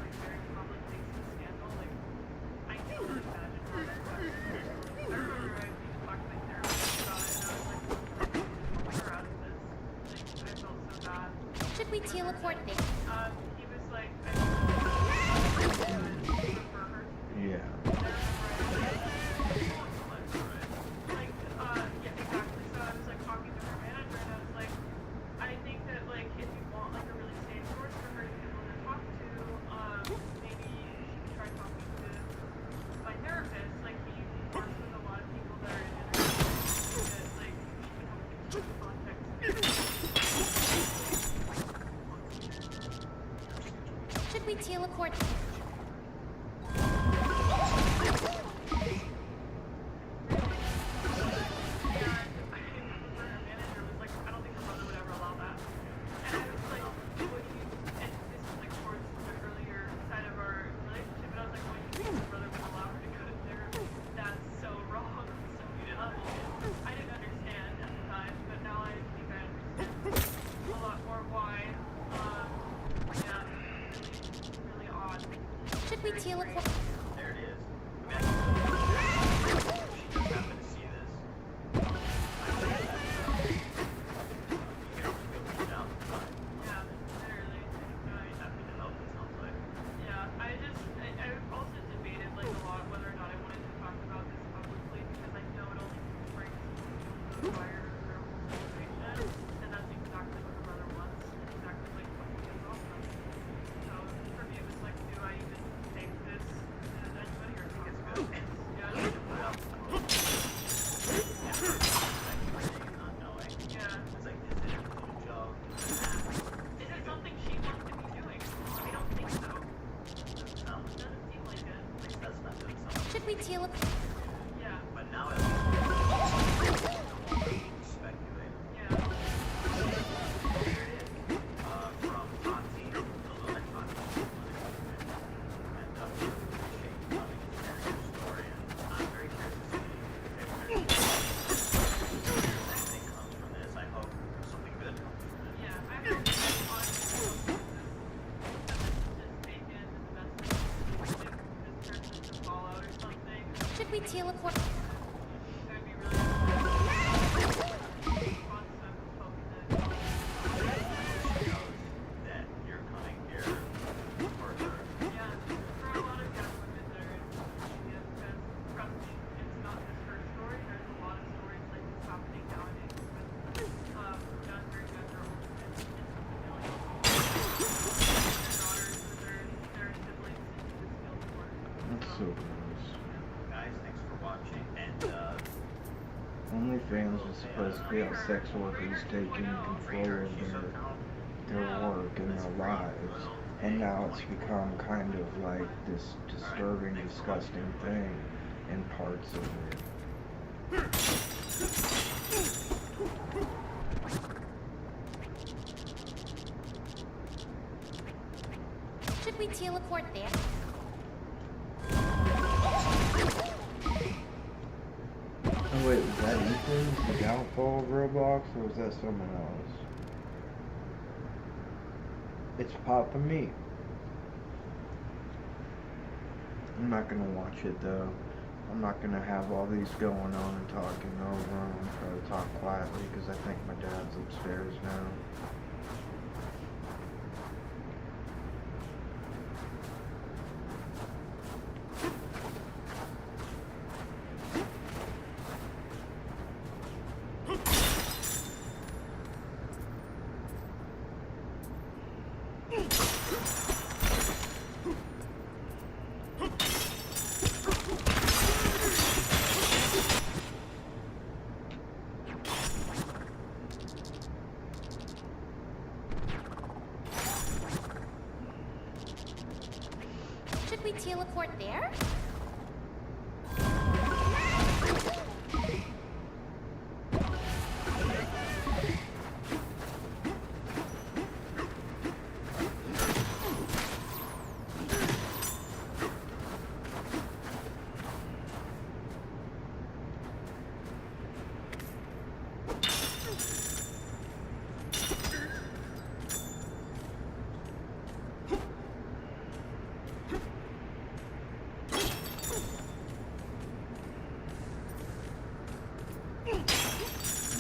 like very public things and scandal. Like I can't really imagine how that happened. I remember I even talked to my therapist about it and I was like, pull her out of this. Like I felt so bad. Should we teleport there? He was like, I don't know, refer her to Yeah. like, yeah, exactly. So I was like talking to her manager and I was like, I think that like if you want like a really safe source for her to be able to talk to, maybe she could try talking to my therapist. Like he works with a lot of people that are in internet that like she can help get context. Should we teleport? Should we teleport? There it is. I mean, she just happened to see this. Yeah, literally. Happy to help, it sounds like. Yeah, I also debated like a lot whether or not I wanted to talk about this publicly because I know it only brings people to the fire of their whole situation, and that's exactly what the brother wants, and exactly like what he is also. So for me it was like, do I even take this to anybody or think it's good? Yeah. Not knowing. Yeah. It's like, is it a cool job? Is it something she wants to be doing? I don't think so. No, It doesn't seem like it. at least that's not doing something. Should we teleport? Yeah. But now at least speculate. Yeah. There it is. From Tati, the little Tati. And Shane coming and sharing her story. And I'm very curious to see if anything comes from this. I hope something good comes from it. Yeah, I hope this is taken and the message if this turns into Fallout or something. Should we teleport? That would be really fun. So I'm hoping that She knows that you're coming here for her. yeah, for a lot of young women that are in social media, because trust me, it's not just her story. There's a lot of stories like this happening nowadays with younger girls and their daughters or their siblings into this field of work. That's so gross. Guys, thanks for watching. And OnlyFans was supposed to be how sex workers taking control of their work and their lives, and now it's become kind of like this disturbing, disgusting thing in parts of it. Should we teleport there? Oh wait, was that Ethan's The Downfall of Roblox, or was that someone else? It's Papa Me. I'm not gonna watch it though. I'm not gonna have all these going on and talking over them. I'm trying to talk quietly because I think my dad's upstairs now. there?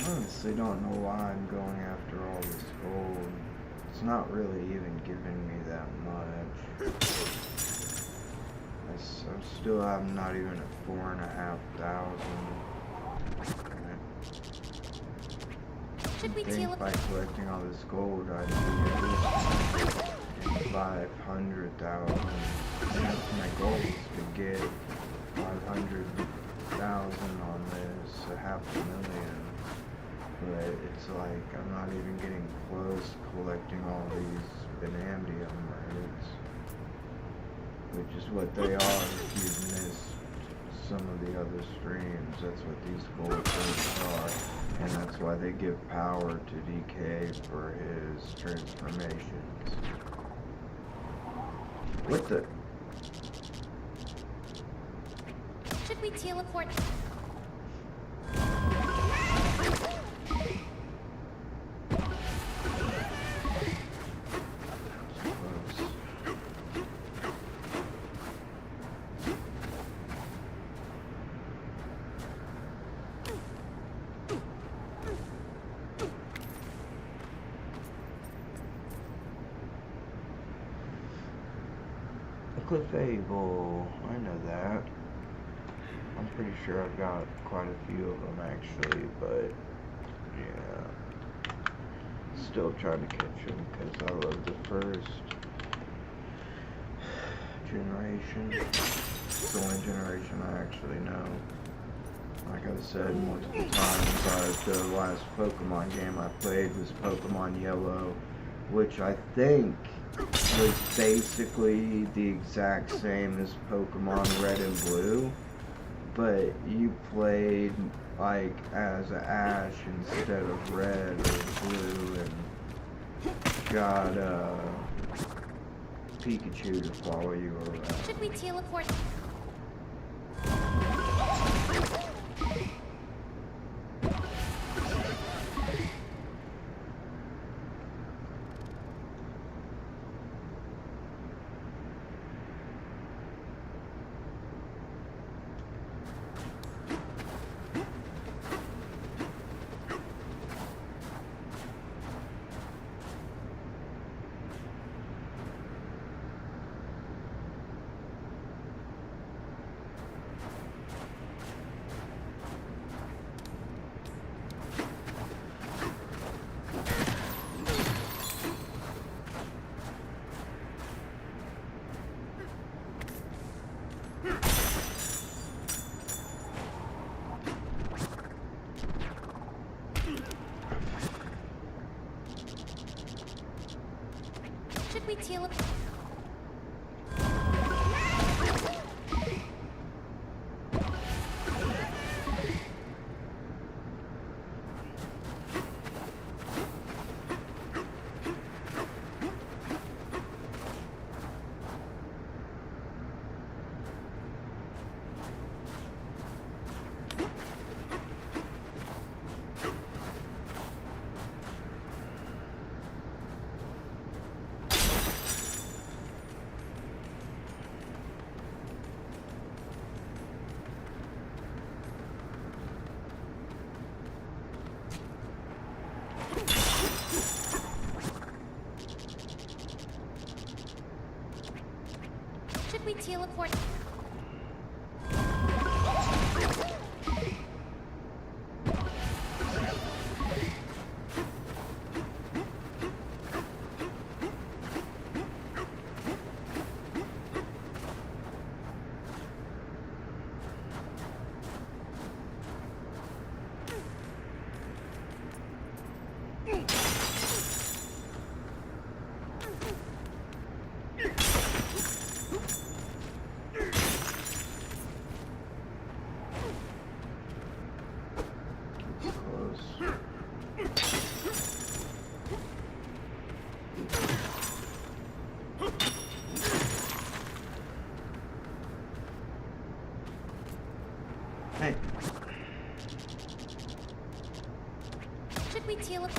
Honestly, don't know why I'm going after all this gold. It's not really even giving me that much. I still have not even at 4,500. Should we I think teleport? by collecting all this gold, I'd be at least 500,000. My goal is to get 500,000 on this, 500,000. But it's like I'm not even getting close to collecting all these vanadium rates, which is what they are if you've missed some of the other streams. That's what these gold rates are, and that's why they give power to DK for his transformations. What the? Should we teleport? Cliffable, I know that. I'm pretty sure I've got quite a few of them actually, but yeah, still trying to catch them because I love the first generation. It's the only generation I actually know. Like I've said multiple times, the last Pokemon game I played was Pokemon Yellow, which I think was basically the exact same as Pokemon Red and Blue, but you played like as a Ash instead of Red or Blue, and got Pikachu to follow you around. Should we teleport? Should we teleport? Should we teleport? Hey. Should we teleport?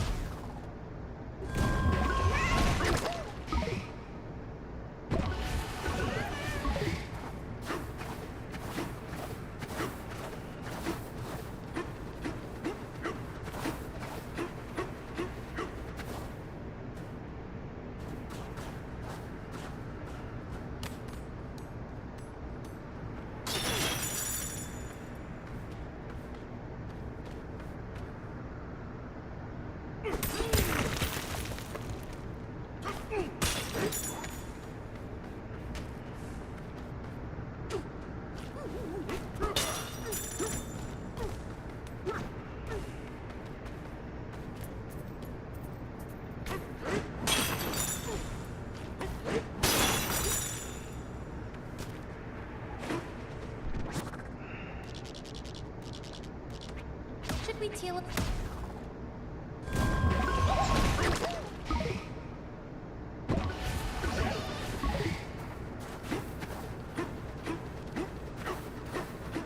Should we teleport?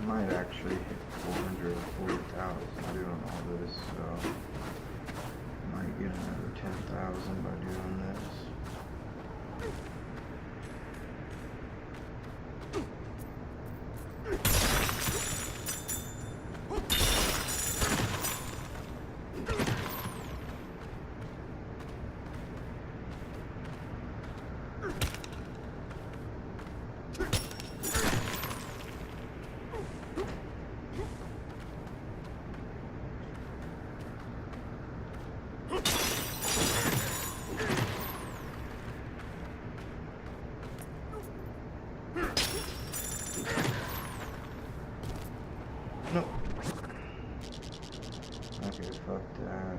Might actually hit 440,000 doing all this, so might get another 10,000 by doing this. Nope. Okay, fuck that.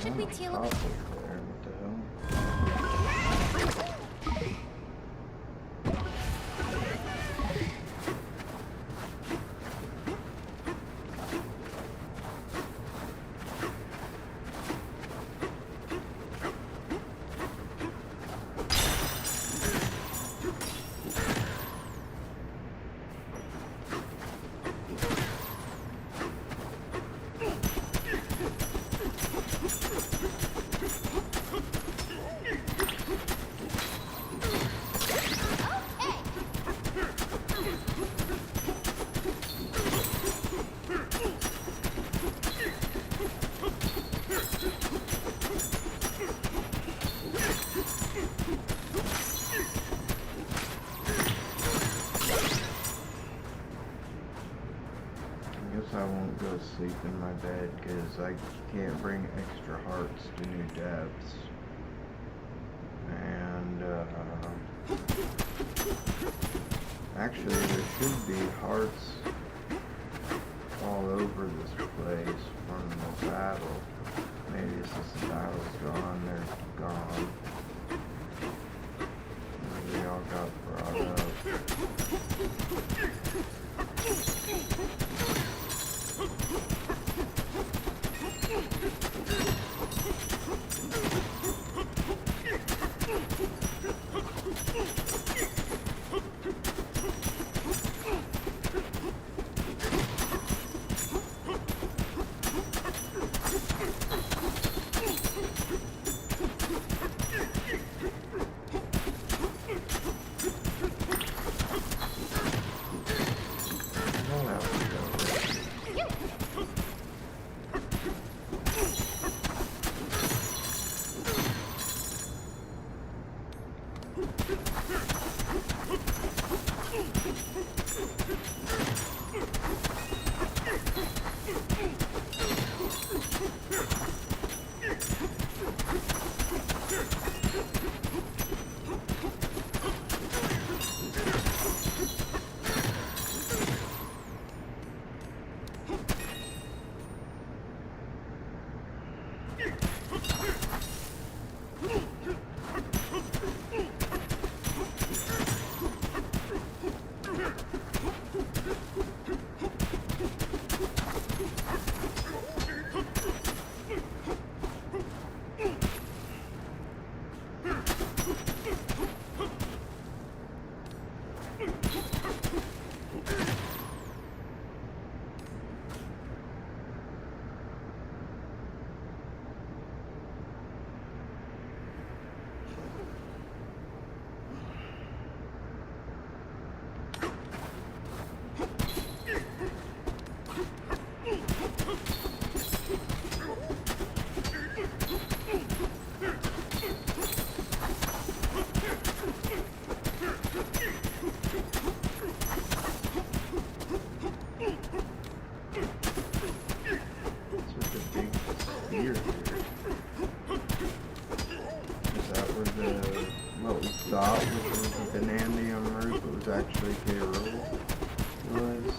Should we teleport? There, what the hell? I won't go sleep in my bed because I can't bring extra hearts to new depths. And actually there should be hearts all over this place from the battle. Maybe since the battle's gone, they're gone. Maybe they all got brought up. was actually K-Rool was.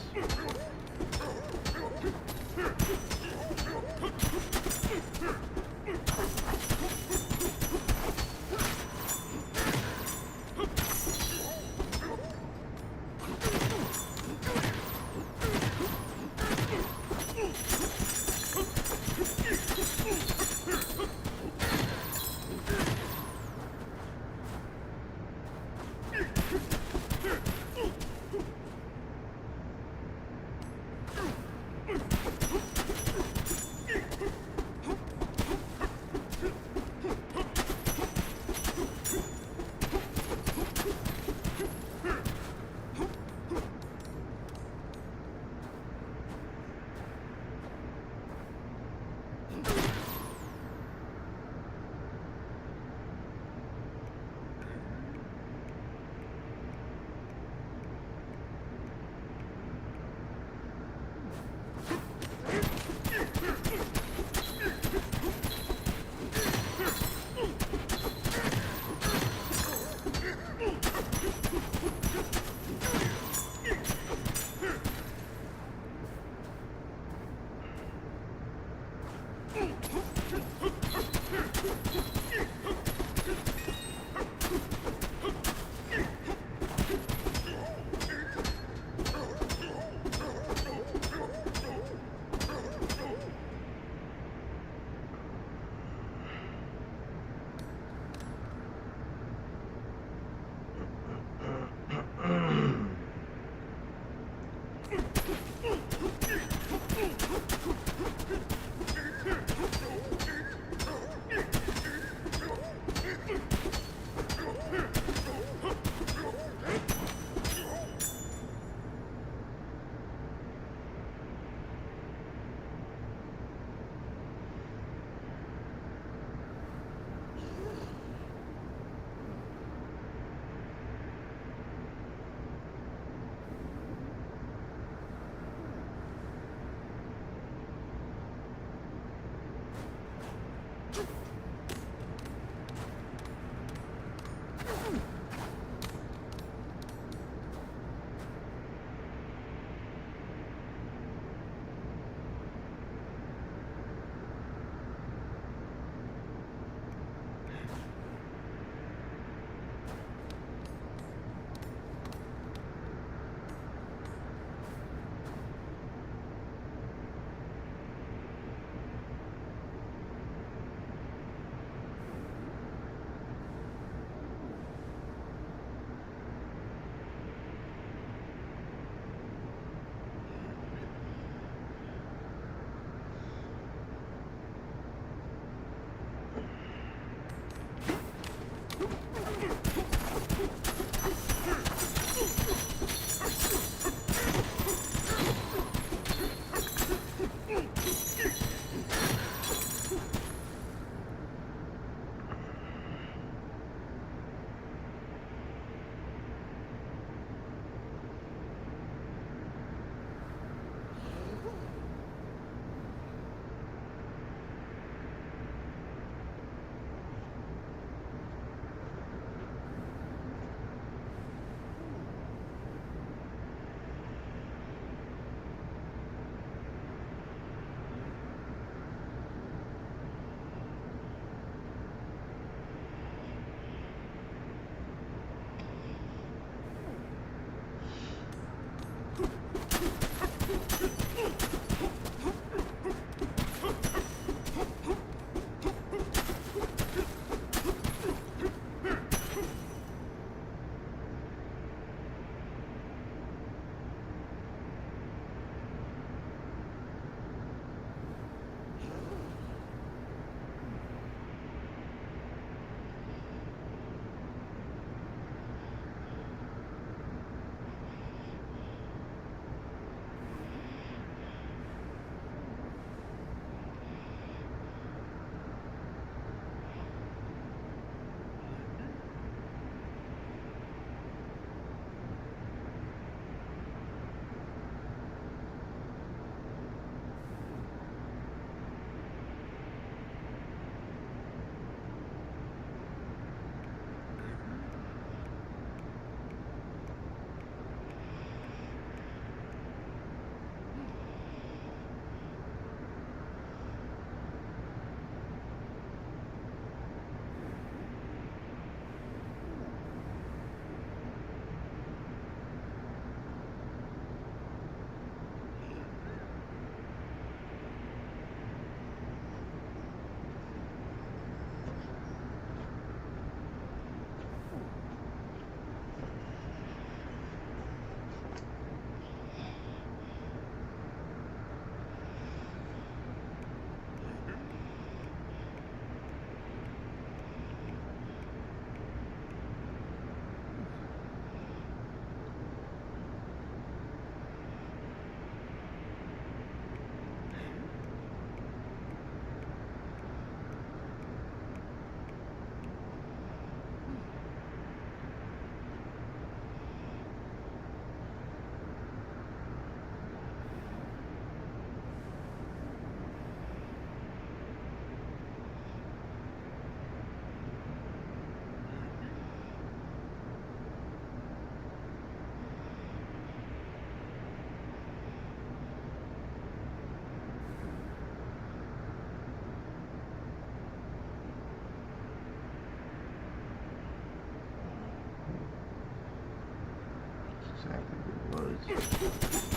exactly what it was.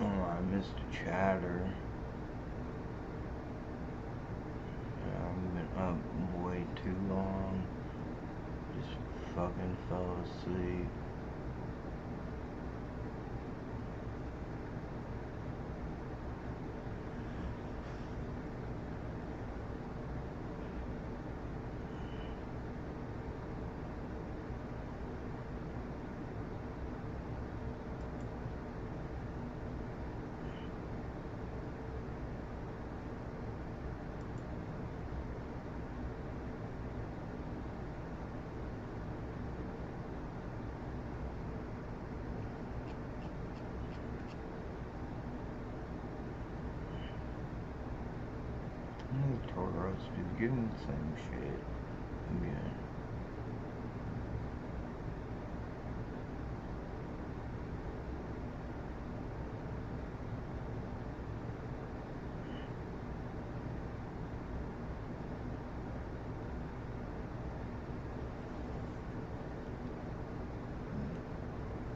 Oh, I missed a chatter. I've been up way too long. Just fucking fell asleep. Toros is getting the same shit again.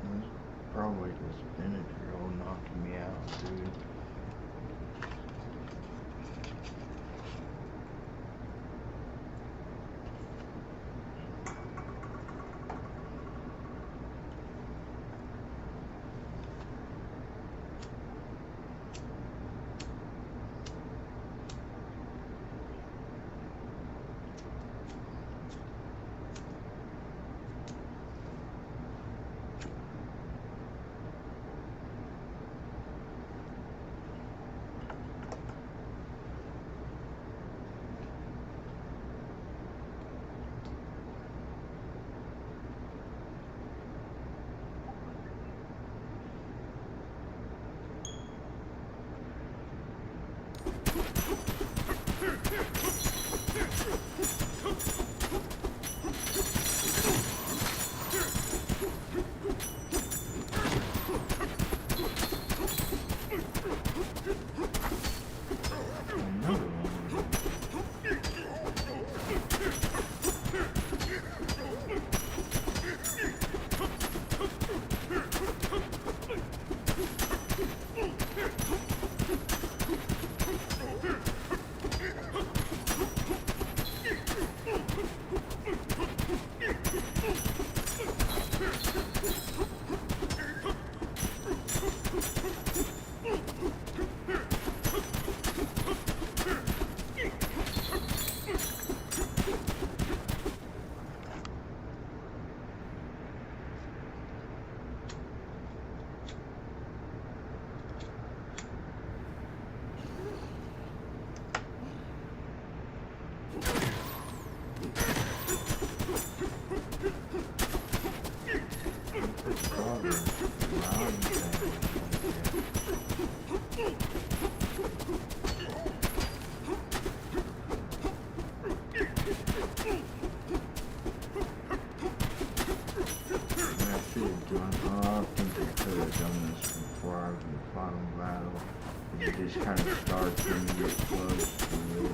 That's probably just Benadryl knocking me out, dude. It just kind of starts when you get close to it.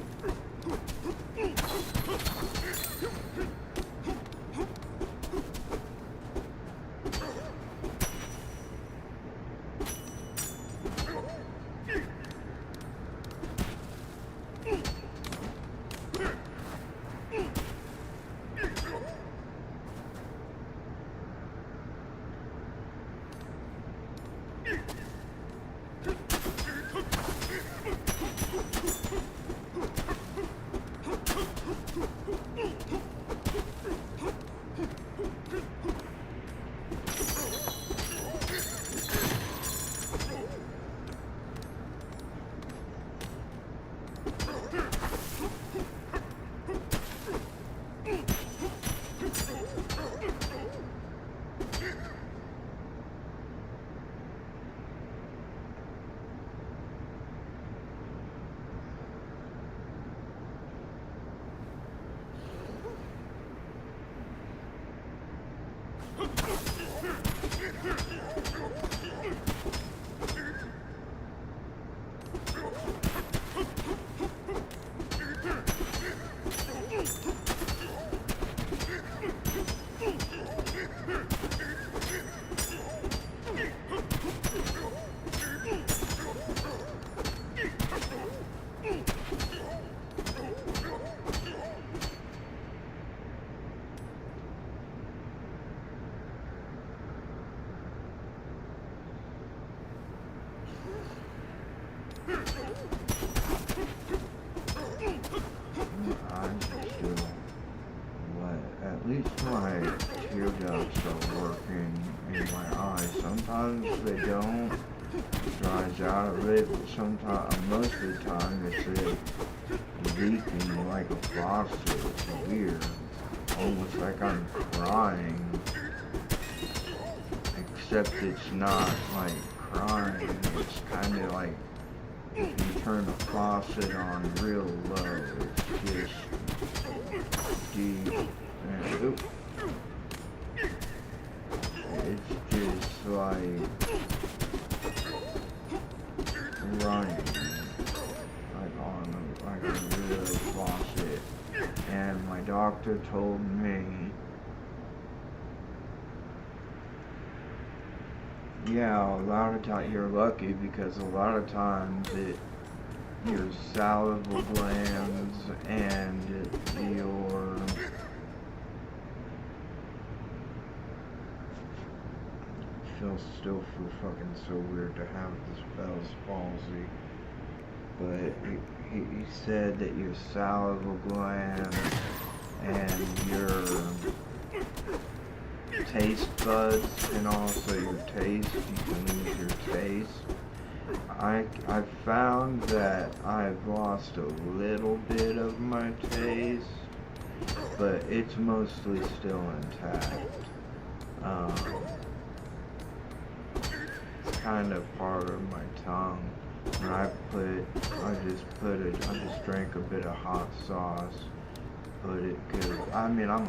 drops are working in my eyes. Sometimes they don't. It dries out of it, but sometimes, most of the time, it's leaking like a faucet. It's weird. Almost like I'm crying. Except it's not like crying. It's kind of like if you turn the faucet on real low. It's just deep and oop. It's just like running like a real faucet. And my doctor told me, yeah, a lot of times you're lucky because a lot of times your salivary glands and your still feel fucking so weird to have this Bell's palsy. But he said that your salivary glands and your taste buds and also your taste, you can lose your taste. I found that I've lost a little bit of my taste, but it's mostly still intact. It's kind of part of my tongue. And I just drank a bit of hot sauce. Put it, cause I mean I'm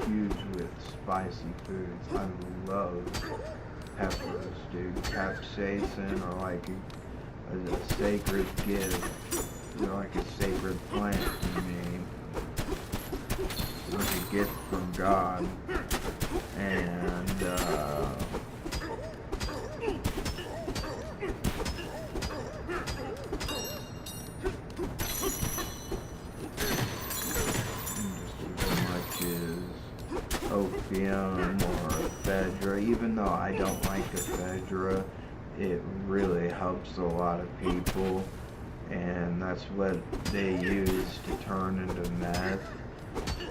huge with spicy foods. I love peppers, dude. Capsaicin are like a sacred gift. They're like a sacred plant to me. Like a gift from God. And opium or ephedra, even though I don't like ephedra, it really helps a lot of people, and that's what they use to turn into meth,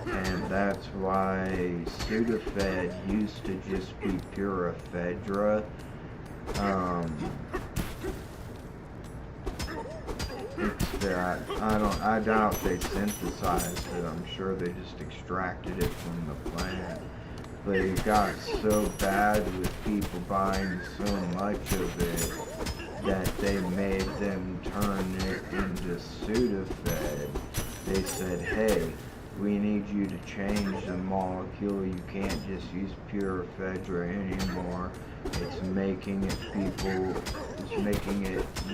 and that's why Sudafed used to just be pure ephedra. It's that I doubt they synthesized it. I'm sure they just extracted it from the plant. But it got so bad with people buying so much of it that they made them turn it into Sudafed. They said, hey, we need you to change the molecule. You can't just use pure ephedra anymore. It's making it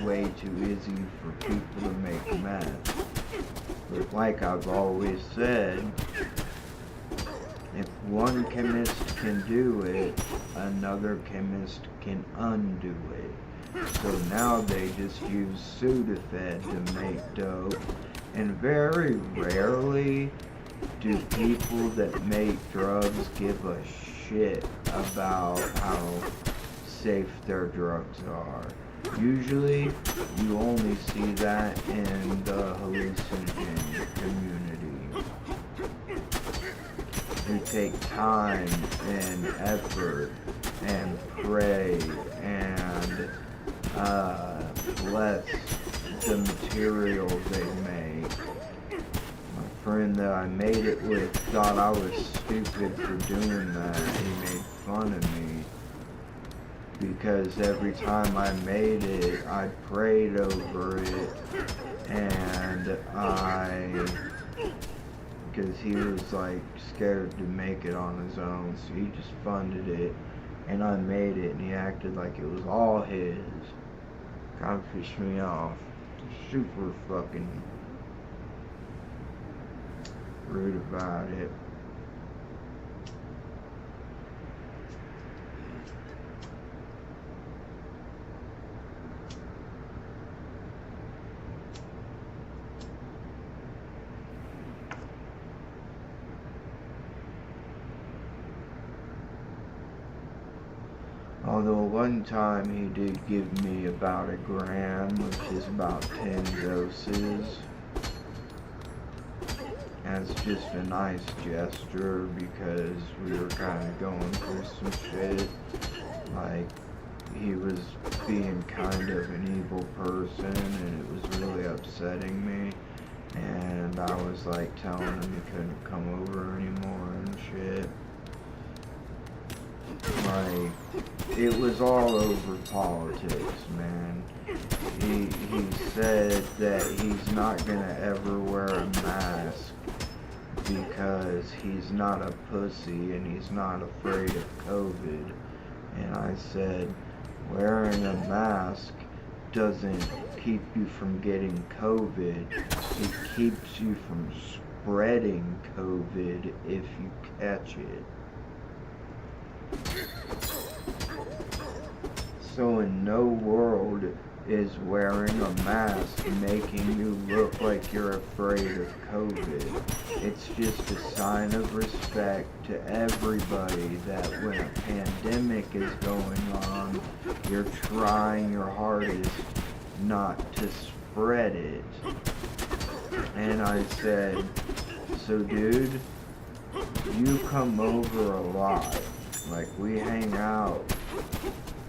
way too easy for people to make meth. But like I've always said, if one chemist can do it, another chemist can undo it. So now they just use Sudafed to make dope, and very rarely do people that make drugs give a shit about how safe their drugs are. Usually, you only see that in the hallucinogen community. You take time and effort and pray and bless the material they make. My friend that I made it with thought I was stupid for doing that. He made fun of me because every time I made it, I prayed over it, and because he was like scared to make it on his own, so he just funded it, and I made it, and he acted like it was all his. Kind of pissed me off. Super fucking rude about it. Although one time he did give me about 1 gram, which is about 10 doses. And as just a nice gesture because we were kind of going through some shit. Like, he was being kind of an evil person, and it was really upsetting me. And I was like telling him he couldn't come over anymore and shit. Like, it was all over politics, man. He said that he's not gonna ever wear a mask because he's not a pussy and he's not afraid of COVID. And I said, wearing a mask doesn't keep you from getting COVID. It keeps you from spreading COVID if you catch it. So in no world is wearing a mask making you look like you're afraid of COVID. It's just a sign of respect to everybody that when a pandemic is going on, you're trying your hardest not to spread it. And I said, so dude, you come over a lot. Like, we hang out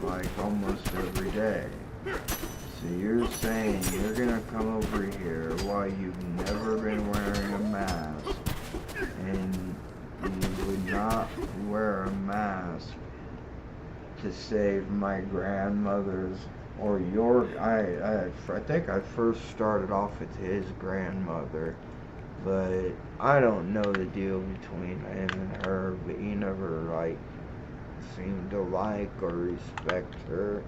like almost every day. So you're saying you're gonna come over here while you've never been wearing a mask, and you would not wear a mask to save my grandmother's or your, I think I first started off with his grandmother, but I don't know the deal between him and her, but he never like seemed to like or respect her.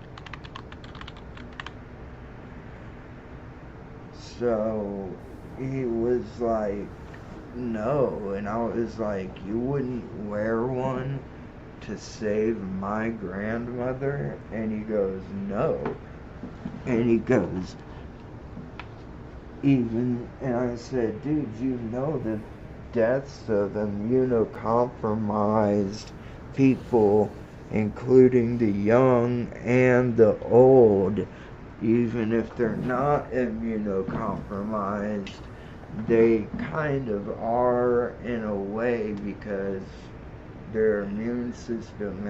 So he was like, no, and I was like, you wouldn't wear one to save my grandmother? And he goes, no. And he goes, and I said, dude, you know the deaths of immunocompromised people, including the young and the old, even if they're not immunocompromised, they kind of are in a way because their immune system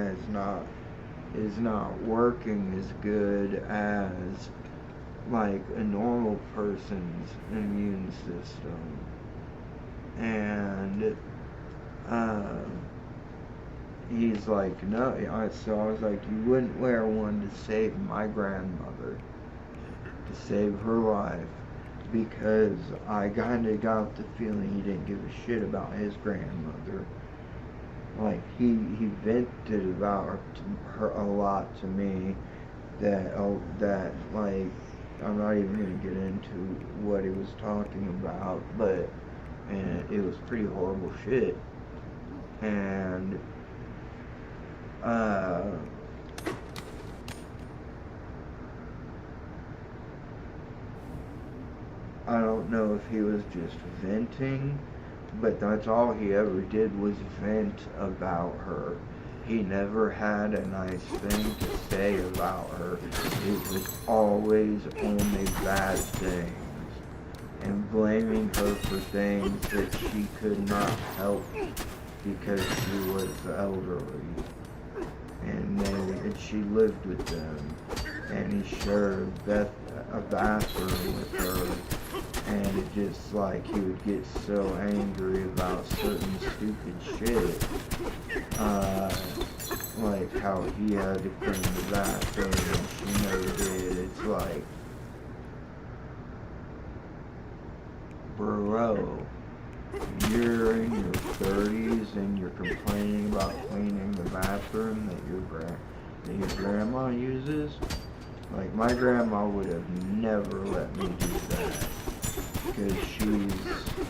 is not working as good as like a normal person's immune system. And he's like, no. So I was like, you wouldn't wear one to save my grandmother, to save her life, because I kind of got the feeling he didn't give a shit about his grandmother. Like, he vented about her a lot to me, that like, I'm not even going to get into what he was talking about, but and it was pretty horrible shit. And I don't know if he was just venting, but that's all he ever did was vent about her. He never had a nice thing to say about her. It was always only bad things, and blaming her for things that she could not help because she was elderly. And she lived with them, and he shared a bathroom with her. And it just, like, he would get so angry about certain stupid shit. Like how he had to clean the bathroom and she never did. It's like, bro, you're in your 30s and you're complaining about cleaning the bathroom that your grandma uses? Like, my grandma would have never let me do that. Because she's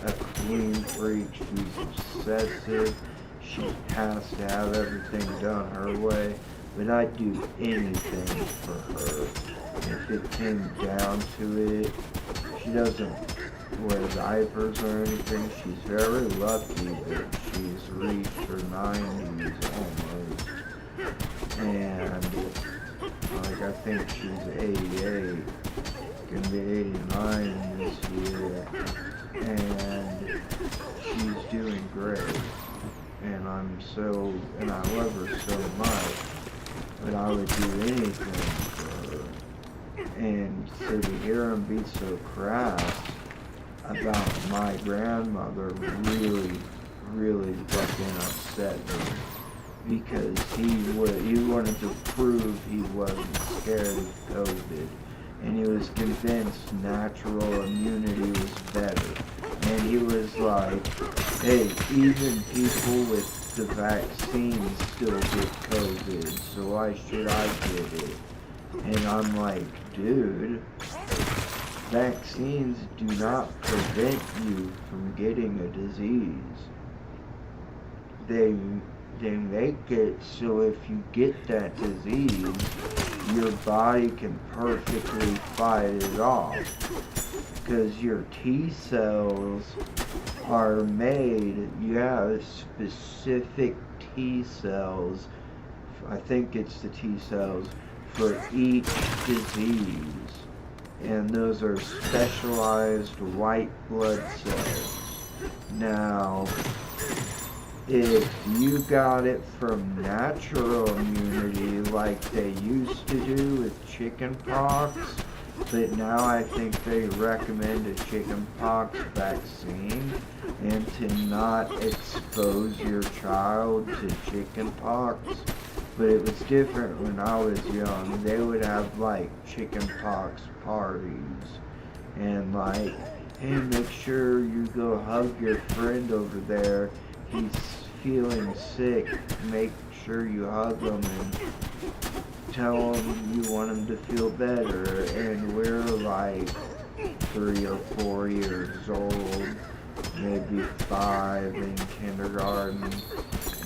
a clean freak, she's obsessive, she has to have everything done her way, but I'd do anything for her. If it came down to it, she doesn't wear diapers or anything. She's very lucky that she's reached her 90s almost, and like, I think she's 88. Gonna be 89 this year, and she grade. And I love her so much, but I would do anything for her. And so to hear him be so crass about my grandmother really fucking upset me, because he wanted to prove he wasn't scared of COVID, and he was convinced natural immunity was better. And he was like, hey, even people with the vaccine still get COVID, so why should I get it? And I'm like, dude, vaccines do not prevent you from getting a disease. They make it so if you get that disease, your body can perfectly fight it off. Because your T cells are made, you have specific T cells, I think it's the T cells, for each disease. And those are specialized white blood cells. Now, if you got it from natural immunity like they used to do with chicken pox, but now I think they recommend a chicken pox vaccine, and to not expose your child to chicken pox. But it was different when I was young. They would have like chicken pox parties, and like, hey, make sure you go hug your friend over there. He's feeling sick. Make sure you hug him and tell him you want him to feel better. And we're like 3 or 4 years old, maybe 5 in kindergarten,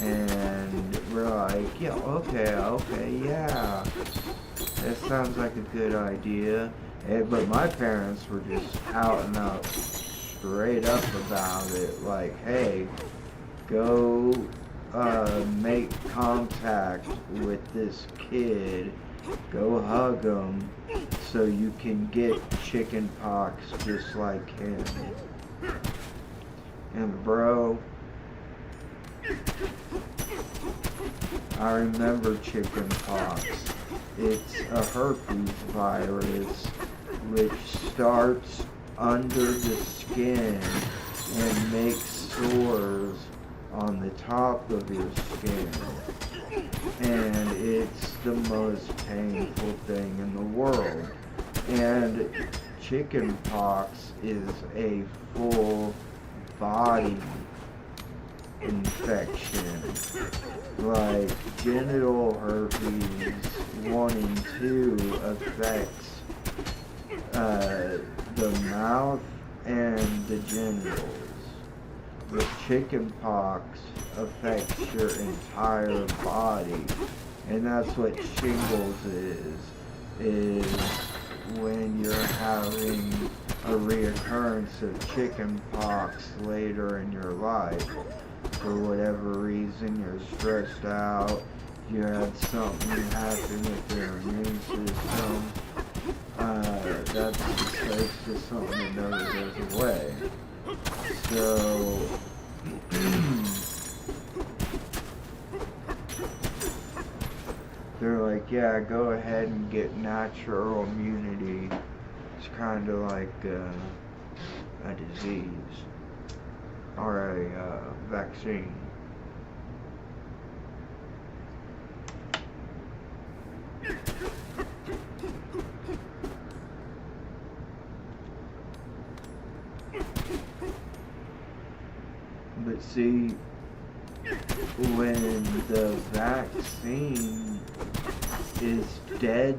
and we're like, yeah, okay, yeah, that sounds like a good idea. But my parents were just out and out, straight up about it, like, hey, go make contact with this kid, go hug him, so you can get chicken pox just like him. And bro, I remember chicken pox. It's a herpes virus which starts under the skin and makes sores on the top of your skin. And it's the most painful thing in the world. And chicken pox is a full body infection. Like genital herpes 1 and 2 affects the mouth and the genitals. But chicken pox affects your entire body, and that's what shingles is when you're having a reoccurrence of chicken pox later in your life. For whatever reason, you're stressed out, you had something happen with your immune system, that's just something that never goes away. So, they're like, yeah, go ahead and get natural immunity. It's kind of like a disease or a vaccine. But see, when the vaccine is dead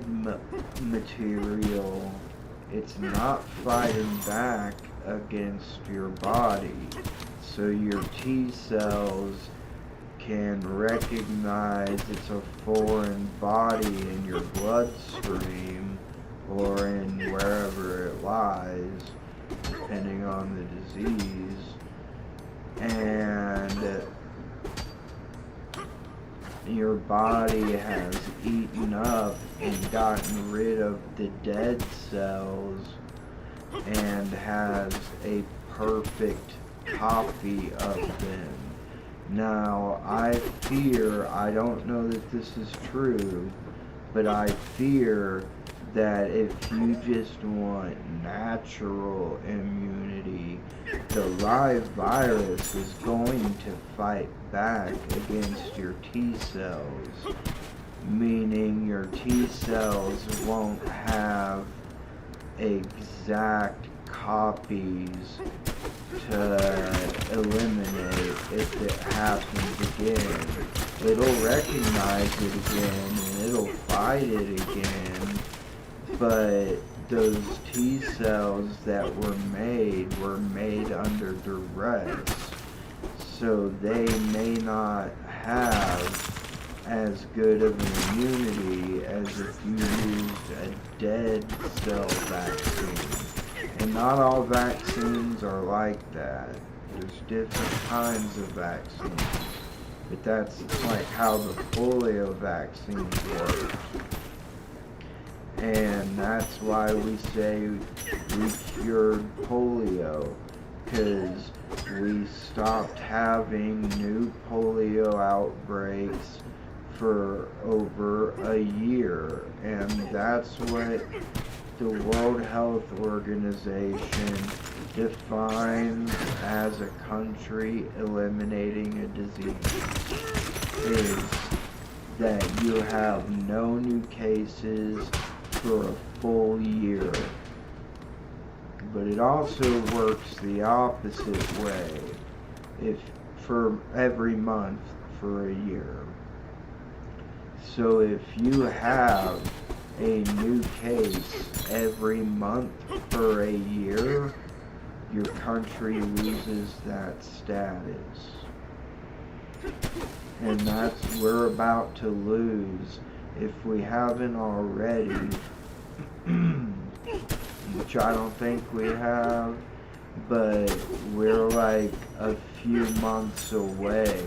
material, it's not fighting back against your body. So your T cells can recognize it's a foreign body in your bloodstream or in wherever it lies, depending on the disease. And your body has eaten up and gotten rid of the dead cells and has a perfect copy of them. Now, I don't know that this is true, but I fear that if you just want natural immunity, the live virus is going to fight back against your T cells, meaning your T cells won't have exact copies to eliminate if it happens again. It'll recognize it again and it'll fight it again, but those T cells that were made under duress, so they may not have as good of an immunity as if you used a dead cell vaccine. And not all vaccines are like that. There's different kinds of vaccines. But that's like how the polio vaccine works. And that's why we say we cured polio, because we stopped having new polio outbreaks for over a year. And that's what the World Health Organization defines as a country eliminating a disease, is that you have no new cases for a full year. But it also works the opposite way, if for every month for a year. So if you have a new case every month for a year, your country loses that status. And that's we're about to lose, if we haven't already, which I don't think we have, but we're like a few months away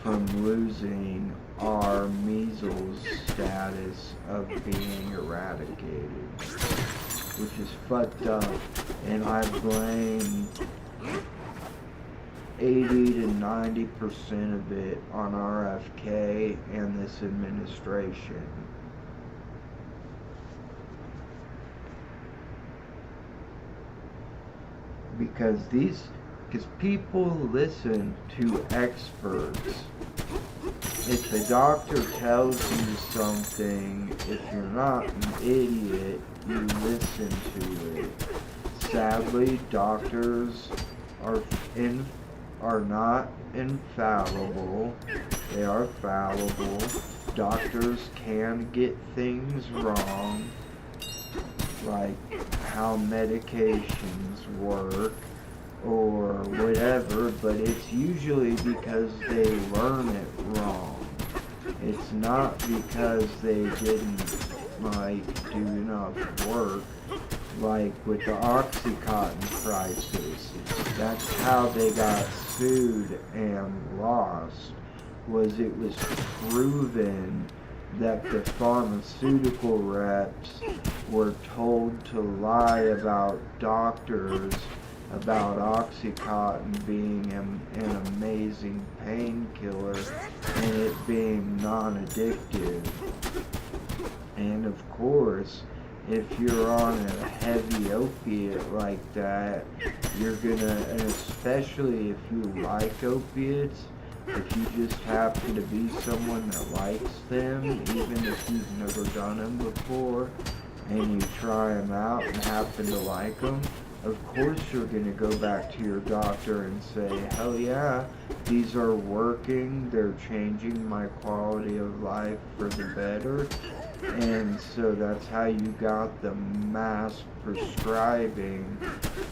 from losing our measles status of being eradicated, which is fucked up. And I blame 80 to 90% of it on RFK and this administration. Because people listen to experts. If the doctor tells you something, if you're not an idiot, you listen to it. Sadly, doctors are not infallible. They are fallible. Doctors can get things wrong, like how medications work or whatever, but it's usually because they learn it wrong. It's not because they didn't do enough work. Like with the Oxycontin crisis, that's how they got sued and lost, was it was proven that the pharmaceutical reps were told to lie about doctors about Oxycontin being an amazing painkiller and it being non-addictive. And of course, if you're on a heavy opiate like that, you're gonna, and especially if you like opiates, if you just happen to be someone that likes them, even if you've never done them before, and you try them out and happen to like them, of course you're going to go back to your doctor and say, hell yeah, these are working, they're changing my quality of life for the better. And so that's how you got the mass prescribing.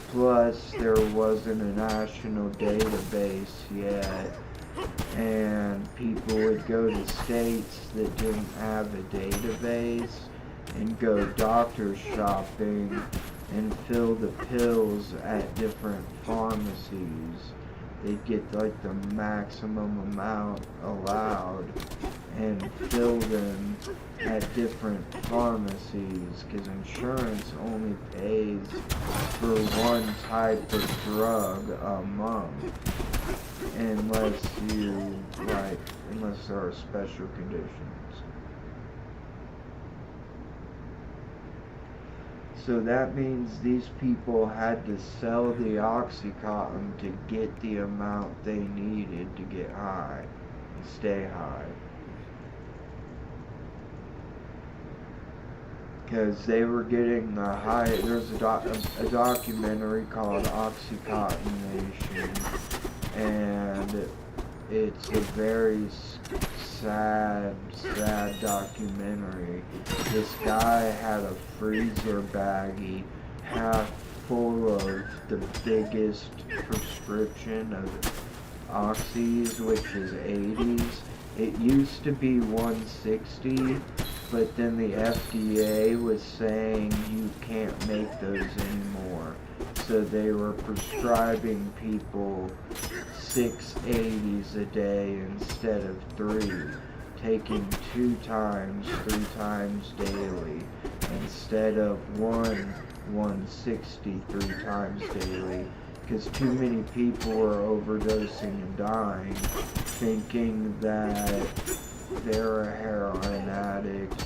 Plus, there wasn't a national database yet. And people would go to states that didn't have a database and go doctor shopping and fill the pills at different pharmacies. They'd get like the maximum amount allowed. and fill them at different pharmacies, because insurance only pays for one type of drug a month, unless there are special conditions. So that means these people had to sell the Oxycontin to get the amount they needed to get high and stay high. Because they were getting the high. There's a documentary called Oxycontination, and it's a very sad documentary. This guy had a freezer baggie half full of the biggest prescription of oxys, which is 80s. It used to be 160, but then the FDA was saying you can't make those anymore. So they were prescribing people 6 80s a day instead of 3, taking 3 times daily instead of 160 3 times daily, because too many people were overdosing and dying, thinking that they're a heroin addict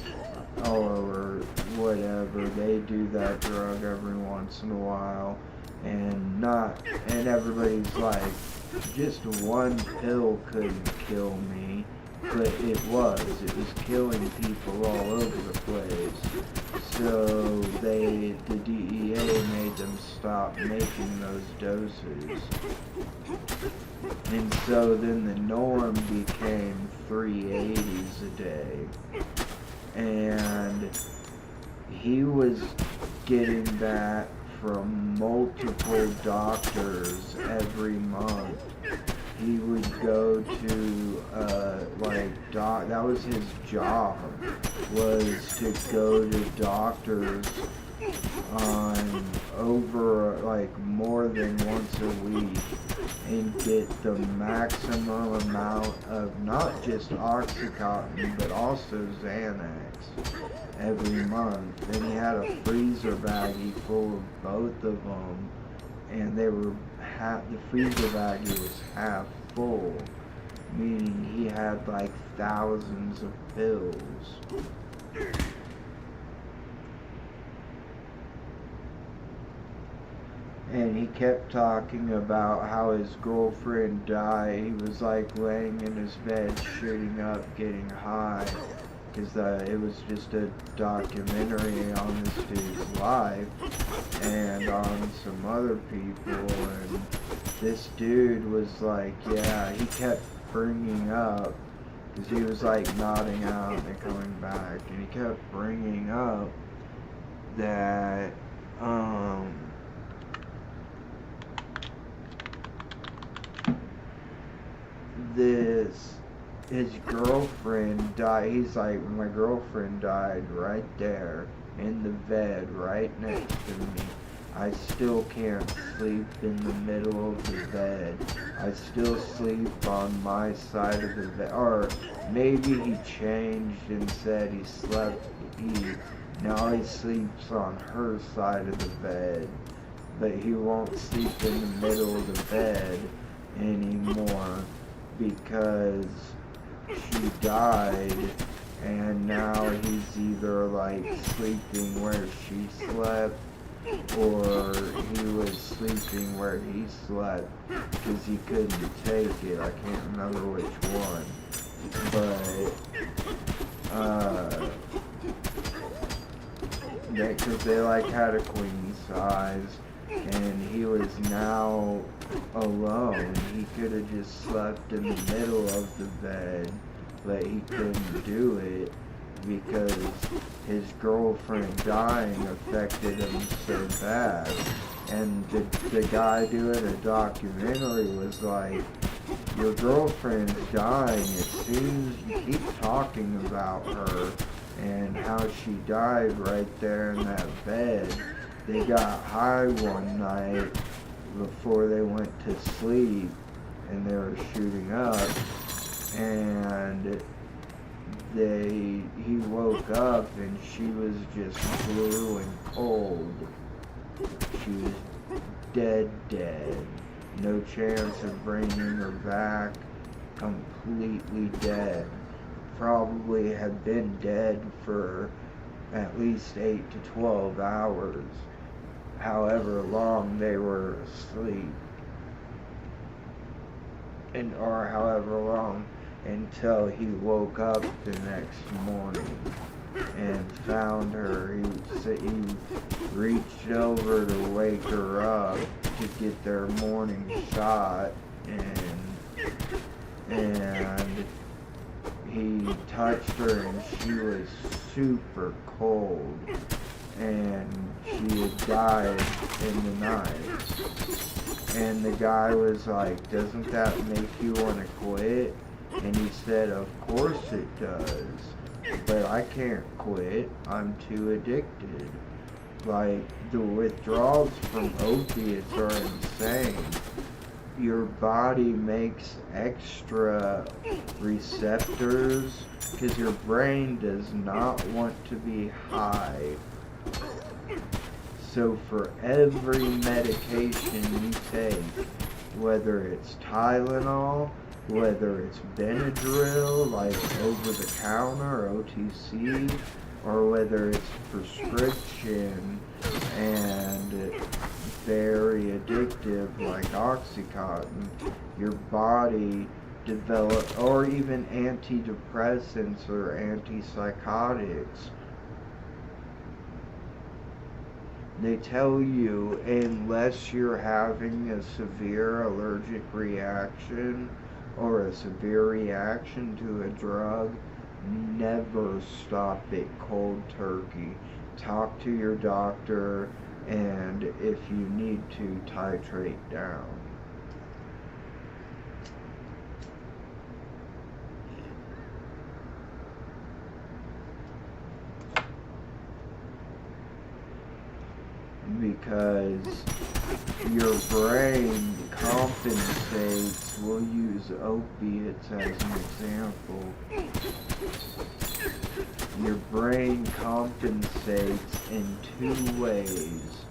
or whatever. They do that drug every once in a while, and everybody's like, just one pill couldn't kill me, but it was killing people all over the place. So the DEA made them stop making those doses. And so then the norm became 380s a day. And he was getting that from multiple doctors every month. He would go to, that was his job, was to go to doctors on more than once a week and get the maximum amount of not just Oxycontin, but also Xanax every month. And he had a freezer baggie full of both of them, and the freezer baggie was half full, meaning he had like thousands of pills. And he kept talking about how his girlfriend died. He was like laying in his bed, shooting up, getting high, because it was just a documentary on this dude's life and on some other people. And this dude was like, yeah, he kept bringing up, because he was like nodding out and coming back, and he kept bringing up that his girlfriend died. He's like, my girlfriend died right there in the bed right next to me. I still can't sleep in the middle of the bed. I still sleep on my side of the bed. Or maybe he changed and said now he sleeps on her side of the bed, but he won't sleep in the middle of the bed anymore because she died, and now he's either like sleeping where she slept, or he was sleeping where he slept because he couldn't take it. I can't remember which one, but because they like had a queen size, and he was now alone. He could have just slept in the middle of the bed, but he couldn't do it because his girlfriend dying affected him so bad. And the guy doing the documentary was like, your girlfriend's dying, it seems you keep talking about her and how she died right there in that bed. They got high one night before they went to sleep, and they were shooting up, and he woke up and she was just blue and cold. She was dead. No chance of bringing her back. Completely dead. Probably had been dead for at least 8 to 12 hours. However long they were asleep. Or however long until he woke up the next morning and found her. He reached over to wake her up to get their morning shot, and he touched her and she was super cold, and she had died in the night. And the guy was like, "Doesn't that make you want to quit?" And he said, "Of course it does, but I can't quit. I'm too addicted." Like, the withdrawals from opiates are insane. Your body makes extra receptors because your brain does not want to be high. So for every medication you take, whether it's Tylenol, whether it's Benadryl, like over the counter, OTC, or whether it's prescription and very addictive like Oxycontin, your body develops, or even antidepressants or antipsychotics. They tell you, unless you're having a severe allergic reaction or a severe reaction to a drug, never stop it cold turkey. Talk to your doctor, and if you need to, titrate down. Because your brain compensates. We'll use opiates as an example. Your brain compensates in 2 ways.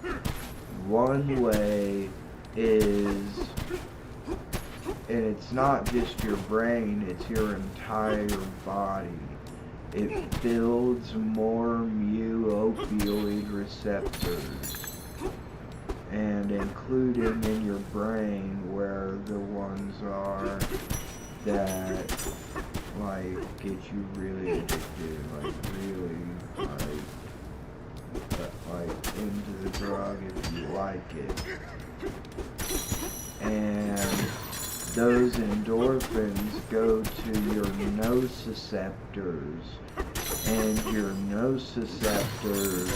One way is, and it's not just your brain, it's your entire body. It builds more mu-opioid receptors, and including in your brain where the ones are that like get you really addicted, like really like into the drug if you like it. And those endorphins go to your nociceptors, and your nociceptors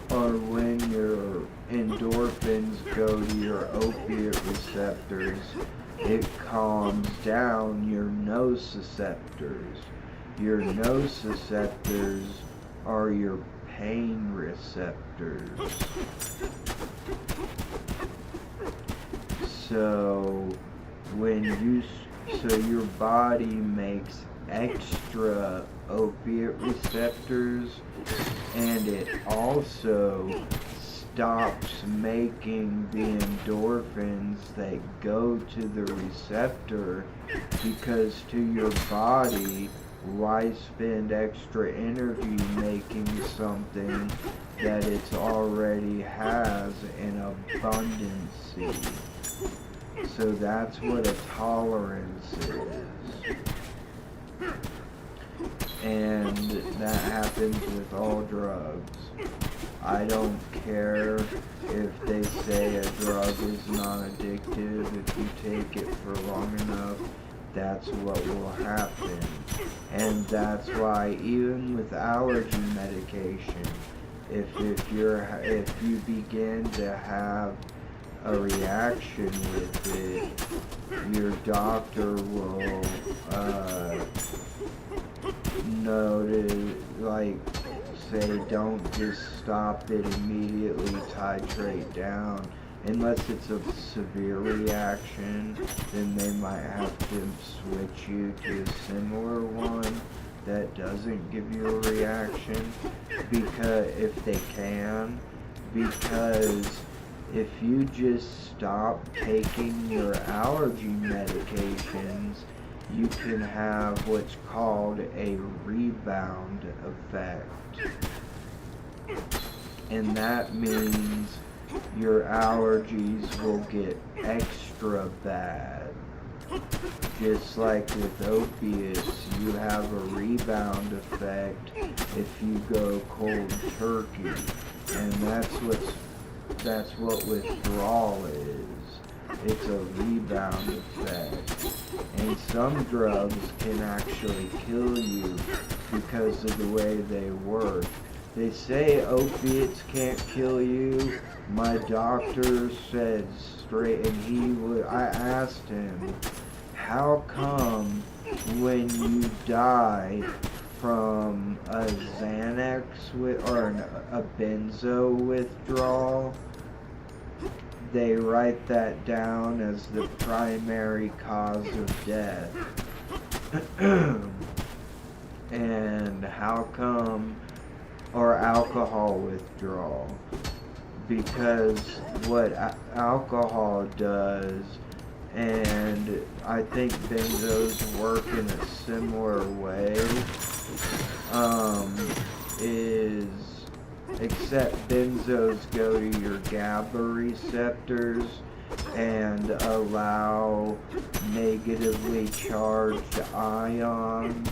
or when your endorphins go to your opiate receptors, it calms down your nociceptors. Your nociceptors are your pain receptors. So your body makes extra opiate receptors, and it also stops making the endorphins that go to the receptor, because to your body, why spend extra energy making something that it already has in abundance? So that's what a tolerance is. And that happens with all drugs. I don't care if they say a drug is non-addictive. If you take it for long enough, that's what will happen. And that's why even with allergy medication, if you begin to have a reaction with it, your doctor will say don't just stop it immediately, titrate down. unless it's a severe reaction, then they might have to switch you to a similar one that doesn't give you a reaction, because if they can, because if you just stop taking your allergy medications, you can have what's called a rebound effect. And that means your allergies will get extra bad. Just like with opiates, you have a rebound effect if you go cold turkey. And that's what withdrawal is. It's a rebound effect. And some drugs can actually kill you because of the way they work. They say opiates can't kill you. My doctor said straight, and I asked him, how come when you die from a Xanax or a benzo withdrawal, they write that down as the primary cause of death? And how come, or alcohol withdrawal? Because what alcohol does, and I think benzos work in a similar way, is, except benzos go to your GABA receptors and allow negatively charged ions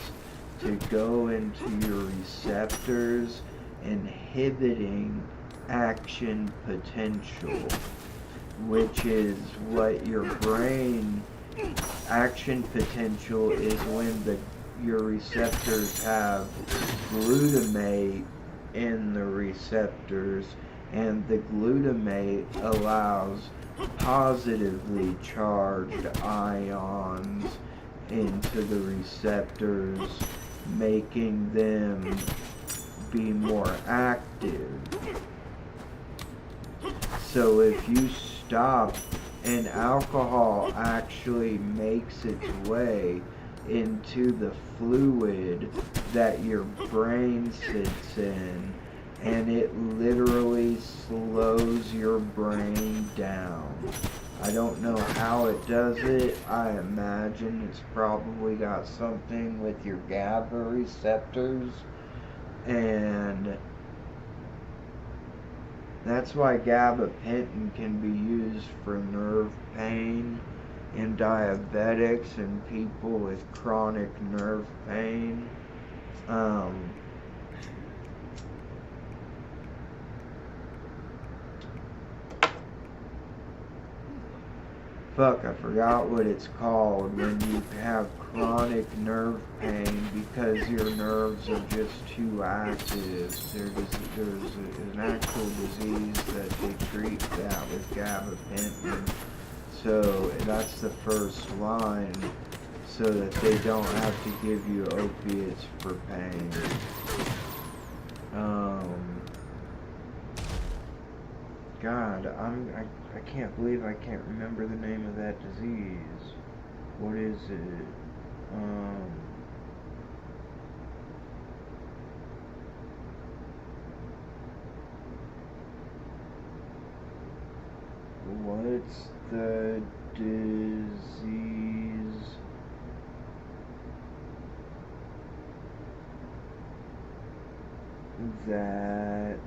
to go into your receptors, inhibiting action potential, which is what your brain, action potential is when your receptors have glutamate in the receptors, and the glutamate allows positively charged ions into the receptors, making them be more active. So if you stop, and alcohol actually makes its way into the fluid that your brain sits in, and it literally slows your brain down. I don't know how it does it. I imagine it's probably got something with your GABA receptors, and that's why gabapentin can be used for nerve pain in diabetics and people with chronic nerve pain. I forgot what it's called when you have chronic nerve pain because your nerves are just too active. There's an actual disease that they treat that with gabapentin. So that's the first line, so that they don't have to give you opiates for pain. God, I can't believe I can't remember the name of that disease. What is it? What's the disease that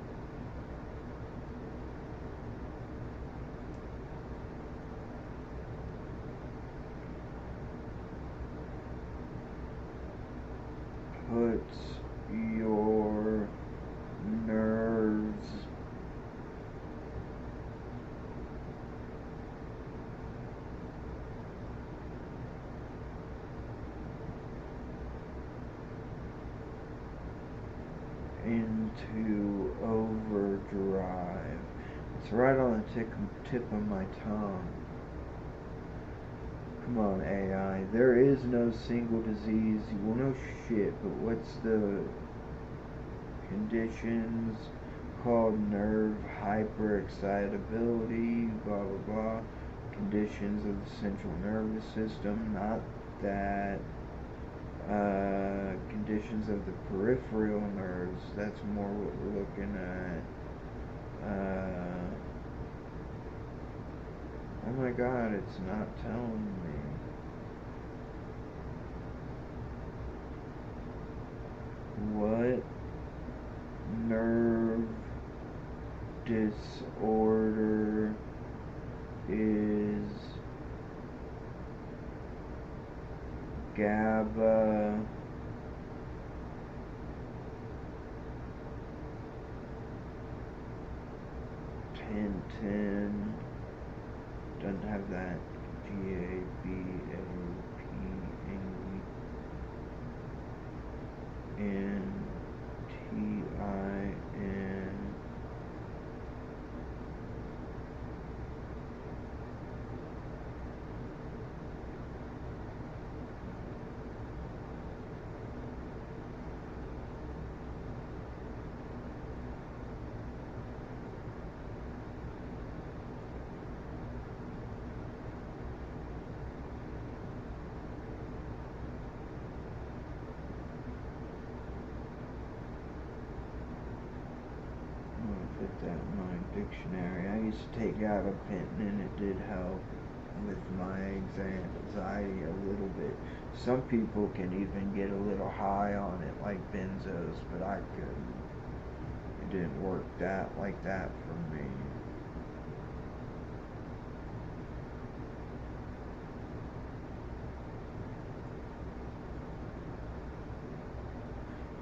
puts your nerves into overdrive? It's right on the tip of my tongue. Come on, AI. There is no single disease. Well, no shit, but what's the conditions called nerve hyperexcitability, blah blah blah, conditions of the central nervous system, not that. Conditions of the peripheral nerves, that's more what we're looking at. Oh my god, it's not telling me. What nerve disorder is GABA pentin? Doesn't have that. GABAPNTIN. Put that in my dictionary. I used to take gabapentin and it did help with my anxiety a little bit. Some people can even get a little high on it, like benzos, but I couldn't. It didn't work like that for me.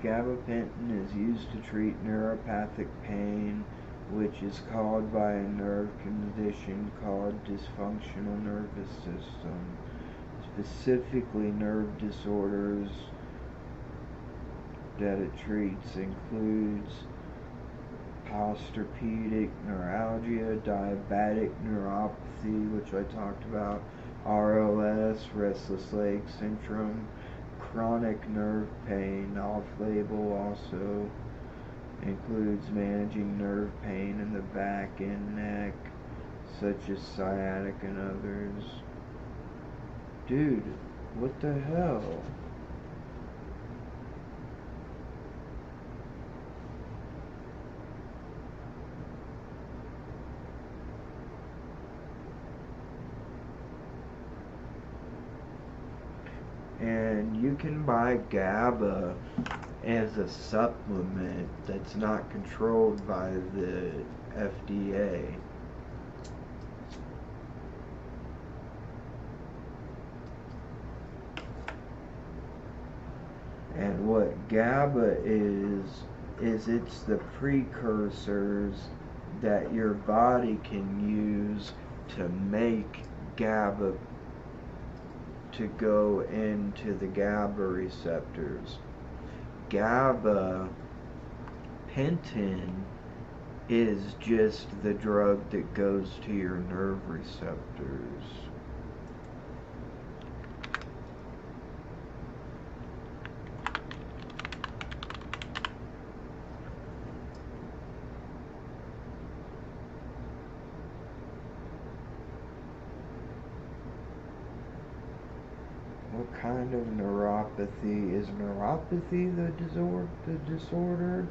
Gabapentin is used to treat neuropathic pain, which is caused by a nerve condition called dysfunctional nervous system. Specifically, nerve disorders that it treats includes posturpedic neuralgia, diabetic neuropathy, which I talked about, RLS, restless leg syndrome, chronic nerve pain. Off-label also includes managing nerve pain in the back and neck, such as sciatic and others. Dude, what the hell? And you can buy GABA as a supplement that's not controlled by the FDA. And what GABA is it's the precursors that your body can use to make GABA to go into the GABA receptors. GABA pentin is just the drug that goes to your nerve receptors. What kind of neuropathy? Is neuropathy the disorder?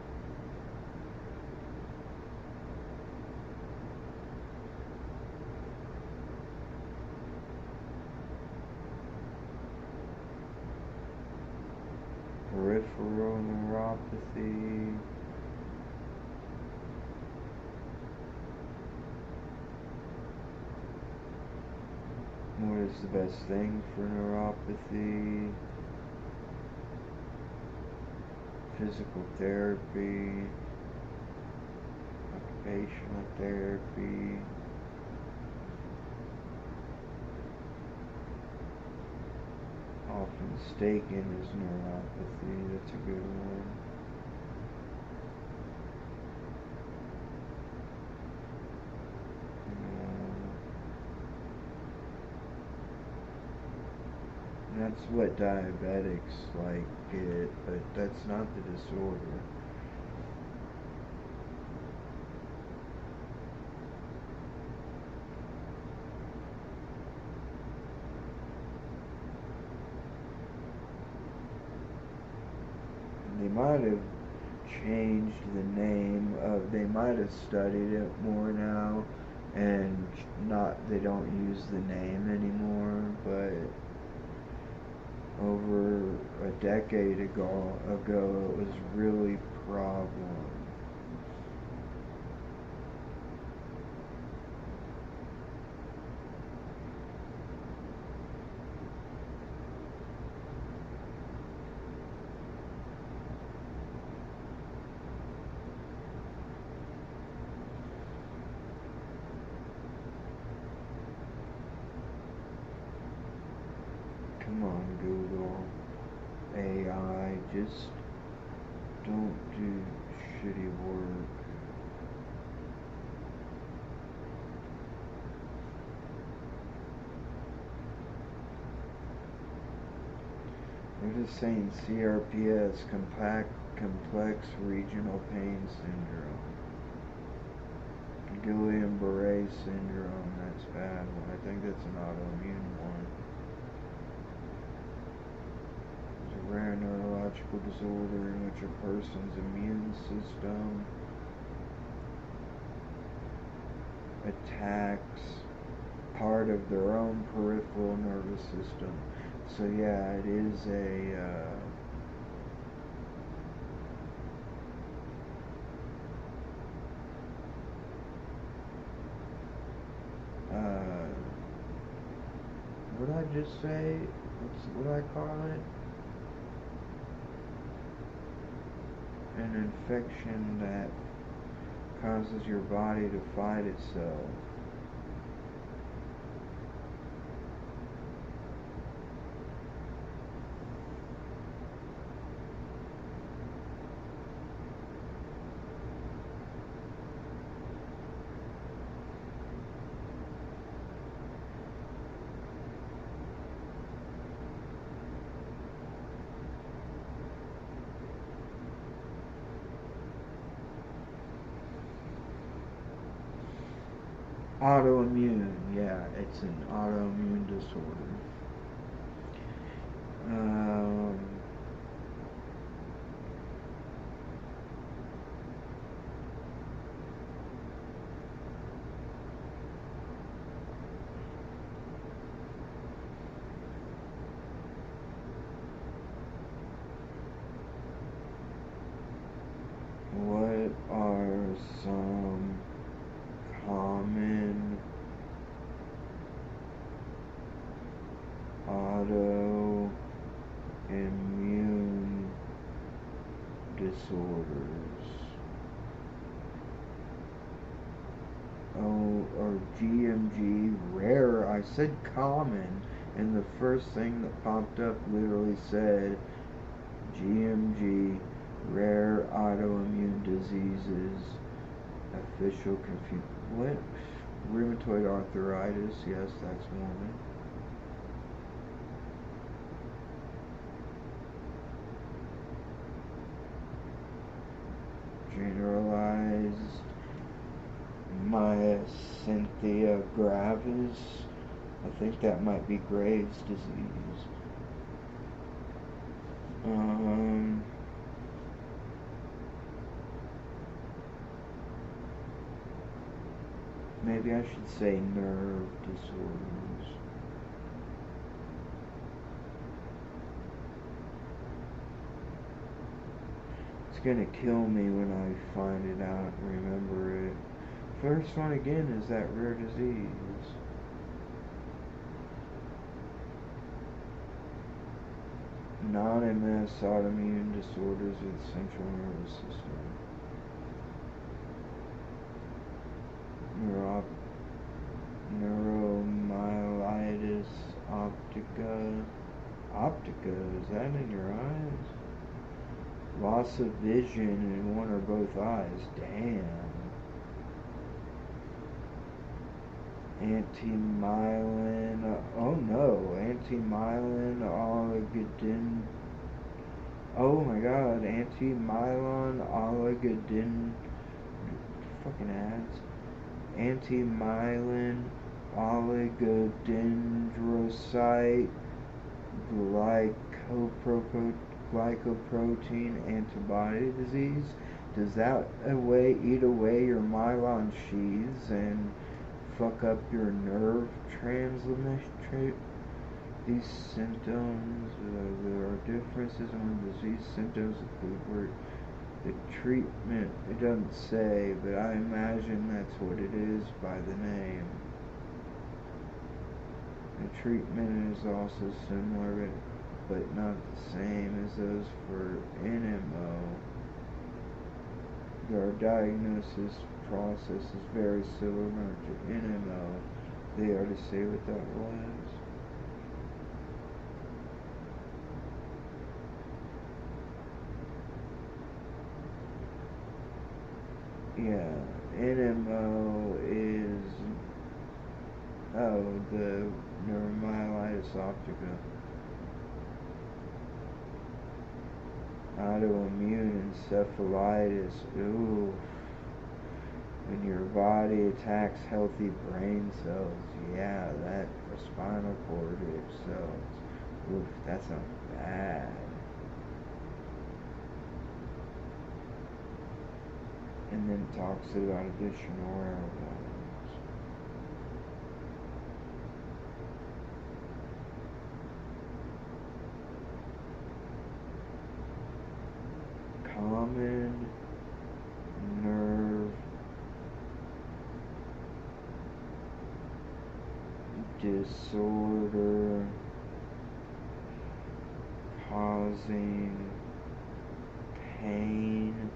Peripheral neuropathy. What is the best thing for neuropathy? Physical therapy, occupational therapy, often mistaken as neuropathy. That's a good one. That's what diabetics get, but that's not the disorder. might have changed the name of, they might have studied it more now, and they don't use the name anymore, but over a decade ago it was really problem. Come on, Google. AI, just don't do shitty work. We're just saying CRPS, complex regional pain syndrome. Guillain-Barré syndrome, that's a bad one. I think that's an autoimmune one. It's a rare neurological disorder in which a person's immune system attacks part of their own peripheral nervous system. So yeah, it is a what did I just say? What do I call it? An infection that causes your body to fight itself. Autoimmune, yeah, it's an autoimmune disorder. What are some common autoimmune disorders? Oh, or GMG, rare. I said common, and the first thing that popped up literally said GMG, rare autoimmune diseases, official what? Rheumatoid arthritis, yes, that's one. Generalized myasthenia gravis. I think that might be Graves' disease. Maybe I should say nerve disorders. It's gonna kill me when I find it out and remember it. First one again is that rare disease. Non-MS autoimmune disorders with central nervous system. Neuromyelitis optica. Optica, is that in your eyes? Loss of vision in one or both eyes. Damn. Anti-myelin. Oh no. Anti-myelin oligodendrocyte. Oh my god. Anti-myelin oligodendrocyte. Fucking ass. Anti-myelin oligodendrocyte glycoprotein glycoprotein antibody disease. Does that eat away your myelin sheaths and fuck up your nerve transmission? These symptoms, there are differences among disease symptoms include where the treatment, it doesn't say, but I imagine that's what it is by the name. The treatment is also similar, but not the same as those for NMO. Their diagnosis process is very similar to NMO. They are to say what that was. Yeah, NMO is, the neuromyelitis optica. Autoimmune encephalitis, ooh. When your body attacks healthy brain cells, yeah, that, or spinal cord cells. Oof, that sounds bad. And then talks about additional hormones. Common nerve disorder causing pain.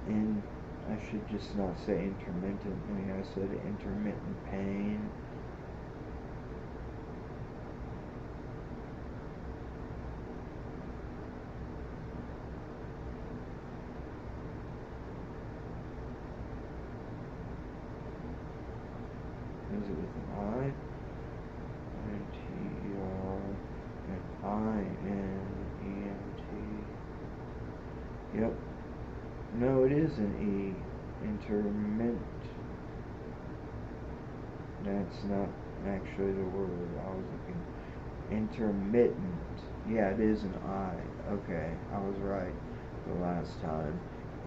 And I should just not say intermittently, I said intermittent pain. Is it with an I? N-T-E-R and I-N-E-M-T. Yep. No, it is an E. Intermittent. That's not actually the word I was looking. Intermittent. Yeah, it is an I. Okay, I was right the last time.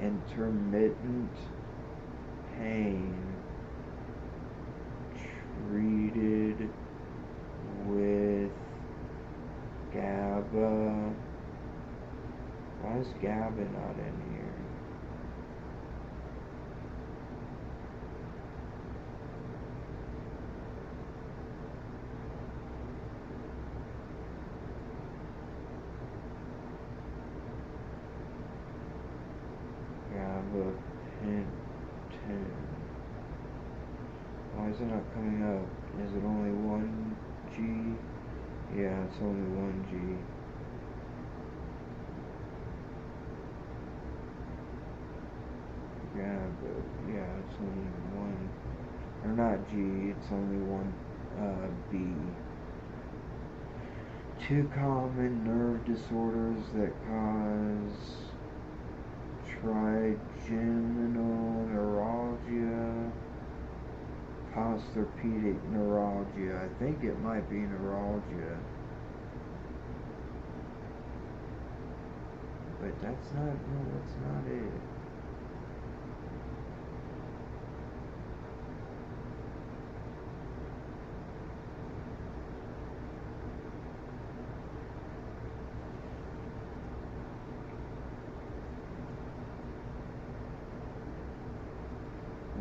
Intermittent pain treated with GABA. Why is GABA not in here? Gabapentin. Why is it not coming up? Is it only one G? Yeah, it's only one G. Yeah, it's only one, or not G, it's only one B. Two common nerve disorders that cause trigeminal neuralgia, postherpetic neuralgia. I think it might be neuralgia. But that's not it.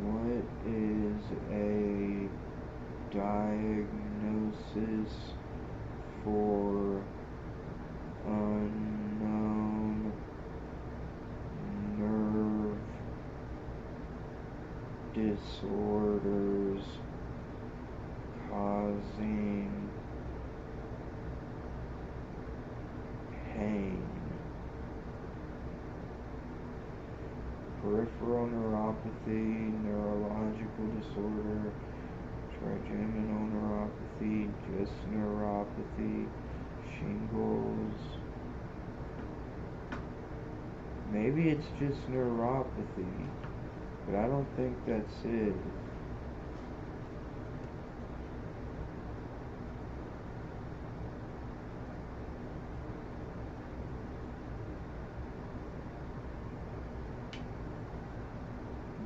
What is a diagnosis for unknown nerve disorders causing pain? Peripheral neuropathy, neurological disorder, trigeminal neuropathy, just neuropathy, shingles. Maybe it's just neuropathy, but I don't think that's it.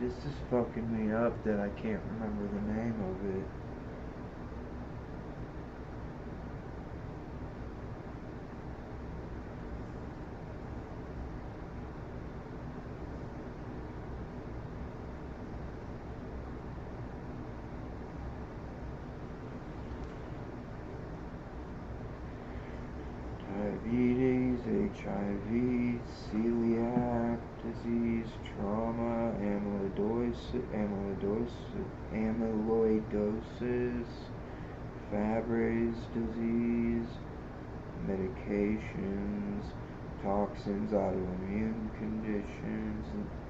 This is fucking me up that I can't remember the name of it. Diabetes, HIV, celiac disease, trauma, amyloidosis, Fabry's disease, medications, toxins, autoimmune conditions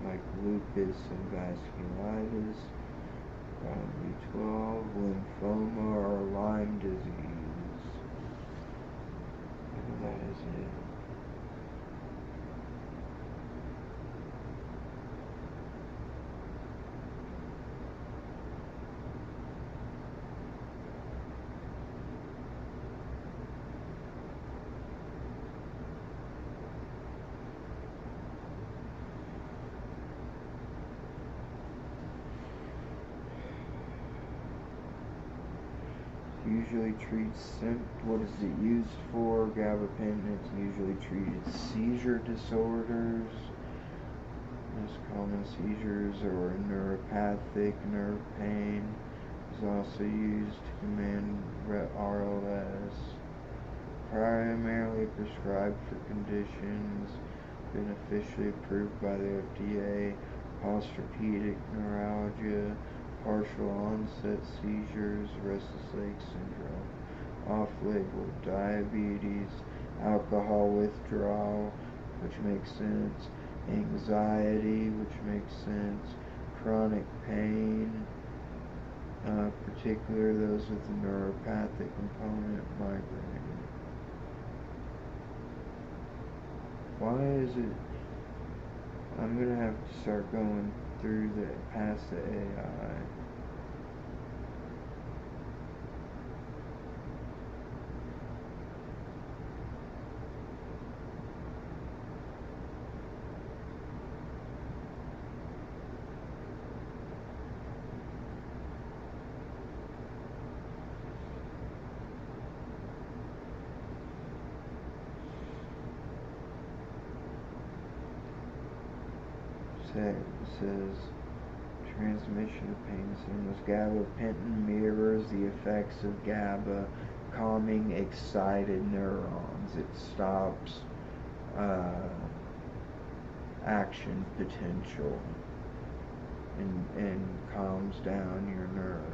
like lupus and vasculitis, vitamin B12, lymphoma, or Lyme disease. That is it. Usually treats what is it used for? Gabapentin. It's usually treated seizure disorders. Most common seizures or neuropathic nerve pain. Is also used to command RLS. Primarily prescribed for conditions beneficially approved by the FDA: post-traumatic neuralgia, partial onset seizures, restless leg syndrome, off-label diabetes, alcohol withdrawal, which makes sense, anxiety, which makes sense, chronic pain, particularly those with the neuropathic component, migraine. Why is it? I'm gonna have to start going through past the AI. Says transmission of pain signals. Gabapentin mirrors the effects of GABA, calming excited neurons. It stops action potential and calms down your nerves.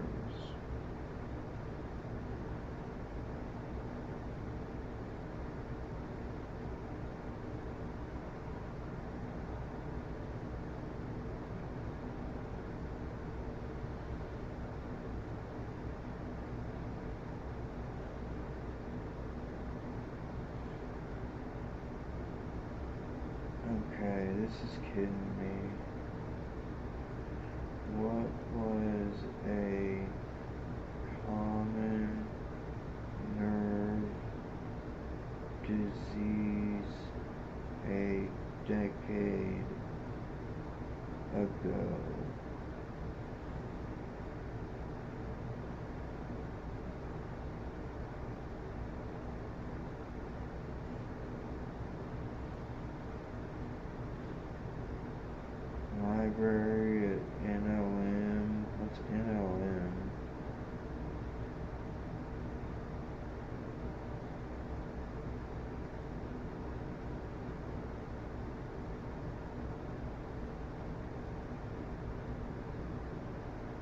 Okay, this is kidding me. What was a common nerve disease a decade ago? Library at NLM. What's NLM?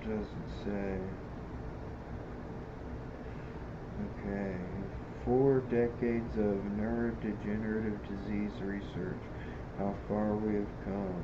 Doesn't say. Okay. 4 decades of neurodegenerative disease research. How far we have come.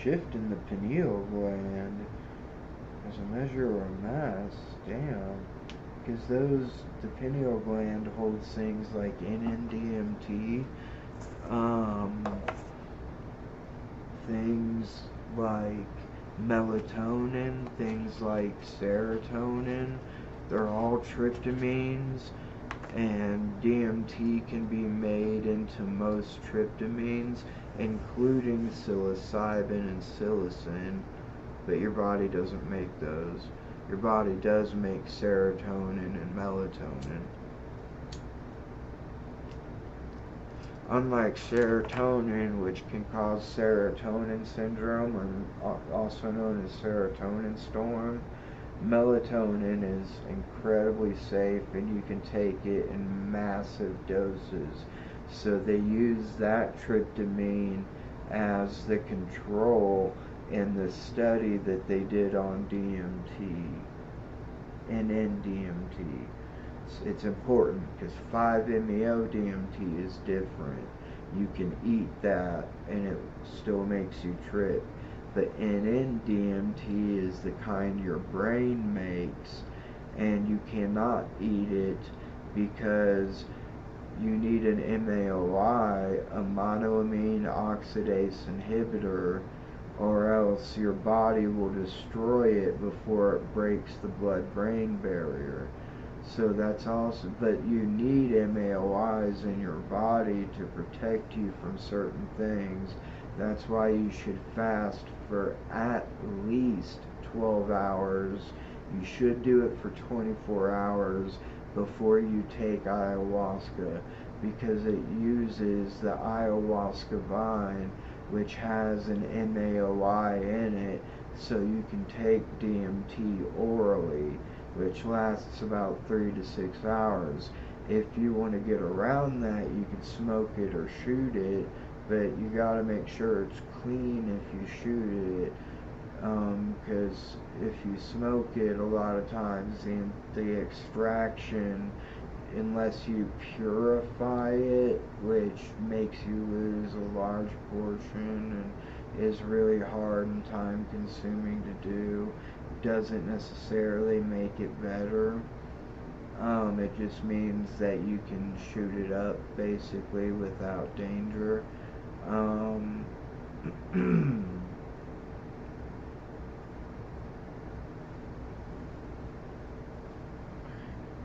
Shift in the pineal gland as a measure of mass. Damn. because the pineal gland holds things like NN-DMT, things like melatonin, things like serotonin. They're all tryptamines, and DMT can be made into most tryptamines, including psilocybin and psilocin, but your body doesn't make those. Your body does make serotonin and melatonin. Unlike serotonin, which can cause serotonin syndrome, or also known as serotonin storm, melatonin is incredibly safe and you can take it in massive doses. So they use that tryptamine as the control in the study that they did on DMT and NN-DMT. It's important because 5-MeO-DMT is different. You can eat that and it still makes you trip. But NN-DMT is the kind your brain makes, and you cannot eat it because you need an MAOI, a monoamine oxidase inhibitor, or else your body will destroy it before it breaks the blood-brain barrier. So that's also, but you need MAOIs in your body to protect you from certain things. That's why you should fast for at least 12 hours. You should do it for 24 hours before you take ayahuasca, because it uses the ayahuasca vine, which has an MAOI in it, so you can take DMT orally, which lasts about 3 to 6 hours. If you want to get around that, you can smoke it or shoot it, but you gotta make sure it's clean if you shoot it, because if you smoke it, a lot of times the extraction, unless you purify it, which makes you lose a large portion and is really hard and time consuming to do, doesn't necessarily make it better. It just means that you can shoot it up basically without danger.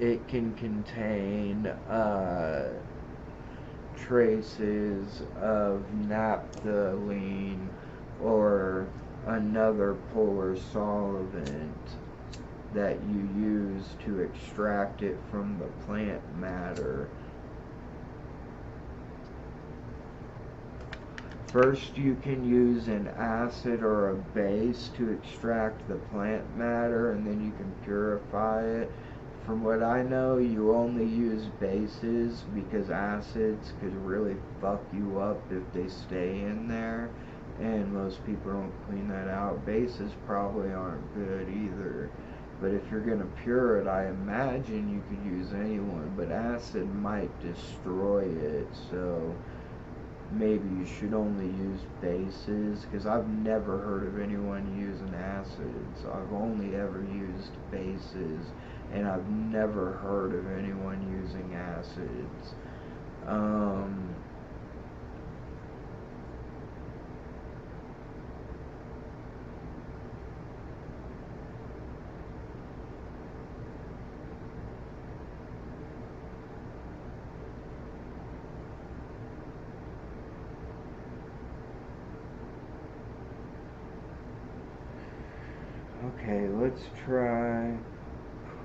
It can contain traces of naphthalene or another polar solvent that you use to extract it from the plant matter. First, you can use an acid or a base to extract the plant matter, and then you can purify it. From what I know, you only use bases because acids could really fuck you up if they stay in there, and most people don't clean that out. Bases probably aren't good either. But if you're going to pure it, I imagine you could use anyone, but acid might destroy it, so maybe you should only use bases, because I've never heard of anyone using acids. I've only ever used bases, and I've never heard of anyone using acids. Okay, let's try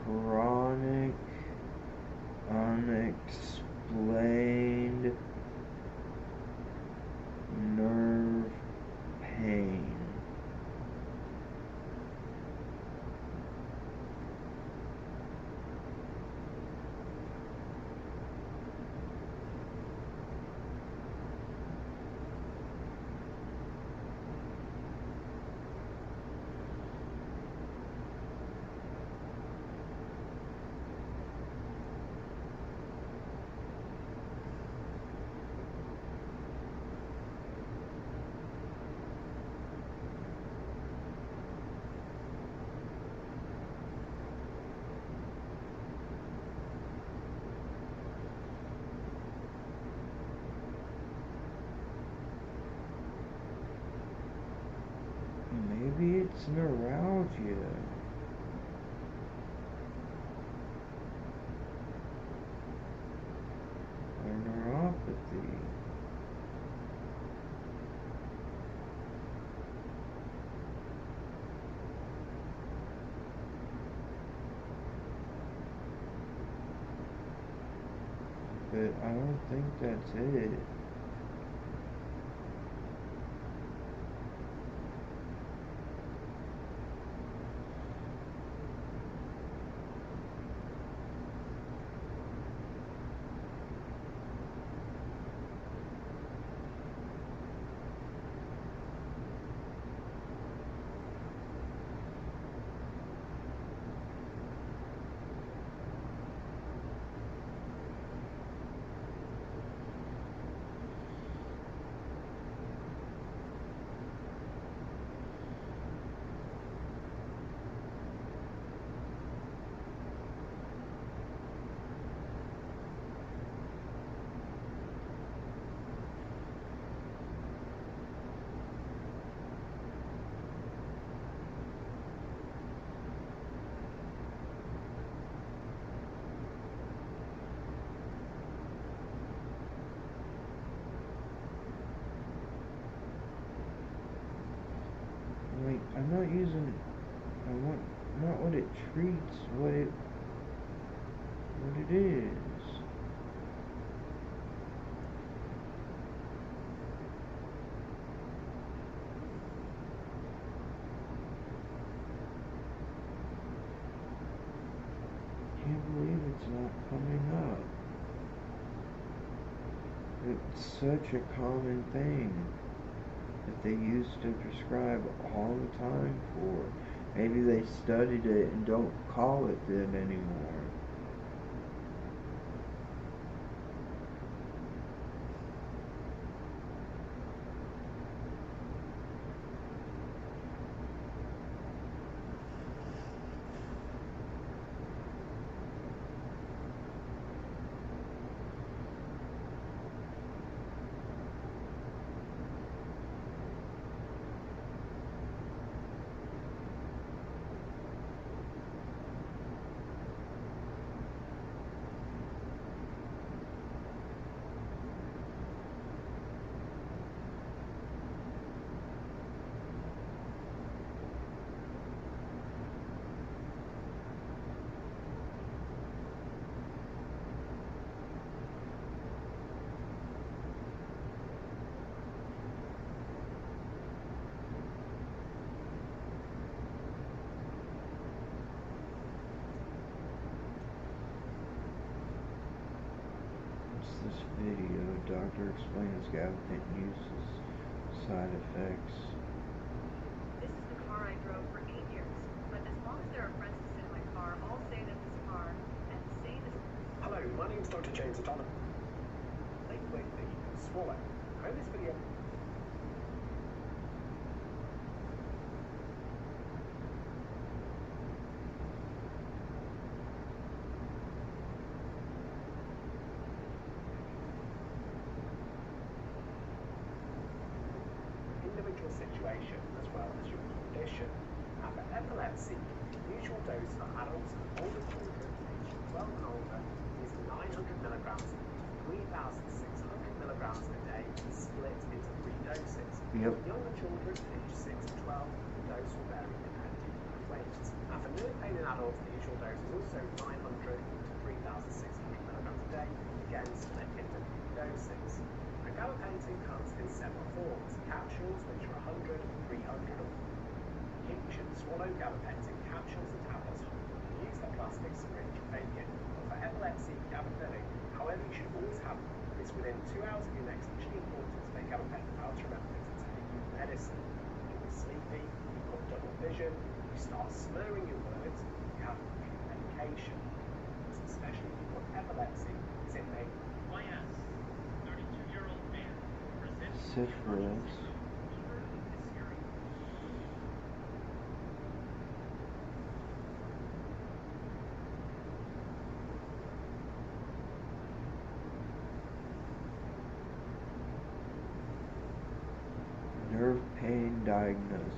chronic unexplained nerve pain. It's neuralgia. Or neuropathy. But I don't think that's it. Like, I'm not using, I want, not what it treats, what it is. Can't believe it's not coming up. It's such a common thing that they used to prescribe all the time for. Maybe they studied it and don't call it that anymore. This video, doctor explains gabapentin uses, side effects. This is the car I drove for 8 years, but as long as there are apprentices in my car, I'll say that this car, and say this... Hello, my name's Dr. James O'Donnell. Liquid that you can swallow. I hope this video... individual situation as well as your condition. Now for epilepsy, the usual dose for adults and older children aged 12 and older is 900 milligrams to 3,600 milligrams a day, split into 3 doses. Yep. For younger children aged 6 to 12, the dose will vary depending on weight. Now for nerve pain in adults, the usual dose is also 900 to 3,600 milligrams a day, again split into 3 doses. Gabapentin comes in several forms: capsules, which are 100, 300, you should swallow gabapentin capsules and tablets. Use the plastic syringe and take it. For epilepsy, gabapentin, however, you should always have this within 2 hours of your next itching important to take gabapentin out to remember to take your medicine. If you're sleepy, you've got double vision, you start slurring your words, you have medication. Especially if you've got epilepsy, is it may... Why yes? 32-year-old man presents Syphilis. Nerve pain diagnoses.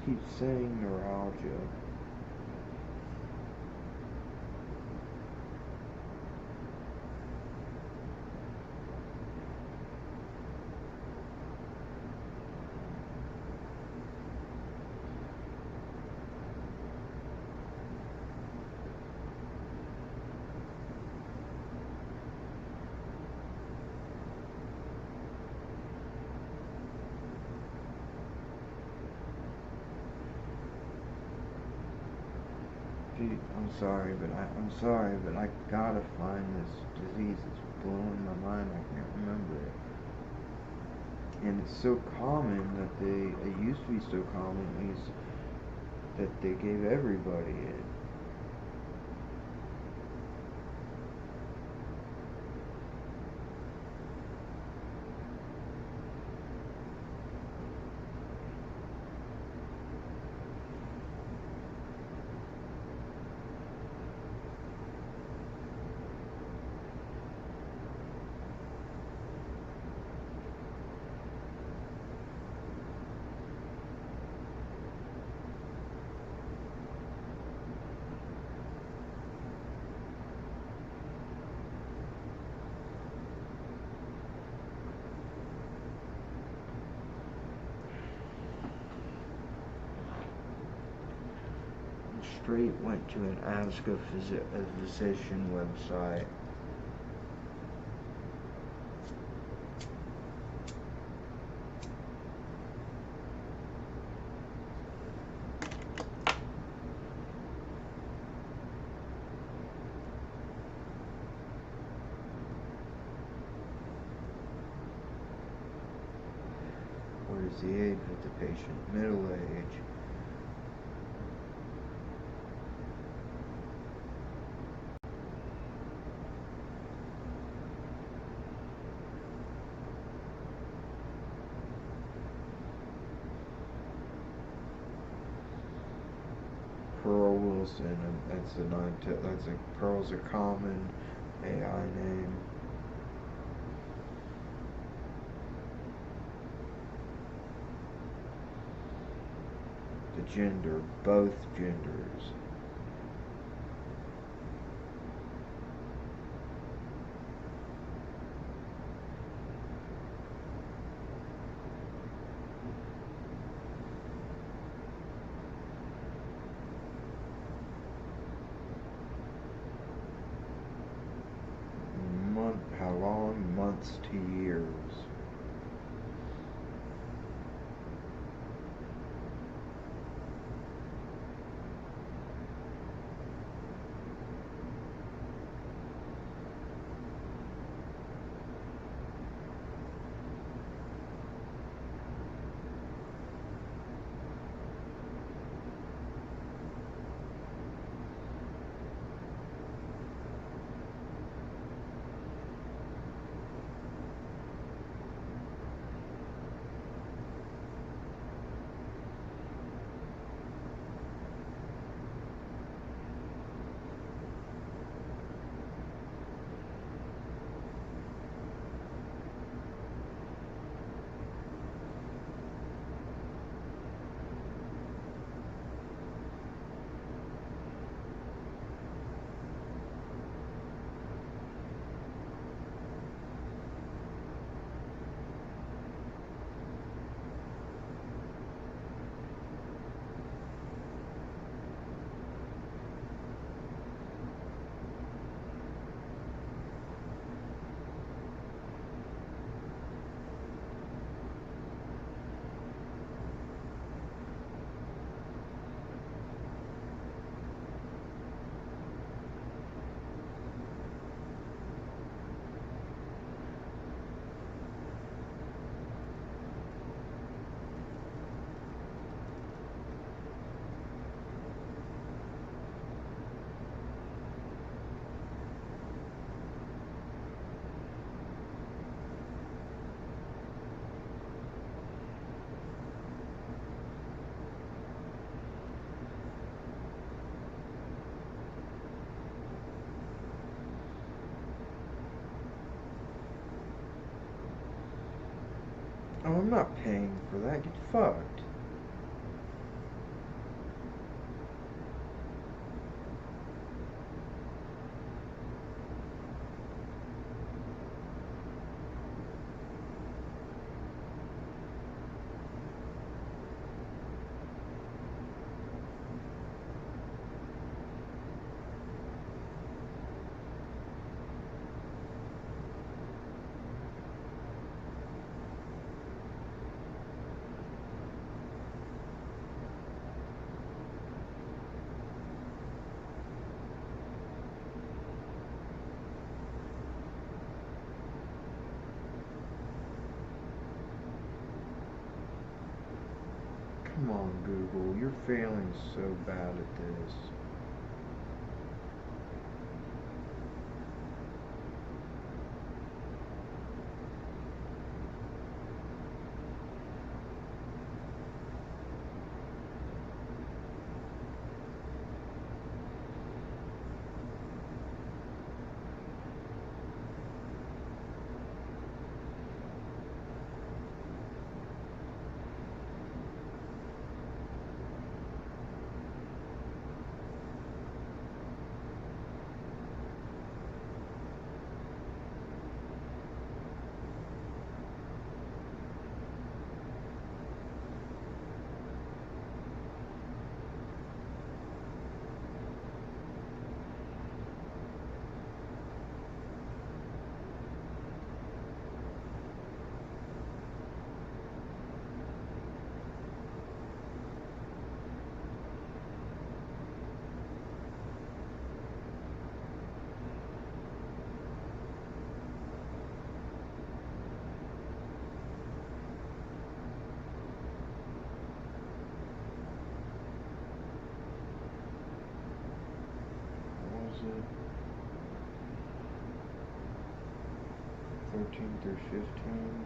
keep saying neuralgia. I'm sorry, but I gotta find this disease. It's blowing my mind. I can't remember it. And it's so common that it used to be so common, at least, that they gave everybody it. Straight went to an Ask a Physician website. What is the age of the patient? Middle age. Pearl Wilson, Pearl's a common AI name. The gender, both genders. How long? Months to years. Oh, I'm not paying for that. Get fucked. on, Google. You're failing so bad at this. What was it? 13 through 15.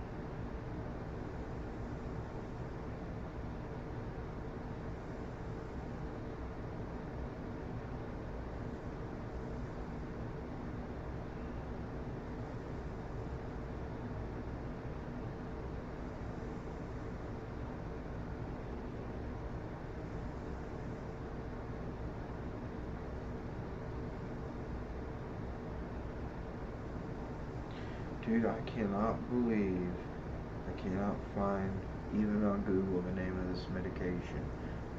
Dude, I cannot find, even on Google, the name of this medication.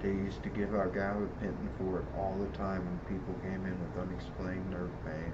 They used to give out gabapentin for it all the time when people came in with unexplained nerve pain.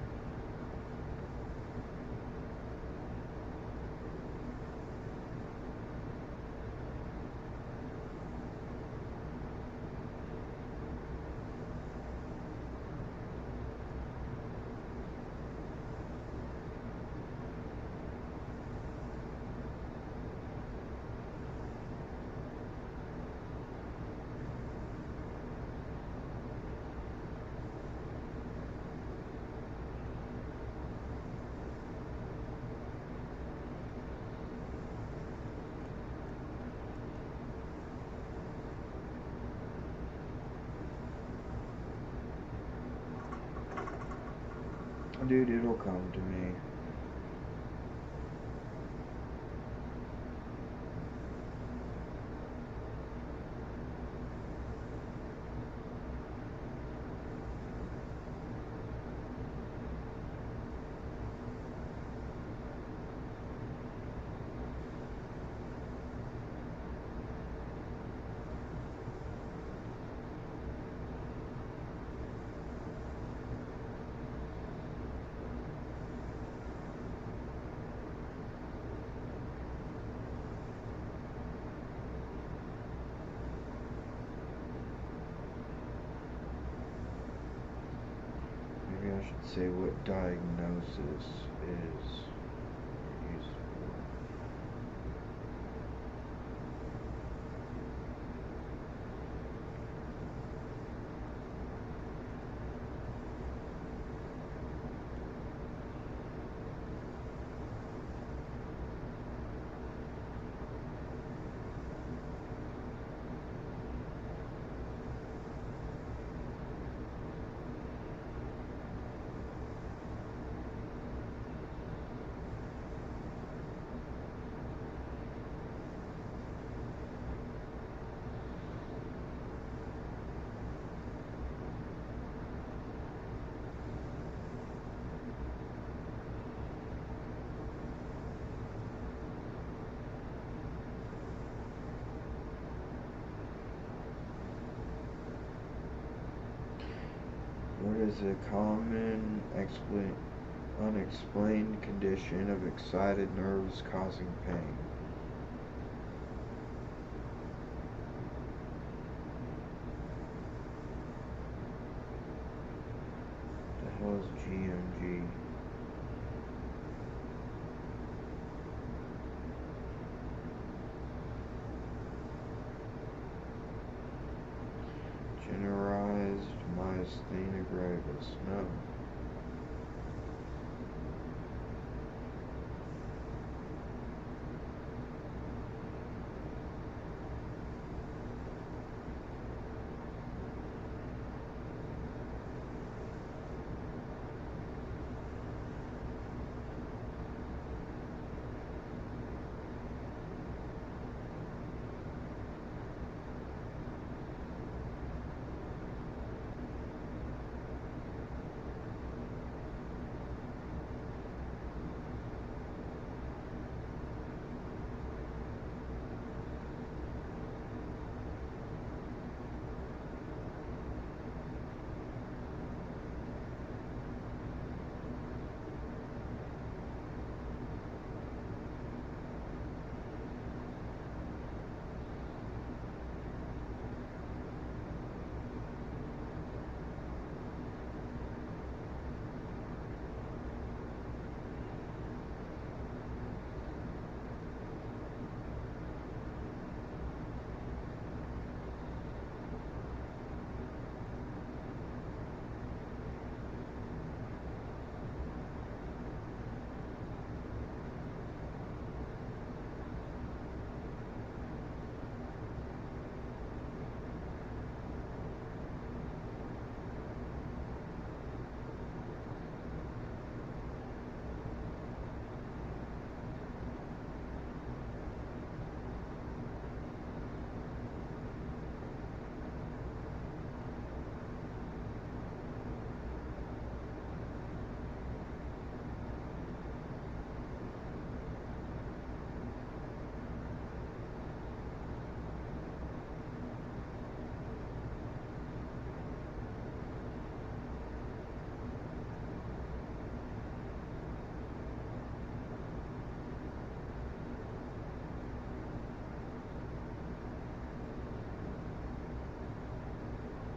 Dude, it'll come to me. Maybe I should say what diagnosis is used for. What is a common unexplained condition of excited nerves causing pain? The hell is GMG? gravest. No.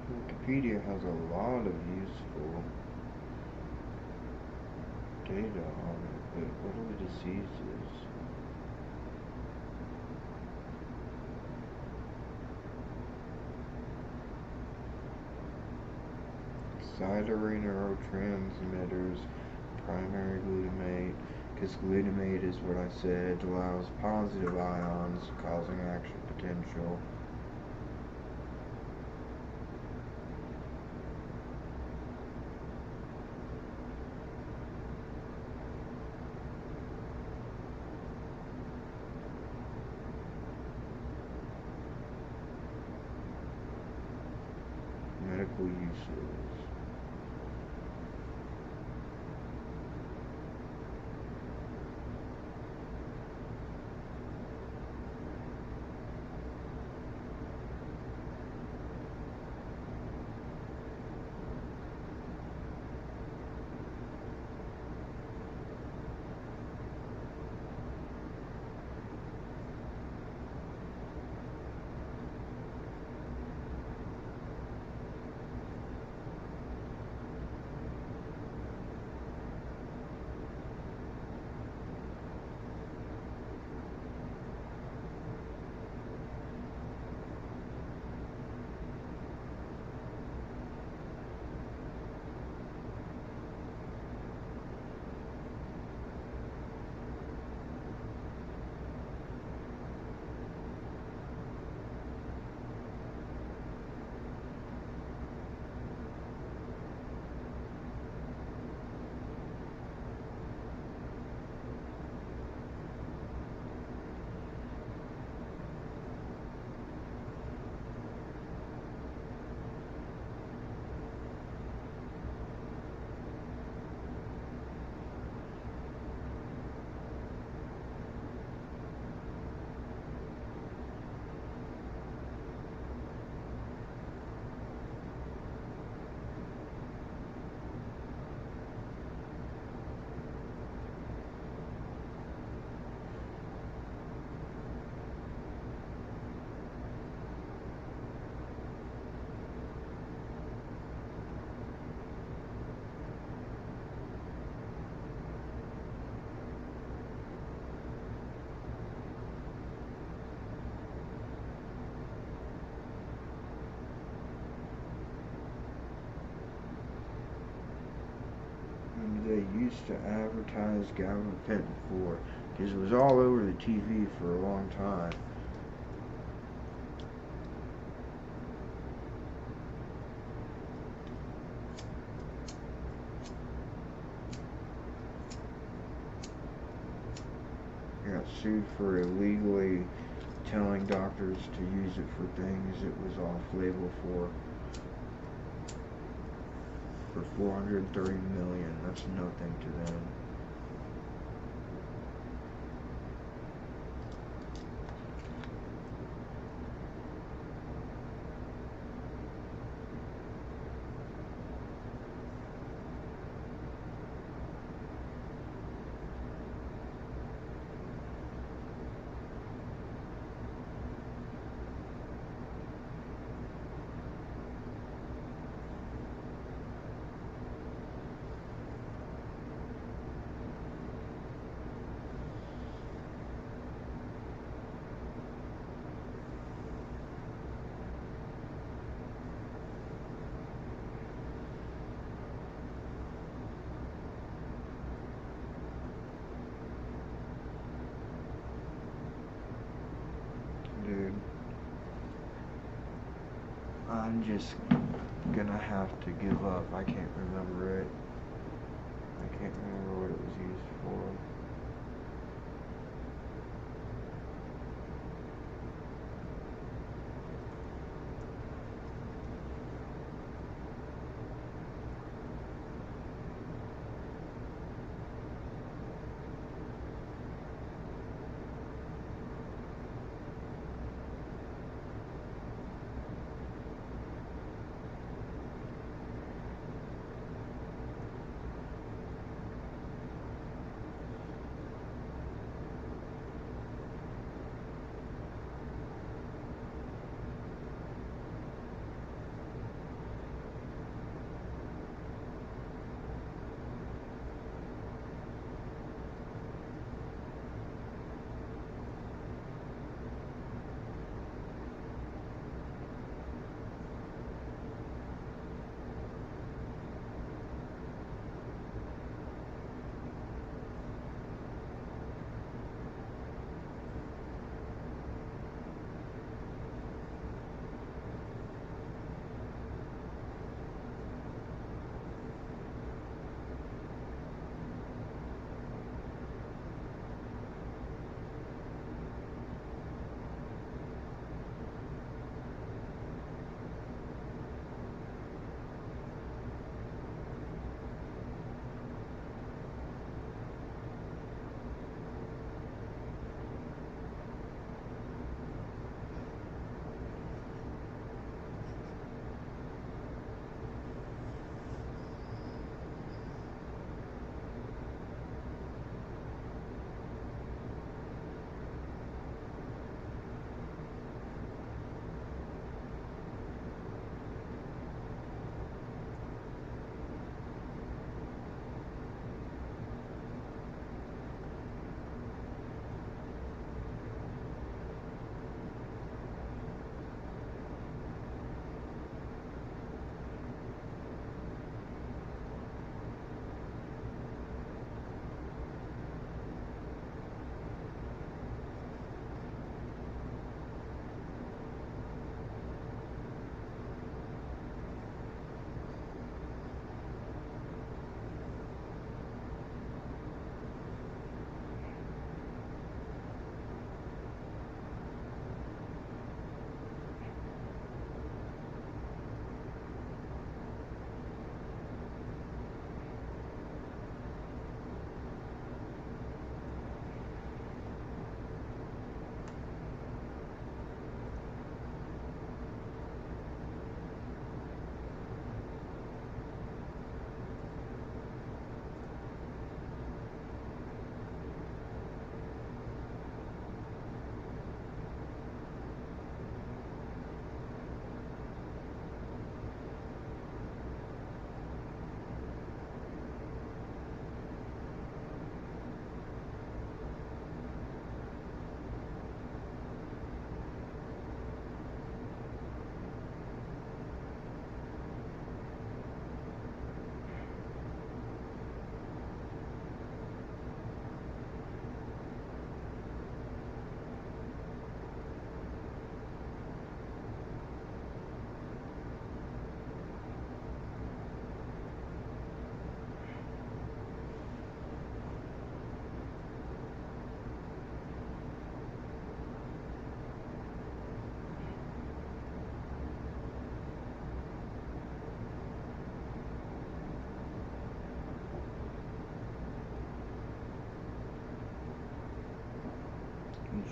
Wikipedia has a lot of useful data on it, but what are the diseases? Excitatory neurotransmitters, primary glutamate, because glutamate is what I said, allows positive ions causing action potential. Medical uses. they used to advertise gabapentin for, because it was all over the TV for a long time. Got sued for illegally telling doctors to use it for things it was off-label for $430 million. That's nothing to them. Dude, I'm just gonna have to give up. I can't remember it. I can't remember what it was used for.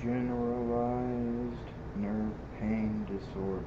Generalized nerve pain disorders.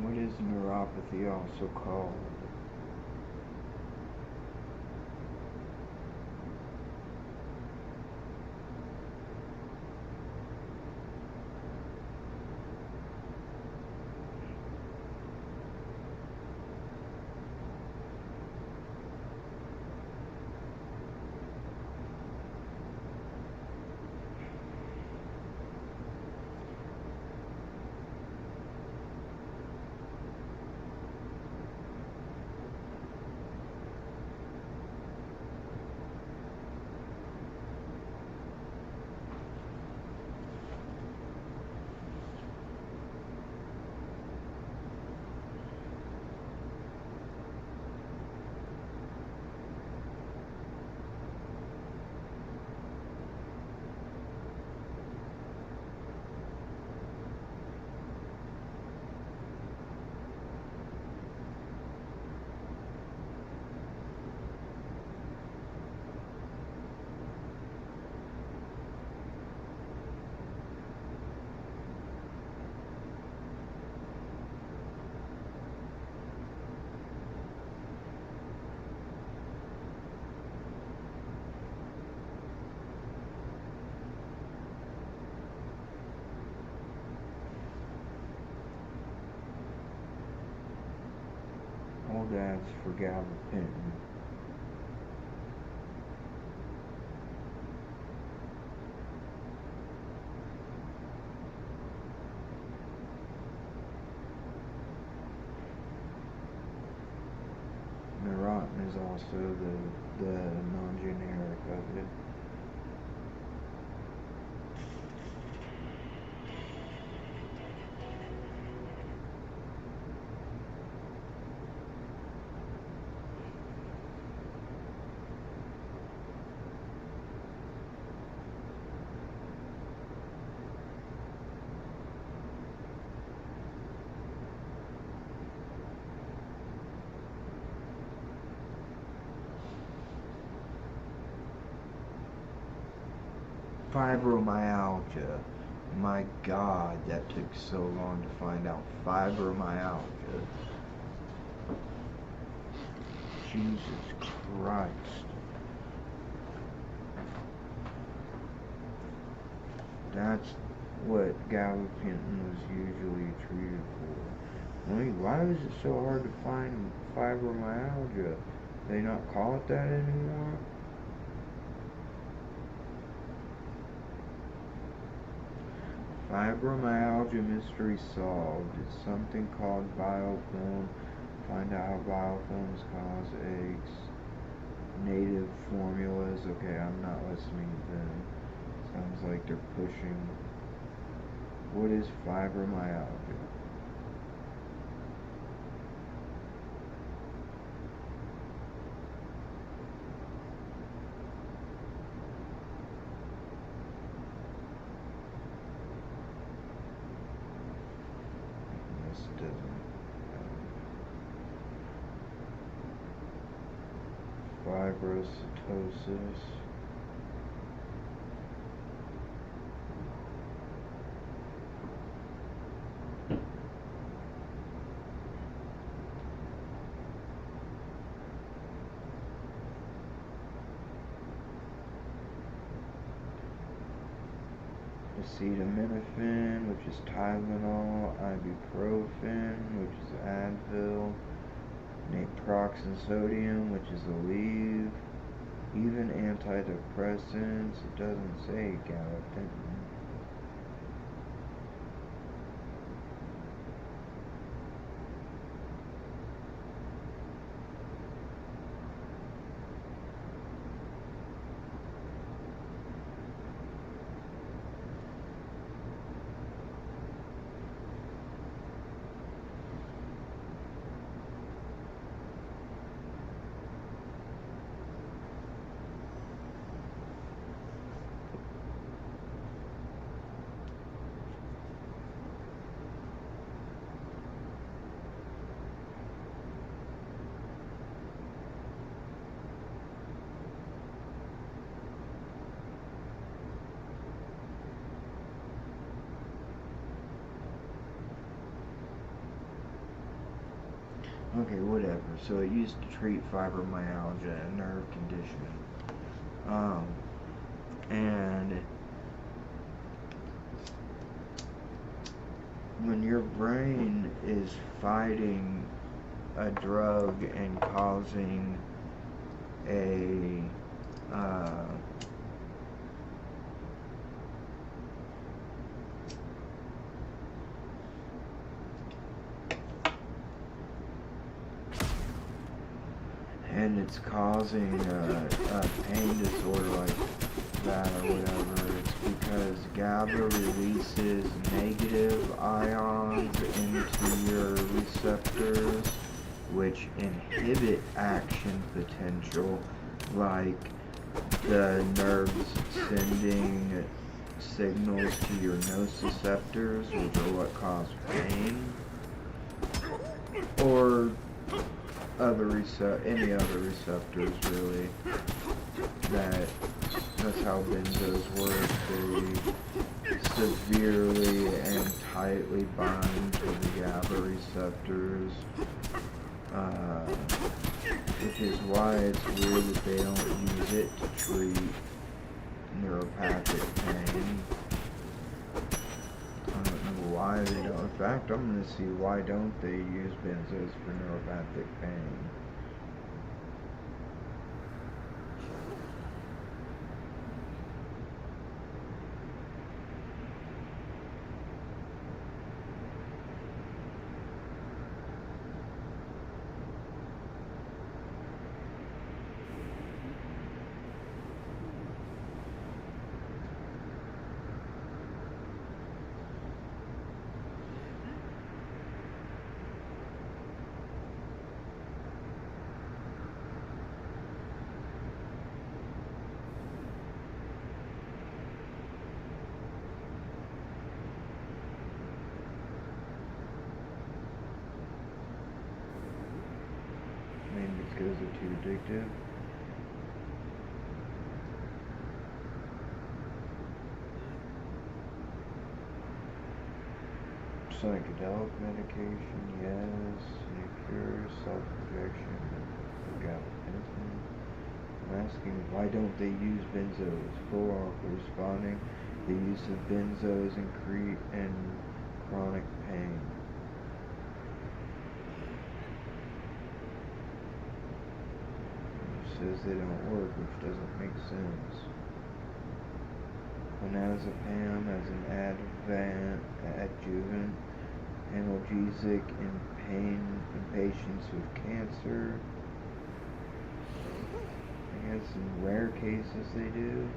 What is neuropathy also called? All that's for gabapentin. Neurotin is also the non-generic of it. Fibromyalgia. My God, that took so long to find out. Fibromyalgia. Jesus Christ. That's what gabapentin was usually treated for. Why is it so hard to find fibromyalgia? They not call it that anymore? Fibromyalgia mystery solved. It's something called biofilm. Find out how biofilms cause aches. Native formulas. Okay, I'm not listening to them. Sounds like they're pushing. What is fibromyalgia? This doesn't. Fibrocitosis. Acetaminophen, which is Tylenol, ibuprofen, which is Advil, naproxen sodium, which is Aleve, even antidepressants. It doesn't say gabapentin. Okay, whatever. So it used to treat fibromyalgia, a nerve condition. And when your brain is fighting a drug and causing a and it's causing a pain disorder like that or whatever, it's because GABA releases negative ions into your receptors, which inhibit action potential, like the nerves sending signals to your nociceptors, which are what cause pain, or any other receptors really. That's how benzos work. They severely and tightly bind to the GABA receptors, which is why it's weird that they don't use it to treat neuropathic pain. I don't know why they don't. In fact, I'm going to see why don't they use benzos for neuropathic pain. Because they're too addictive. Psychedelic medication, yes. Cure, self-projection, gabapentin. I'm asking why don't they use benzos? For corresponding, the use of benzos in chronic pain. Says they don't work, which doesn't make sense. clonazepam as an adjuvant analgesic in patients with cancer. I guess in rare cases they do.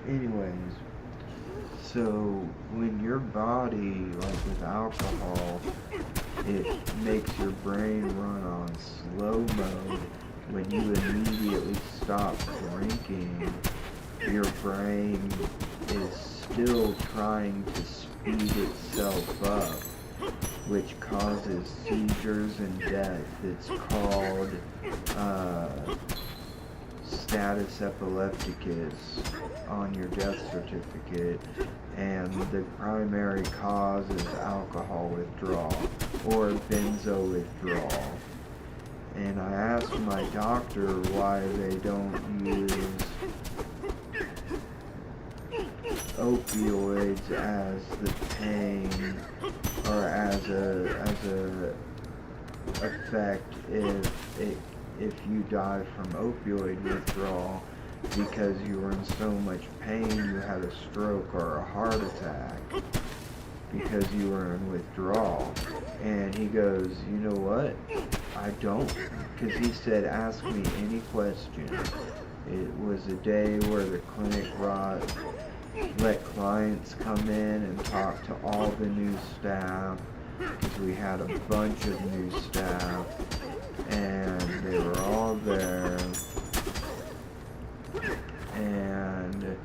Anyways, so when your body, like with alcohol, it makes your brain run on slow mode. When you immediately stop drinking, your brain is still trying to speed itself up, which causes seizures and death. It's called status epilepticus on your death certificate, and the primary cause is alcohol withdrawal or benzo withdrawal. And I asked my doctor why they don't use opioids as the pain or as a effect if you die from opioid withdrawal, because you were in so much pain you had a stroke or a heart attack because you were in withdrawal. And he goes, you know what? I don't. Because he said, ask me any question. It was a day where the clinic let clients come in and talk to all the new staff, because we had a bunch of new staff, and they were all there, and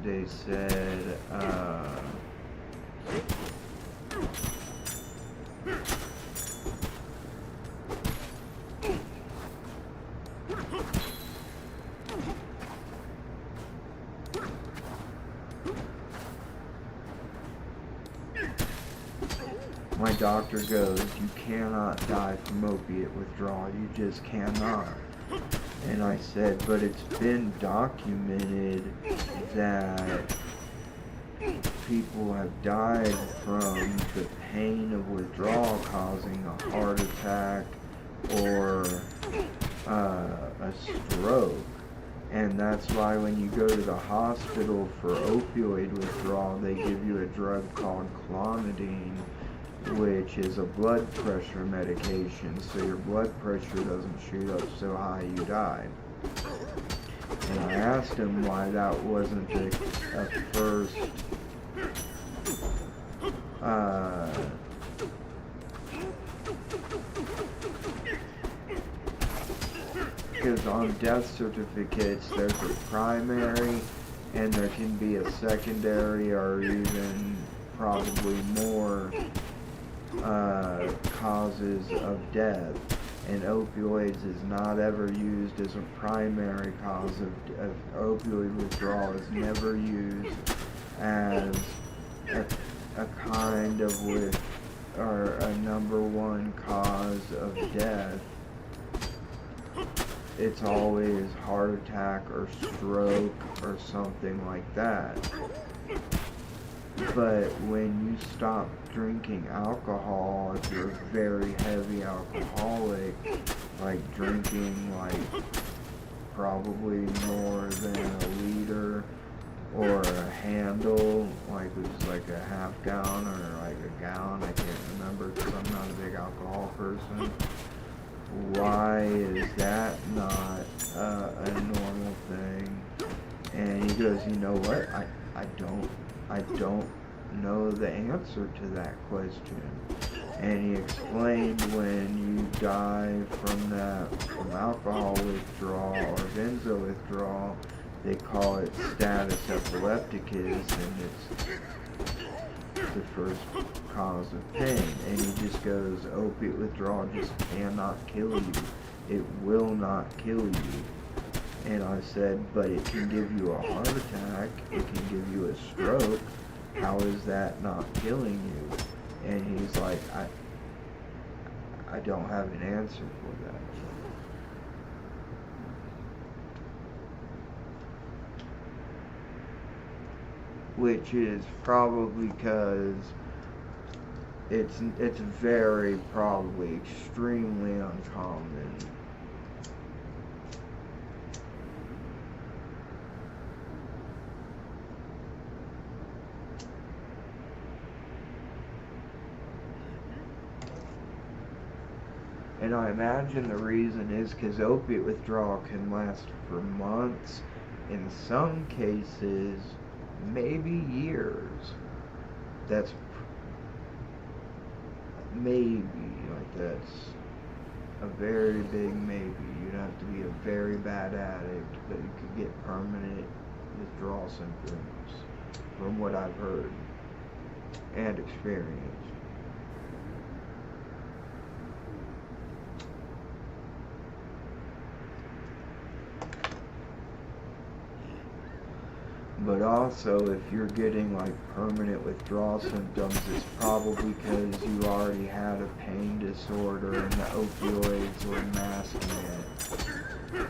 they said my doctor goes, you cannot die from opiate withdrawal, you just cannot. And I said, but it's been documented that people have died from the pain of withdrawal causing a heart attack or a stroke. And that's why when you go to the hospital for opioid withdrawal, they give you a drug called clonidine, which is a blood pressure medication, so your blood pressure doesn't shoot up so high you die. And I asked him why that wasn't a first because on death certificates there's a primary and there can be a secondary or even probably more causes of death, and opioids is not ever used as a primary cause of opioid withdrawal is never used as a kind of or a number one cause of death. It's always heart attack or stroke or something like that. But when you stop drinking alcohol, if you're a very heavy alcoholic, like drinking like probably more than a liter or a handle, like which is like a half gallon or like a gallon, I can't remember because I'm not a big alcohol person. Why is that not a normal thing? And he goes, you know what? I don't know the answer to that question. And he explained when you die from alcohol withdrawal or benzo withdrawal, they call it status epilepticus, and it's the first cause of pain. And he just goes, opiate withdrawal just cannot kill you. It will not kill you. And I said, but it can give you a heart attack, it can give you a stroke. How is that not killing you? And he's like, I don't have an answer for that. Which is probably because it's very probably extremely uncommon. And I imagine the reason is because opiate withdrawal can last for months, in some cases, maybe years. That's maybe, like that's a very big maybe. You'd have to be a very bad addict, but you could get permanent withdrawal symptoms, from what I've heard and experienced. But also, if you're getting like permanent withdrawal symptoms, it's probably because you already had a pain disorder and the opioids were masking it.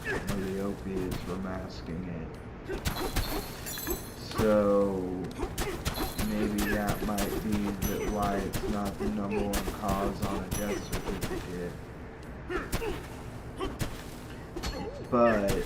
Or the opiates were masking it. So, maybe that might be why it's not the #1 cause on a death certificate. But,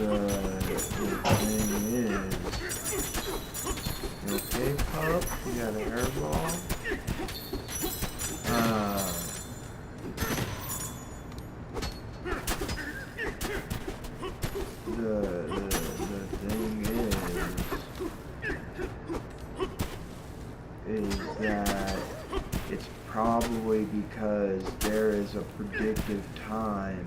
the thing is, you okay, pup? You got a hairball? The thing is that it's probably because there is a predictive time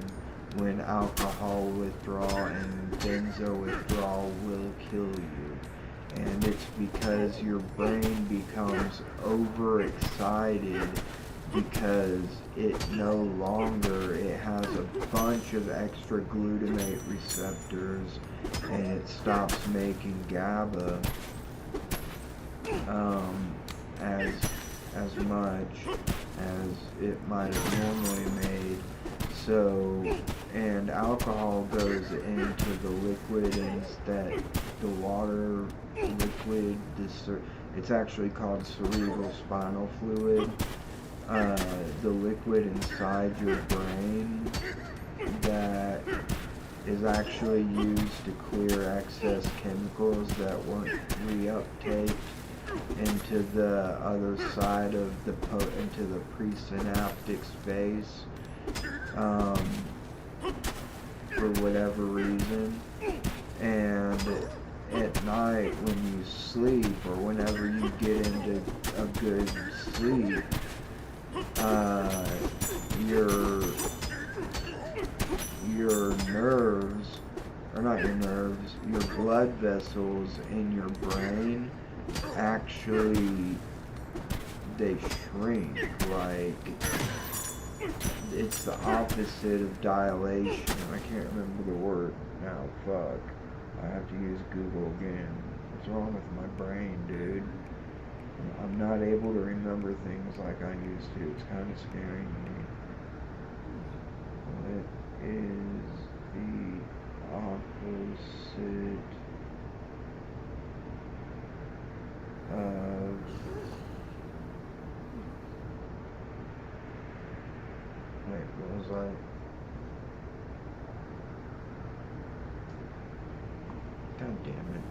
when alcohol withdrawal and benzo withdrawal will kill you. And it's because your brain becomes overexcited because it no longer, it has a bunch of extra glutamate receptors and it stops making GABA as much as it might have normally made. So, and alcohol goes into the liquid instead, the water liquid, it's actually called cerebral spinal fluid. The liquid inside your brain that is actually used to clear excess chemicals that weren't reuptake into the other side of into the presynaptic space for whatever reason. And at night when you sleep or whenever you get into a good sleep, your nerves, or not your nerves, your blood vessels in your brain actually, they shrink. Like, it's the opposite of dilation. I can't remember the word now, fuck. I have to use Google again. What's wrong with my brain, dude? I'm not able to remember things like I used to. It's kind of scaring me. What is the opposite of wait, what was that? God damn it.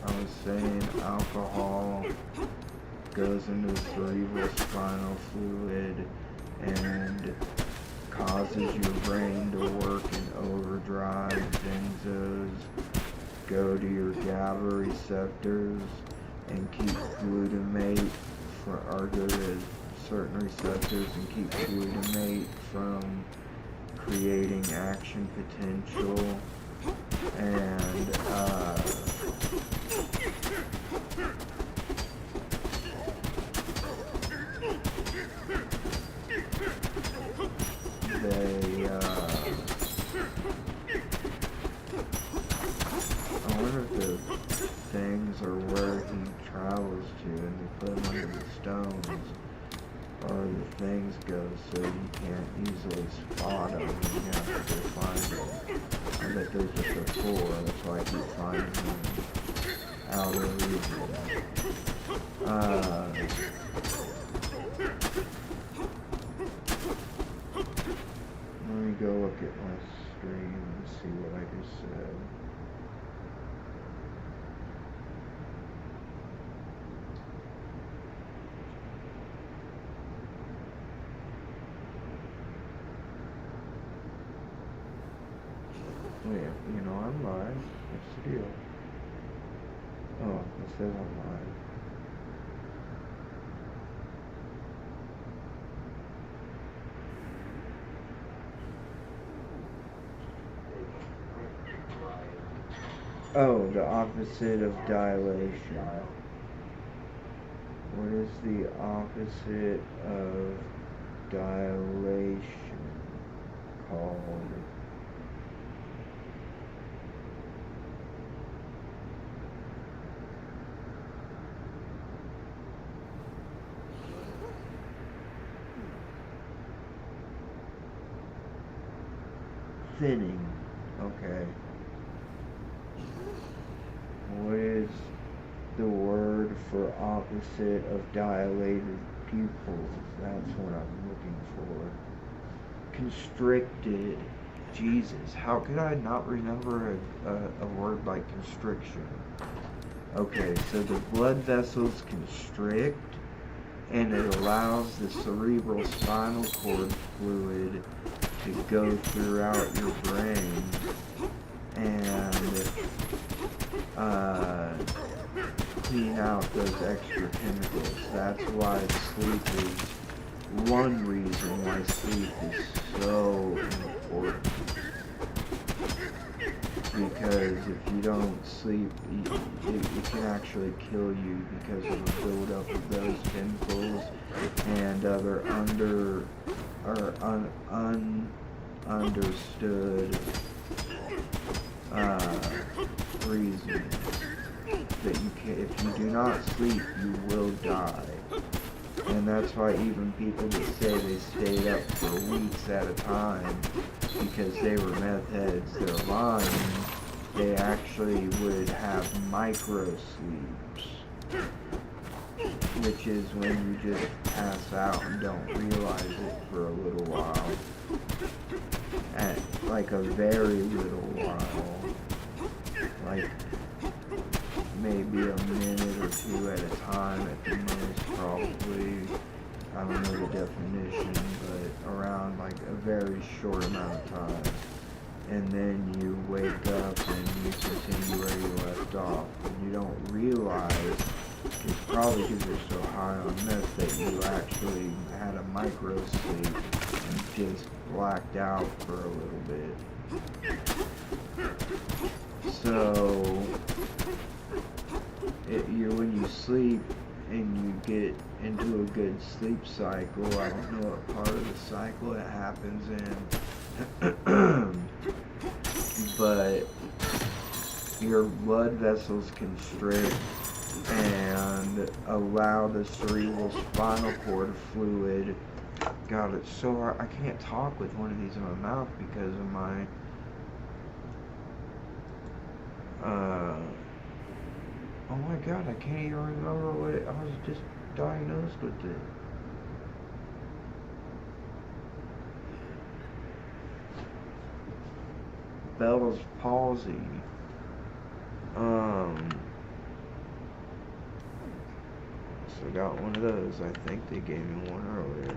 I was saying alcohol goes into the cerebral spinal fluid and causes your brain to work in overdrive. Benzos go to your GABA receptors and keep glutamate or go to certain receptors and keep glutamate from creating action potential. And they I wonder if the things are where he travels to and they put him under the stones, or the things go so you can't easily spot them and you have to go find them. I bet there's just a four, that's why I keep finding them out of the region. Let me go look at my stream and see what I just said. Wait, you know, I'm live. What's the deal? Oh, it says I'm live. Oh, the opposite of dilation. What is the opposite of dilation called? Thinning. Okay. What is the word for opposite of dilated pupils? That's what I'm looking for. Constricted. Jesus, how could I not remember a word like constriction? Okay, so the blood vessels constrict, and it allows the cerebral spinal cord fluid to go throughout your brain and clean out those extra chemicals. That's why sleep is one reason why sleep is so important. Because if you don't sleep, it can actually kill you because of the buildup of those chemicals and other understood reasons that you can. If you do not sleep, you will die. And that's why even people that say they stayed up for weeks at a time because they were meth heads, they're lying. They actually would have micro sleeps, which is when you just pass out and don't realize it for a little while, at like a very little while, like maybe a minute or two at a time at the most, probably. I don't know the definition, but around like a very short amount of time. And then you wake up and you continue where you left off. And you don't realize, it's probably because you're so high on meth, that you actually had a micro sleep and just blacked out for a little bit. So, when you sleep and you get into a good sleep cycle, I don't know what part of the cycle it happens in, but your blood vessels constrict and allow the cerebral spinal cord fluid. God, it's so hard. I can't talk with one of these in my mouth because of my oh my God, I can't even remember what I was just diagnosed with it. Bell's palsy. So I got one of those. I think they gave me one earlier.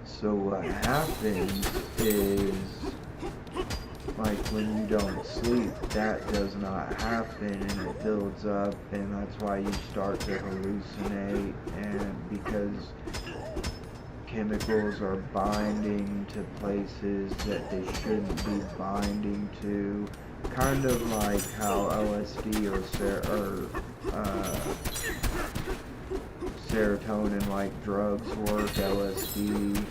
So what happens is, like when you don't sleep, that does not happen and it builds up, and that's why you start to hallucinate, and because chemicals are binding to places that they shouldn't be binding to, kind of like how LSD or serotonin-like drugs work. LSD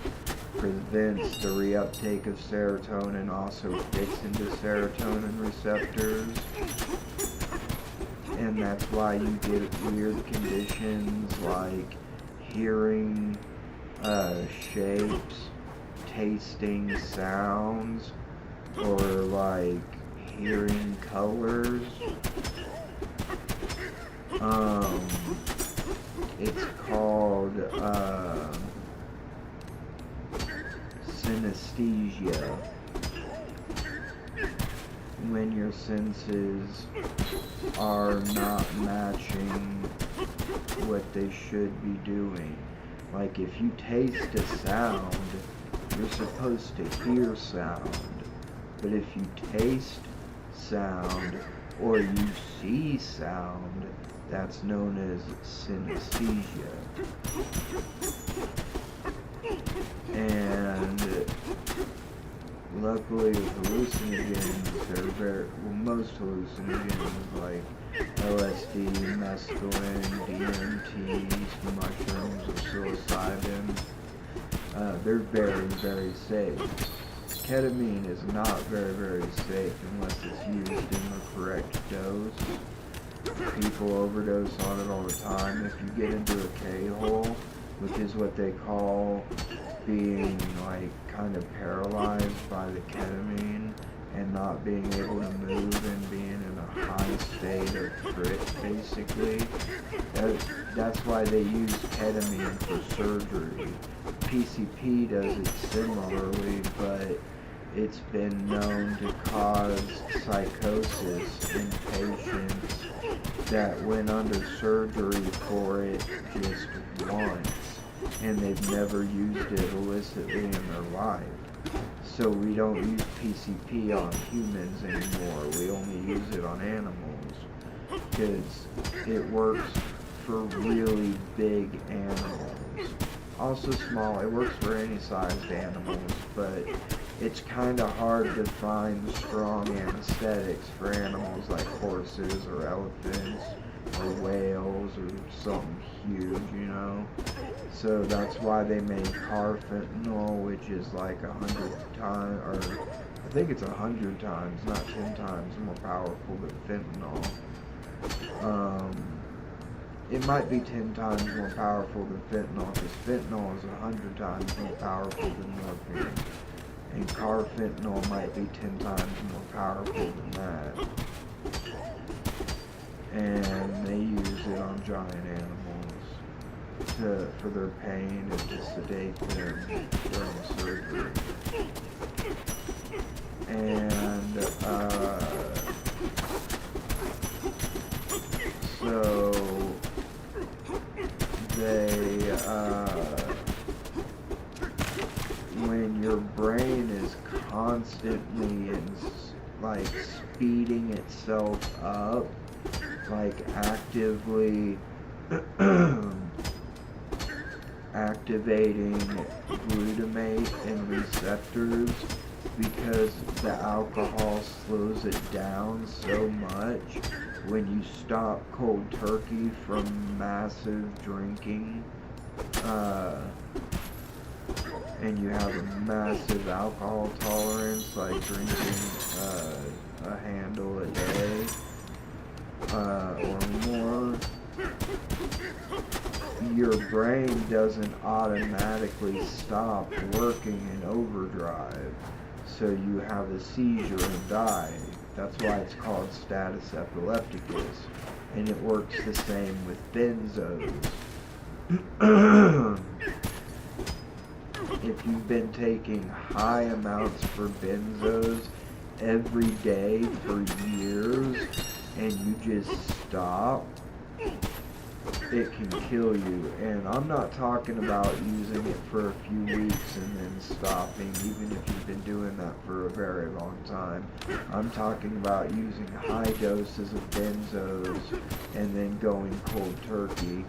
prevents the reuptake of serotonin, also fits into serotonin receptors, and that's why you get weird conditions like hearing shapes, tasting sounds, or like hearing colors. It's called synesthesia, when your senses are not matching what they should be doing. Like if you taste a sound, you're supposed to hear sound, but if you taste sound or you see sound, that's known as synesthesia. And luckily with hallucinogens, they're very, well, most hallucinogens like LSD, mescaline, DMT, mushrooms, or psilocybin, they're very, very safe. Ketamine is not very, very safe unless it's used in the correct dose. People overdose on it all the time. If you get into a K-hole, which is what they call being like kind of paralyzed by the ketamine and not being able to move and being in a high state of trip, basically. That's why they use ketamine for surgery. PCP does it similarly, but it's been known to cause psychosis in patients that went under surgery for it just once, and they've never used it illicitly in their life. So we don't use PCP on humans anymore. We only use it on animals because it works for really big animals. Also small, it works for any sized animals, but it's kind of hard to find strong anesthetics for animals like horses or elephants or whales or something huge, you know? So that's why they made carfentanil, which is like 100 times, or I think it's 100 times, not 10 times more powerful than fentanyl. It might be 10 times more powerful than fentanyl, because fentanyl is 100 times more powerful than morphine. And carfentanil might be 10 times more powerful than that. And they use it on giant animals for their pain and to sedate them during surgery. And so they when your brain is constantly like speeding itself up, like actively activating glutamate and receptors, because the alcohol slows it down so much. When you stop cold turkey from massive drinking, and you have a massive alcohol tolerance, like drinking a handle a day or more, your brain doesn't automatically stop working in overdrive, so you have a seizure and die. That's why it's called status epilepticus, and it works the same with benzos. If you've been taking high amounts for benzos every day for years, and you just stop, it can kill you. And I'm not talking about using it for a few weeks and then stopping, even if you've been doing that for a very long time. I'm talking about using high doses of benzos and then going cold turkey.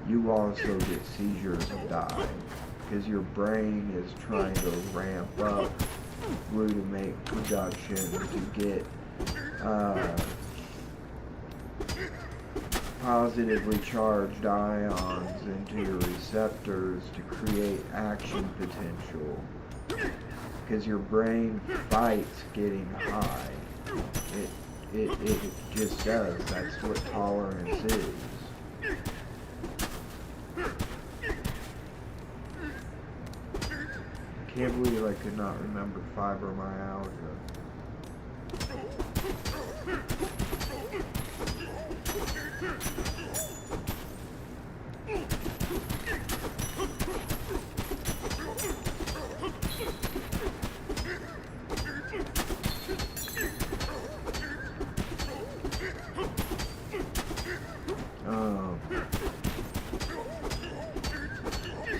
You also get seizures and die, because your brain is trying to ramp up glutamate production to get positively charged ions into your receptors to create action potential, because your brain fights getting high. It just does. That's what tolerance is. I can't believe I could not remember fibromyalgia.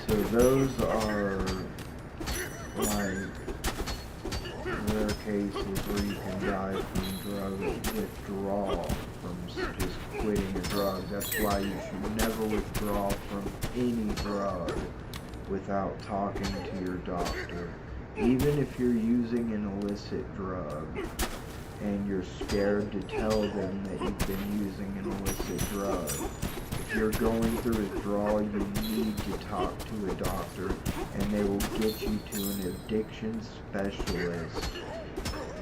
So those are like rare cases where you can die from drug withdrawal, from just quitting a drug. That's why you should never withdraw from any drug without talking to your doctor. Even if you're using an illicit drug and you're scared to tell them that you've been using an illicit drug, if you're going through withdrawal, you need to talk to a doctor, and they will get you to an addiction specialist,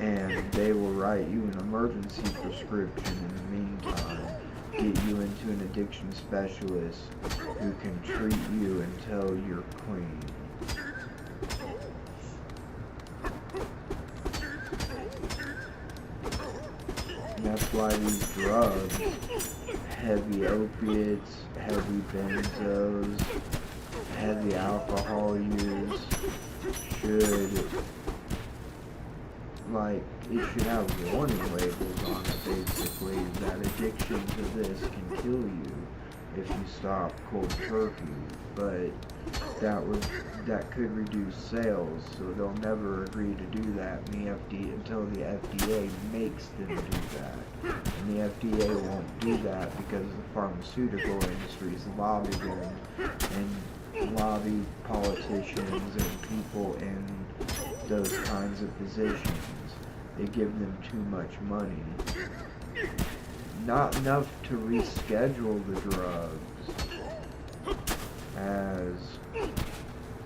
and they will write you an emergency prescription in the meantime, get you into an addiction specialist who can treat you until you're clean. And that's why these drugs, heavy opiates, heavy benzos, heavy alcohol use, it should have warning labels on it, basically, that addiction to this can kill you if you stop cold turkey, but that could reduce sales, so they'll never agree to do that until the FDA makes them do that. And the FDA won't do that because the pharmaceutical industries lobby them and lobby politicians and people in those kinds of positions. They give them too much money. Not enough to reschedule the drugs, as,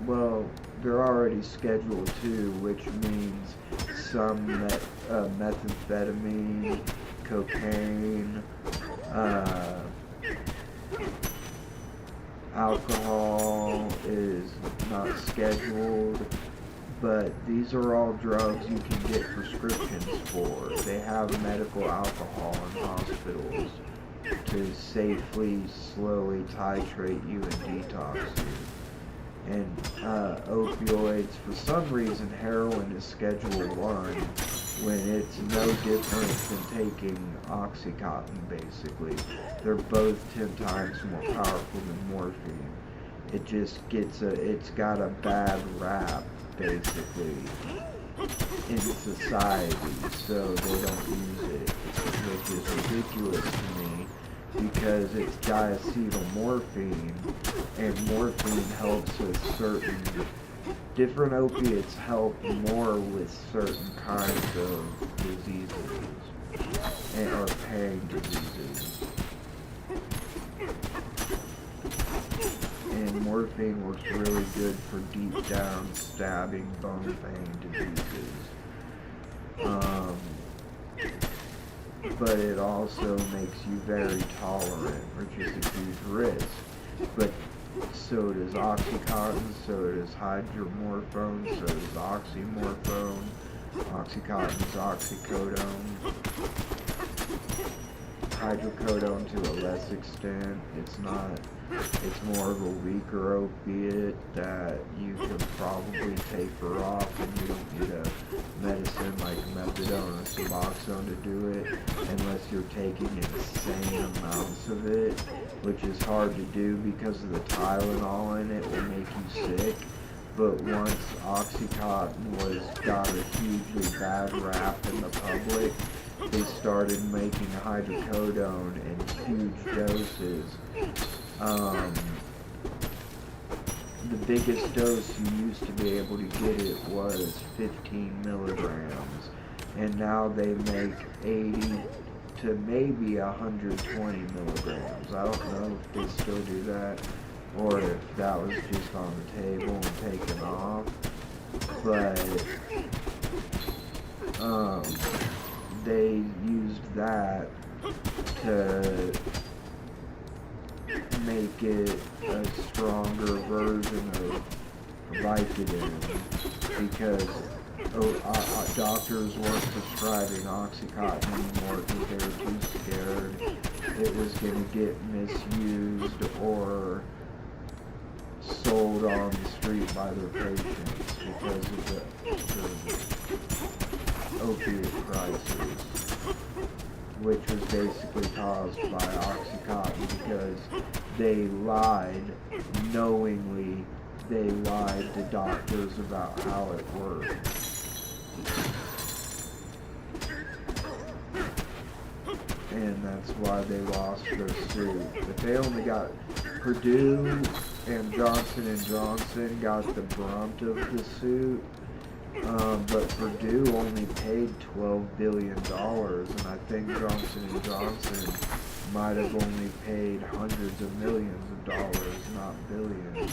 well, they're already Schedule 2, which means some methamphetamine, cocaine, alcohol is not scheduled, but these are all drugs you can get prescriptions for. They have medical alcohol in hospitals to safely, slowly titrate you and detox you. And opioids, for some reason, heroin is Schedule 1, when it's no different than taking Oxycontin, basically. They're both 10 times more powerful than morphine. It just it's got a bad rap, basically, in society, so they don't use it, which is ridiculous to me, because it's diacetylmorphine, and morphine helps with different opiates help more with certain kinds of diseases, or pain diseases. And morphine works really good for deep down stabbing bone pain diseases. But it also makes you very tolerant, which is a huge risk. But so does Oxycontin, so does hydromorphone, so does oxymorphone. Oxycontin is oxycodone. Hydrocodone to a less extent. It's more of a weaker opiate that you can probably taper off, and you don't need a medicine like methadone or Suboxone to do it unless you're taking insane amounts of it, which is hard to do because of the Tylenol in it will make you sick. But once Oxycontin got a hugely bad rap in the public, they started making hydrocodone in huge doses. The biggest dose you used to be able to get it was 15 milligrams, and now they make 80 to maybe 120 milligrams. I don't know if they still do that, or if that was just on the table and taken off, but they used that to make it a stronger version of Vicodin, because doctors weren't prescribing Oxycontin anymore because they were too scared it was going to get misused or sold on the street by their patients because of the opiate crisis, which was basically caused by Oxycontin because they lied, knowingly they lied to doctors about how it worked. And that's why they lost their suit. But they only got, Purdue and Johnson & Johnson got the brunt of the suit. But Purdue only paid $12 billion, and I think Johnson & Johnson might have only paid hundreds of millions of dollars, not billions.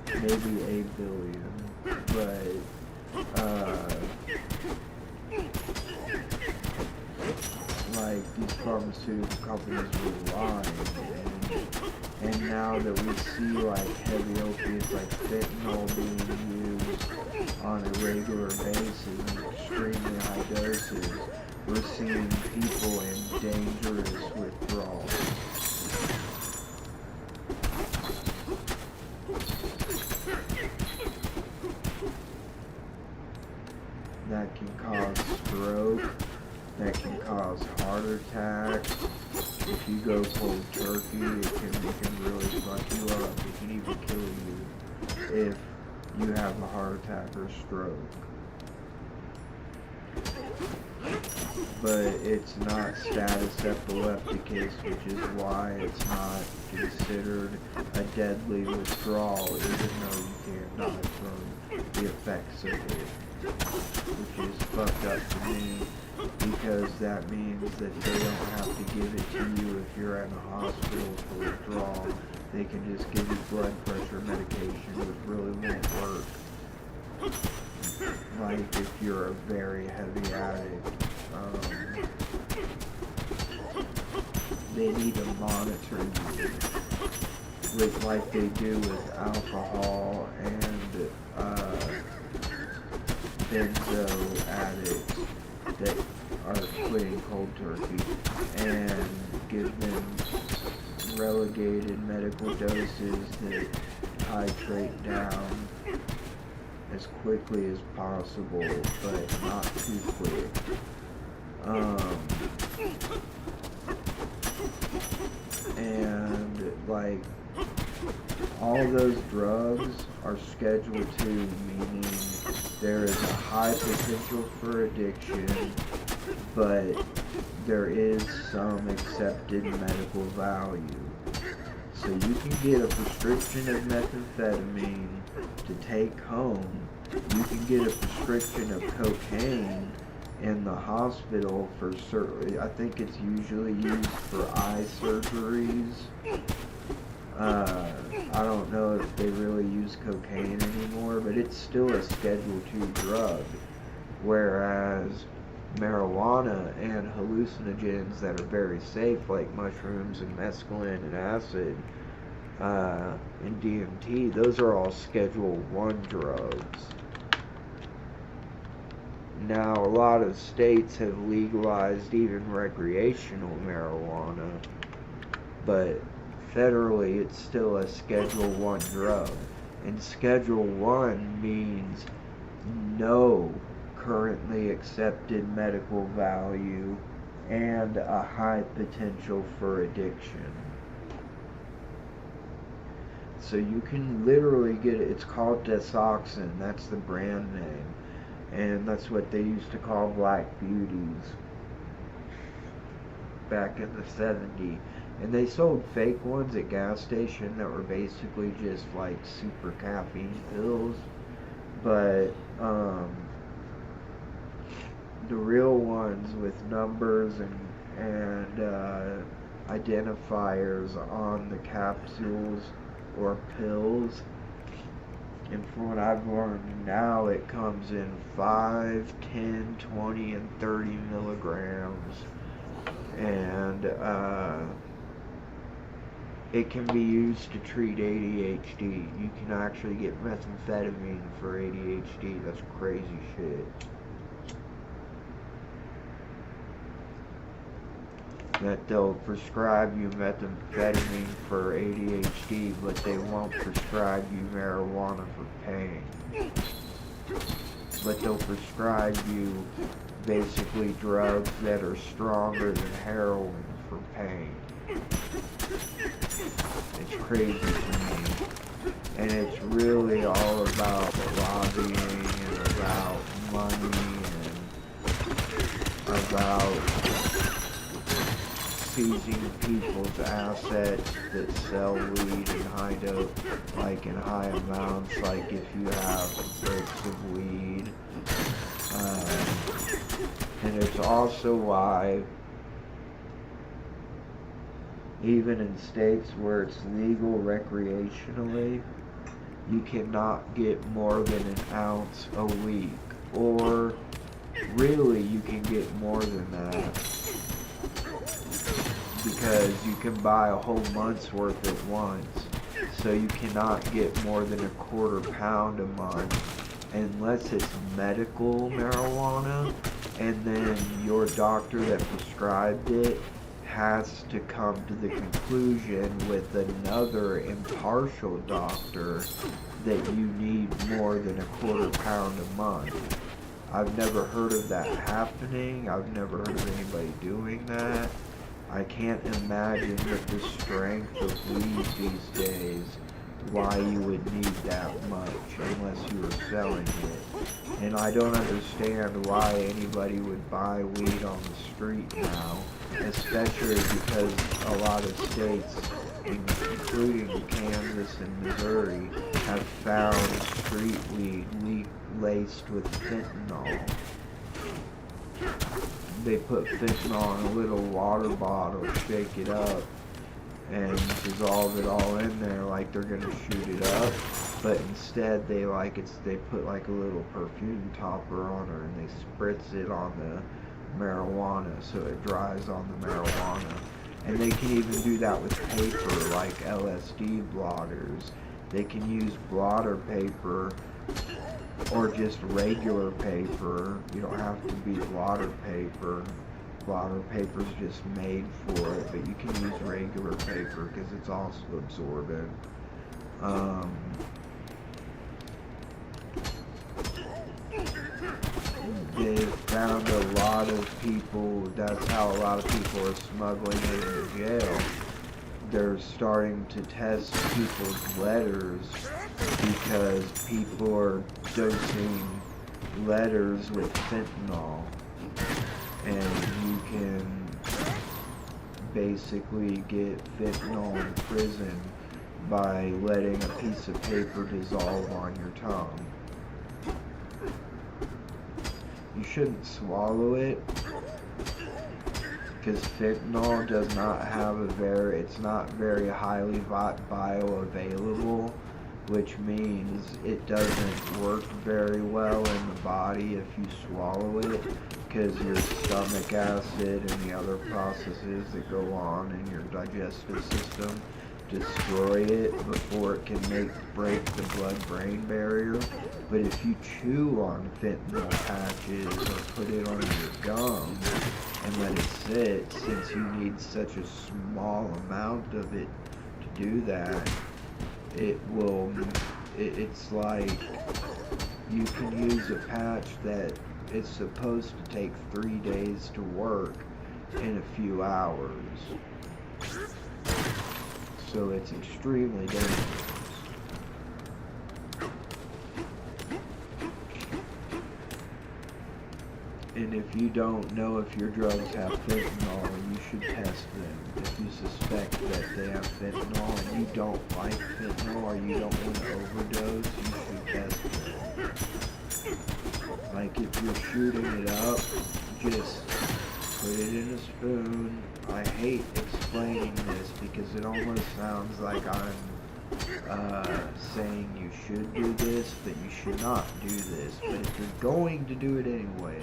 Maybe $8 billion. But, like, these pharmaceutical companies were lying, and now that we see, like, heavy opiates like fentanyl being used on a regular basis in extremely high doses, we're seeing people in dangerous withdrawals. That can cause stroke, that can cause heart attacks. If you go cold turkey, it can really fuck you up. It can even kill you if you have a heart attack or stroke. But it's not status epilepticus, which is why it's not considered a deadly withdrawal, even though you can't die from the effects of it. Which is fucked up to me, because that means that they don't have to give it to you if you're in a hospital for withdrawal. They can just give you blood pressure medication, which really won't work. Like if you're a very heavy addict. They need to monitor you, with like they do with alcohol and benzo addicts that are quitting cold turkey, and give them relegated medical doses that titrate down as quickly as possible, but not too quick. And like all those drugs are Schedule II, meaning there is a high potential for addiction, but there is some accepted medical value. So you can get a prescription of methamphetamine to take home. You can get a prescription of cocaine in the hospital for certain. I think it's usually used for eye surgeries. I don't know if they really use cocaine anymore, but it's still a Schedule II drug. Whereas marijuana and hallucinogens that are very safe, like mushrooms and mescaline and acid, and DMT, those are all Schedule I drugs. Now, a lot of states have legalized even recreational marijuana, but federally it's still a Schedule I drug. And Schedule I means no currently accepted medical value and a high potential for addiction. So you can literally get it. It's called Desoxin. That's the brand name. And that's what they used to call black beauties back in the 70s. And they sold fake ones at gas stations that were basically just like super caffeine pills. But the real ones with numbers and identifiers on the capsules or pills, and from what I've learned now, it comes in 5, 10, 20, and 30 milligrams, and it can be used to treat ADHD. You can actually get methamphetamine for ADHD. That's crazy shit. That they'll prescribe you methamphetamine for ADHD, but they won't prescribe you marijuana for pain. But they'll prescribe you basically drugs that are stronger than heroin for pain. It's crazy to me. And it's really all about lobbying and about money and about seizing people's assets that sell weed in high dose, like in high amounts, like if you have bricks of weed. And it's also why, even in states where it's legal recreationally, you cannot get more than an ounce a week. Or really, you can get more than that, because you can buy a whole month's worth at once. So you cannot get more than a quarter pound a month unless it's medical marijuana, and then your doctor that prescribed it has to come to the conclusion with another impartial doctor that you need more than a quarter pound a month. I've never heard of that happening. I've never heard of anybody doing that. I can't imagine with the strength of weed these days why you would need that much unless you were selling it. And I don't understand why anybody would buy weed on the street now, especially because a lot of states, including Kansas and Missouri, have found street weed laced with fentanyl. They put fentanyl in a little water bottle, shake it up, and dissolve it all in there like they're gonna shoot it up. But instead, they put like a little perfume topper on her, and they spritz it on the marijuana so it dries on the marijuana. And they can even do that with paper, like LSD blotters. They can use blotter paper or just regular paper. You don't have to be blotter paper. Blotter paper's just made for it, but you can use regular paper because it's also absorbent. They've found a lot of people, that's how a lot of people are smuggling it into jail. They're starting to test people's letters because people are dosing letters with fentanyl. And you can basically get fentanyl in prison by letting a piece of paper dissolve on your tongue. You shouldn't swallow it, because fentanyl does not have it's not very highly bioavailable, which means it doesn't work very well in the body if you swallow it, because your stomach acid and the other processes that go on in your digestive system destroy it before it can break the blood-brain barrier. But if you chew on fentanyl patches or put it on your gum and let it sit, since you need such a small amount of it to do that, it's like you can use a patch that it's supposed to take 3 days to work in a few hours. So it's extremely dangerous. And if you don't know if your drugs have fentanyl, you should test them. If you suspect that they have fentanyl and you don't like fentanyl or you don't want to overdose, you should test them. Like if you're shooting it up, just put it in a spoon. I hate explaining this because it almost sounds like I'm saying you should do this, but you should not do this. But if you're going to do it anyway,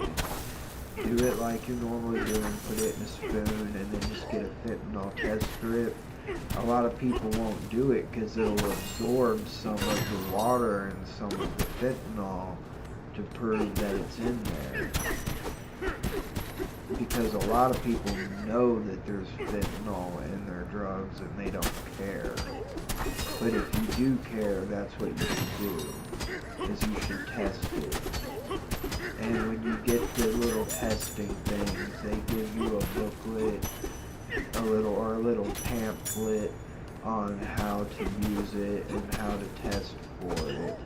do it like you're normally doing, put it in a spoon, and then just get a fentanyl test strip. A lot of people won't do it because it'll absorb some of the water and some of the fentanyl to prove that it's in there. Because a lot of people know that there's fentanyl in their drugs and they don't care. But if you do care, that's what you should do, is you should test it. And when you get the little testing things, they give you a booklet, a little pamphlet on how to use it and how to test for it.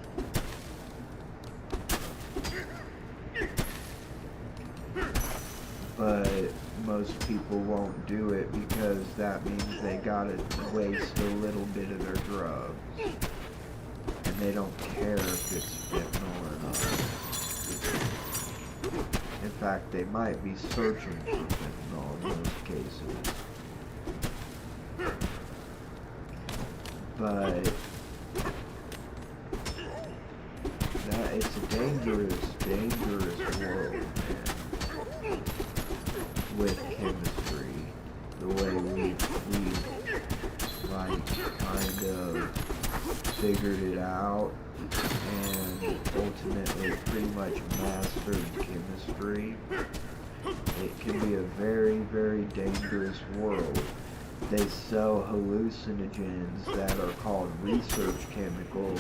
But most people won't do it because that means they gotta waste a little bit of their drugs. And they don't care if it's fentanyl or not. In fact, they might be searching for fentanyl in most cases. But it's a dangerous world, man. With chemistry, the way we like kind of figured it out and ultimately pretty much mastered chemistry, it can be a very, very dangerous world. They sell hallucinogens that are called research chemicals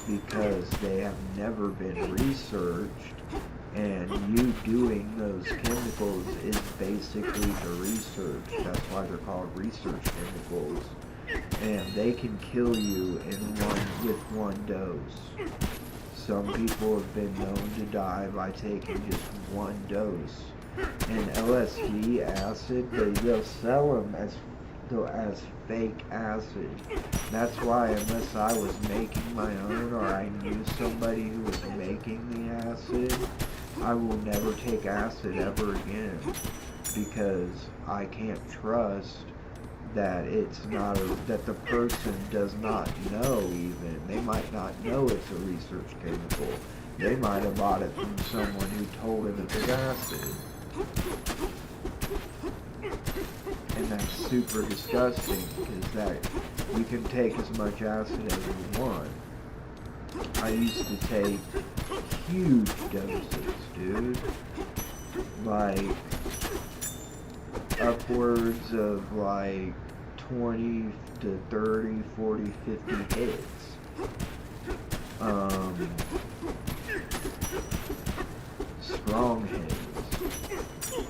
because they have never been researched. And you doing those chemicals is basically the research. That's why they're called research chemicals. And they can kill you with one dose. Some people have been known to die by taking just one dose. And LSD acid, they'll sell them as fake acid. That's why unless I was making my own or I knew somebody who was making the acid, I will never take acid ever again, because I can't trust that that the person does not know even. They might not know it's a research chemical. They might have bought it from someone who told them it was acid. And that's super disgusting, because that you can take as much acid as you want. I used to take huge doses, dude. Like, upwards of like 20 to 30, 40, 50 hits. Strong hits.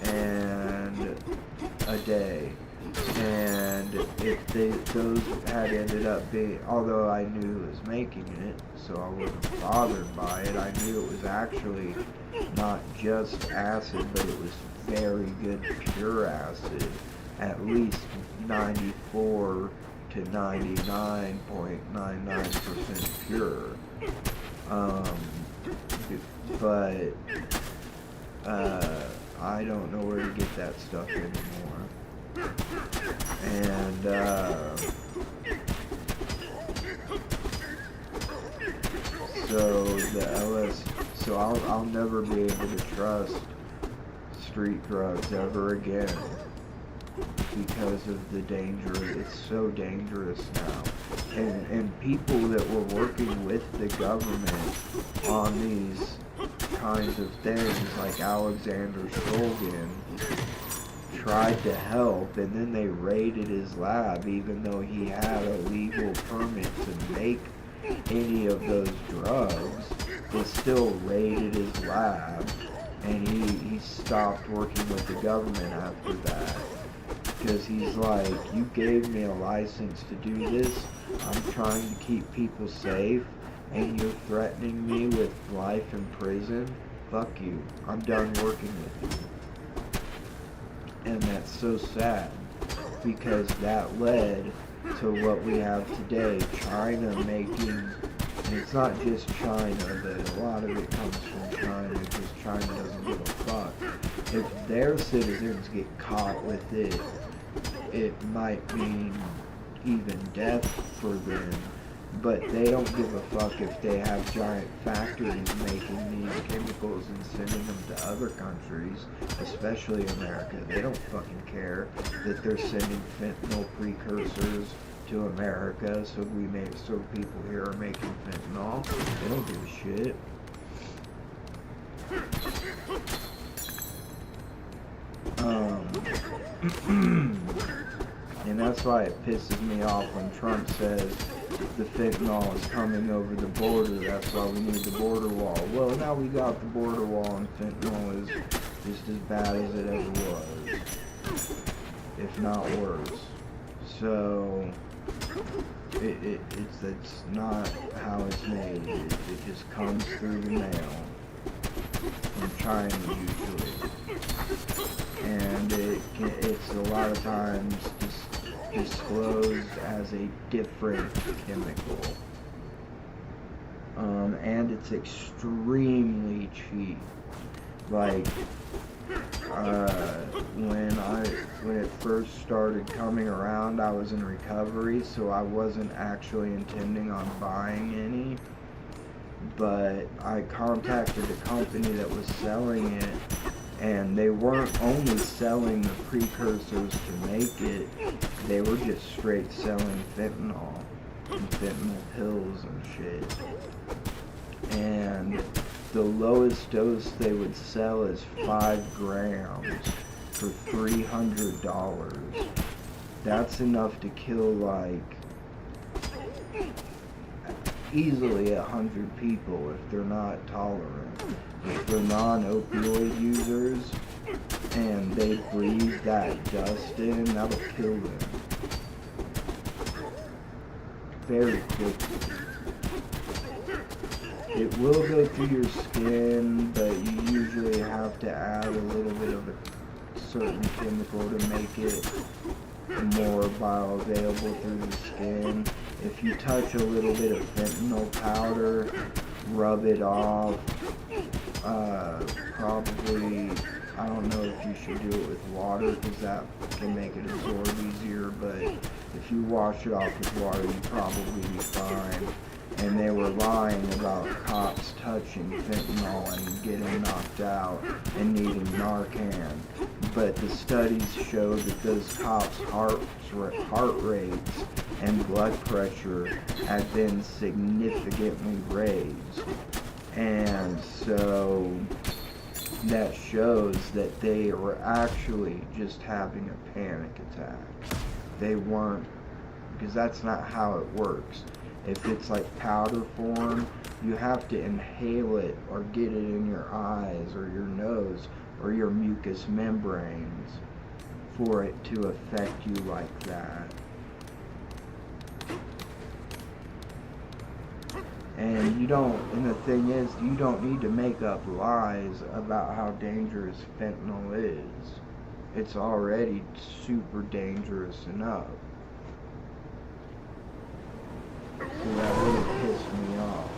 And a day. And if those had ended up being, although I knew who was making it, so I wasn't bothered by it, I knew it was actually not just acid, but it was very good pure acid, at least 94 to 99.99% pure. But I don't know where to get that stuff anymore. And so I'll never be able to trust street drugs ever again because of the danger. It's so dangerous now. And people that were working with the government on these kinds of things, like Alexander Shulgin, tried to help, and then they raided his lab even though he had a legal permit to make any of those drugs. They still raided his lab and he stopped working with the government after that. Because he's like, you gave me a license to do this, I'm trying to keep people safe, and you're threatening me with life in prison? Fuck you, I'm done working with you. And that's so sad, because that led to what we have today, China making, and it's not just China, but a lot of it comes from China, because China doesn't give a fuck. If their citizens get caught with it, it might mean even death for them, but they don't give a fuck if they have giant factories making these chemicals and sending them to other countries, especially America. They don't fucking care that they're sending fentanyl precursors to America so people here are making fentanyl. They don't give a shit. And that's why it pisses me off when Trump says the fentanyl is coming over the border, that's why we need the border wall. Well, now we got the border wall, and fentanyl is just as bad as it ever was, if not worse. So it's not how it's made. It just comes through the mail from China usually, and it's a lot of times disclosed as a different chemical, and it's extremely cheap. Like when it first started coming around, I was in recovery, so I wasn't actually intending on buying any, but I contacted the company that was selling it, and they weren't only selling the precursors to make it, they were just straight selling fentanyl and fentanyl pills and shit. And the lowest dose they would sell is 5 grams for $300. That's enough to kill like easily 100 people if they're not tolerant. If they're non-opioid users and they breathe that dust in, that'll kill them very quickly. It will go through your skin, but you usually have to add a little bit of a certain chemical to make it more bioavailable through the skin. If you touch a little bit of fentanyl powder, rub it off, probably, I don't know if you should do it with water because that can make it absorb easier, but if you wash it off with water, you'd probably be fine. And they were lying about cops touching fentanyl and getting knocked out and needing Narcan. But the studies showed that those cops' heart rates and blood pressure had been significantly raised. And so that shows that they were actually just having a panic attack. They weren't, because that's not how it works. If it's like powder form, you have to inhale it or get it in your eyes or your nose or your mucous membranes for it to affect you like that. And the thing is, you don't need to make up lies about how dangerous fentanyl is. It's already super dangerous enough. So that really pissed me off.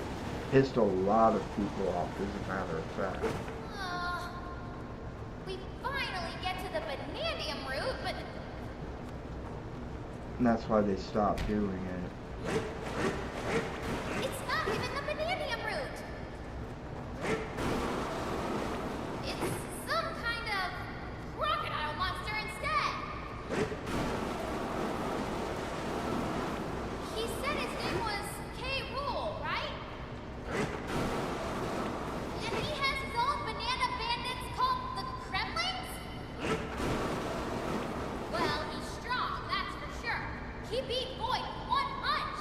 Pissed a lot of people off, as a matter of fact. We finally get to the vanadium route, but... And that's why they stopped doing it. It's not even the vanadium route! It's some kind of crocodile monster instead! He said his name was K. Rool, right? And he has his own banana bandits called the Kremlings? Well, he's strong, that's for sure. He beat Boyd with one punch.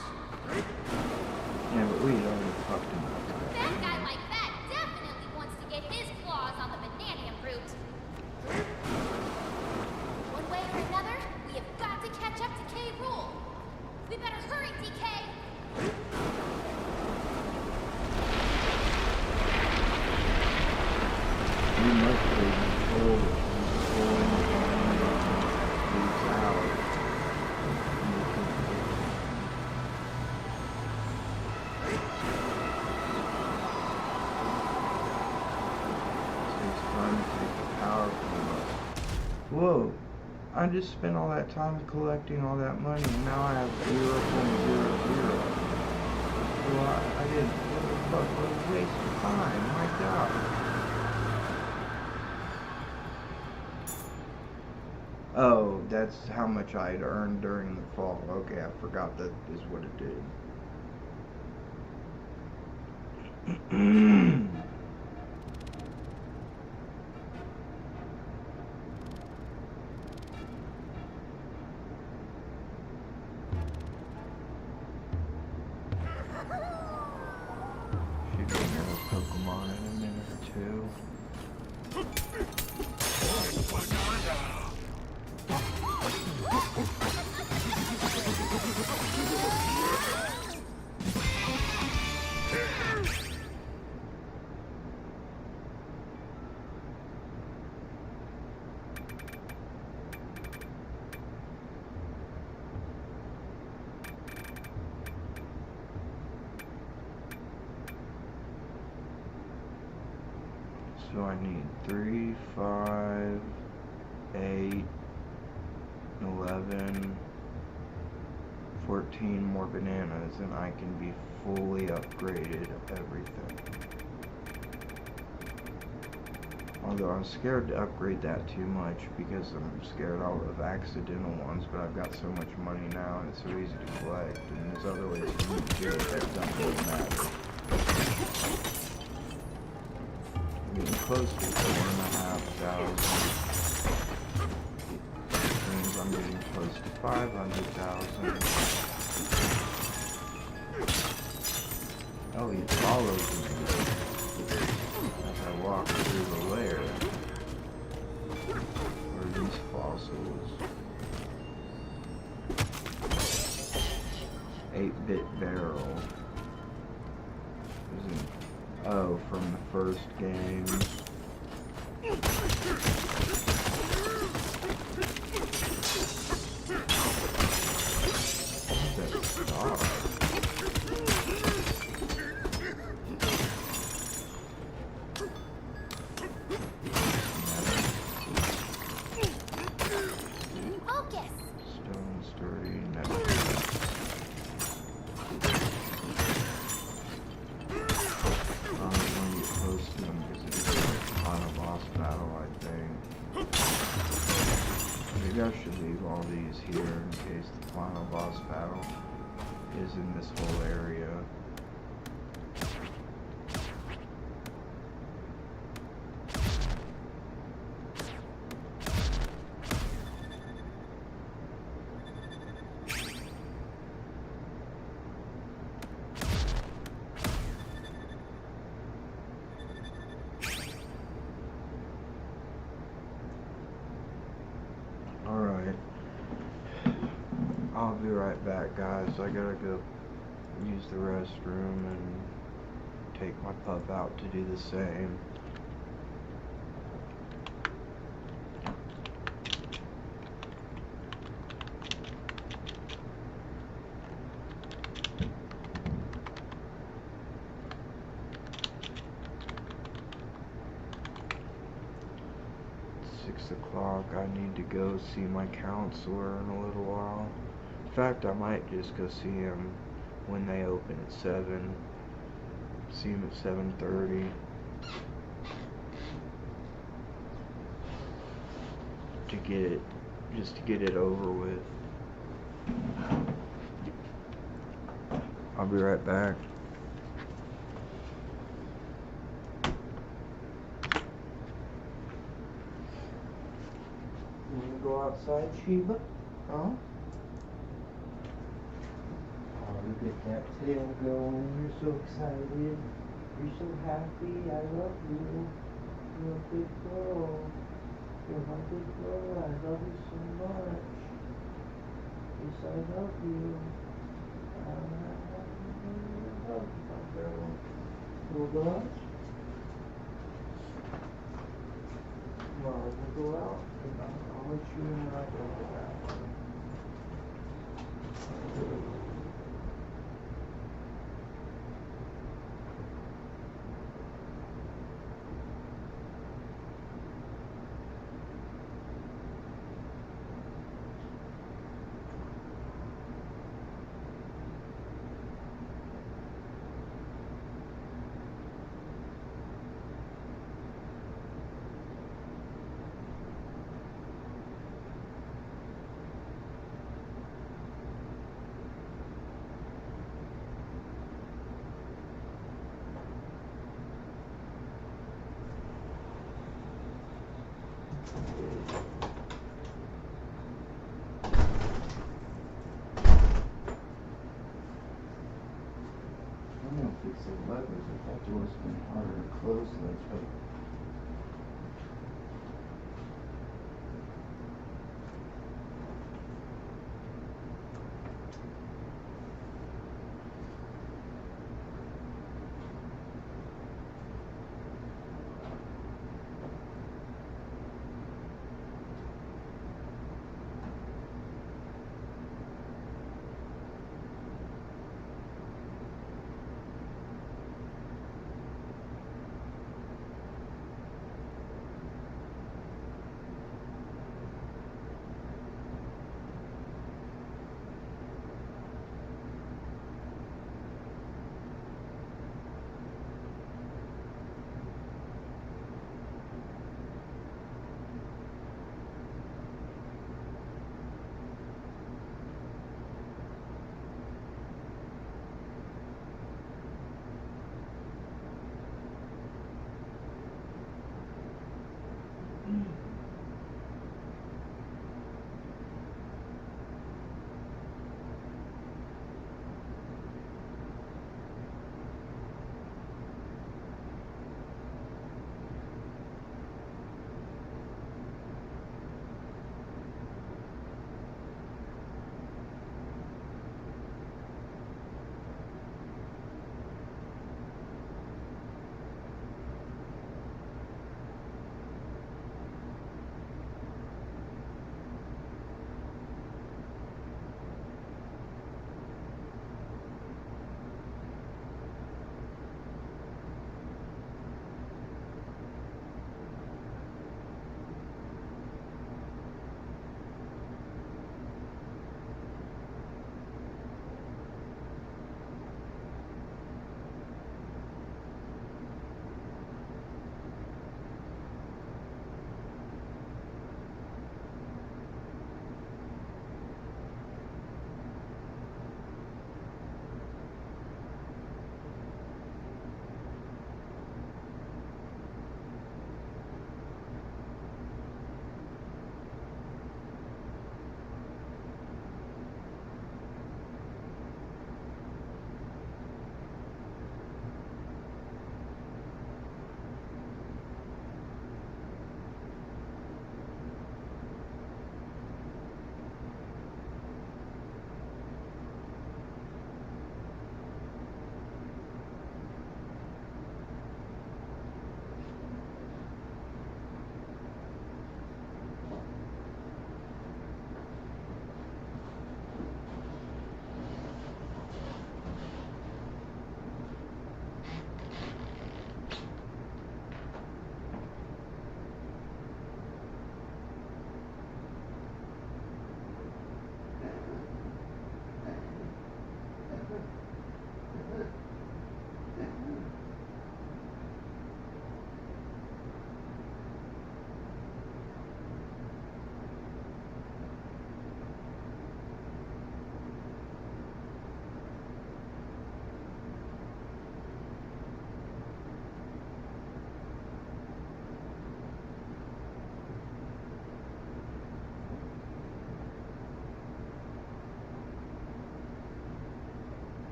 You must be controlled leaves out. It's time to take the power from us. Whoa! I just spent all that time collecting all that money, and now I have 0.00. Well, I did what the fuck was a waste of time. My God. Oh, that's how much I had earned during the fall. Okay, I forgot that is what it did. Should get another Pokemon in a minute or two. So I need 3, 5, 8, 11, 14 more bananas, and I can be fully upgraded everything. Although I'm scared to upgrade that too much because I'm scared I'll have accidental ones, but I've got so much money now and it's so easy to collect, and there's other ways for me to do it that don't really matter. Getting close to 4,500. Which means I'm getting close to 500,000. Oh, he follows me as I walk through the lair. Or these fossils. 8-bit barrel. Oh, from the first game. That star. Focus. Stone sturdy. No. Maybe I should leave all these here in case the final boss battle is in this whole area. Alright. I'll be right back, guys. I gotta go use the restroom and take my pup out to do the same. It's 6 o'clock. I need to go see my counselor in a little while. In fact, I might just go see him when they open at 7. See him at 7:30. To get it over with. I'll be right back. You wanna go outside, Sheba? Huh? Oh, look at that tail going. You're so excited. You're so happy. I love you. You're a big girl. You're my big girl. I love you so much. Yes, I love you. I love you, my girl. Hold on. Well, we'll go out, and I'll let you in when I go to the bathroom. I'm gonna fix the levers if that door's been harder to close lately.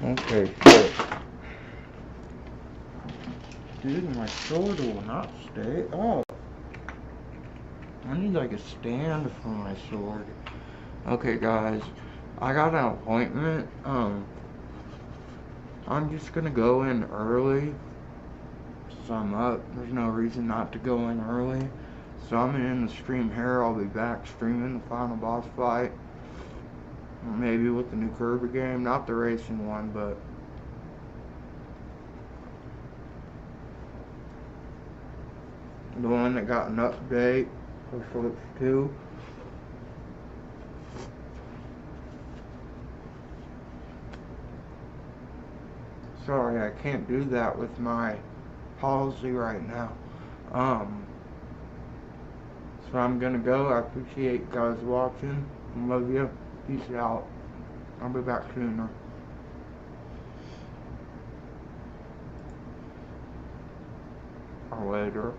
Okay, shit. Dude, my sword will not stay up. I need like a stand for my sword. Okay, guys, I got an appointment. I'm just gonna go in early. So I'm up. There's no reason not to go in early. So I'm gonna end the stream here. I'll be back streaming the final boss fight. Maybe with the new Kirby game. Not the racing one, but the one that got an update for Switch 2. Sorry, I can't do that with my palsy right now. So I'm gonna go. I appreciate you guys watching. Love you. Peace out. I'll be back sooner. Or later.